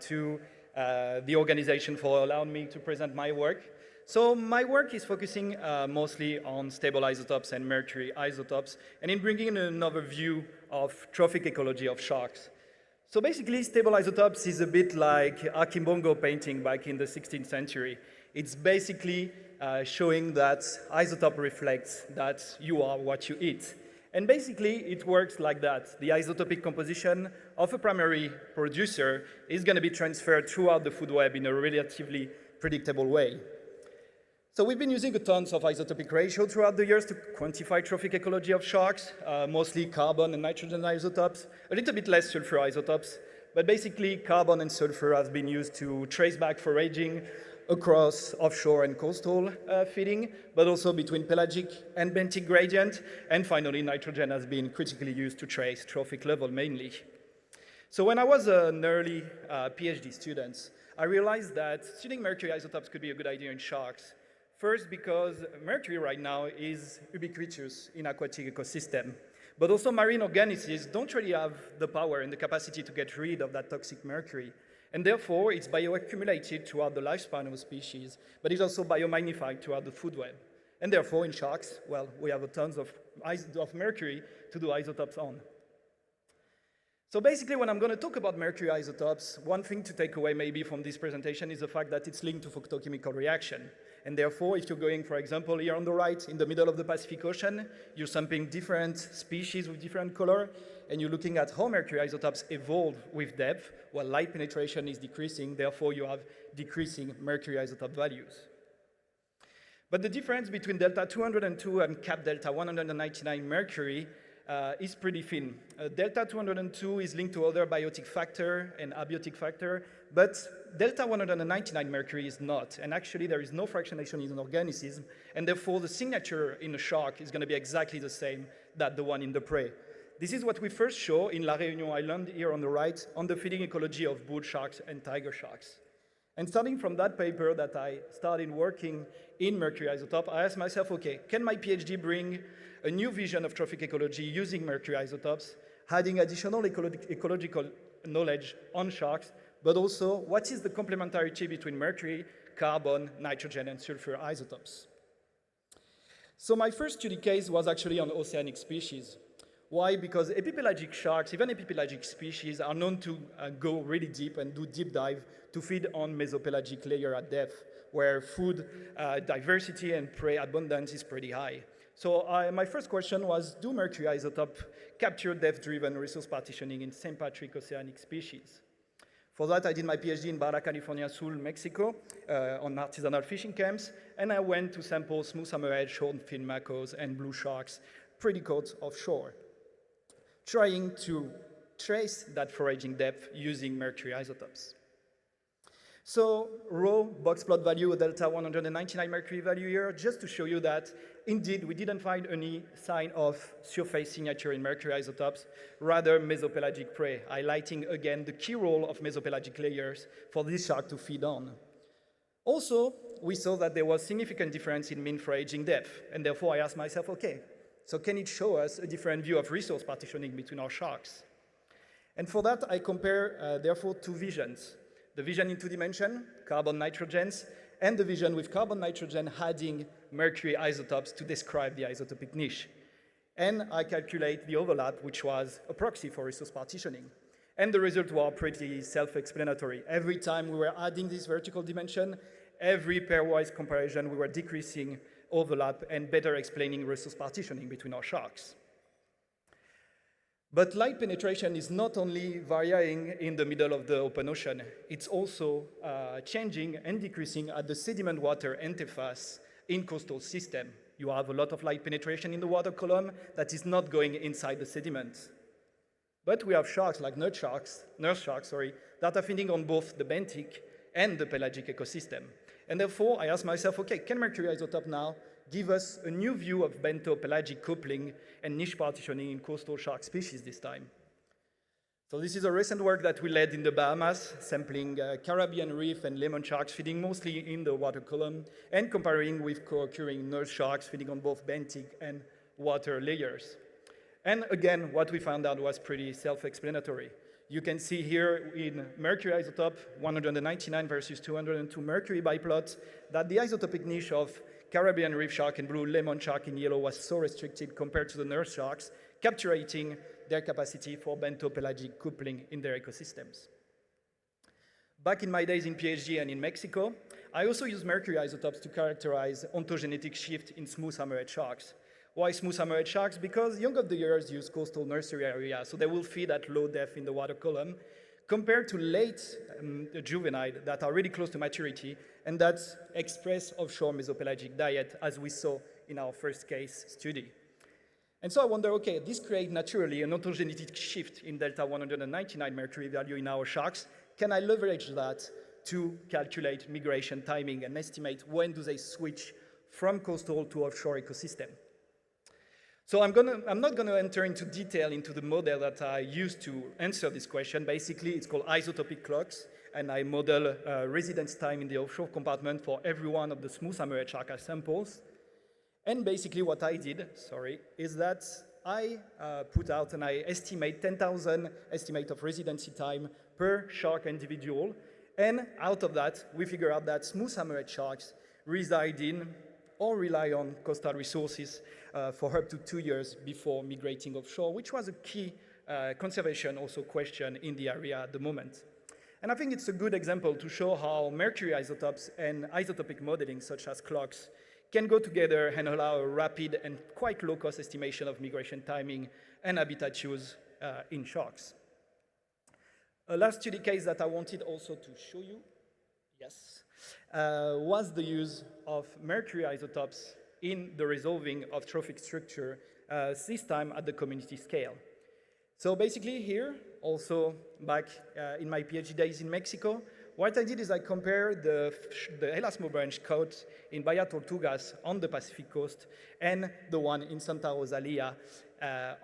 to the organization for allowing me to present my work. So my work is focusing mostly on stable isotopes and mercury isotopes, and in bringing in another view of trophic ecology of sharks. So basically, stable isotopes is a bit like a Kimbongo painting back in the 16th century. It's basically showing that isotope reflects that you are what you eat. And basically, it works like that. The isotopic composition of a primary producer is going to be transferred throughout the food web in a relatively predictable way. So we've been using tons of isotopic ratio throughout the years to quantify trophic ecology of sharks, mostly carbon and nitrogen isotopes, a little bit less sulfur isotopes, but basically carbon and sulfur have been used to trace back foraging across offshore and coastal feeding, but also between pelagic and benthic gradient, and finally nitrogen has been critically used to trace trophic level mainly. So when I was an early PhD student, I realized that studying mercury isotopes could be a good idea in sharks. First, because mercury right now is ubiquitous in aquatic ecosystem, but also marine organisms don't really have the power and the capacity to get rid of that toxic mercury. And therefore, it's bioaccumulated throughout the lifespan of a species, but it's also biomagnified throughout the food web. And therefore, in sharks, well, we have tons of mercury to do isotopes on. So basically, when I'm going to talk about mercury isotopes, one thing to take away maybe from this presentation is the fact that it's linked to photochemical reaction. And therefore, if you're going, for example, here on the right, in the middle of the Pacific Ocean, you're sampling different species with different color, and you're looking at how mercury isotopes evolve with depth, while light penetration is decreasing, therefore you have decreasing mercury isotope values. But the difference between delta 202 and cap delta 199 mercury is pretty thin. Delta 202 is linked to other biotic factor and abiotic factor, but delta 199 mercury is not, and actually there is no fractionation in an organism, and therefore the signature in a shark is going to be exactly the same that the one in the prey. This is what we first show in La Réunion Island, here on the right, on the feeding ecology of bull sharks and tiger sharks. And starting from that paper that I started working in mercury isotope, I asked myself, okay, can my PhD bring a new vision of trophic ecology using mercury isotopes, adding additional ecological knowledge on sharks, but also what is the complementarity between mercury, carbon, nitrogen, and sulfur isotopes? So my first study case was actually on oceanic species. Why? Because epipelagic sharks, even epipelagic species, are known to go really deep and do deep dive to feed on mesopelagic layer at depth, where food diversity and prey abundance is pretty high. So my first question was, do mercury isotope capture depth-driven resource partitioning in sympatric oceanic species? For that, I did my PhD in Baja California Sur, Mexico, on artisanal fishing camps, and I went to sample smooth hammerhead, hornfin macos, and blue sharks pretty close offshore, trying to trace that foraging depth using mercury isotopes. So raw box plot value, delta 199 mercury value here, just to show you that indeed we didn't find any sign of surface signature in mercury isotopes, rather mesopelagic prey, highlighting again the key role of mesopelagic layers for this shark to feed on. Also, we saw that there was significant difference in mean foraging depth, and therefore I asked myself, okay, so can it show us a different view of resource partitioning between our sharks? And for that, I compare, therefore, two visions. The vision in two dimensions, carbon nitrogens, and the vision with carbon nitrogen adding mercury isotopes to describe the isotopic niche. And I calculate the overlap, which was a proxy for resource partitioning. And the results were pretty self-explanatory. Every time we were adding this vertical dimension, every pairwise comparison, we were decreasing overlap and better explaining resource partitioning between our sharks. But light penetration is not only varying in the middle of the open ocean, it's also changing and decreasing at the sediment water interface in coastal system. You have a lot of light penetration in the water column that is not going inside the sediment. But we have sharks like nurse sharks, that are feeding on both the benthic and the pelagic ecosystem. And therefore, I asked myself, okay, can mercury isotope now give us a new view of bento-pelagic coupling and niche partitioning in coastal shark species this time? So this is a recent work that we led in the Bahamas, sampling Caribbean reef and lemon sharks feeding mostly in the water column and comparing with co-occurring nurse sharks feeding on both benthic and water layers. And again, what we found out was pretty self-explanatory. You can see here in mercury isotope 199 versus 202 mercury biplot that the isotopic niche of Caribbean reef shark and blue, lemon shark in yellow was so restricted compared to the nurse sharks, capturing their capacity for bento-pelagic coupling in their ecosystems. Back in my days in PhD and in Mexico, I also used mercury isotopes to characterize ontogenetic shift in smooth hammerhead sharks. Why smooth hammerhead sharks? Because young of the years use coastal nursery area, so they will feed at low depth in the water column, compared to late juvenile that are really close to maturity and that express offshore mesopelagic diet, as we saw in our first case study. And so I wonder, okay, this creates naturally an ontogenetic shift in delta 199 mercury value in our sharks. Can I leverage that to calculate migration timing and estimate when do they switch from coastal to offshore ecosystem? So I'm not going to enter into detail into the model that I used to answer this question. Basically, it's called isotopic clocks, and I model residence time in the offshore compartment for every one of the smooth hammerhead shark samples. And basically what I did, is that I put out and I estimate 10,000 estimate of residency time per shark individual. And out of that, we figure out that smooth hammerhead sharks reside in or rely on coastal resources for up to 2 years before migrating offshore, which was a key conservation also question in the area at the moment. And I think it's a good example to show how mercury isotopes and isotopic modeling, such as clocks, can go together and allow a rapid and quite low-cost estimation of migration timing and habitat use in sharks. A last study case that I wanted also to show you, was the use of mercury isotopes in the resolving of trophic structure, this time at the community scale. So basically here, also back in my PhD days in Mexico, what I did is I compared the Elasmobranch coast in Bahia Tortugas on the Pacific coast and the one in Santa Rosalia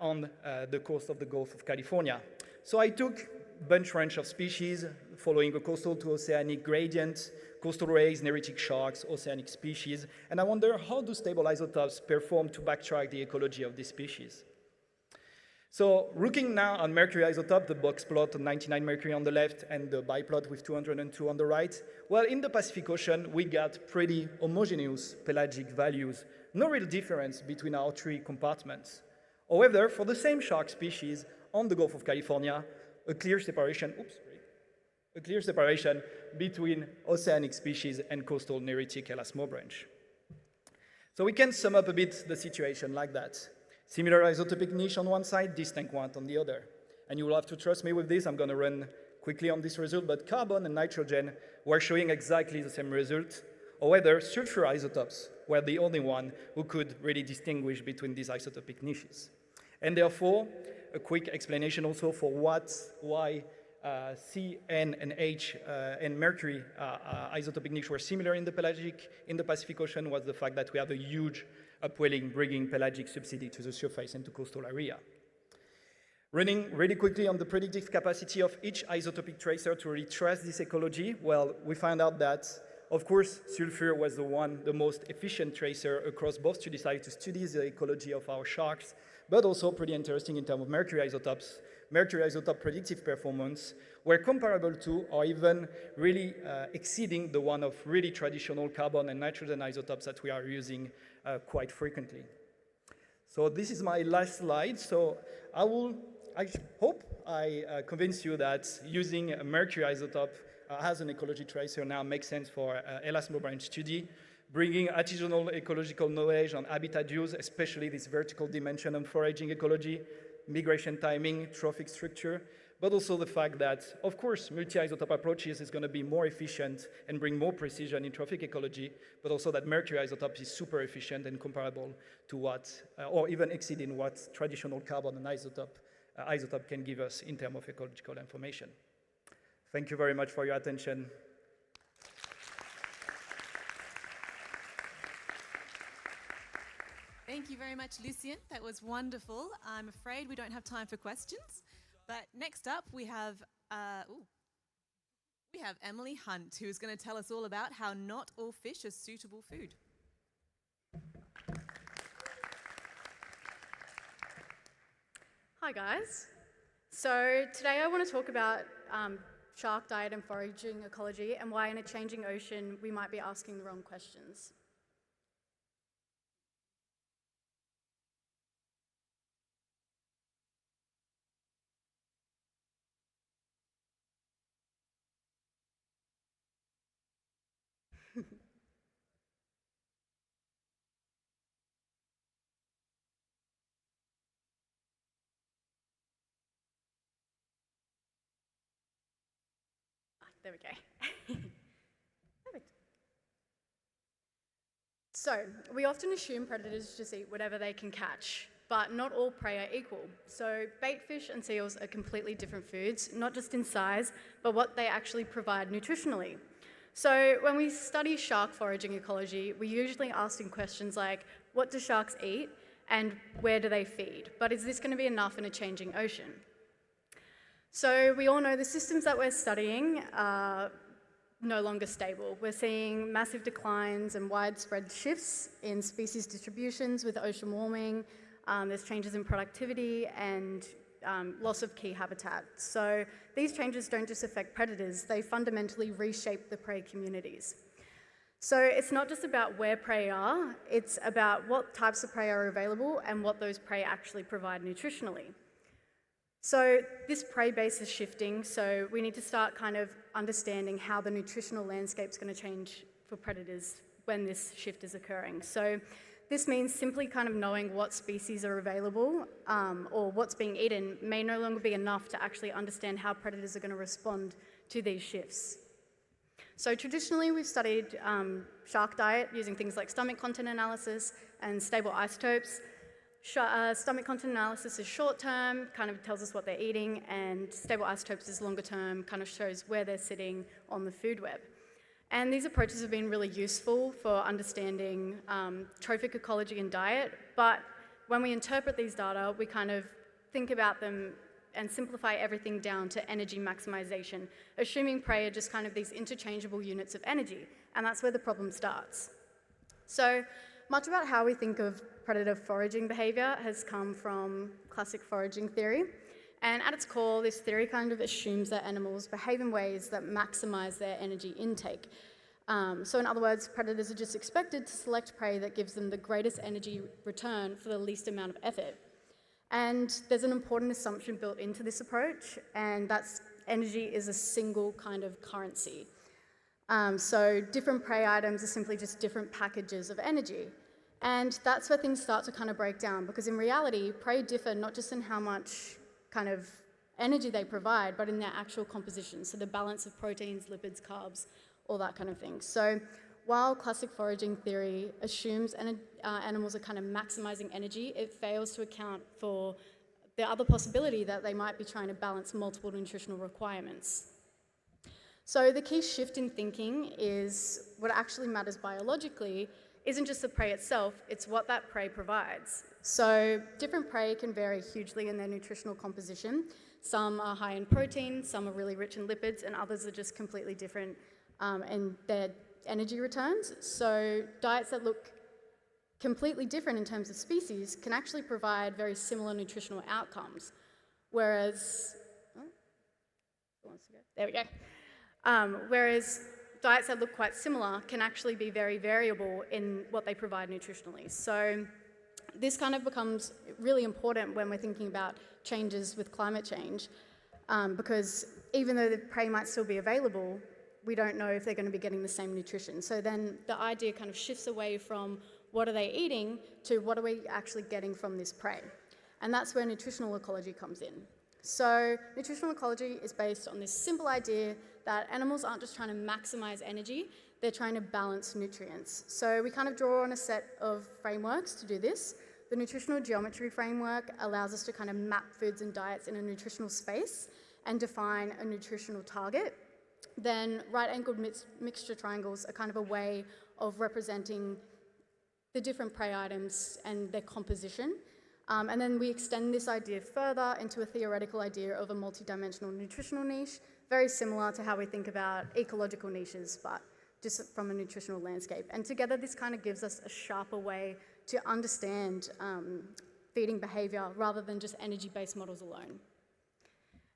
on the coast of the Gulf of California. So I took a bunch range of species following a coastal to oceanic gradient, coastal rays, neritic sharks, oceanic species, and I wonder how do stable isotopes perform to backtrack the ecology of these species. So looking now on mercury isotope, the box plot of 99 mercury on the left and the biplot with 202 on the right, well, in the Pacific Ocean, we got pretty homogeneous pelagic values, no real difference between our three compartments. However, for the same shark species on the Gulf of California, a clear separation between oceanic species and coastal neritic Elasmobranch. So we can sum up a bit the situation like that. Similar isotopic niche on one side, distinct one on the other. And you will have to trust me with this. I'm going to run quickly on this result, but carbon and nitrogen were showing exactly the same result. However, sulfur isotopes were the only one who could really distinguish between these isotopic niches. And therefore, a quick explanation also for why C, N, and H and mercury isotopic niche were similar in the Pacific Ocean was the fact that we have a huge upwelling, bringing pelagic subsidy to the surface and to coastal area. Running really quickly on the predictive capacity of each isotopic tracer to really trace this ecology, well, we found out that, of course, sulfur was the most efficient tracer across both study sites to study the ecology of our sharks, but also pretty interesting in terms of mercury isotopes. Mercury isotope predictive performance were comparable to or even really exceeding the one of really traditional carbon and nitrogen isotopes that we are using quite frequently. So this is my last slide. So I hope I convince you that using a mercury isotope as an ecology tracer now makes sense for Elasmobranch study, bringing artisanal ecological knowledge on habitat use, especially this vertical dimension of foraging ecology, migration timing, trophic structure, but also the fact that, of course, multi-isotope approaches is going to be more efficient and bring more precision in trophic ecology, but also that mercury isotope is super efficient and comparable to what, or even exceeding what traditional carbon and isotope can give us in terms of ecological information. Thank you very much for your attention. Thank you very much, Lucien. That was wonderful. I'm afraid we don't have time for questions, but next up we have Emily Hunt, who's going to tell us all about how not all fish are suitable food. Hi guys. So today I want to talk about shark diet and foraging ecology and why in a changing ocean we might be asking the wrong questions. There we go. Perfect. So, we often assume predators just eat whatever they can catch, but not all prey are equal. So, bait fish and seals are completely different foods, not just in size, but what they actually provide nutritionally. So, when we study shark foraging ecology, we usually ask them questions like, what do sharks eat and where do they feed? But is this going to be enough in a changing ocean? So we all know the systems that we're studying are no longer stable. We're seeing massive declines and widespread shifts in species distributions with ocean warming. There's changes in productivity and loss of key habitat. So these changes don't just affect predators, they fundamentally reshape the prey communities. So it's not just about where prey are, it's about what types of prey are available and what those prey actually provide nutritionally. So this prey base is shifting, so we need to start kind of understanding how the nutritional landscape is going to change for predators when this shift is occurring. So this means simply kind of knowing what species are available or what's being eaten may no longer be enough to actually understand how predators are going to respond to these shifts. So traditionally we've studied shark diet using things like stomach content analysis and stable isotopes. Stomach content analysis is short term, kind of tells us what they're eating, and stable isotopes is longer term, kind of shows where they're sitting on the food web. And these approaches have been really useful for understanding trophic ecology and diet, but when we interpret these data, we kind of think about them and simplify everything down to energy maximization, assuming prey are just kind of these interchangeable units of energy, and that's where the problem starts. So much about how we think of predator foraging behaviour has come from classic foraging theory, and at its core, this theory kind of assumes that animals behave in ways that maximise their energy intake. So in other words, predators are just expected to select prey that gives them the greatest energy return for the least amount of effort. And there's an important assumption built into this approach, and that's energy is a single kind of currency. So different prey items are simply just different packages of energy. And that's where things start to kind of break down, because in reality, prey differ not just in how much kind of energy they provide, but in their actual composition, so the balance of proteins, lipids, carbs, all that kind of thing. So while classic foraging theory assumes animals are kind of maximizing energy, it fails to account for the other possibility that they might be trying to balance multiple nutritional requirements. So the key shift in thinking is what actually matters biologically isn't just the prey itself, it's what that prey provides. So different prey can vary hugely in their nutritional composition. Some are high in protein, some are really rich in lipids, and others are just completely different in their energy returns. So diets that look completely different in terms of species can actually provide very similar nutritional outcomes. Whereas, there we go. Whereas diets that look quite similar can actually be very variable in what they provide nutritionally. So this kind of becomes really important when we're thinking about changes with climate change, because even though the prey might still be available, we don't know if they're going to be getting the same nutrition. So then the idea kind of shifts away from what are they eating to what are we actually getting from this prey. And that's where nutritional ecology comes in. So nutritional ecology is based on this simple idea that animals aren't just trying to maximize energy, they're trying to balance nutrients. So we kind of draw on a set of frameworks to do this. The nutritional geometry framework allows us to kind of map foods and diets in a nutritional space and define a nutritional target. Then right-angled mixture triangles are kind of a way of representing the different prey items and their composition. And then we extend this idea further into a theoretical idea of a multidimensional nutritional niche, very similar to how we think about ecological niches, but just from a nutritional landscape. And together this kind of gives us a sharper way to understand feeding behaviour rather than just energy-based models alone.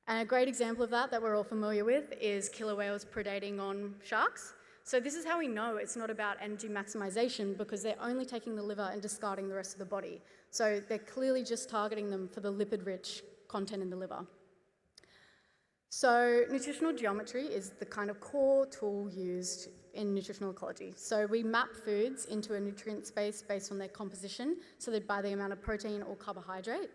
And a great example of that we're all familiar with is killer whales predating on sharks. So this is how we know it's not about energy maximisation, because they're only taking the liver and discarding the rest of the body. So they're clearly just targeting them for the lipid-rich content in the liver. So nutritional geometry is the kind of core tool used in nutritional ecology. So we map foods into a nutrient space based on their composition, so that by the amount of protein or carbohydrate.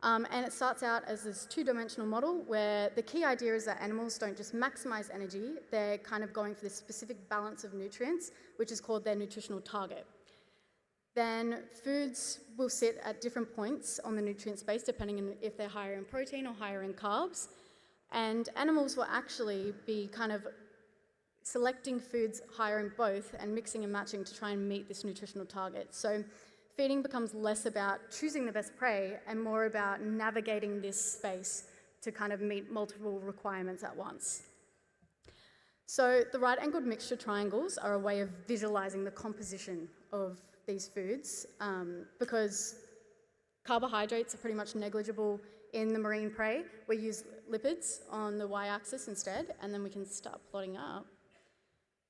And it starts out as this two-dimensional model where the key idea is that animals don't just maximize energy, they're kind of going for this specific balance of nutrients, which is called their nutritional target. Then foods will sit at different points on the nutrient space depending on if they're higher in protein or higher in carbs. And animals will actually be kind of selecting foods higher in both and mixing and matching to try and meet this nutritional target. So feeding becomes less about choosing the best prey and more about navigating this space to kind of meet multiple requirements at once. So the right-angled mixture triangles are a way of visualizing the composition of these foods because carbohydrates are pretty much negligible in the marine prey. We use lipids on the y-axis instead, and then we can start plotting up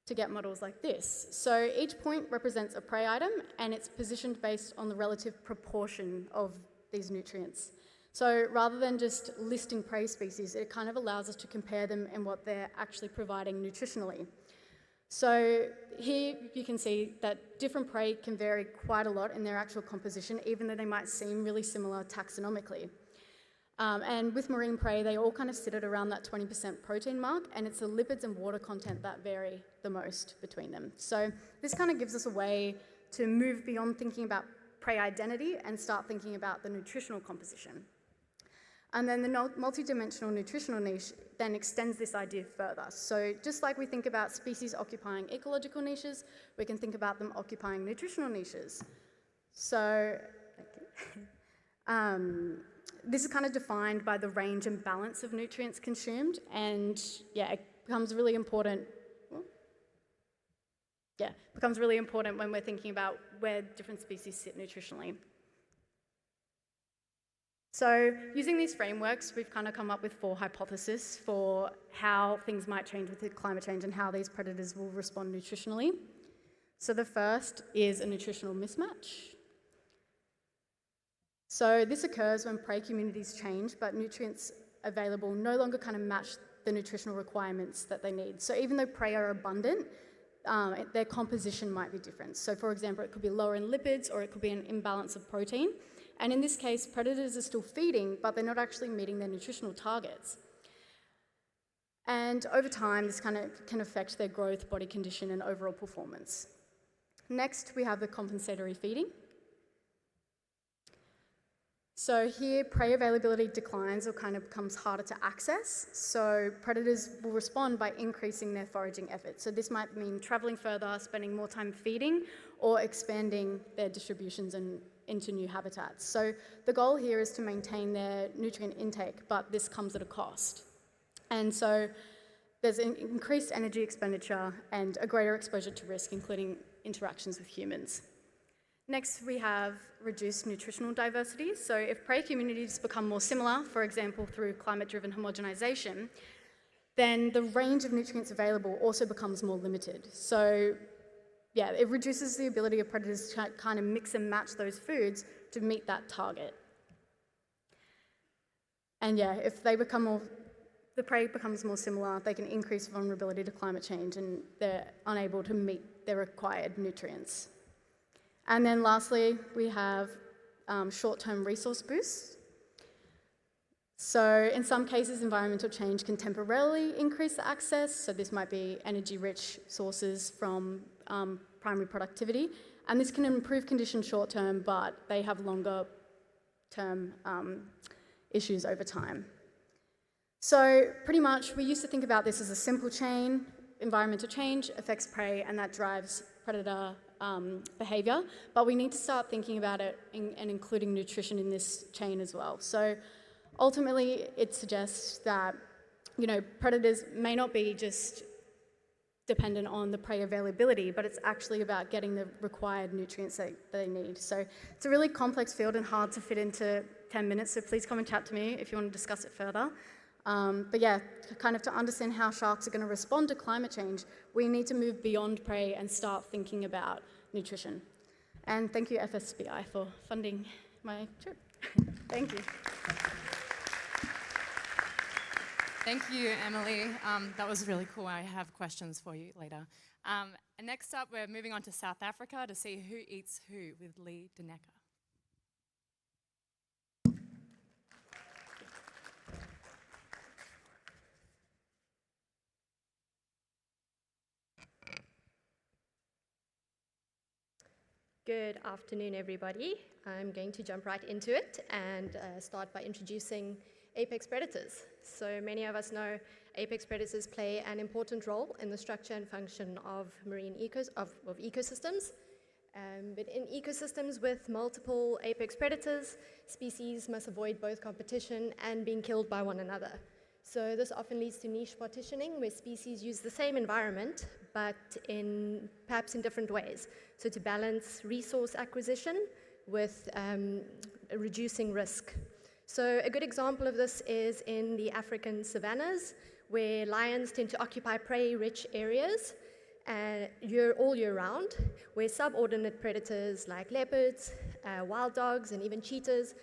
to get models like this. So each point represents a prey item, and it's positioned based on the relative proportion of these nutrients. So rather than just listing prey species, it kind of allows us to compare them in what they're actually providing nutritionally. So here you can see that different prey can vary quite a lot in their actual composition, even though they might seem really similar taxonomically. And with marine prey, they all kind of sit at around that 20% protein mark, and it's the lipids and water content that vary the most between them. So this kind of gives us a way to move beyond thinking about prey identity and start thinking about the nutritional composition. And then the multidimensional nutritional niche then extends this idea further. So just like we think about species occupying ecological niches, we can think about them occupying nutritional niches. So, this is kind of defined by the range and balance of nutrients consumed, and yeah, it becomes really important. Yeah, becomes really important when we're thinking about where different species sit nutritionally. So using these frameworks, we've kind of come up with 4 hypotheses for how things might change with climate change and how these predators will respond nutritionally. So the first is a nutritional mismatch. So this occurs when prey communities change, but nutrients available no longer kind of match the nutritional requirements that they need. So even though prey are abundant, their composition might be different. So for example, it could be lower in lipids or it could be an imbalance of protein. And in this case, predators are still feeding, but they're not actually meeting their nutritional targets. And over time, this kind of can affect their growth, body condition, and overall performance. Next, we have the compensatory feeding. So here, prey availability declines or kind of becomes harder to access. So predators will respond by increasing their foraging efforts. So this might mean traveling further, spending more time feeding, or expanding their distributions into new habitats. So the goal here is to maintain their nutrient intake, but this comes at a cost. And so there's increased energy expenditure and a greater exposure to risk, including interactions with humans. Next, we have reduced nutritional diversity. So if prey communities become more similar, for example, through climate-driven homogenization, then the range of nutrients available also becomes more limited. So yeah, it reduces the ability of predators to kind of mix and match those foods to meet that target. And yeah, if they become more, the prey becomes more similar, they can increase vulnerability to climate change and they're unable to meet their required nutrients. And then lastly, we have short-term resource boosts. So in some cases, environmental change can temporarily increase the access. So this might be energy-rich sources from primary productivity. And this can improve conditions short-term, but they have longer-term issues over time. So pretty much, we used to think about this as a simple chain. Environmental change affects prey, and that drives predator behavior. But we need to start thinking about it and including nutrition in this chain as well. So ultimately, it suggests that, predators may not be just dependent on the prey availability, but it's actually about getting the required nutrients that they need. So it's a really complex field and hard to fit into 10 minutes, so please come and chat to me if you want to discuss it further. But yeah, kind of to understand how sharks are going to respond to climate change, we need to move beyond prey and start thinking about nutrition. And thank you, FSBI, for funding my trip. Thank you. Thank you, Emily. That was really cool. I have questions for you later. And next up, we're moving on to South Africa to see who eats who with Leigh de Necker. Good afternoon, everybody. I'm going to jump right into it and start by introducing apex predators. So many of us know apex predators play an important role in the structure and function of marine ecosystems. But in ecosystems with multiple apex predators, species must avoid both competition and being killed by one another. So this often leads to niche partitioning, where species use the same environment, but perhaps in different ways. So to balance resource acquisition with reducing risk. So a good example of this is in the African savannas, where lions tend to occupy prey-rich areas all year round, where subordinate predators like leopards, wild dogs, and even cheetahs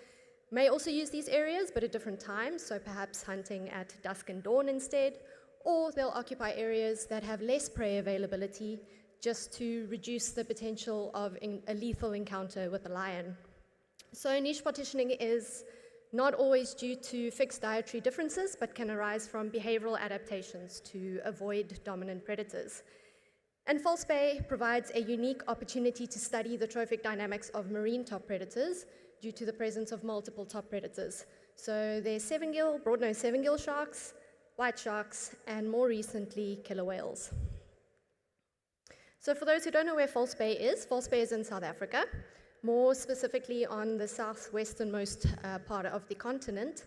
may also use these areas, but at different times, so perhaps hunting at dusk and dawn instead, or they'll occupy areas that have less prey availability just to reduce the potential of a lethal encounter with a lion. So niche partitioning is not always due to fixed dietary differences, but can arise from behavioral adaptations to avoid dominant predators. And False Bay provides a unique opportunity to study the trophic dynamics of marine top predators due to the presence of multiple top predators. So there's broad-nosed seven-gill sharks, white sharks, and more recently, killer whales. So for those who don't know where False Bay is in South Africa, more specifically on the southwesternmost part of the continent.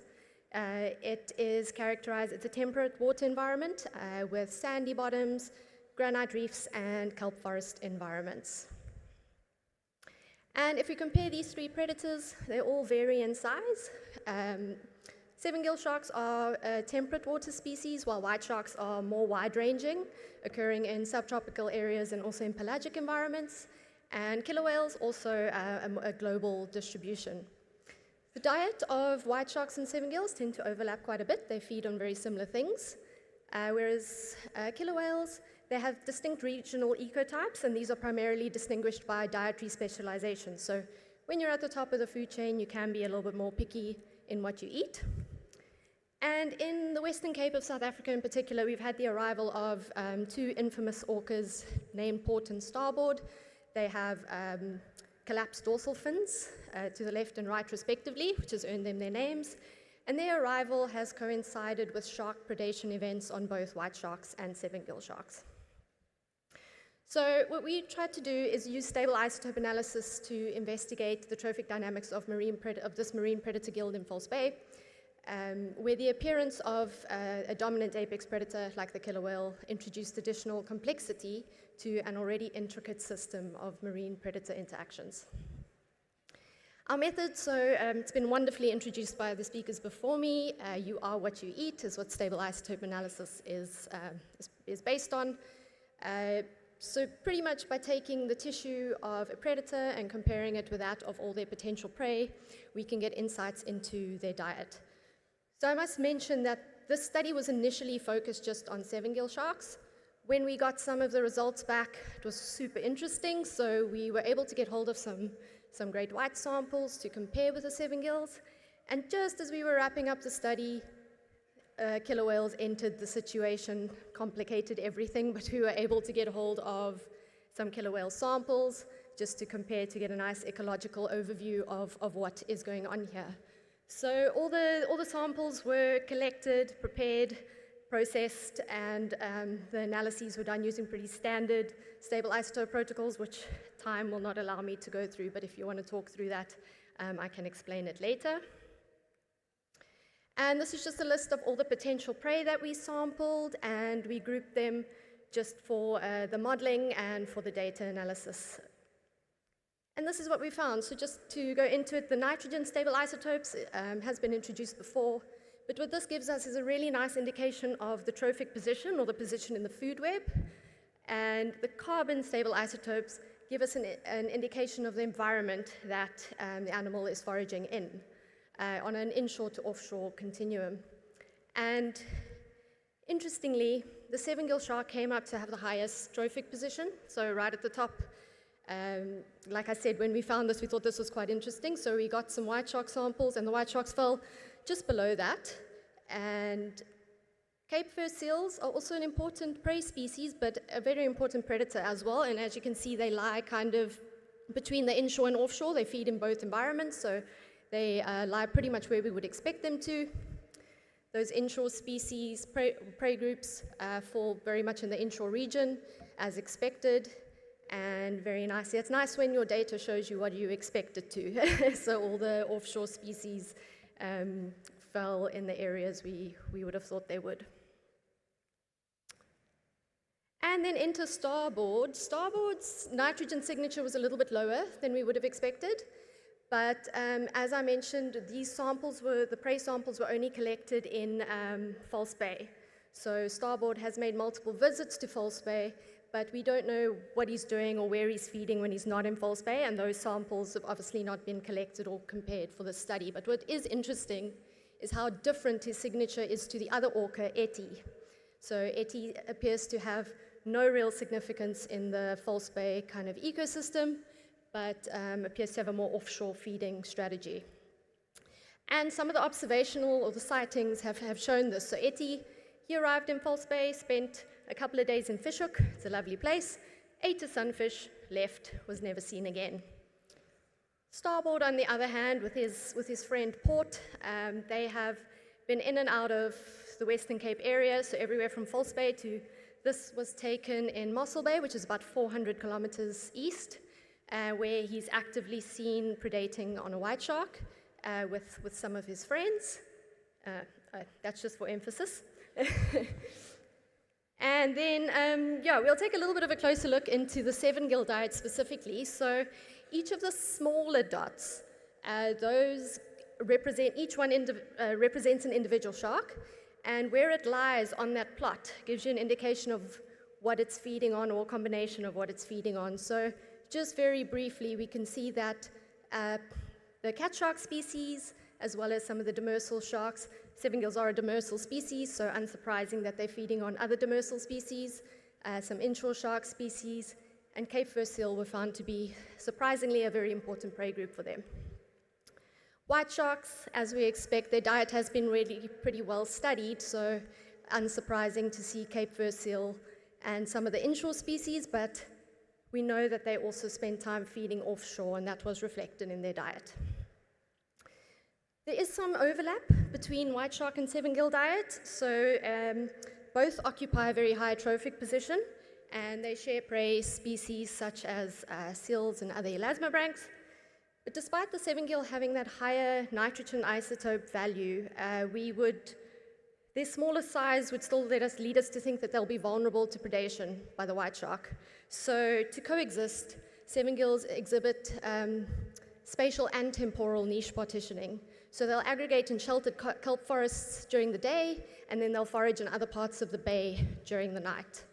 It is characterized, it's a temperate water environment with sandy bottoms, granite reefs, and kelp forest environments. And if we compare these three predators, they all vary in size. Seven-gill sharks are temperate water species, while white sharks are more wide-ranging, occurring in subtropical areas and also in pelagic environments. And killer whales also a global distribution. The diet of white sharks and seven-gills tend to overlap quite a bit. They feed on very similar things. Whereas killer whales, they have distinct regional ecotypes, and these are primarily distinguished by dietary specialization. So when you're at the top of the food chain, you can be a little bit more picky in what you eat. And in the Western Cape of South Africa in particular, we've had the arrival of two infamous orcas named Port and Starboard. They have collapsed dorsal fins to the left and right respectively, which has earned them their names. And their arrival has coincided with shark predation events on both white sharks and seven-gill sharks. So what we tried to do is use stable isotope analysis to investigate the trophic dynamics of this marine predator guild in False Bay, where the appearance of a dominant apex predator like the killer whale introduced additional complexity to an already intricate system of marine predator interactions. Our method, it's been wonderfully introduced by the speakers before me. You are what you eat is what stable isotope analysis is based on. So pretty much by taking the tissue of a predator and comparing it with that of all their potential prey, we can get insights into their diet. So I must mention that this study was initially focused just on seven-gill sharks. When we got some of the results back, it was super interesting, so we were able to get hold of some great white samples to compare with the seven-gills. And just as we were wrapping up the study, killer whales entered the situation, complicated everything, but we were able to get hold of some killer whale samples just to compare to get a nice ecological overview of what is going on here. So all the samples were collected, prepared, processed, and the analyses were done using pretty standard stable isotope protocols, which time will not allow me to go through, but if you want to talk through that, I can explain it later. And this is just a list of all the potential prey that we sampled, and we grouped them just for the modeling and for the data analysis. And this is what we found. So just to go into it, the nitrogen stable isotopes has been introduced before, but what this gives us is a really nice indication of the trophic position, or the position in the food web. And the carbon stable isotopes give us an indication of the environment that the animal is foraging in, on an inshore to offshore continuum. And interestingly, the seven-gill shark came up to have the highest trophic position, so right at the top. Like I said, when we found this, we thought this was quite interesting, so we got some white shark samples, and the white sharks fell just below that. And Cape fur seals are also an important prey species, but a very important predator as well, and as you can see, they lie kind of between the inshore and offshore. They feed in both environments, so they lie pretty much where we would expect them to. Those inshore species, prey groups, fall very much in the inshore region, as expected, and very nicely. It's nice when your data shows you what you expect it to. So all the offshore species fell in the areas we would have thought they would. And then into starboard. Starboard's nitrogen signature was a little bit lower than we would have expected. But as I mentioned, the prey samples were only collected in False Bay. So Starboard has made multiple visits to False Bay, but we don't know what he's doing or where he's feeding when he's not in False Bay, and those samples have obviously not been collected or compared for the study. But what is interesting is how different his signature is to the other orca, Eti. So Eti appears to have no real significance in the False Bay kind of ecosystem, but appears to have a more offshore feeding strategy. And some of the observational or the sightings have shown this. So Eti, he arrived in False Bay, spent a couple of days in Fishhook, it's a lovely place, ate a sunfish, left, was never seen again. Starboard, on the other hand, with his friend Port, they have been in and out of the Western Cape area, so everywhere from False Bay to, this was taken in Mossel Bay, which is about 400 kilometers east, where he's actively seen predating on a white shark with some of his friends. That's just for emphasis. And then, we'll take a little bit of a closer look into the seven-gill diet specifically. So each of the smaller dots, those represent, each one represents an individual shark, and where it lies on that plot gives you an indication of what it's feeding on, or a combination of what it's feeding on. So just very briefly, we can see that the cat shark species, as well as some of the demersal sharks, seven-gills are a demersal species, so unsurprising that they're feeding on other demersal species, some inshore shark species, and Cape fur seal were found to be, surprisingly, a very important prey group for them. White sharks, as we expect, their diet has been really pretty well studied, so unsurprising to see Cape fur seal and some of the inshore species, but we know that they also spend time feeding offshore, and that was reflected in their diet. There is some overlap between white shark and seven-gill diet, so both occupy a very high trophic position, and they share prey species such as seals and other elasmobranchs. But despite the seven-gill having that higher nitrogen isotope value, their smaller size would still lead us to think that they'll be vulnerable to predation by the white shark. So to coexist, seven-gills exhibit spatial and temporal niche partitioning. So they'll aggregate in sheltered kelp forests during the day, and then they'll forage in other parts of the bay during the night.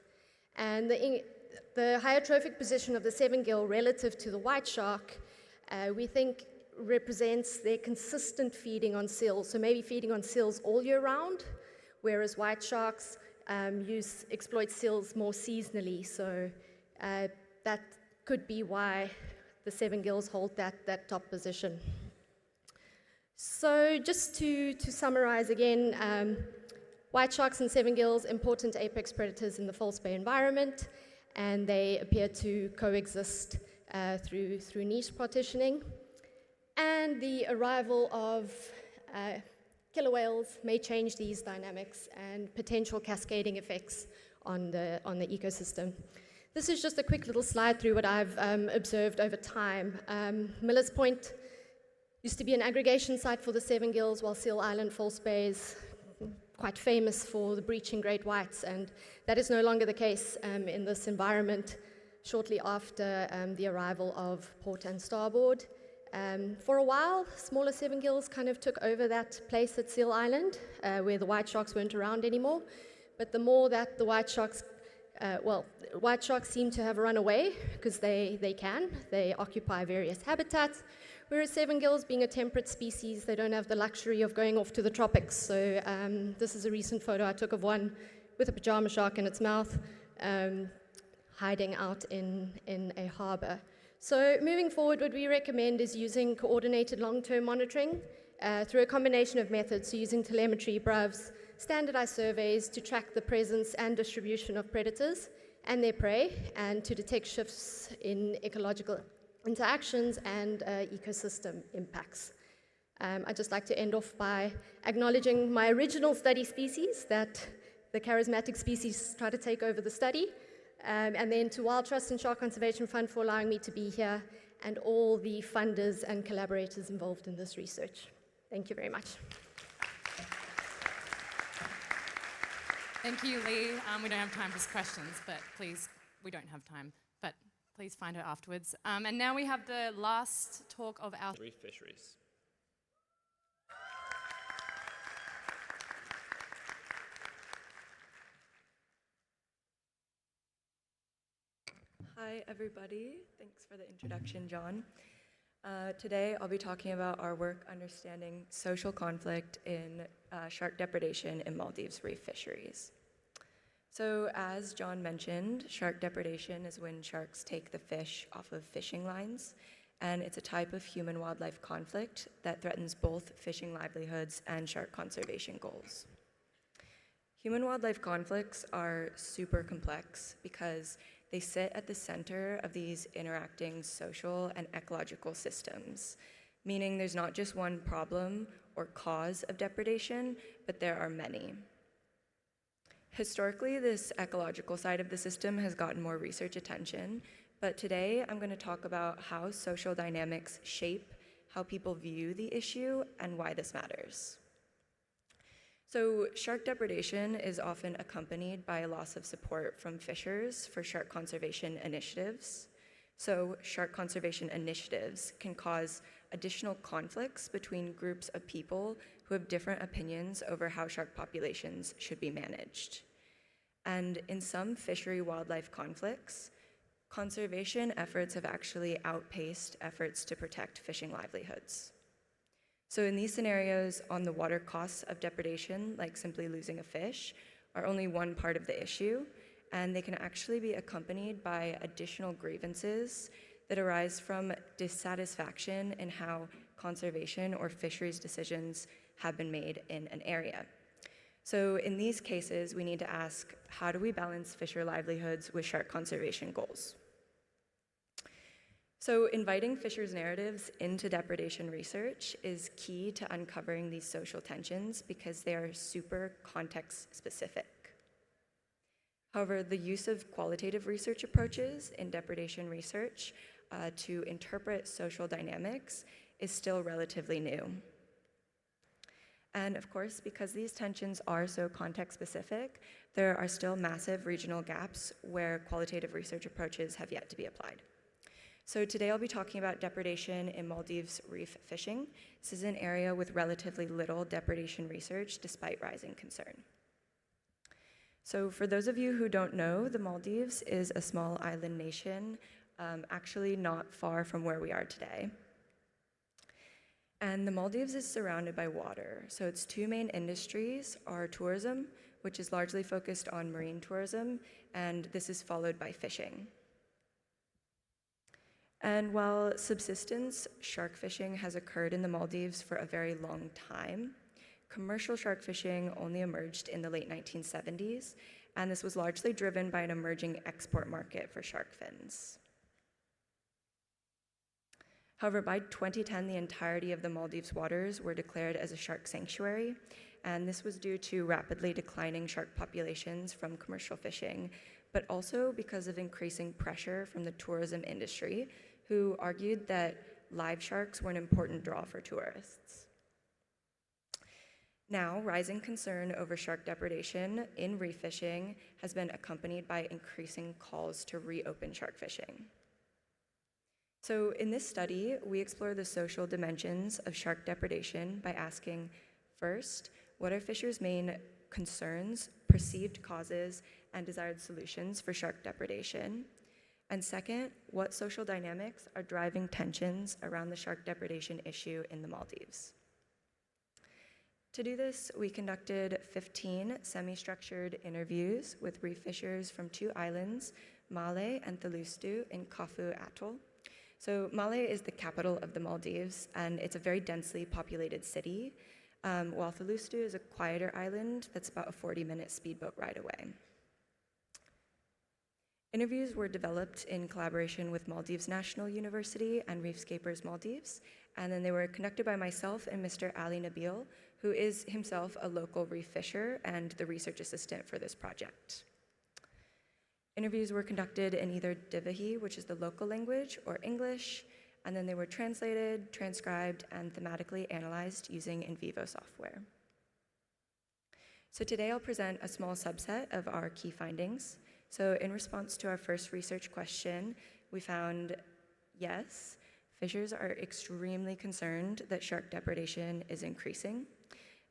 And the higher trophic position of the seven-gill relative to the white shark, we think represents their consistent feeding on seals, so maybe feeding on seals all year round, whereas white sharks exploit seals more seasonally, so that could be why the seven-gills hold that top position. So just to summarize again, white sharks and seven gills, important apex predators in the False Bay environment, and they appear to coexist through niche partitioning. And the arrival of killer whales may change these dynamics and potential cascading effects on the ecosystem. This is just a quick little slide through what I've observed over time. Miller's Point used to be an aggregation site for the seven gills, while Seal Island, False Bay is quite famous for the breaching great whites, and that is no longer the case in this environment shortly after the arrival of port and starboard. For a while, smaller seven gills kind of took over that place at Seal Island, where the white sharks weren't around anymore. But the more that the white sharks, white sharks seem to have run away, because they occupy various habitats, whereas seven gills, being a temperate species, they don't have the luxury of going off to the tropics. So this is a recent photo I took of one with a pajama shark in its mouth, hiding out in a harbor. So moving forward, what we recommend is using coordinated long-term monitoring through a combination of methods, so using telemetry, BRUVs, standardized surveys to track the presence and distribution of predators and their prey, and to detect shifts in ecological interactions and ecosystem impacts. I'd just like to end off by acknowledging my original study species, that the charismatic species try to take over the study, and then to Wild Trust and Shark Conservation Fund for allowing me to be here, and all the funders and collaborators involved in this research. Thank you very much. Thank you, Leigh. We don't have time for questions, but please, we don't have time, but please find her afterwards. And now we have the last talk of our reef fisheries. Hi, everybody. Thanks for the introduction, John. Today, I'll be talking about our work understanding social conflict in shark depredation in Maldives reef fisheries. So, as John mentioned, shark depredation is when sharks take the fish off of fishing lines, and it's a type of human-wildlife conflict that threatens both fishing livelihoods and shark conservation goals. Human-wildlife conflicts are super complex because they sit at the center of these interacting social and ecological systems, meaning there's not just one problem or cause of depredation, but there are many. Historically, this ecological side of the system has gotten more research attention, but today I'm going to talk about how social dynamics shape how people view the issue and why this matters. So, shark depredation is often accompanied by a loss of support from fishers for shark conservation initiatives. So, shark conservation initiatives can cause additional conflicts between groups of people who have different opinions over how shark populations should be managed. And in some fishery wildlife conflicts, conservation efforts have actually outpaced efforts to protect fishing livelihoods. So in these scenarios, on the water costs of depredation, like simply losing a fish, are only one part of the issue, and they can actually be accompanied by additional grievances that arise from dissatisfaction in how conservation or fisheries decisions have been made in an area. So in these cases, we need to ask, how do we balance fisher livelihoods with shark conservation goals? So inviting fishers' narratives into depredation research is key to uncovering these social tensions because they are super context specific. However, the use of qualitative research approaches in depredation research to interpret social dynamics is still relatively new. And of course, because these tensions are so context specific, there are still massive regional gaps where qualitative research approaches have yet to be applied. So today I'll be talking about depredation in Maldives reef fishing. This is an area with relatively little depredation research despite rising concern. So for those of you who don't know, the Maldives is a small island nation, actually not far from where we are today. And the Maldives is surrounded by water. So its two main industries are tourism, which is largely focused on marine tourism, and this is followed by fishing. And while subsistence shark fishing has occurred in the Maldives for a very long time, commercial shark fishing only emerged in the late 1970s, and this was largely driven by an emerging export market for shark fins. However, by 2010, the entirety of the Maldives waters were declared as a shark sanctuary, and this was due to rapidly declining shark populations from commercial fishing, but also because of increasing pressure from the tourism industry, who argued that live sharks were an important draw for tourists. Now, rising concern over shark depredation in reef fishing has been accompanied by increasing calls to reopen shark fishing. So in this study, we explore the social dimensions of shark depredation by asking, first, what are fishers' main concerns, perceived causes, and desired solutions for shark depredation? And second, what social dynamics are driving tensions around the shark depredation issue in the Maldives? To do this, we conducted 15 semi-structured interviews with reef fishers from 2 islands, Male and Thouless in Qtfy Atoll. So Male is the capital of the Maldives, and it's a very densely populated city, while Thouless is a quieter island that's about a 40-minute speedboat ride away. Interviews were developed in collaboration with Maldives National University and Reefscapers Maldives, and then they were conducted by myself and Mr. Ali Nabil, who is himself a local reef fisher and the research assistant for this project. Interviews were conducted in either Divahi, which is the local language, or English, and then they were translated, transcribed, and thematically analyzed using in vivo software. So today I'll present a small subset of our key findings. So in response to our first research question, we found, yes, fishers are extremely concerned that shark depredation is increasing.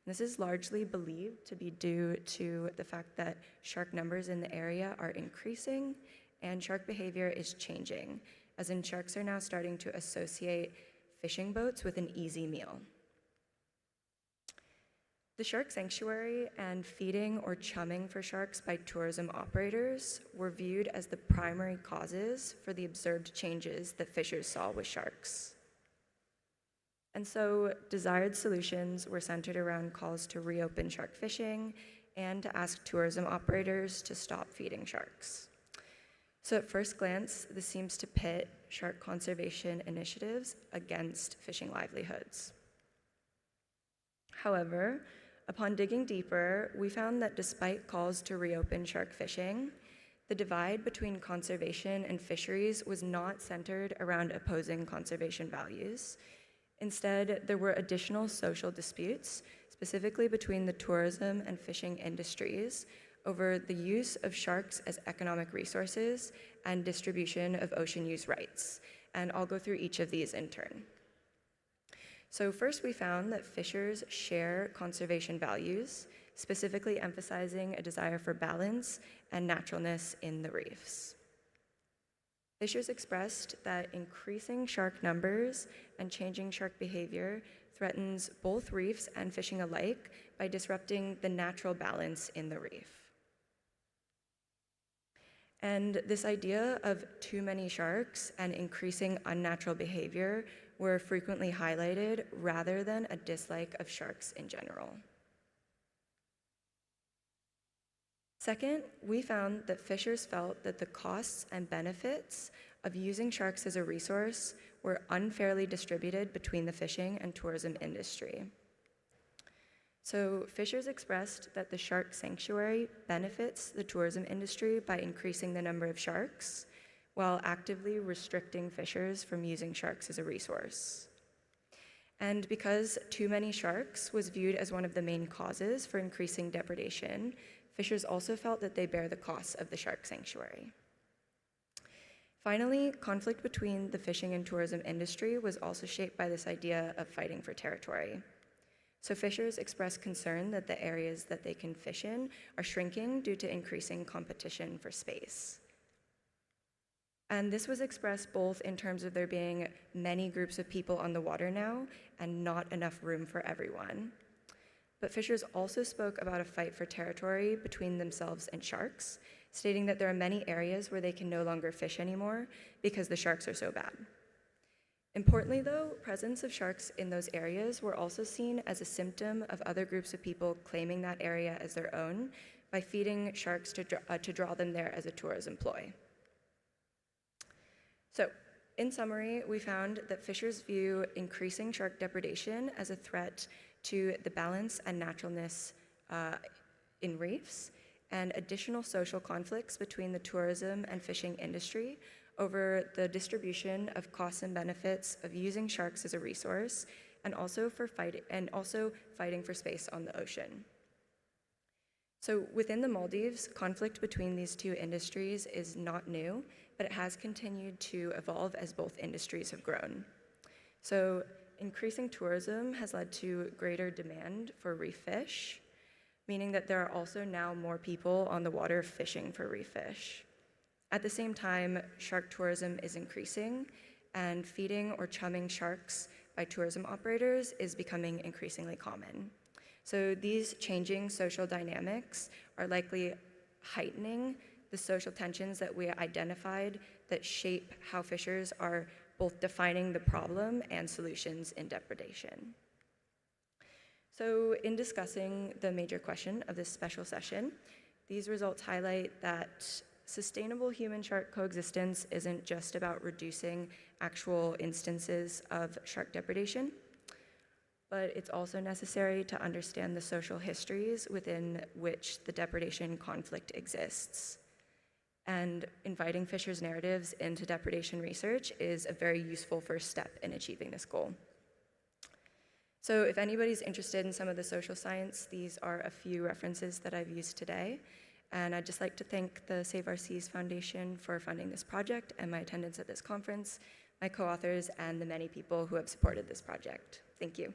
This is largely believed to be due to the fact that shark numbers in the area are increasing and shark behavior is changing, as in sharks are now starting to associate fishing boats with an easy meal. The shark sanctuary and feeding or chumming for sharks by tourism operators were viewed as the primary causes for the observed changes that fishers saw with sharks. And so desired solutions were centered around calls to reopen shark fishing and to ask tourism operators to stop feeding sharks. So at first glance, this seems to pit shark conservation initiatives against fishing livelihoods. However, upon digging deeper, we found that despite calls to reopen shark fishing, the divide between conservation and fisheries was not centered around opposing conservation values. Instead, there were additional social disputes, specifically between the tourism and fishing industries, over the use of sharks as economic resources and distribution of ocean use rights. And I'll go through each of these in turn. So first, we found that fishers share conservation values, specifically emphasizing a desire for balance and naturalness in the reefs. Fishers expressed that increasing shark numbers and changing shark behavior threatens both reefs and fishing alike by disrupting the natural balance in the reef. And this idea of too many sharks and increasing unnatural behavior were frequently highlighted rather than a dislike of sharks in general. Second, we found that fishers felt that the costs and benefits of using sharks as a resource were unfairly distributed between the fishing and tourism industry. So fishers expressed that the shark sanctuary benefits the tourism industry by increasing the number of sharks, while actively restricting fishers from using sharks as a resource. And because too many sharks was viewed as one of the main causes for increasing depredation, fishers also felt that they bear the costs of the shark sanctuary. Finally, conflict between the fishing and tourism industry was also shaped by this idea of fighting for territory. So fishers expressed concern that the areas that they can fish in are shrinking due to increasing competition for space. And this was expressed both in terms of there being many groups of people on the water now and not enough room for everyone. But fishers also spoke about a fight for territory between themselves and sharks, stating that there are many areas where they can no longer fish anymore because the sharks are so bad. Importantly though, presence of sharks in those areas were also seen as a symptom of other groups of people claiming that area as their own by feeding sharks to draw them there as a tourism ploy. So, in summary, we found that fishers view increasing shark depredation as a threat to the balance and naturalness in reefs, and additional social conflicts between the tourism and fishing industry over the distribution of costs and benefits of using sharks as a resource, and also fighting for space on the ocean. So within the Maldives, conflict between these two industries is not new, but it has continued to evolve as both industries have grown. So increasing tourism has led to greater demand for reef fish, meaning that there are also now more people on the water fishing for reef fish. At the same time, shark tourism is increasing, and feeding or chumming sharks by tourism operators is becoming increasingly common. So these changing social dynamics are likely heightening the social tensions that we identified that shape how fishers are both defining the problem and solutions in depredation. So in discussing the major question of this special session, these results highlight that sustainable human-shark coexistence isn't just about reducing actual instances of shark depredation, but it's also necessary to understand the social histories within which the depredation conflict exists. And inviting fishers' narratives into depredation research is a very useful first step in achieving this goal. So if anybody's interested in some of the social science, these are a few references that I've used today. And I'd just like to thank the Save Our Seas Foundation for funding this project and my attendance at this conference, my co-authors, and the many people who have supported this project. Thank you.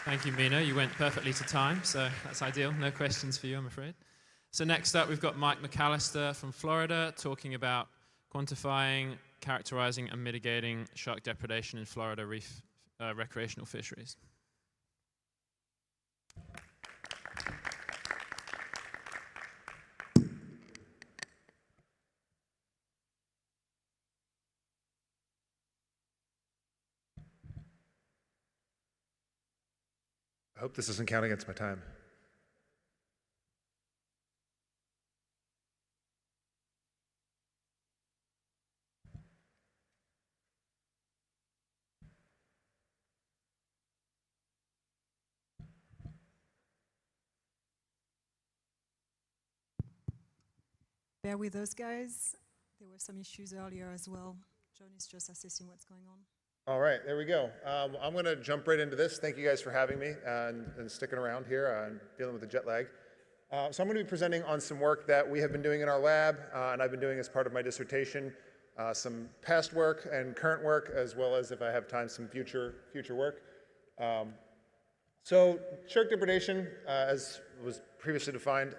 Thank you, Mina. You went perfectly to time, so that's ideal. No questions for you, I'm afraid. So next up, we've got Mike McAllister from Florida talking about quantifying, characterizing, and mitigating shark depredation in Florida reef recreational fisheries. I hope this doesn't count against my time. Bear with us, guys. There were some issues earlier as well. John is just assessing what's going on. All right, there we go. I'm going to jump right into this. Thank you guys for having me and sticking around here and dealing with the jet lag. So I'm going to be presenting on some work that we have been doing in our lab, and I've been doing as part of my dissertation, some past work and current work, as well as, if I have time, some future work. So shark depredation, as was previously defined,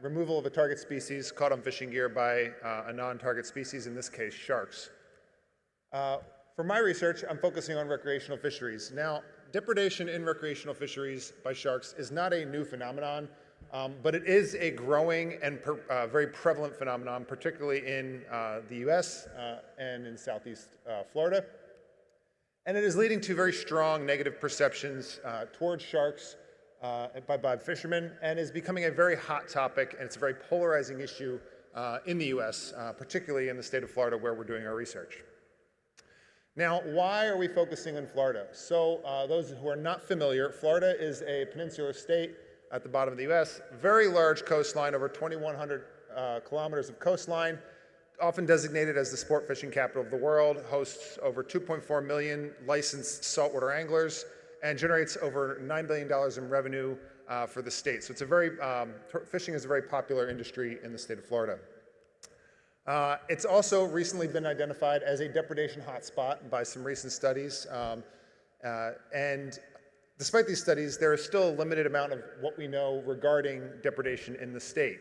removal of a target species caught on fishing gear by a non-target species, in this case, sharks. For my research, I'm focusing on recreational fisheries. Now, depredation in recreational fisheries by sharks is not a new phenomenon, but it is a growing and very prevalent phenomenon, particularly in the US and in Southeast Florida. And it is leading to very strong negative perceptions towards sharks by fishermen, and is becoming a very hot topic, and it's a very polarizing issue in the US, particularly in the state of Florida where we're doing our research. Now, why are we focusing on Florida? So those who are not familiar, Florida is a peninsular state at the bottom of the US, very large coastline, over 2,100 kilometers of coastline, often designated as the sport fishing capital of the world, hosts over 2.4 million licensed saltwater anglers, and generates over $9 billion in revenue for the state. So it's a very, fishing is a very popular industry in the state of Florida. It's also recently been identified as a depredation hotspot by some recent studies. And despite these studies, there is still a limited amount of what we know regarding depredation in the state.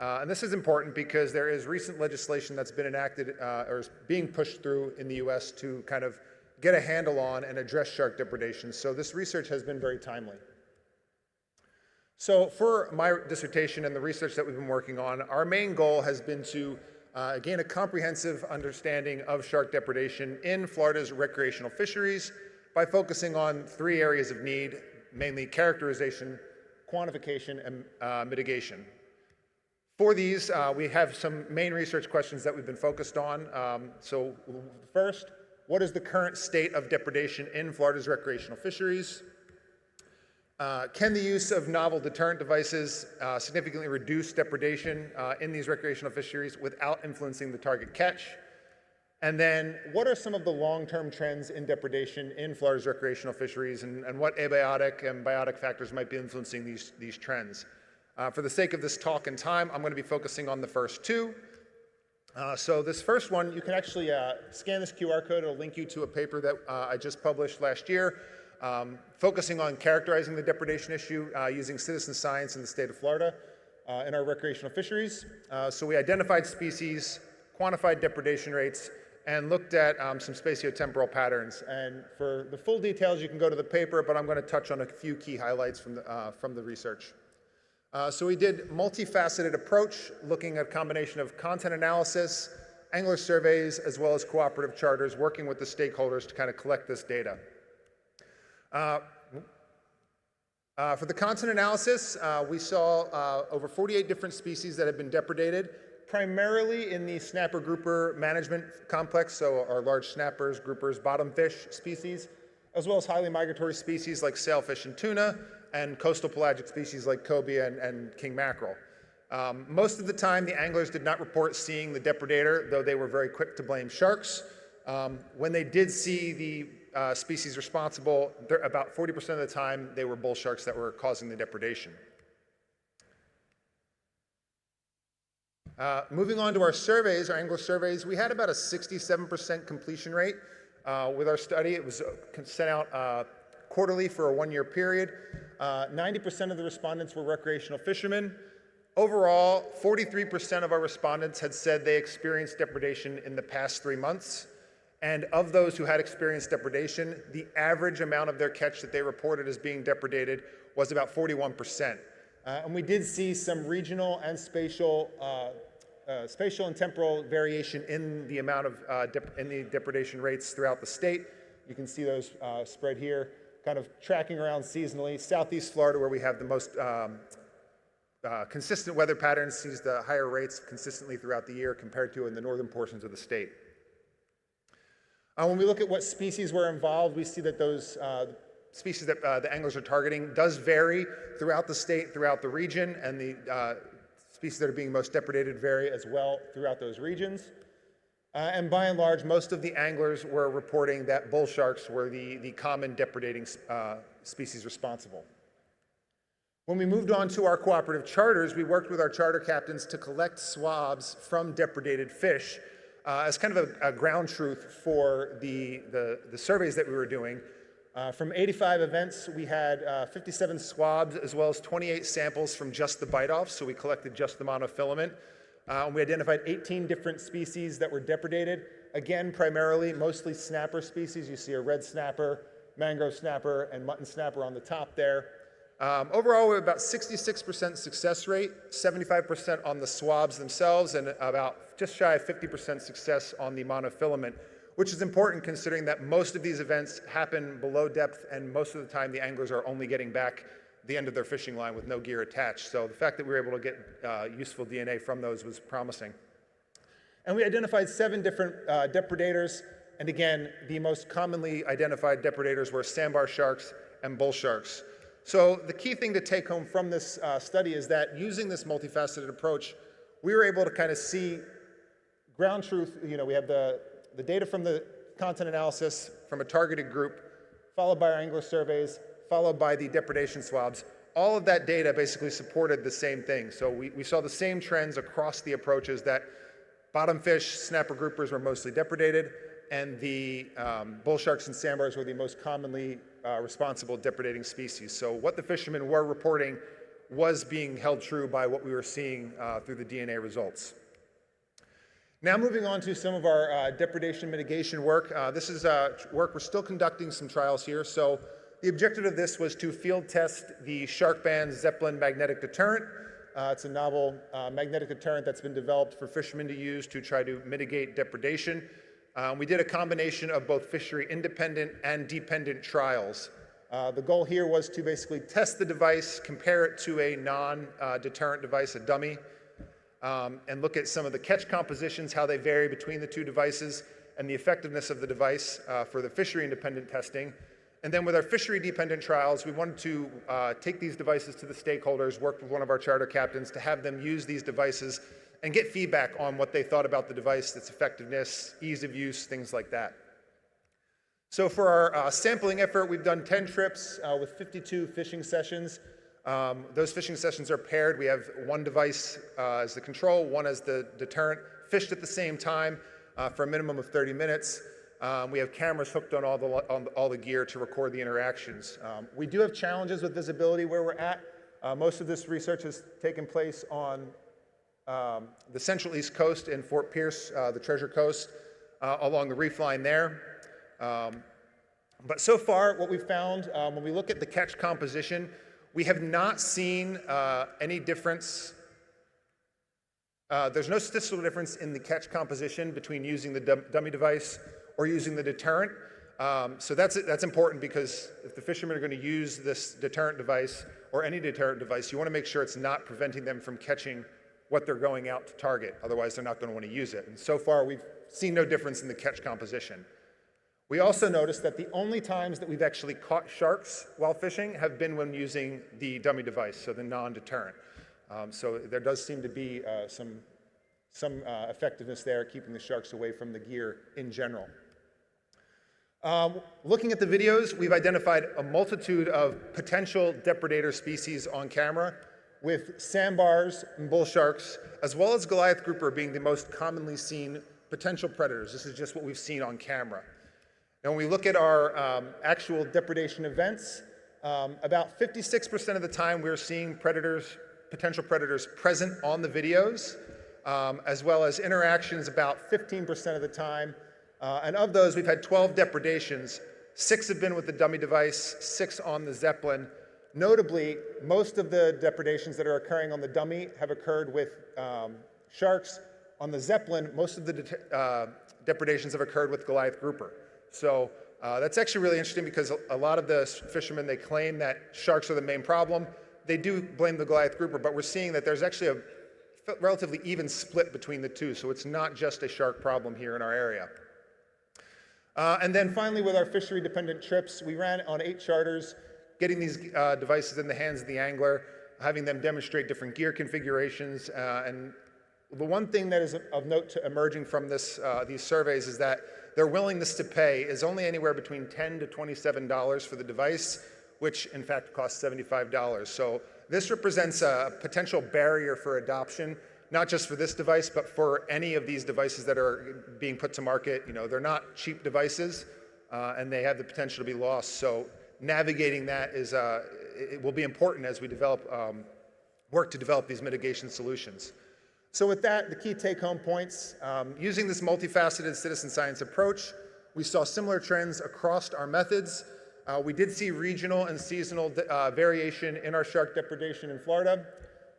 And this is important because there is recent legislation that's been enacted or is being pushed through in the US to kind of get a handle on and address shark depredation. So this research has been very timely. So for my dissertation and the research that we've been working on, our main goal has been to Again, a comprehensive understanding of shark depredation in Florida's recreational fisheries by focusing on 3 areas of need, mainly characterization, quantification, and mitigation. For these, we have some main research questions that we've been focused on. So first, what is the current state of depredation in Florida's recreational fisheries? Can the use of novel deterrent devices significantly reduce depredation in these recreational fisheries without influencing the target catch? And then, what are some of the long-term trends in depredation in Florida's recreational fisheries, and what abiotic and biotic factors might be influencing these trends? For the sake of this talk and time, I'm going to be focusing on the first 2. So this first one, you can actually scan this QR code. It'll link you to a paper that I just published last year, focusing on characterizing the depredation issue using citizen science in the state of Florida in our recreational fisheries. So we identified species, quantified depredation rates, and looked at some spatiotemporal patterns. And for the full details, you can go to the paper, but I'm going to touch on a few key highlights from the research. So we did multifaceted approach, looking at a combination of content analysis, angler surveys, as well as cooperative charters, working with the stakeholders to kind of collect this data. For the content analysis, we saw over 48 different species that have been depredated, primarily in the snapper grouper management complex, so our large snappers, groupers, bottomfish species, as well as highly migratory species like sailfish and tuna, and coastal pelagic species like cobia and king mackerel. Most of the time, the anglers did not report seeing the depredator, though they were very quick to blame sharks. When they did see the species responsible, about 40% of the time, they were bull sharks that were causing the depredation. Moving on to our surveys, our angler surveys, we had about a 67% completion rate with our study. It was sent out quarterly for a 1-year period. 90% of the respondents were recreational fishermen. Overall, 43% of our respondents had said they experienced depredation in the past 3 months. And of those who had experienced depredation, the average amount of their catch that they reported as being depredated was about 41%. And we did see some regional and spatial and temporal variation in the amount of in the depredation rates throughout the state. You can see those spread here, kind of tracking around seasonally. Southeast Florida, where we have the most consistent weather patterns, sees the higher rates consistently throughout the year compared to in the northern portions of the state. When we look at what species were involved, we see that those species that the anglers are targeting does vary throughout the state, throughout the region, and the species that are being most depredated vary as well throughout those regions. And by and large, most of the anglers were reporting that bull sharks were the common depredating species responsible. When we moved on to our cooperative charters, we worked with our charter captains to collect swabs from depredated fish as kind of a ground truth for the surveys that we were doing. From 85 events, we had 57 swabs as well as 28 samples from just the bite-offs, so we collected just the monofilament. We identified 18 different species that were depredated, again, primarily mostly snapper species. You see a red snapper, mangrove snapper, and mutton snapper on the top there. Overall, we have about 66% success rate, 75% on the swabs themselves, and about just shy of 50% success on the monofilament, which is important considering that most of these events happen below depth, and most of the time the anglers are only getting back the end of their fishing line with no gear attached. So the fact that we were able to get useful DNA from those was promising. And we identified 7 different depredators, and again, the most commonly identified depredators were sandbar sharks and bull sharks. So the key thing to take home from this study is that using this multifaceted approach, we were able to kind of see ground truth. You know, we have the data from the content analysis from a targeted group, followed by our angler surveys, followed by the depredation swabs. All of that data basically supported the same thing. So we saw the same trends across the approaches, that bottomfish, snapper groupers were mostly depredated, and the bull sharks and sandbars were the most commonly responsible depredating species. So what the fishermen were reporting was being held true by what we were seeing through the DNA results. Now moving on to some of our depredation mitigation work. This is work, we're still conducting some trials here. So the objective of this was to field test the Shark Band Zeppelin magnetic deterrent. It's a novel magnetic deterrent that's been developed for fishermen to use to try to mitigate depredation. We did a combination of both fishery independent and dependent trials. The goal here was to basically test the device, compare it to a non-deterrent device, a dummy, and look at some of the catch compositions, how they vary between the two devices, and the effectiveness of the device for the fishery independent testing. And then with our fishery dependent trials, we wanted to take these devices to the stakeholders, work with one of our charter captains to have them use these devices and get feedback on what they thought about the device, its effectiveness, ease of use, things like that. So for our sampling effort, we've done 10 trips with 52 fishing sessions. Those fishing sessions are paired. We have one device as the control, one as the deterrent, fished at the same time for a minimum of 30 minutes. We have cameras hooked on all the gear to record the interactions. We do have challenges with visibility where we're at. Most of this research has taken place on the Central East Coast in Fort Pierce, the Treasure Coast, along the reef line there. But so far, what we've found, when we look at the catch composition, we have not seen any difference. There's no statistical difference in the catch composition between using the dummy device or using the deterrent. So that's important, because if the fishermen are going to use this deterrent device or any deterrent device, you want to make sure it's not preventing them from catching what they're going out to target. Otherwise, they're not going to want to use it. And so far, we've seen no difference in the catch composition. We also noticed that the only times that we've actually caught sharks while fishing have been when using the dummy device, so the non-deterrent. So there does seem to be some effectiveness there, keeping the sharks away from the gear in general. Looking at the videos, we've identified a multitude of potential depredator species on camera, with sandbars and bull sharks, as well as Goliath grouper being the most commonly seen potential predators. This is just what we've seen on camera. And when we look at our actual depredation events, about 56% of the time we're seeing potential predators present on the videos, as well as interactions about 15% of the time. And of those, we've had 12 depredations. 6 have been with the dummy device, 6 on the Zeppelin. Notably, most of the depredations that are occurring on the dummy have occurred with sharks. On the Zeppelin, most of the depredations have occurred with Goliath grouper. So that's actually really interesting, because a lot of the fishermen, they claim that sharks are the main problem. They do blame the Goliath grouper, but we're seeing that there's actually a relatively even split between the two. So it's not just a shark problem here in our area. And then finally, with our fishery-dependent trips, we ran on 8 charters, getting these devices in the hands of the angler, having them demonstrate different gear configurations. And the one thing that is of note emerging from these surveys is that their willingness to pay is only anywhere between $10 to $27 for the device, which in fact costs $75. So this represents a potential barrier for adoption, not just for this device, but for any of these devices that are being put to market. You know, they're not cheap devices, and they have the potential to be lost. So navigating that it will be important as we work to develop these mitigation solutions. So with that, the key take-home points, using this multifaceted citizen science approach, we saw similar trends across our methods. We did see regional and seasonal variation in our shark depredation in Florida.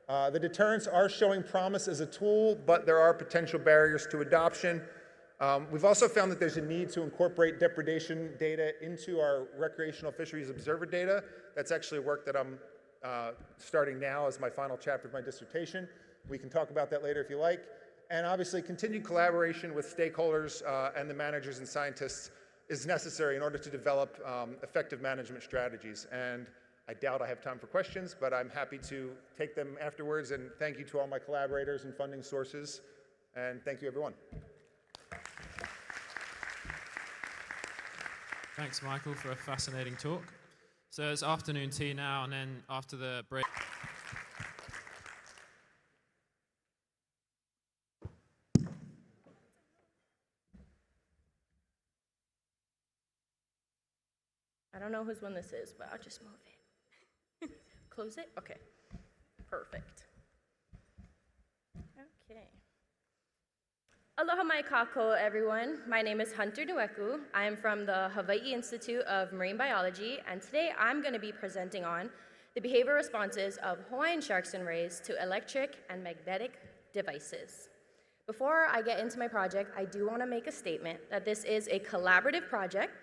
The deterrents are showing promise as a tool, but there are potential barriers to adoption. We've also found that there's a need to incorporate depredation data into our recreational fisheries observer data. That's actually work that I'm starting now as my final chapter of my dissertation. We can talk about that later if you like. And obviously, continued collaboration with stakeholders and the managers and scientists is necessary in order to develop effective management strategies. And I doubt I have time for questions, but I'm happy to take them afterwards. And thank you to all my collaborators and funding sources. And thank you, everyone. Thanks, Michael, for a fascinating talk. So it's afternoon tea now, and then after the break. I don't know whose one this is, but I'll just move it. Close it? Okay. Perfect. Okay. Aloha mai kākou, everyone. My name is Hunter Nweku. I am from the Hawaii Institute of Marine Biology, and today I'm going to be presenting on the behavior responses of Hawaiian sharks and rays to electric and magnetic devices. Before I get into my project, I do want to make a statement that this is a collaborative project,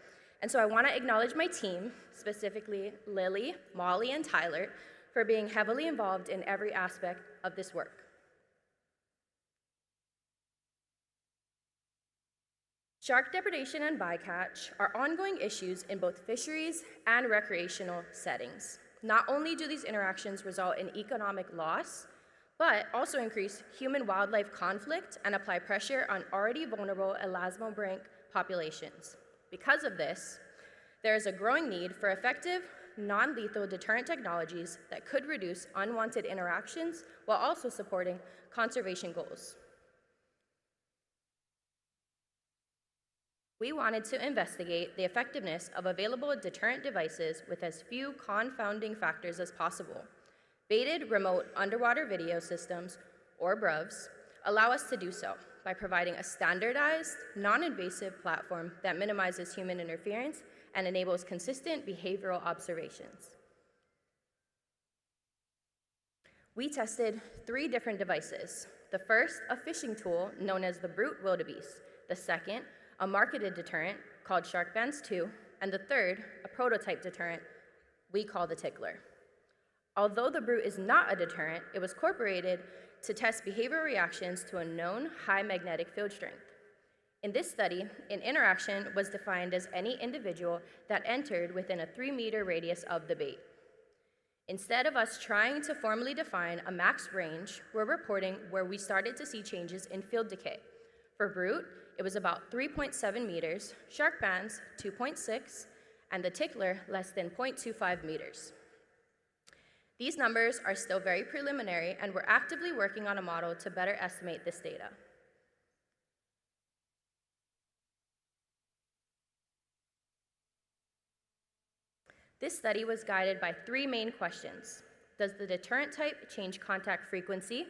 and so I want to acknowledge my team, specifically Lily, Molly, and Tyler, for being heavily involved in every aspect of this work. Shark depredation and bycatch are ongoing issues in both fisheries and recreational settings. Not only do these interactions result in economic loss, but also increase human-wildlife conflict and apply pressure on already vulnerable Elasmobranch populations. Because of this, there is a growing need for effective, non-lethal deterrent technologies that could reduce unwanted interactions while also supporting conservation goals. We wanted to investigate the effectiveness of available deterrent devices with as few confounding factors as possible. Baited remote underwater video systems, or BRUVs, allow us to do so by providing a standardized, non-invasive platform that minimizes human interference and enables consistent behavioral observations. We tested 3 different devices. The first, a fishing tool known as the Brute Wildebeest. The second, a marketed deterrent called Shark 2, and the third, a prototype deterrent we call the Tickler. Although the Brute is not a deterrent, it was incorporated to test behavioral reactions to a known high magnetic field strength. In this study, an interaction was defined as any individual that entered within a 3-meter radius of the bait. Instead of us trying to formally define a max range, we're reporting where we started to see changes in field decay. For Brute, it was about 3.7 meters, Shark 2.6, and the Tickler less than 0.25 meters. These numbers are still very preliminary, and we're actively working on a model to better estimate this data. This study was guided by 3 main questions. Does the deterrent type change contact frequency?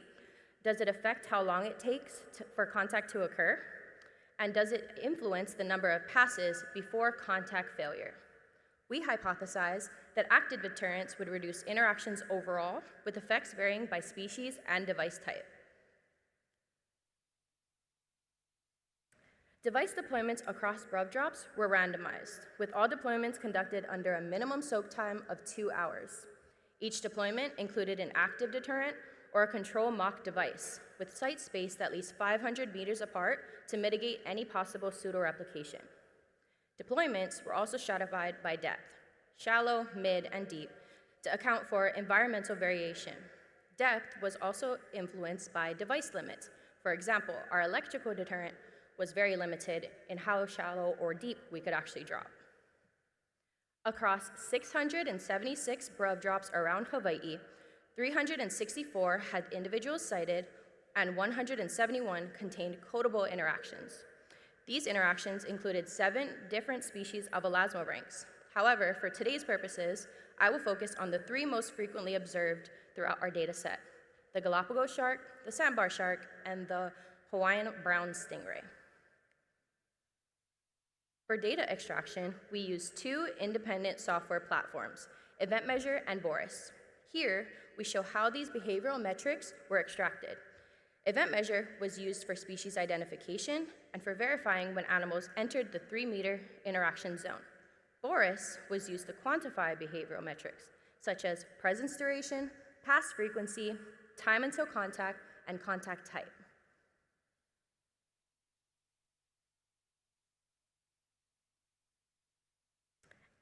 Does it affect how long it takes for contact to occur? And does it influence the number of passes before contact failure? We hypothesized that active deterrents would reduce interactions overall, with effects varying by species and device type. Device deployments across BRUV drops were randomized, with all deployments conducted under a minimum soak time of 2 hours. Each deployment included an active deterrent or a control mock device, with sites spaced at least 500 meters apart to mitigate any possible pseudo-replication. Deployments were also stratified by depth, shallow, mid, and deep, to account for environmental variation. Depth was also influenced by device limits. For example, our electrical deterrent was very limited in how shallow or deep we could actually drop. Across 676 BRUV drops around Hawaii, 364 had individuals sighted, and 171 contained codable interactions. These interactions included 7 different species of elasmobranchs. However, for today's purposes, I will focus on the 3 most frequently observed throughout our data set: the Galapagos shark, the sandbar shark, and the Hawaiian brown stingray. For data extraction, we used 2 independent software platforms, Event Measure and Boris. Here, we show how these behavioral metrics were extracted. Event Measure was used for species identification and for verifying when animals entered the 3-meter interaction zone. Boris was used to quantify behavioral metrics, such as presence duration, pass frequency, time until contact, and contact type.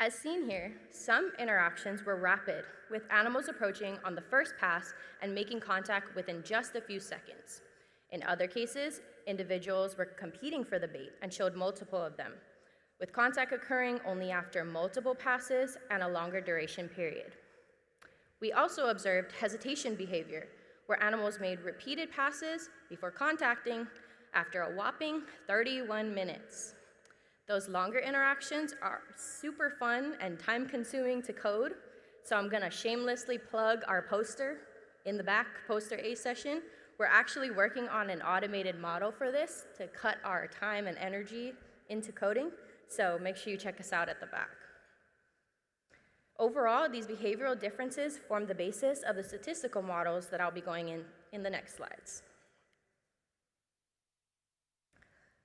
As seen here, some interactions were rapid, with animals approaching on the first pass and making contact within just a few seconds. In other cases, individuals were competing for the bait and showed multiple of them, with contact occurring only after multiple passes and a longer duration period. We also observed hesitation behavior, where animals made repeated passes before contacting after a whopping 31 minutes. Those longer interactions are super fun and time-consuming to code, so I'm gonna shamelessly plug our poster in the back, poster A session. We're actually working on an automated model for this to cut our time and energy into coding, so make sure you check us out at the back. Overall, these behavioral differences form the basis of the statistical models that I'll be going in the next slides.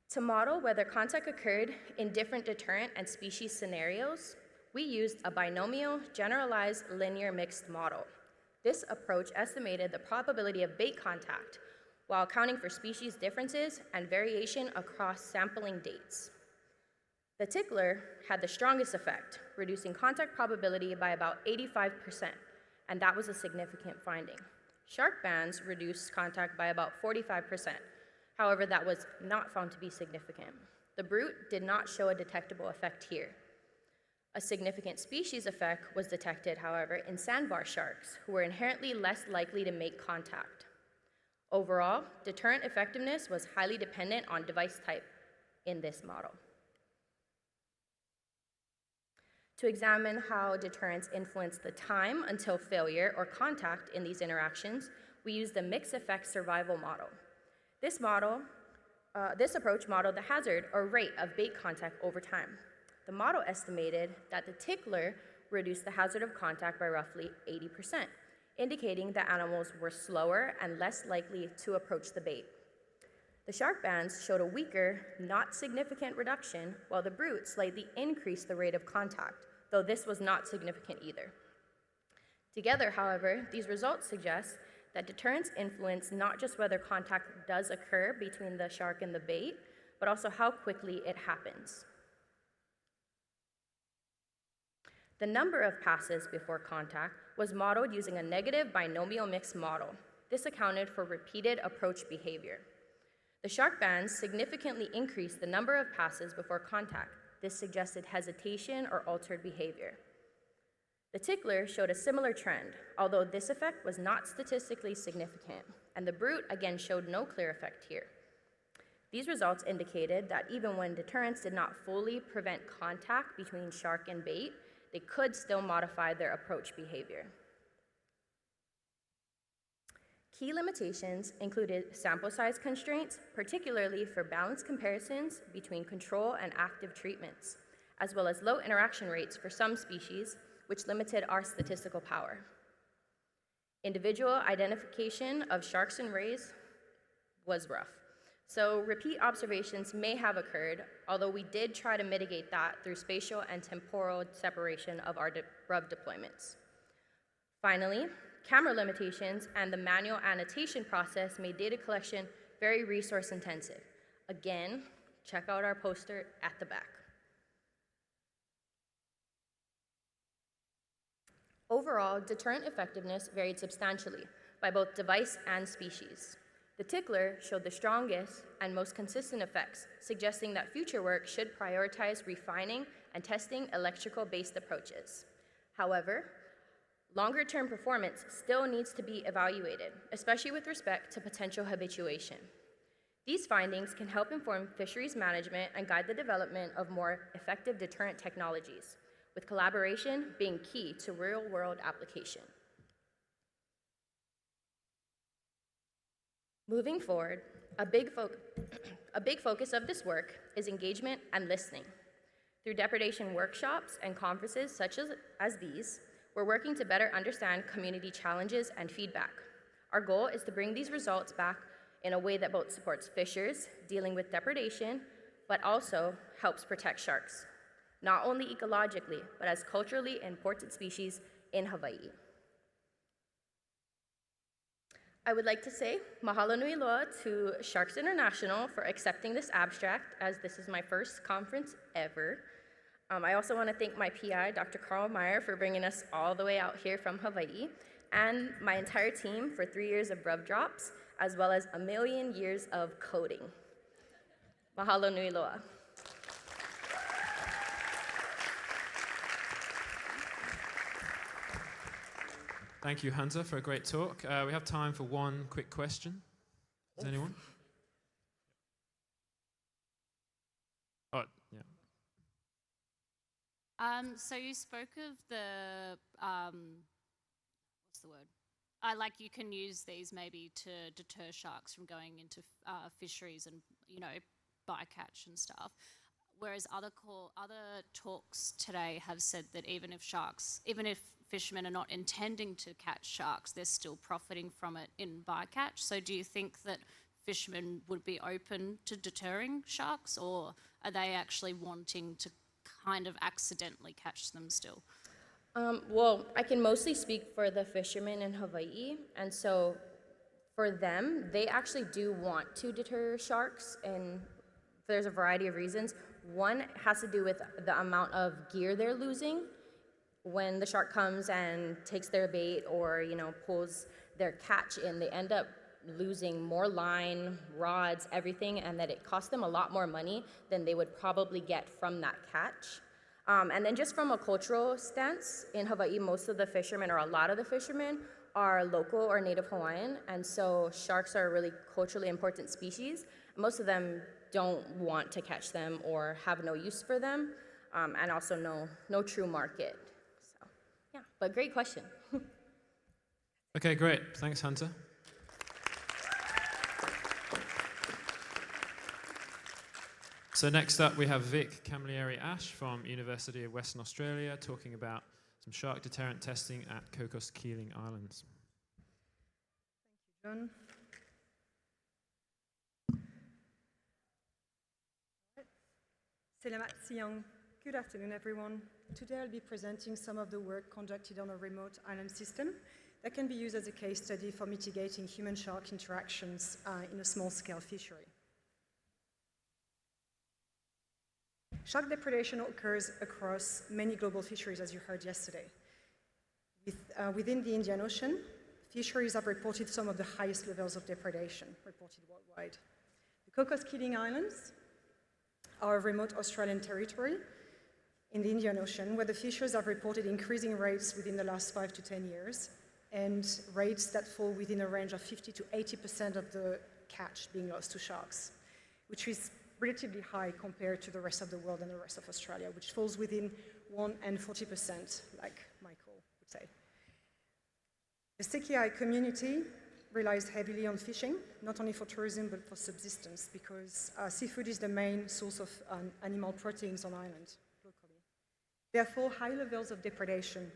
To model whether contact occurred in different deterrent and species scenarios, we used a binomial generalized linear mixed model. This approach estimated the probability of bait contact while accounting for species differences and variation across sampling dates. The tickler had the strongest effect, reducing contact probability by about 85%, and that was a significant finding. Shark bands reduced contact by about 45%. However, that was not found to be significant. The brute did not show a detectable effect here. A significant species effect was detected, however, in sandbar sharks, who were inherently less likely to make contact. Overall, deterrent effectiveness was highly dependent on device type in this model. To examine how deterrents influence the time until failure or contact in these interactions, we used the mixed effect survival model. This approach modeled the hazard or rate of bait contact over time. The model estimated that the tickler reduced the hazard of contact by roughly 80%, indicating that animals were slower and less likely to approach the bait. The shark bands showed a weaker, not significant reduction, while the brute slightly increased the rate of contact, though this was not significant either. Together, however, these results suggest that deterrence influence not just whether contact does occur between the shark and the bait, but also how quickly it happens. The number of passes before contact was modeled using a negative binomial mixed model. This accounted for repeated approach behavior. The shark bands significantly increased the number of passes before contact. This suggested hesitation or altered behavior. The tickler showed a similar trend, although this effect was not statistically significant, and the brute again showed no clear effect here. These results indicated that even when deterrents did not fully prevent contact between shark and bait, they could still modify their approach behavior. Key limitations included sample size constraints, particularly for balanced comparisons between control and active treatments, as well as low interaction rates for some species, which limited our statistical power. Individual identification of sharks and rays was rough, so repeat observations may have occurred, although we did try to mitigate that through spatial and temporal separation of our RUB deployments. Finally, camera limitations and the manual annotation process made data collection very resource intensive. Again, check out our poster at the back. Overall, deterrent effectiveness varied substantially by both device and species. The tickler showed the strongest and most consistent effects, suggesting that future work should prioritize refining and testing electrical-based approaches. However, longer-term performance still needs to be evaluated, especially with respect to potential habituation. These findings can help inform fisheries management and guide the development of more effective deterrent technologies, with collaboration being key to real-world application. Moving forward, a big focus of this work is engagement and listening. Through depredation workshops and conferences such as these, we're working to better understand community challenges and feedback. Our goal is to bring these results back in a way that both supports fishers dealing with depredation, but also helps protect sharks, not only ecologically, but as culturally important species in Hawaii. I would like to say mahalo nui loa to Sharks International for accepting this abstract, as this is my first conference ever. I also want to thank my PI, Dr. Carl Meyer, for bringing us all the way out here from Hawaii, and my entire team for 3 years of rub drops, as well as 1,000,000 years of coding. Mahalo nui loa. Thank you, Hunter, for a great talk. We have time for one quick question. Does anyone? Oh, yeah. So you spoke of the, what's the word? Like you can use these maybe to deter sharks from going into fisheries and, bycatch and stuff. whereas other talks today have said that even if fishermen are not intending to catch sharks, they're still profiting from it in bycatch. So do you think that fishermen would be open to deterring sharks, or are they actually wanting to kind of accidentally catch them still? Well, I can mostly speak for the fishermen in Hawaii, and so for them, they actually do want to deter sharks, and there's a variety of reasons. One has to do with the amount of gear they're losing. When the shark comes and takes their bait or, pulls their catch in, they end up losing more line, rods, everything, and that it costs them a lot more money than they would probably get from that catch. And then just from a cultural stance, in Hawaii, most of the fishermen, or a lot of the fishermen, are local or native Hawaiian, and so sharks are a really culturally important species. Most of them don't want to catch them or have no use for them, and also no true market. So, yeah, but great question. Okay, great. Thanks, Hunter. So next up, we have Vic Camilleri-Asch from University of Western Australia talking about some shark deterrent testing at Cocos Keeling Islands. Thank you, John. Selamat siang. Good afternoon, everyone. Today I'll be presenting some of the work conducted on a remote island system that can be used as a case study for mitigating human-shark interactions in a small-scale fishery. Shark depredation occurs across many global fisheries, as you heard yesterday. Within the Indian Ocean, fisheries have reported some of the highest levels of depredation reported worldwide. The Cocos Keeling Islands are a remote Australian territory in the Indian Ocean where the fishers have reported increasing rates within the last 5 to 10 years, and rates that fall within a range of 50 to 80% of the catch being lost to sharks, which is relatively high compared to the rest of the world and the rest of Australia, which falls within 1 and 40%, like Michael would say. The Sekiai community relies heavily on fishing, not only for tourism, but for subsistence, because seafood is the main source of animal proteins on island locally. Therefore, high levels of depredation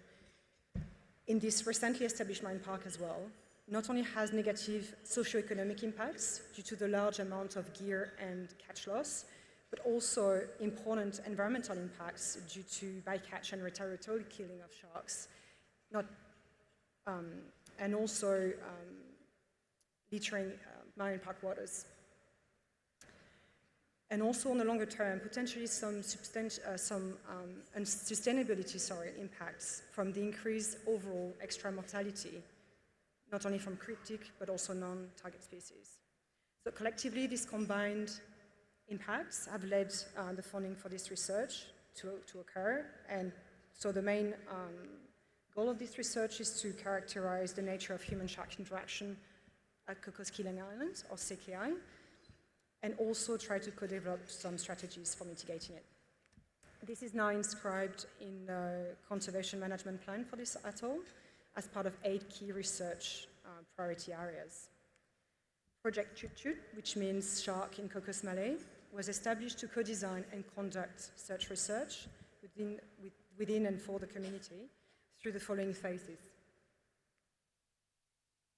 in this recently established marine park as well not only has negative socio-economic impacts due to the large amount of gear and catch loss, but also important environmental impacts due to bycatch and retaliatory killing of sharks, and also littering marine park waters. And also on the longer term, potentially some unsustainability impacts from the increased overall extra mortality, not only from cryptic, but also non-target species. So collectively, these combined impacts have led the funding for this research to occur. And so the main goal of this research is to characterize the nature of human-shark interaction at Cocos Keeling Islands, or CKI, and also try to co-develop some strategies for mitigating it. This is now inscribed in the conservation management plan for this atoll as part of 8 key research priority areas. Project Qtfy, which means shark in Cocos Malay, was established to co-design and conduct such research within and for the community through the following phases.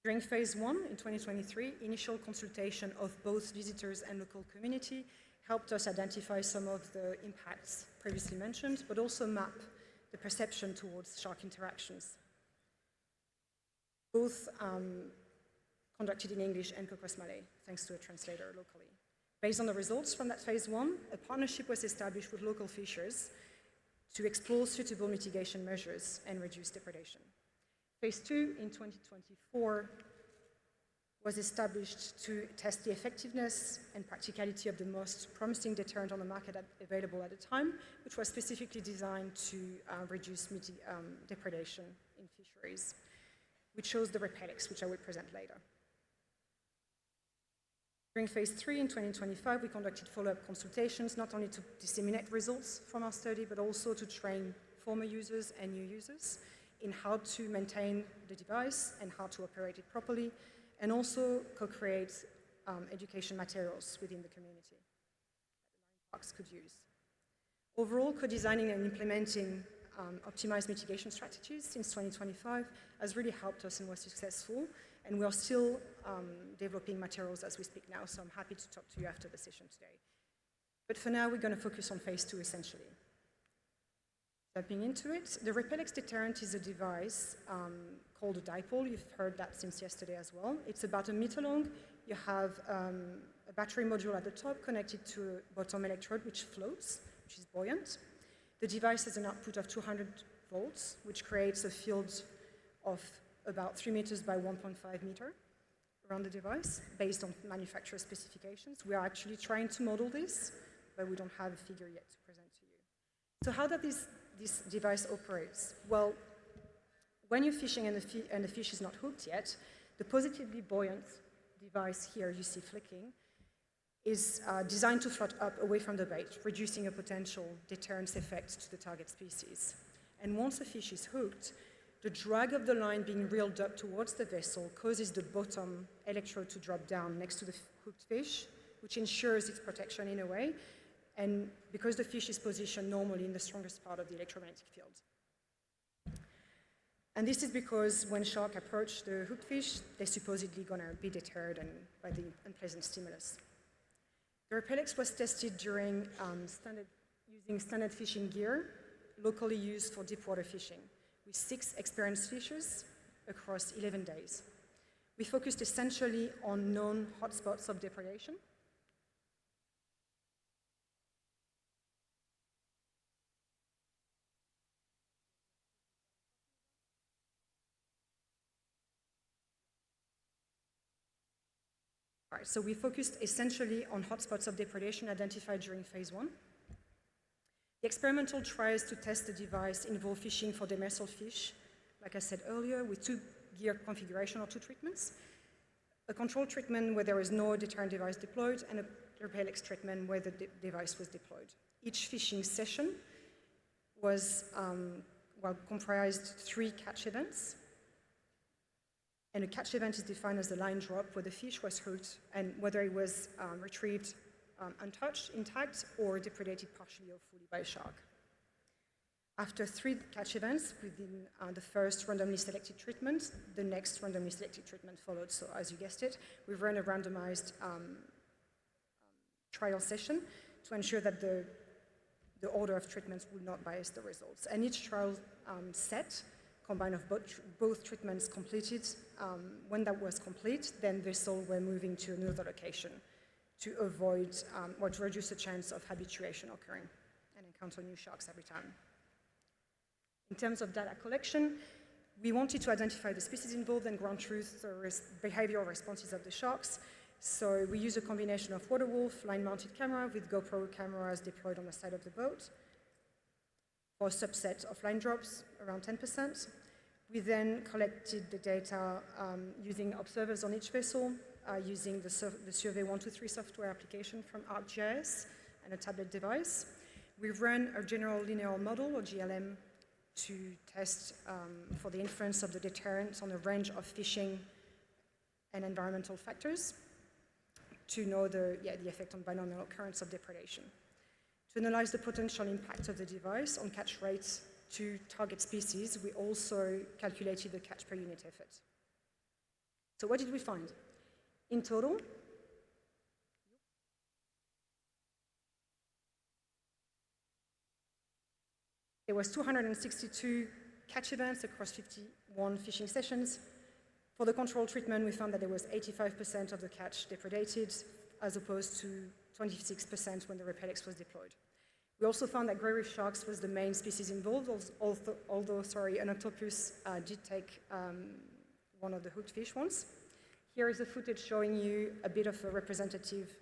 During phase 1 in 2023, initial consultation of both visitors and local community helped us identify some of the impacts previously mentioned, but also map the perception towards shark interactions. Both conducted in English and Cocos Malay, thanks to a translator locally. Based on the results from that phase 1, a partnership was established with local fishers to explore suitable mitigation measures and reduce depredation. Phase 2 in 2024 was established to test the effectiveness and practicality of the most promising deterrent on the market available at the time, which was specifically designed to reduce depredation in fisheries, which shows the Repelix, which I will present later. During phase 3 in 2025, we conducted follow-up consultations, not only to disseminate results from our study, but also to train former users and new users in how to maintain the device and how to operate it properly, and also co-create education materials within the community that the marine parks could use. Overall, co-designing and implementing optimized mitigation strategies since 2025 has really helped us and was successful, and we are still developing materials as we speak now, so I'm happy to talk to you after the session today. But for now, we're going to focus on phase 2, essentially. Jumping into it, the Repellex deterrent is a device called a dipole. You've heard that since yesterday as well. It's about 1 meter long. You have a battery module at the top connected to a bottom electrode, which floats, which is buoyant. The device has an output of 200 volts, which creates a field of about 3 meters by 1.5 meter around the device, based on manufacturer specifications. We are actually trying to model this, but we don't have a figure yet to present to you. So how does this device operates? Well, when you're fishing and the fish is not hooked yet, the positively buoyant device here you see flicking is designed to float up away from the bait, reducing a potential deterrence effect to the target species. And once a fish is hooked, the drag of the line being reeled up towards the vessel causes the bottom electrode to drop down next to the hooked fish, which ensures its protection in a way, and because the fish is positioned normally in the strongest part of the electromagnetic field. And this is because when sharks approach the hooked fish, they're supposedly going to be deterred by the unpleasant stimulus. The Repellex was tested during using standard fishing gear, locally used for deep water fishing, with 6 experienced fishers across 11 days. We focused essentially on known hotspots of depredation. So we focused essentially on hotspots of depredation identified during phase 1. The experimental trials to test the device involve fishing for demersal fish, like I said earlier, with 2 gear configuration or 2 treatments. A control treatment where there is no deterrent device deployed, and a Repellex treatment where the device was deployed. Each fishing session was comprised 3 catch events. And a catch event is defined as the line drop where the fish was hooked and whether it was retrieved untouched, intact, or depredated partially or fully by a shark. After 3 catch events within the first randomly selected treatment, the next randomly selected treatment followed. So as you guessed it, we've run a randomized trial session to ensure that the order of treatments will not bias the results. And each trial set combined of both treatments completed. When that was complete, then vessels were moving to another location to avoid or to reduce the chance of habituation occurring and encounter new sharks every time. In terms of data collection, we wanted to identify the species involved and ground truth the behavioral responses of the sharks. So we use a combination of water wolf, line-mounted camera with GoPro cameras deployed on the side of the boat for a subset of line drops, around 10%. We then collected the data using observers on each vessel, using the Survey 123 software application from ArcGIS and a tablet device. We ran a general linear model, or GLM, to test for the influence of the deterrent on a range of fishing and environmental factors to know the effect on binomial occurrence of depredation. To analyze the potential impact of the device on catch rates to target species, we also calculated the catch per unit effort. So what did we find? In total, there was 262 catch events across 51 fishing sessions. For the control treatment, we found that there was 85% of the catch depredated, as opposed to 26% when the Repellex was deployed. We also found that grey reef sharks was the main species involved, although an octopus did take one of the hooked fish once. Here is the footage showing you a bit of a representative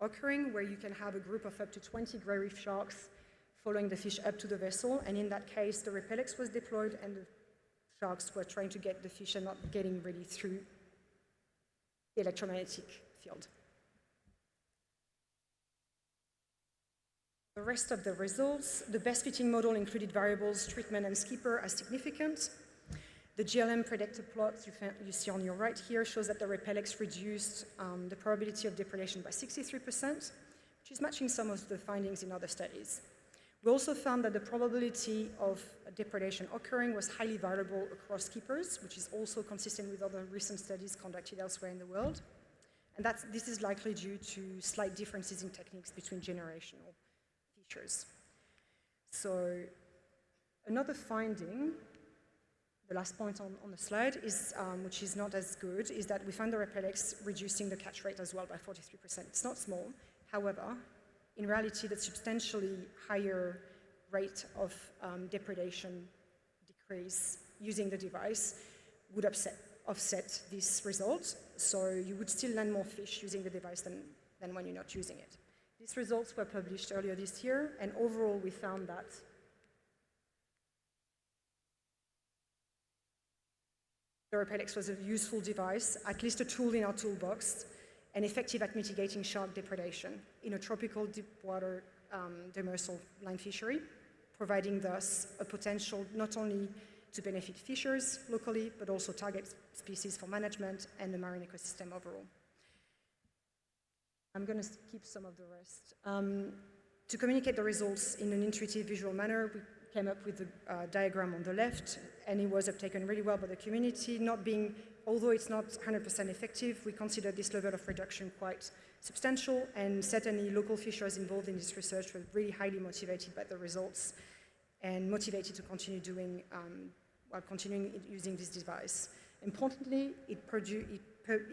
occurring where you can have a group of up to 20 grey reef sharks following the fish up to the vessel, and in that case the Repellex was deployed and the sharks were trying to get the fish and not getting really through the electromagnetic field. The rest of the results, the best fitting model included variables, treatment and skipper as significant. The GLM predictor plot you see on your right here shows that the Repellex reduced the probability of depredation by 63%, which is matching some of the findings in other studies. We also found that the probability of depredation occurring was highly variable across keepers, which is also consistent with other recent studies conducted elsewhere in the world. And this is likely due to slight differences in techniques between generational features. So another finding, the last point on the slide, is, which is not as good, is that we found the Repellex reducing the catch rate as well by 43%. It's not small. However, in reality, the substantially higher rate of depredation decrease using the device would offset this result. So you would still land more fish using the device than when you're not using it. These results were published earlier this year, and overall we found that the Repellex was a useful device, at least a tool in our toolbox, and effective at mitigating shark depredation in a tropical deepwater demersal line fishery, providing thus a potential not only to benefit fishers locally, but also target species for management and the marine ecosystem overall. I'm going to skip some of the rest. To communicate the results in an intuitive visual manner, we came up with a diagram on the left, and it was uptaken really well by the community, although it's not 100% effective, we consider this level of reduction quite substantial, and certainly local fishers involved in this research were really highly motivated by the results and motivated to continue while continuing using this device. Importantly, it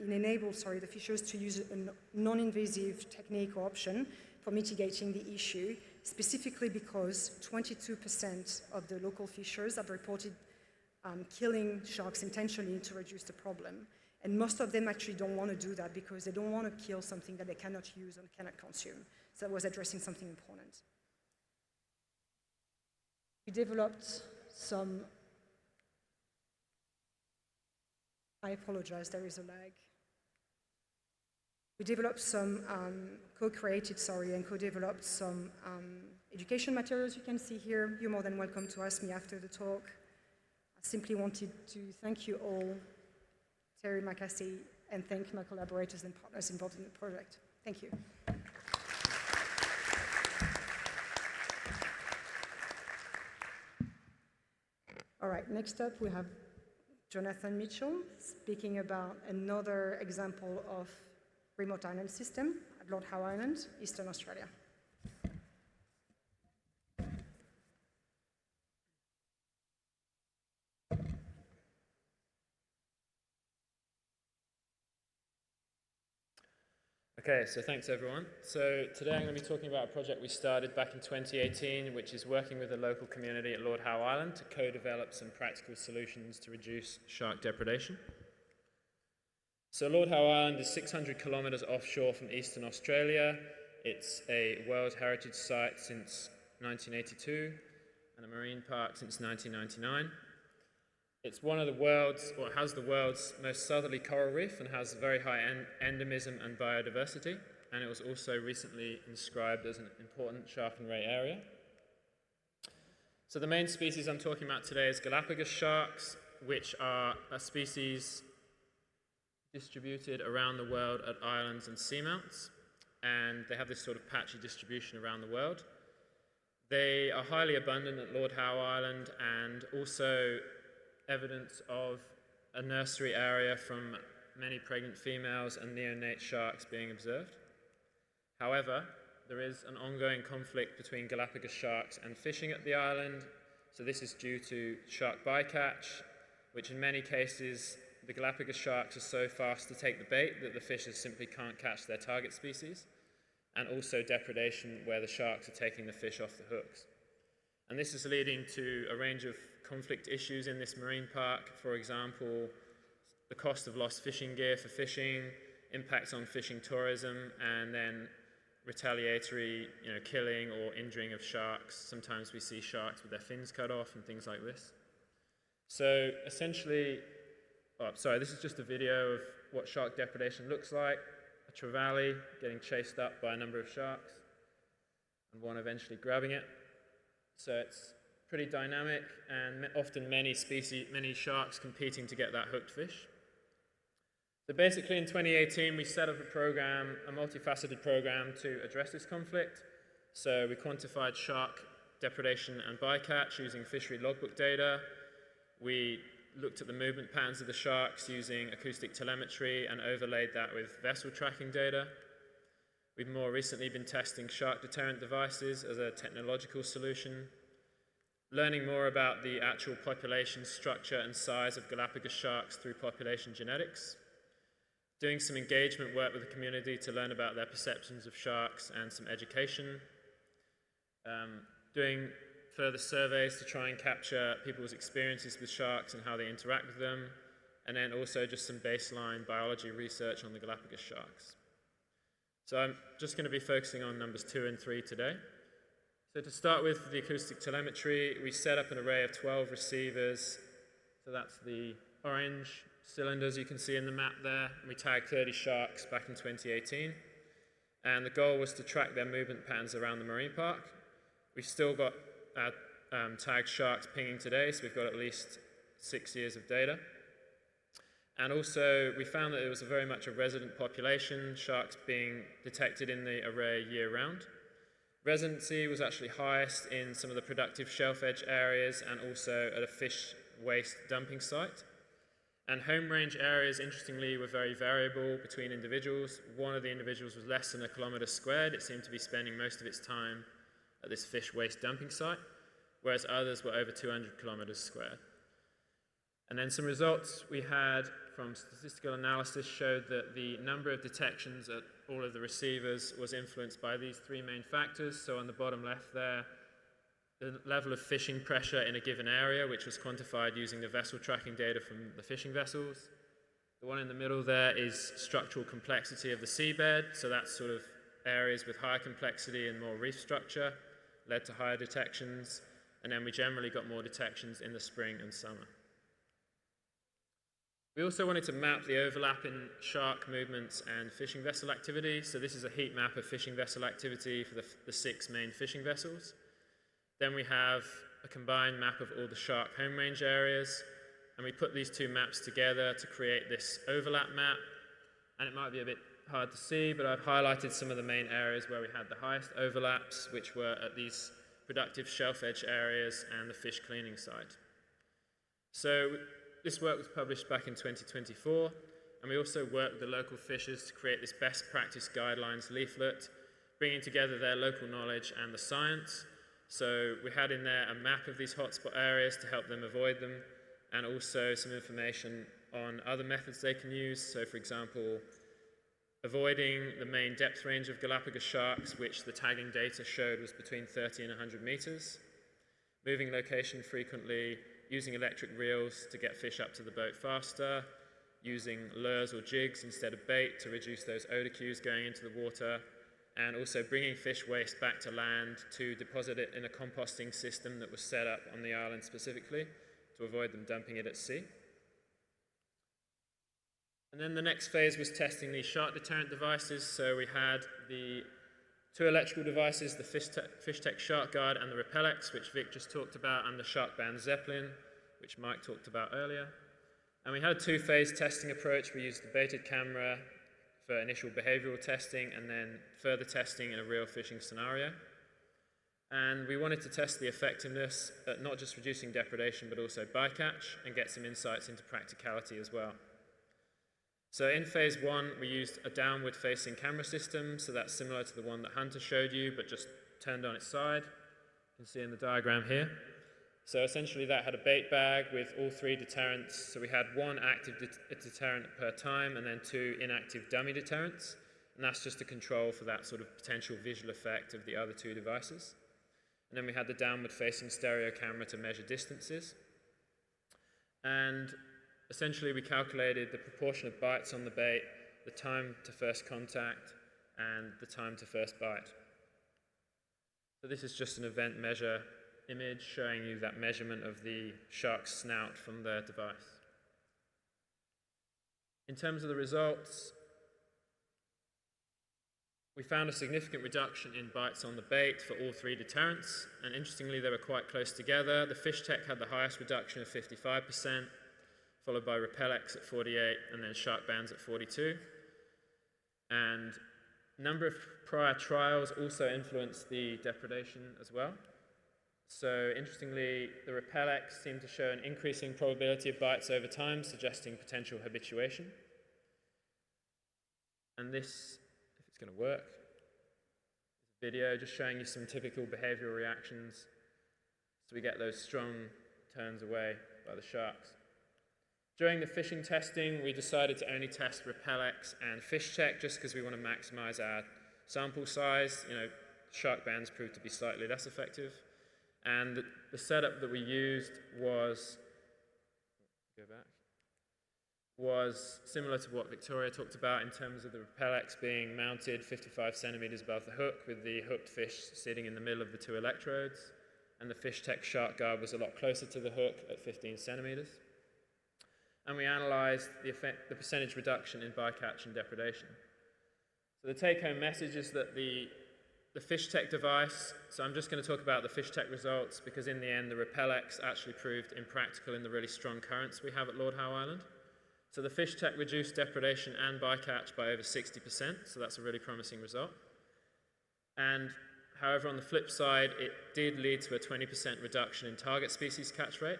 enables the fishers to use a non-invasive technique or option for mitigating the issue, specifically because 22% of the local fishers have reported killing sharks intentionally to reduce the problem. And most of them actually don't want to do that because they don't want to kill something that they cannot use and cannot consume. So that was addressing something important. We developed some, I apologize, there is a lag. We developed some co-created, and co-developed some education materials you can see here. You're more than welcome to ask me after the talk. I simply wanted to thank you all, Terry Makasi, and thank my collaborators and partners involved in the project. Thank you. All right, next up we have Jonathan Mitchell speaking about another example of remote island system at Lord Howe Island, Eastern Australia. Okay, so thanks everyone. So today I'm going to be talking about a project we started back in 2018, which is working with the local community at Lord Howe Island to co-develop some practical solutions to reduce shark depredation. So Lord Howe Island is 600 kilometers offshore from Eastern Australia. It's a World Heritage Site since 1982 and a marine park since 1999. It's one of the world's, or has the world's most southerly coral reef and has very high endemism and biodiversity. And it was also recently inscribed as an important shark and ray area. So the main species I'm talking about today is Galapagos sharks, which are a species distributed around the world at islands and seamounts. And they have this sort of patchy distribution around the world. They are highly abundant at Lord Howe Island, and also evidence of a nursery area from many pregnant females and neonate sharks being observed. However, there is an ongoing conflict between Galapagos sharks and fishing at the island. So this is due to shark bycatch, which in many cases the Galapagos sharks are so fast to take the bait that the fishers simply can't catch their target species, and also depredation where the sharks are taking the fish off the hooks. And this is leading to a range of conflict issues in this marine park. For example, the cost of lost fishing gear for fishing, impacts on fishing tourism, and then retaliatory killing or injuring of sharks. Sometimes we see sharks with their fins cut off and things like this. So essentially, this is just a video of what shark depredation looks like. A trevally getting chased up by a number of sharks and one eventually grabbing it. So it's pretty dynamic, and often many sharks competing to get that hooked fish. So basically in 2018 we set up a program, a multifaceted program to address this conflict. So we quantified shark depredation and bycatch using fishery logbook data. We looked at the movement patterns of the sharks using acoustic telemetry and overlaid that with vessel tracking data. We've more recently been testing shark deterrent devices as a technological solution, learning more about the actual population structure and size of Galapagos sharks through population genetics, doing some engagement work with the community to learn about their perceptions of sharks and some education, doing further surveys to try and capture people's experiences with sharks and how they interact with them, and then also just some baseline biology research on the Galapagos sharks. So I'm just going to be focusing on numbers 2 and 3 today. So to start with the acoustic telemetry, we set up an array of 12 receivers. So that's the orange cylinders you can see in the map there. And we tagged 30 sharks back in 2018. And the goal was to track their movement patterns around the marine park. We've still got tagged sharks pinging today, so we've got at least 6 years of data. And also, we found that there was very much a resident population, sharks being detected in the array year-round. Residency was actually highest in some of the productive shelf edge areas and also at a fish waste dumping site. And home range areas, interestingly, were very variable between individuals. One of the individuals was less than 1 kilometre squared. It seemed to be spending most of its time at this fish waste dumping site, whereas others were over 200 kilometres squared. And then some results we had from statistical analysis showed that the number of detections at all of the receivers was influenced by these 3 main factors. So on the bottom left there, the level of fishing pressure in a given area, which was quantified using the vessel tracking data from the fishing vessels. The one in the middle there is structural complexity of the seabed. So that's sort of areas with higher complexity and more reef structure led to higher detections. And then we generally got more detections in the spring and summer. We also wanted to map the overlap in shark movements and fishing vessel activity. So this is a heat map of fishing vessel activity for the 6 main fishing vessels. Then we have a combined map of all the shark home range areas. And we put these 2 maps together to create this overlap map. And it might be a bit hard to see, but I've highlighted some of the main areas where we had the highest overlaps, which were at these productive shelf edge areas and the fish cleaning site. So this work was published back in 2024, and we also worked with the local fishers to create this best practice guidelines leaflet, bringing together their local knowledge and the science. So we had in there a map of these hotspot areas to help them avoid them, and also some information on other methods they can use. So for example, avoiding the main depth range of Galapagos sharks, which the tagging data showed was between 30 and 100 meters, moving location frequently, using electric reels to get fish up to the boat faster, using lures or jigs instead of bait to reduce those odor cues going into the water, and also bringing fish waste back to land to deposit it in a composting system that was set up on the island specifically to avoid them dumping it at sea. And then the next phase was testing these shark deterrent devices. So we had the 2 electrical devices, the FishTech Shark Guard and the Repellex, which Vic just talked about, and the Shark Band Zeppelin, which Mike talked about earlier. And we had a 2-phase testing approach. We used the baited camera for initial behavioral testing and then further testing in a real fishing scenario. And we wanted to test the effectiveness at not just reducing depredation, but also bycatch, and get some insights into practicality as well. So in phase 1, we used a downward-facing camera system, so that's similar to the one that Hunter showed you, but just turned on its side. You can see in the diagram here. So essentially that had a bait bag with all 3 deterrents. So we had 1 active deterrent per time and then 2 inactive dummy deterrents. And that's just a control for that sort of potential visual effect of the other 2 devices. And then we had the downward-facing stereo camera to measure distances. And essentially, we calculated the proportion of bites on the bait, the time to first contact, and the time to first bite. So this is just an event measure image showing you that measurement of the shark's snout from the device. In terms of the results, we found a significant reduction in bites on the bait for all 3 deterrents, and interestingly, they were quite close together. The FishTech had the highest reduction of 55%, followed by Repellex at 48, and then Shark Bands at 42. And a number of prior trials also influenced the depredation as well. So interestingly, the RepelX seemed to show an increasing probability of bites over time, suggesting potential habituation. And this, if it's going to work, is a video just showing you some typical behavioral reactions. So we get those strong turns away by the sharks. During the fishing testing, we decided to only test RepelX and fish check just because we want to maximize our sample size. You know, shark bands proved to be slightly less effective. And the setup that we used was, was similar to what Victoria talked about in terms of the RepelX being mounted 55 centimeters above the hook with the hooked fish sitting in the middle of the two electrodes. And the fish tech shark guard was a lot closer to the hook at 15 centimeters. And we analyzed the percentage reduction in bycatch and depredation. So the take-home message is that the fish tech device, so I'm just going to talk about the fish tech results because in the end the RepelX actually proved impractical in the really strong currents we have at Lord Howe Island. So the fish tech reduced depredation and bycatch by over 60%, so that's a really promising result. And however, on the flip side, it did lead to a 20% reduction in target species catch rate.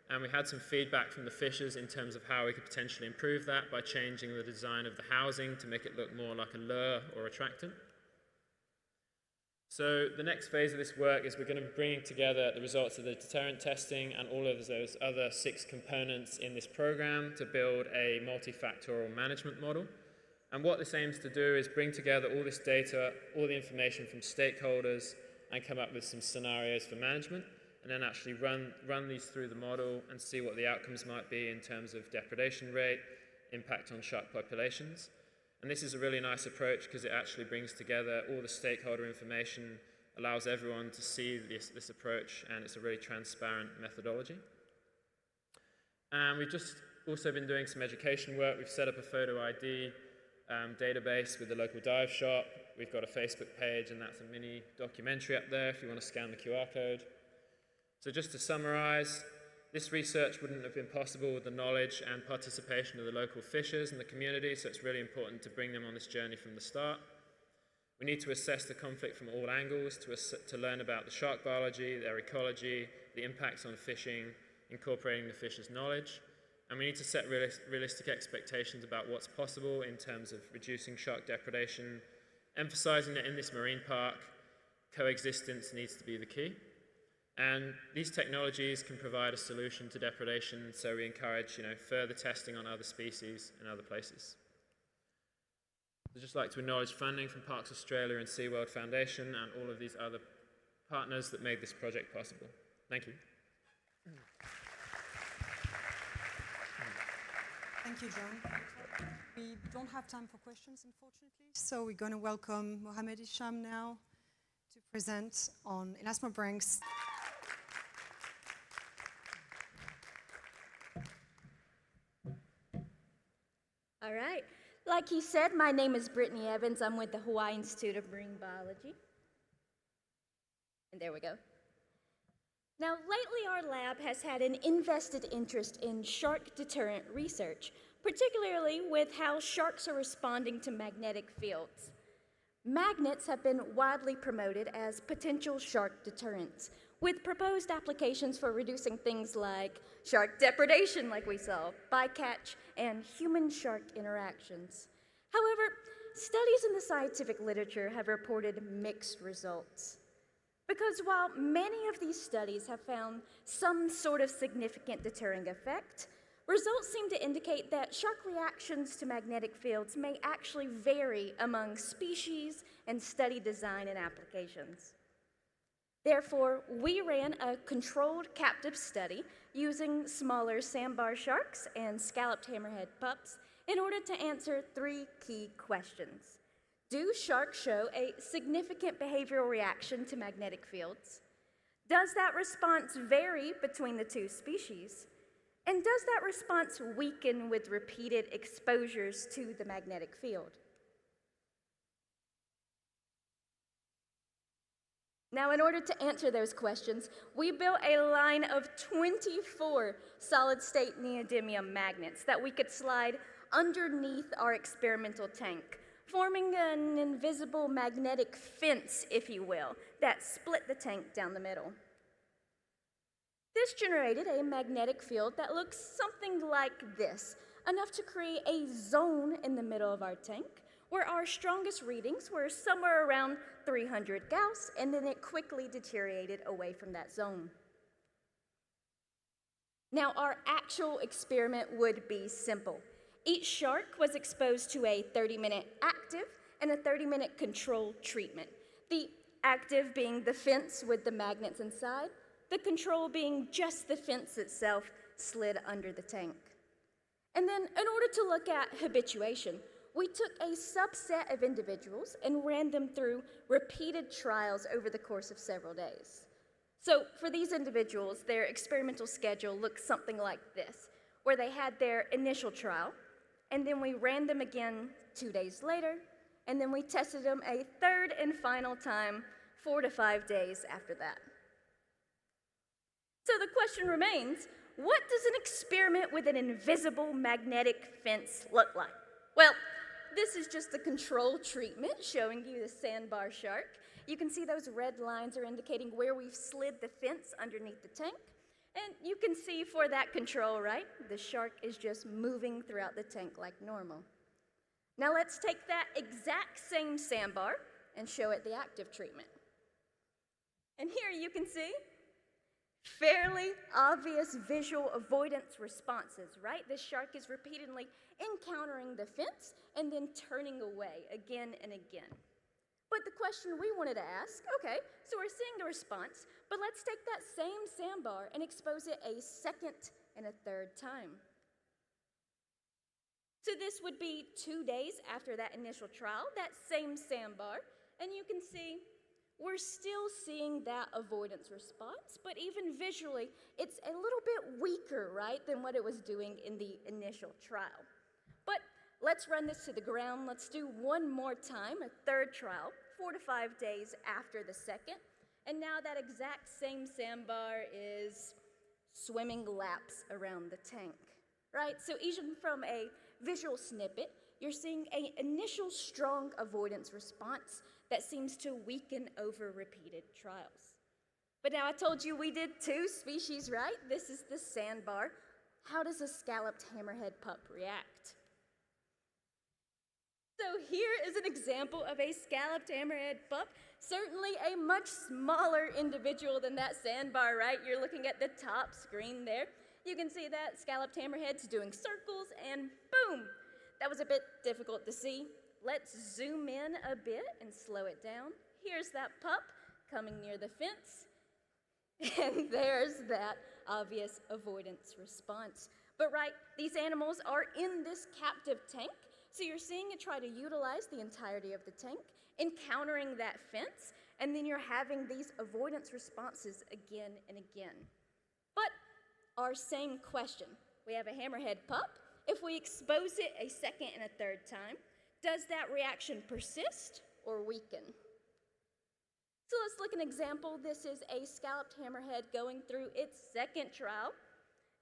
And we had some feedback from the fishers in terms of how we could potentially improve that by changing the design of the housing to make it look more like a lure or attractant. So the next phase of this work is we're going to be bringing together the results of the deterrent testing and all of those other 6 components in this program to build a multifactorial management model. And what this aims to do is bring together all this data, all the information from stakeholders, and come up with some scenarios for management, and then actually run these through the model and see what the outcomes might be in terms of depredation rate, impact on shark populations. And this is a really nice approach because it actually brings together all the stakeholder information, allows everyone to see this approach, and it's a really transparent methodology. And we've just also been doing some education work. We've set up a photo ID database with the local dive shop. We've got a Facebook page, and that's a mini documentary up there if you want to scan the QR code. So just to summarize, this research wouldn't have been possible with the knowledge and participation of the local fishers and the community, so it's really important to bring them on this journey from the start. We need to assess the conflict from all angles to learn about the shark biology, their ecology, the impacts on fishing, incorporating the fishers' knowledge. And we need to set realistic expectations about what's possible in terms of reducing shark depredation, emphasizing that in this marine park, coexistence needs to be the key. And these technologies can provide a solution to depredation, so we encourage further testing on other species in other places. I'd just like to acknowledge funding from Parks Australia and SeaWorld Foundation and all of these other partners that made this project possible. Thank you. Thank you, John. We don't have time for questions, unfortunately, so we're going to welcome Mohamed Isham now to present on Elasmobranch. All right. Like he said, my name is Brittany Evans. I'm with the Hawaii Institute of Marine Biology. And there we go. Now, lately our lab has had an invested interest in shark deterrent research, particularly with how sharks are responding to magnetic fields. Magnets have been widely promoted as potential shark deterrents, with proposed applications for reducing things like shark depredation, like we saw, bycatch, and human-shark interactions. However, studies in the scientific literature have reported mixed results. Because while many of these studies have found some sort of significant deterring effect, results seem to indicate that shark reactions to magnetic fields may actually vary among species and study design and applications. Therefore, we ran a controlled captive study using smaller sandbar sharks and scalloped hammerhead pups in order to answer 3 key questions. Do sharks show a significant behavioral reaction to magnetic fields? Does that response vary between the 2 species? And does that response weaken with repeated exposures to the magnetic field? Now, in order to answer those questions, we built a line of 24 solid-state neodymium magnets that we could slide underneath our experimental tank, forming an invisible magnetic fence, if you will, that split the tank down the middle. This generated a magnetic field that looks something like this, enough to create a zone in the middle of our tank, where our strongest readings were somewhere around 300 Gauss, and then it quickly deteriorated away from that zone. Now, our actual experiment would be simple. Each shark was exposed to a 30-minute active and a 30-minute control treatment. The active being the fence with the magnets inside, the control being just the fence itself slid under the tank. And then, in order to look at habituation, we took a subset of individuals and ran them through repeated trials over the course of several days. So for these individuals, their experimental schedule looked something like this, where they had their initial trial, and then we ran them again 2 days later, and then we tested them a third and final time 4 to 5 days after that. So the question remains, what does an experiment with an invisible magnetic fence look like? Well, this is just the control treatment showing you the sandbar shark. You can see those red lines are indicating where we've slid the fence underneath the tank. And you can see for that control, right? The shark is just moving throughout the tank like normal. Now let's take that exact same sandbar and show it the active treatment. And here you can see fairly obvious visual avoidance responses, right? This shark is repeatedly encountering the fence and then turning away again and again. But the question we wanted to ask, okay, so we're seeing the response, but let's take that same sandbar and expose it a second and a third time. So this would be 2 days after that initial trial, that same sandbar, and you can see we're still seeing that avoidance response, but even visually, it's a little bit weaker, right, than what it was doing in the initial trial. But let's run this to the ground. Let's do one more time, a third trial, 4 to 5 days after the second. And now that exact same sandbar is swimming laps around the tank, right? So even from a visual snippet, you're seeing an initial strong avoidance response that seems to weaken over repeated trials. But now I told you we did 2 species, right? This is the sandbar. How does a scalloped hammerhead pup react? So here is an example of a scalloped hammerhead pup, certainly a much smaller individual than that sandbar, right? You're looking at the top screen there. You can see that scalloped hammerhead's doing circles, and boom! That was a bit difficult to see. Let's zoom in a bit and slow it down. Here's that pup coming near the fence, and there's that obvious avoidance response. But right, these animals are in this captive tank, so you're seeing it try to utilize the entirety of the tank, encountering that fence, and then you're having these avoidance responses again and again. But our same question, we have a hammerhead pup. If we expose it a second and a third time, does that reaction persist or weaken? So let's look at an example. This is a scalloped hammerhead going through its second trial.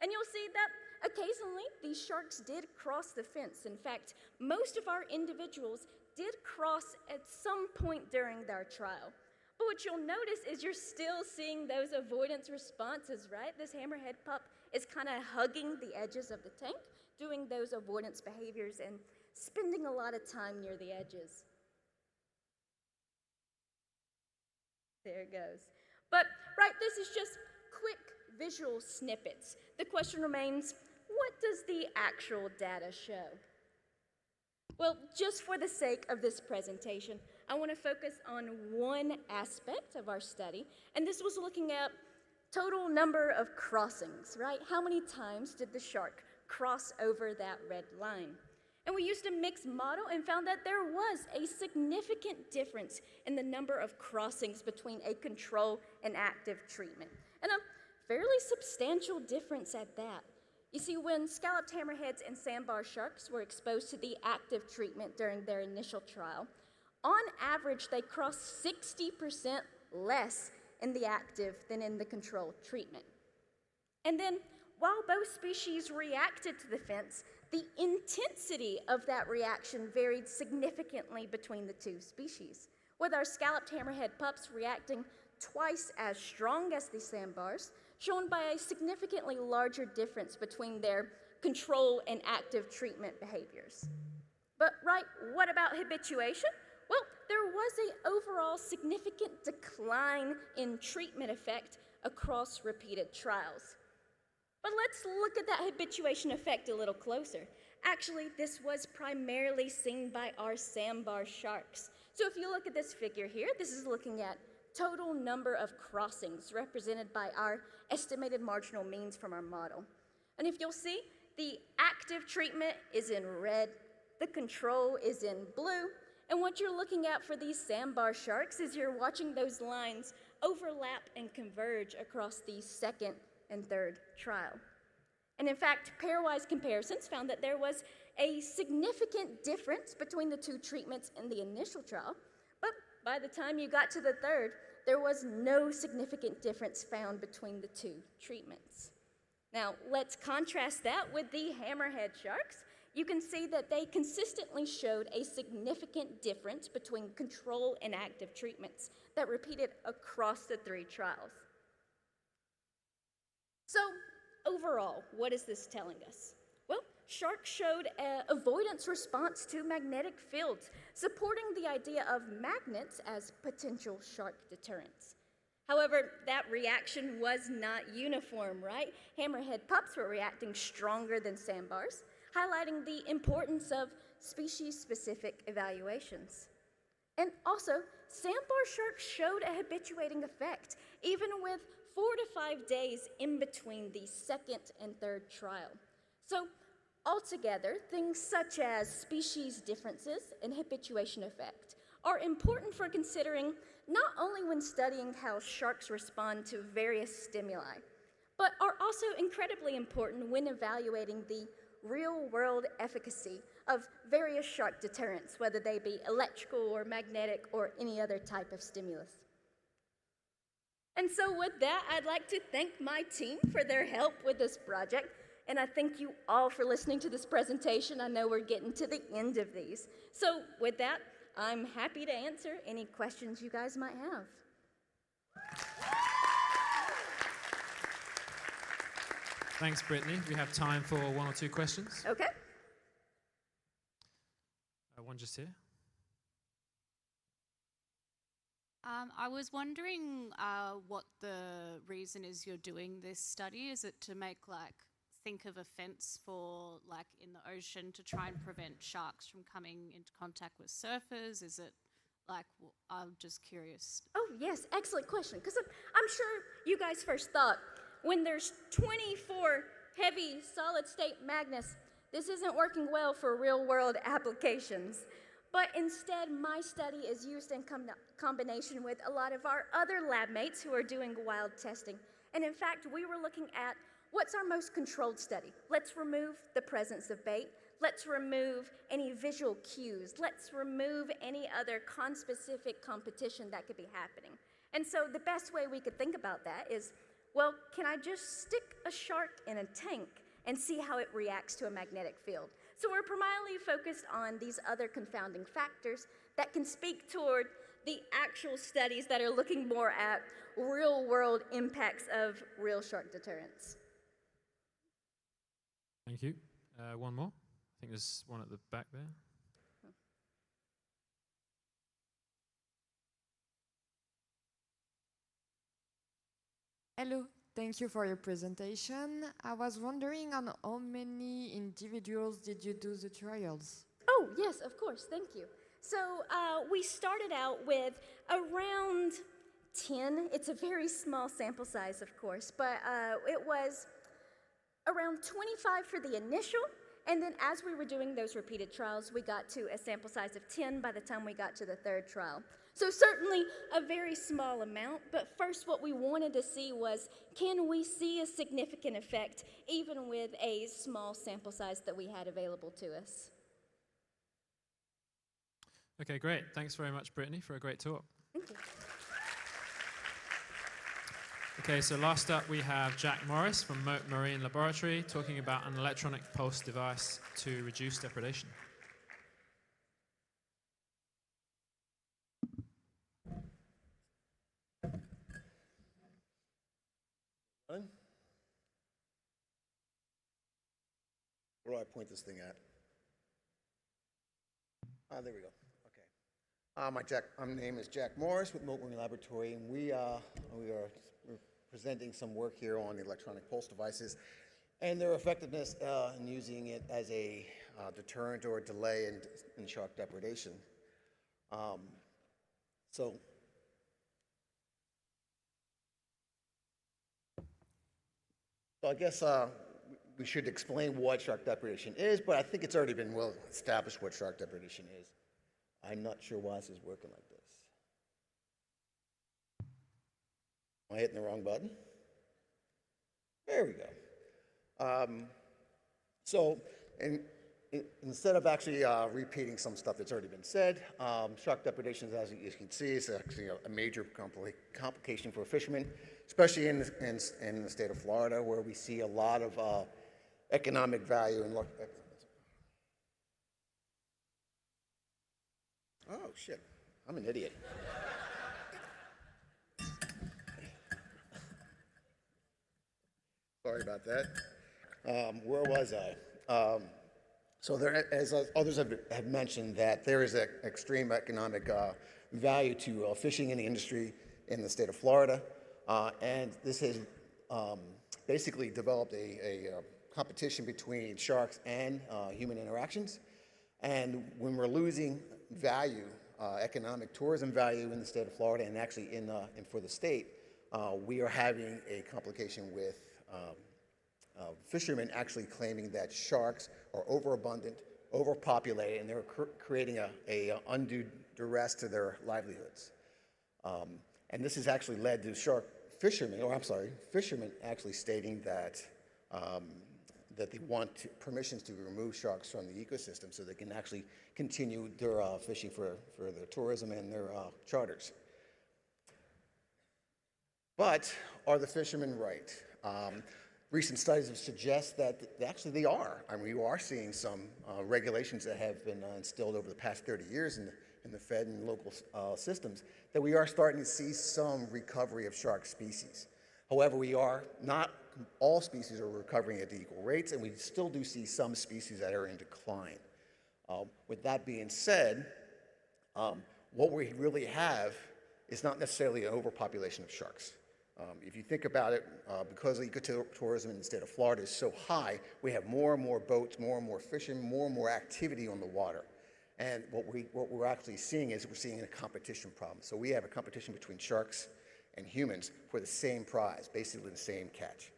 And you'll see that occasionally these sharks did cross the fence. In fact, most of our individuals did cross at some point during their trial. But what you'll notice is you're still seeing those avoidance responses, right? This hammerhead pup is kind of hugging the edges of the tank, doing those avoidance behaviors and spending a lot of time near the edges. There it goes. But, right, this is just quick visual snippets. The question remains, what does the actual data show? Well, just for the sake of this presentation, I want to focus on one aspect of our study, and this was looking at total number of crossings, right? How many times did the shark cross over that red line? And we used a mixed model and found that there was a significant difference in the number of crossings between a control and active treatment, and a fairly substantial difference at that. You see, when scalloped hammerheads and sandbar sharks were exposed to the active treatment during their initial trial, on average, they crossed 60% less in the active than in the control treatment. And then, while both species reacted to the fence, the intensity of that reaction varied significantly between the 2 species, with our scalloped hammerhead pups reacting twice as strong as the sandbars shown by a significantly larger difference between their control and active treatment behaviors. But right, what about habituation? Well, there was an overall significant decline in treatment effect across repeated trials. But let's look at that habituation effect a little closer. Actually, this was primarily seen by our sandbar sharks. So if you look at this figure here, this is looking at total number of crossings represented by our estimated marginal means from our model. And if you'll see, the active treatment is in red, the control is in blue, and what you're looking at for these sandbar sharks is you're watching those lines overlap and converge across the second and third trial. And in fact, pairwise comparisons found that there was a significant difference between the two treatments in the initial trial, but by the time you got to the third, there was no significant difference found between the two treatments. Now, let's contrast that with the hammerhead sharks. You can see that they consistently showed a significant difference between control and active treatments that repeated across the three trials. So, overall, what is this telling us? Well, sharks showed an avoidance response to magnetic fields, supporting the idea of magnets as potential shark deterrents. However, that reaction was not uniform, right? Hammerhead pups were reacting stronger than sandbars, highlighting the importance of species-specific evaluations. And also, sandbar sharks showed a habituating effect, even with 4 to 5 days in between the second and third trial. So, altogether, things such as species differences and habituation effect are important for considering not only when studying how sharks respond to various stimuli, but are also incredibly important when evaluating the real-world efficacy of various shark deterrents, whether they be electrical or magnetic or any other type of stimulus. And so with that, I'd like to thank my team for their help with this project, and I thank you all for listening to this presentation. I know we're getting to the end of these. So with that, I'm happy to answer any questions you guys might have. Thanks, Brittany. We have time for 1 or 2 questions. Okay. One just here. I was wondering what the reason is you're doing this study. Is it to make think of a fence for in the ocean to try and prevent sharks from coming into contact with surfers? Is it I'm just curious. Oh yes, excellent question. Because I'm sure you guys first thought when there's 24 heavy solid state magnets, this isn't working well for real world applications. But instead, my study is used in combination with a lot of our other lab mates who are doing wild testing. And in fact, we were looking at what's our most controlled study? Let's remove the presence of bait. Let's remove any visual cues. Let's remove any other conspecific competition that could be happening. And so the best way we could think about that is, well, can I just stick a shark in a tank and see how it reacts to a magnetic field? So we're primarily focused on these other confounding factors that can speak toward the actual studies that are looking more at real-world impacts of real shark deterrence. Thank you. One more. I think there's one at the back there. Hello, thank you for your presentation. I was wondering on how many individuals did you do the trials? Oh, yes, of course, thank you. So we started out with around 10. It's a very small sample size, of course, but it was around 25 for the initial, and then as we were doing those repeated trials, we got to a sample size of 10 by the time we got to the third trial. So certainly a very small amount, but first what we wanted to see was, can we see a significant effect even with a small sample size that we had available to us? Okay, great. Thanks very much, Brittany, for a great talk. Thank you. Okay, so last up we have Jack Morris from Moat Marine Laboratory talking about an electronic pulse device to reduce depredation. I point this thing at? There we go. Okay. My name is Jack Morris with Mote Wing Laboratory, and we're presenting some work here on the electronic pulse devices and their effectiveness in using it as a deterrent or delay in shark depredation. So I guess we should explain what shark depredation is, but I think it's already been well established what shark depredation is. I'm not sure why this is working like this. Am I hitting the wrong button? There we go. Instead of actually repeating some stuff that's already been said, shark depredation, as you can see, is actually a major complication for fishermen, especially in the state of Florida, where we see a lot of economic value in. Oh shit! I'm an idiot. Sorry about that. Where was I? So there, as others have mentioned, that there is an extreme economic value to fishing in the industry in the state of Florida, and this has basically developed a competition between sharks and human interactions. And when we're losing value, economic tourism value in the state of Florida, and actually and for the state, we are having a complication with fishermen actually claiming that sharks are overabundant, overpopulated, and they're creating a undue duress to their livelihoods. And this has actually led to fishermen actually stating that that they want permissions to remove sharks from the ecosystem so they can actually continue their fishing for their tourism and their charters. But are the fishermen right? Recent studies have suggest that actually they are. I mean, we are seeing some regulations that have been instilled over the past 30 years in the Fed and local systems, that we are starting to see some recovery of shark species. However, not all species are recovering at equal rates, and we still do see some species that are in decline. With that being said, what we really have is not necessarily an overpopulation of sharks. If you think about it, because the ecotourism in the state of Florida is so high, we have more and more boats, more and more fishing, more and more activity on the water. And what we're actually seeing is we're seeing a competition problem. So we have a competition between sharks and humans for the same prize, basically the same catch.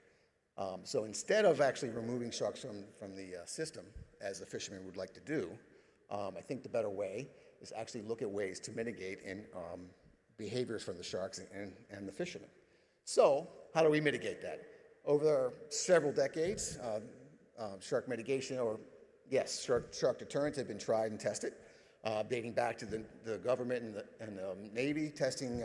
So instead of actually removing sharks from the system, as the fishermen would like to do, I think the better way is actually look at ways to mitigate behaviors from the sharks and the fishermen. So how do we mitigate that? Over several decades, shark mitigation, shark deterrents have been tried and tested, dating back to the government and the Navy testing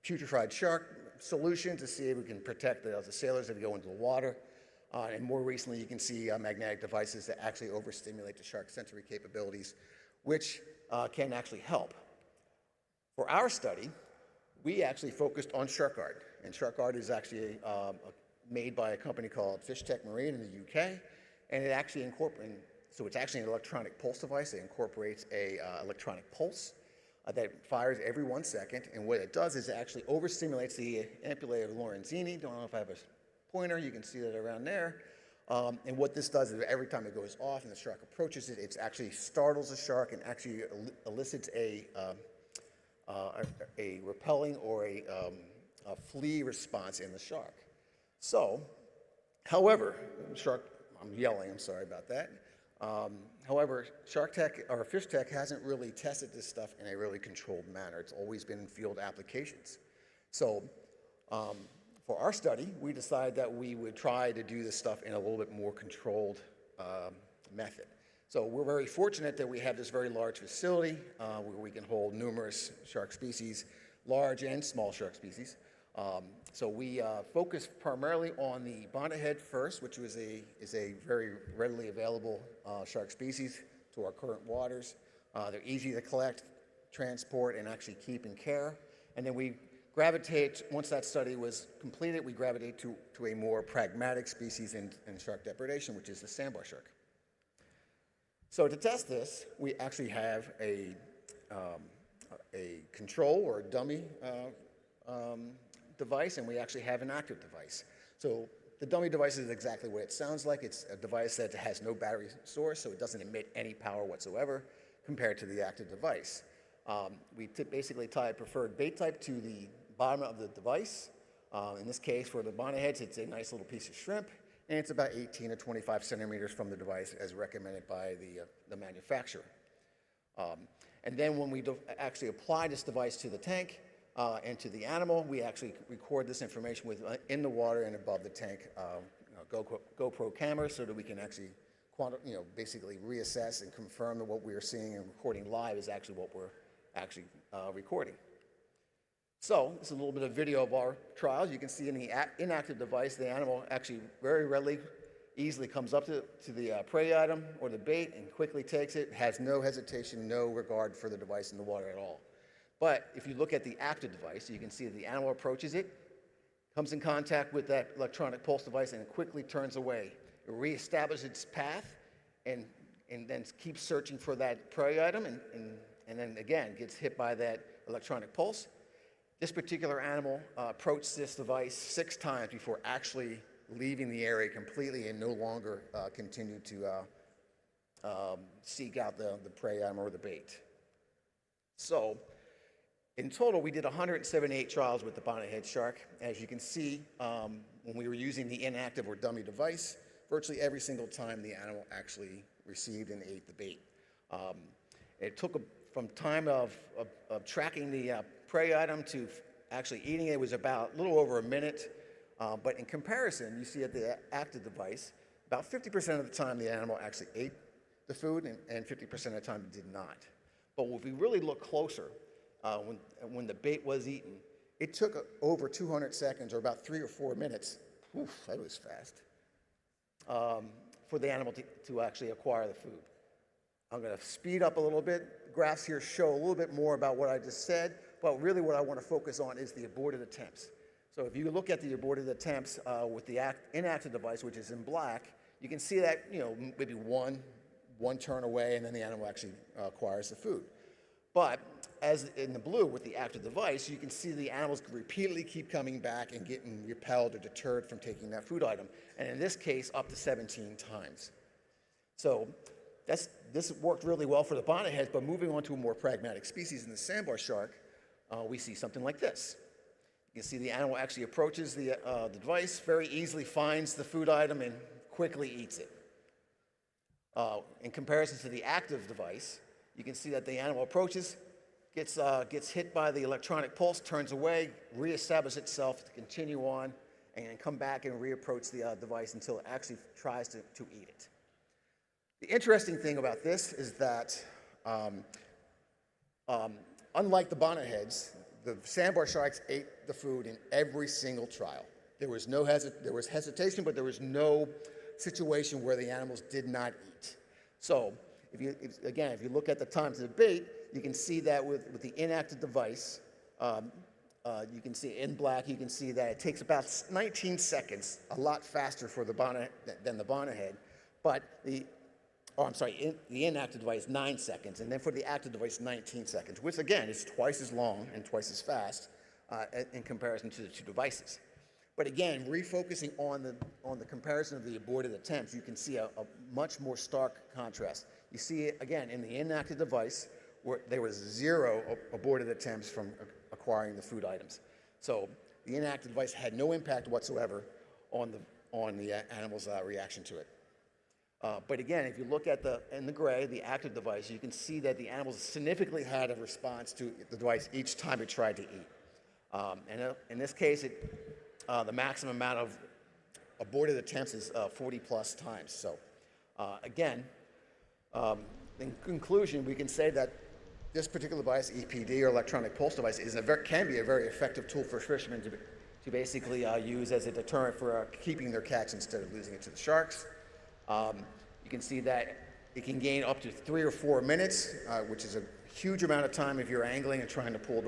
putrefied shark solutions to see if we can protect the sailors if they go into the water. And more recently, you can see magnetic devices that actually overstimulate the shark sensory capabilities, which can actually help. For our study, we actually focused on SharkGuard. And SharkGuard is actually made by a company called FishTech Marine in the UK. And it actually so it's actually an electronic pulse device. It incorporates a electronic pulse that fires every 1 second. And what it does is it actually overstimulates the ampullae of Lorenzini. Don't know if I have a pointer. You can see that around there. And what this does is every time it goes off and the shark approaches it, it actually startles the shark and actually elicits a repelling or a flee response in the shark. So, however, I'm yelling, I'm sorry about that. However, Fish Tech hasn't really tested this stuff in a really controlled manner. It's always been in field applications. So, for our study, we decided that we would try to do this stuff in a little bit more controlled method. So we're very fortunate that we have this very large facility where we can hold numerous shark species, large and small shark species. So we focus primarily on the bonnethead first, which is a very readily available shark species to our current waters. They're easy to collect, transport, and actually keep in care. And then we once that study was completed, we gravitate to a more pragmatic species in shark depredation, which is the sandbar shark. So to test this, we actually have a control or a dummy device, and we actually have an active device. So the dummy device is exactly what it sounds like. It's a device that has no battery source, so it doesn't emit any power whatsoever compared to the active device. We basically tie a preferred bait type to the bottom of the device. In this case, for the bonnetheads, it's a nice little piece of shrimp, and it's about 18 to 25 centimeters from the device as recommended by the manufacturer. And then when we actually apply this device to the tank and to the animal, we actually record this information in the water and above the tank GoPro camera so that we can actually basically reassess and confirm that what we are seeing and recording live is actually what we're actually recording. So this is a little bit of video of our trials. You can see in the inactive device, the animal actually very readily, easily comes up to the prey item or the bait and quickly takes it, has no hesitation, no regard for the device in the water at all. But if you look at the active device, you can see that the animal approaches it, comes in contact with that electronic pulse device, and it quickly turns away. It reestablishes its path and then keeps searching for that prey item and then again gets hit by that electronic pulse. This particular animal approached this device 6 times before actually leaving the area completely and no longer continued to seek out the prey item or the bait. So in total, we did 178 trials with the bonnethead shark. As you can see, when we were using the inactive or dummy device, virtually every single time the animal actually received and ate the bait. It took from time of tracking the prey item to actually eating it was about a little over a minute. But in comparison, you see at the active device, about 50% of the time the animal actually ate the food and 50% of the time it did not. But if we really look closer, when the bait was eaten, it took over 200 seconds or about 3 or 4 minutes, oof, that was fast, for the animal to actually acquire the food. I'm going to speed up a little bit. The graphs here show a little bit more about what I just said, but really what I want to focus on is the aborted attempts. So if you look at the aborted attempts with the inactive device, which is in black, you can see that maybe one turn away and then the animal actually acquires the food. But as in the blue with the active device, you can see the animals repeatedly keep coming back and getting repelled or deterred from taking that food item. And in this case, up to 17 times. So this worked really well for the bonnetheads, but moving on to a more pragmatic species in the sandbar shark, we see something like this. You can see the animal actually approaches the device, very easily finds the food item and quickly eats it. In comparison to the active device, you can see that the animal approaches, gets hit by the electronic pulse, turns away, reestablishes itself to continue on, and then come back and reapproach the device until it actually tries to eat it. The interesting thing about this is that unlike the bonnetheads, the sandbar sharks ate the food in every single trial. There was hesitation, but there was no situation where the animals did not eat. So if you look at the time to the bait, you can see that with the inactive device, you can see in black, you can see that it takes about 19 seconds, a lot faster for the than the bonnethead, but the inactive device, 9 seconds, and then for the active device, 19 seconds, which again is twice as long and twice as fast in comparison to the 2 devices. But again, refocusing on the comparison of the aborted attempts, you can see a much more stark contrast. You see it again in the inactive device, where there was 0 aborted attempts from acquiring the food items. So the inactive device had no impact whatsoever on the animal's reaction to it. But again, if you look at in the gray, the active device, you can see that the animals significantly had a response to the device each time it tried to eat. And in this case, the maximum amount of aborted attempts is 40 plus times. So again, in conclusion, we can say that this particular device, EPD or electronic pulse device, can be a very effective tool for fishermen to basically use as a deterrent for keeping their catch instead of losing it to the sharks. You can see that it can gain up to 3 or 4 minutes, which is a huge amount of time if you're angling and trying to pull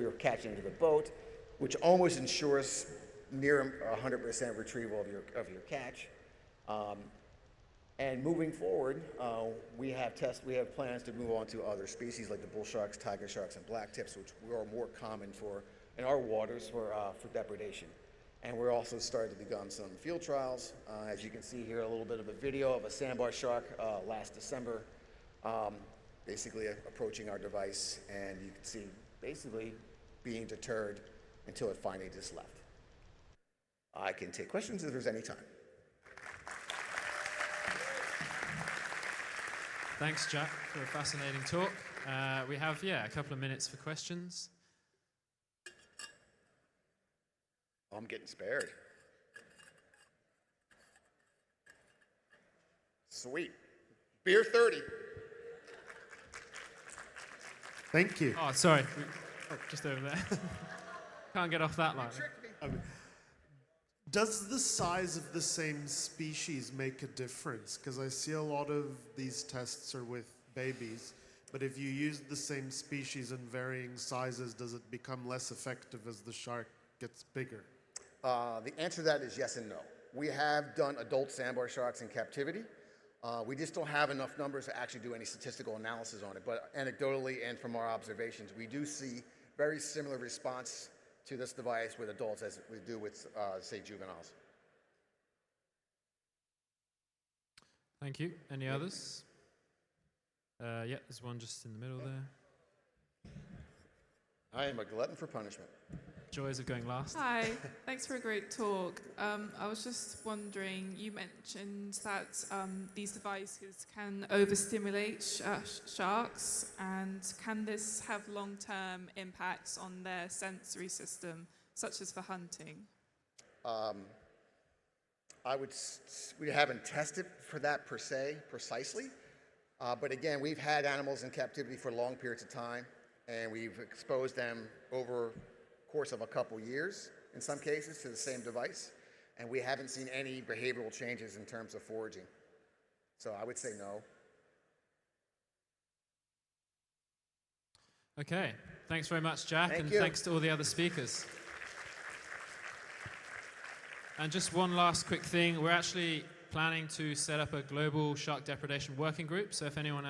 your catch into the boat, which almost ensures near 100% retrieval of your catch. And moving forward, we have plans to move on to other species like the bull sharks, tiger sharks, and black tips, which are more common in our waters for depredation. And we're also starting to begin some field trials. As you can see here, a little bit of a video of a sandbar shark last December, basically approaching our device, and you can see basically being deterred until it finally just left. I can take questions if there's any time. Thanks, Jack, for a fascinating talk. We have, a couple of minutes for questions. I'm getting spared. Sweet. Beer 30. Thank you. Oh, sorry. Just over there. Can't get off that line. Does the size of the same species make a difference? Because I see a lot of these tests are with babies, but if you use the same species in varying sizes, does it become less effective as the shark gets bigger? The answer to that is yes and no. We have done adult sandbar sharks in captivity. We just don't have enough numbers to actually do any statistical analysis on it, but anecdotally and from our observations, we do see very similar response to this device with adults as we do with, say, juveniles. Thank you. Any others? Yeah, there's one just in the middle there. I am a glutton for punishment. Joys of going last. Hi, thanks for a great talk. I was just wondering, you mentioned that these devices can overstimulate sharks, and can this have long-term impacts on their sensory system, such as for hunting? We haven't tested for that per se, precisely, but again, we've had animals in captivity for long periods of time, and we've exposed them over course of a couple years, in some cases, to the same device, and we haven't seen any behavioral changes in terms of foraging. So I would say no. Okay, thanks very much, Jack, and thanks to all the other speakers. And just one last quick thing, we're actually planning to set up a global shark depredation working group, so if anyone